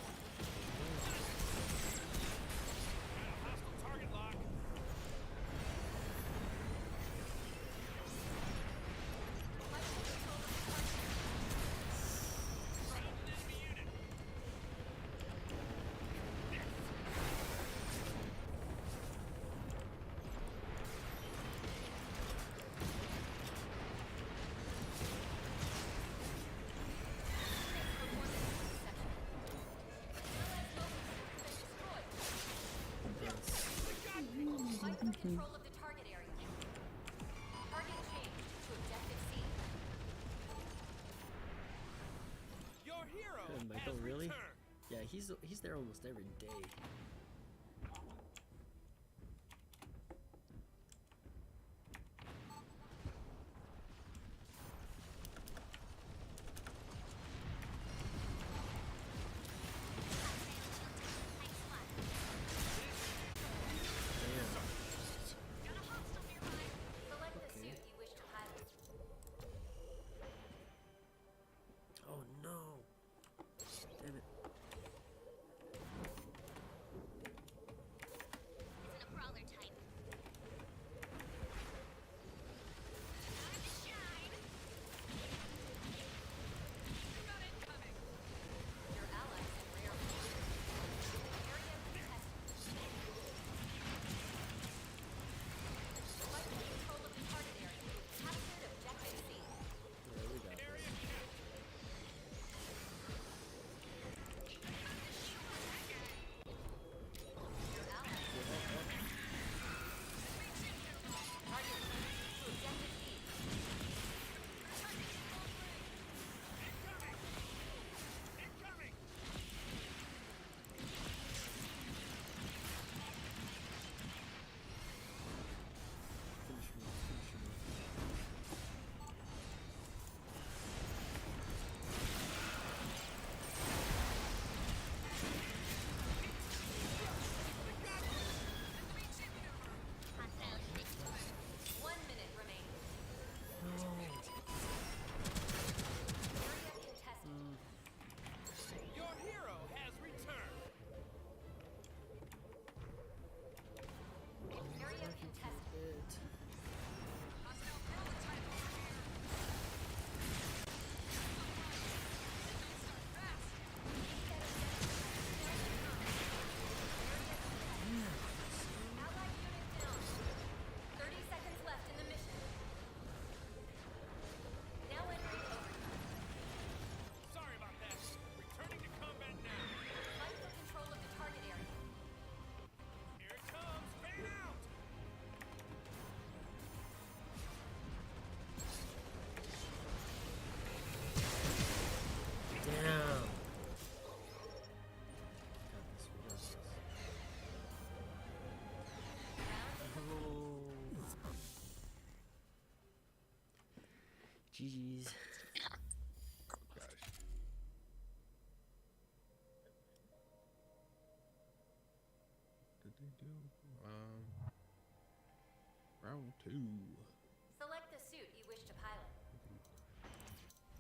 Hostile target lock. Fight for control of the target area. Found an enemy unit. Fight for control of the target area. Target changed to objective C. Your hero Michael, has really? returned. Yeah, he's there almost every day. Select the suit you wish to pilot. Oh no! Damn it! GG's. Gosh. Did they do? Round 2. Select the suit you wish to pilot.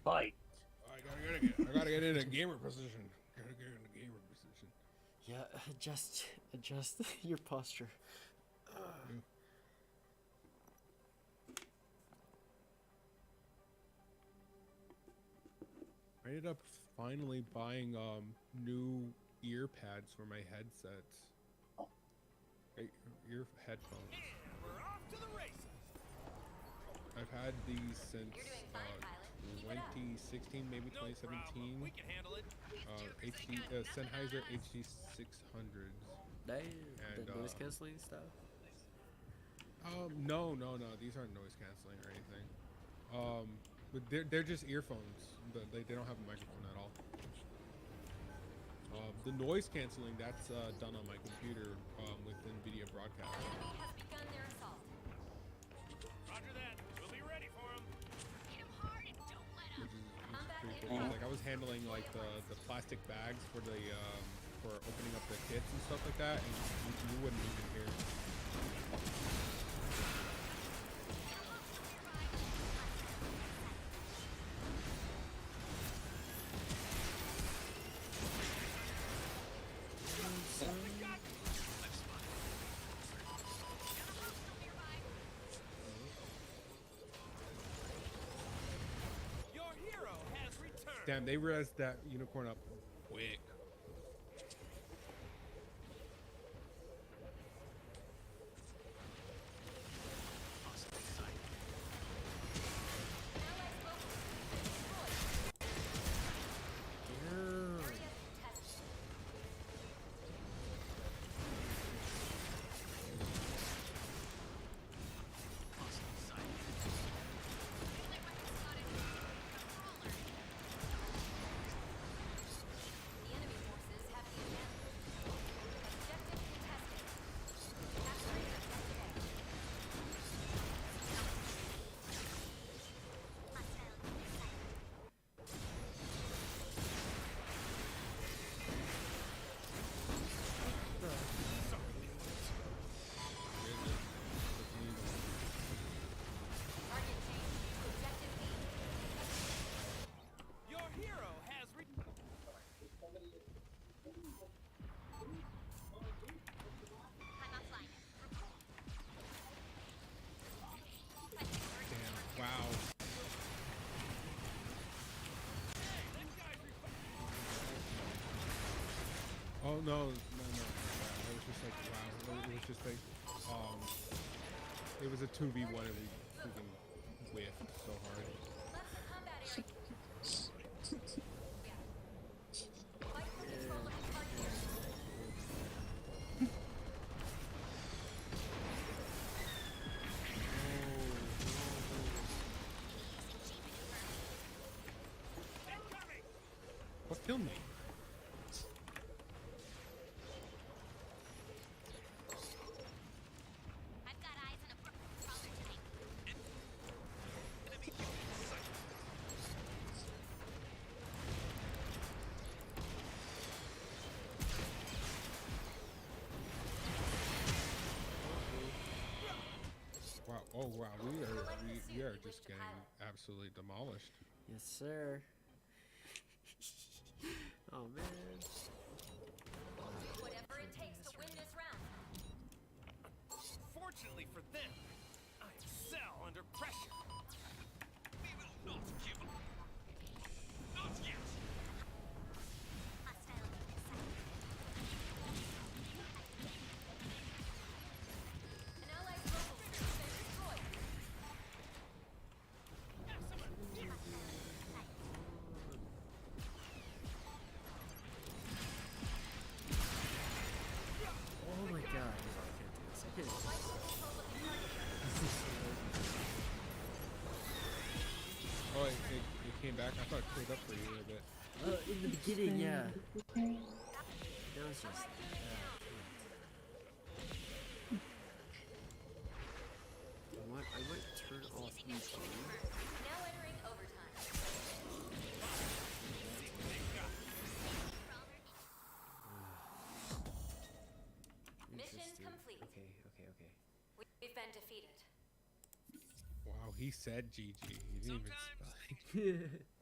Fight. I gotta get in a gamer position. Gotta get in a gamer position. Yeah, adjust your posture. I ended up finally buying new ear pads for my headsets. Ear headphones. We're off to the races. I've had these since 2016, maybe 2017. We can handle it. Sennheiser HD 600s. The noise canceling stuff. No. These aren't noise canceling or anything. But they're just earphones. They don't have a microphone at all. The noise canceling, that's done on my computer with NVIDIA Broadcast. Enemy has begun their assault. Roger that. We'll be ready for him. Hit him hard and don't let up. Pretty cool. Like I was handling like the plastic bags for the for opening up the kits and stuff like that, and you wouldn't even hear. Your hero has returned. Damn, they realized that unicorn up quick. The enemy forces have the advantage. Objective contested. Capturing objective Target change to objective B. Your hero has returned. I'm offline. Damn, wow. Oh no. It was just like wow. It was just like it was a 2v1 and we freaking whiffed so hard. Left the combat area. Fight for control of the target area. What killed me? I've got eyes on a crawler type. Enemy sight. Wow! Oh wow! We are just getting absolutely demolished. Yes, sir. Oh man. Whatever it takes to win this round. Fortunately for them, I excel under pressure. We will not give up. Not yet. Hostile in sight. An allied mobile suit has been destroyed. Oh my god. I can't do this. I can't do this. Fight for control of the target area. Oh, it came back. I thought it cleared up for you a little bit. In the beginning, yeah. That was just. I might turn off these games. Now entering defeated. Wow, he said GG. He didn't even spell it.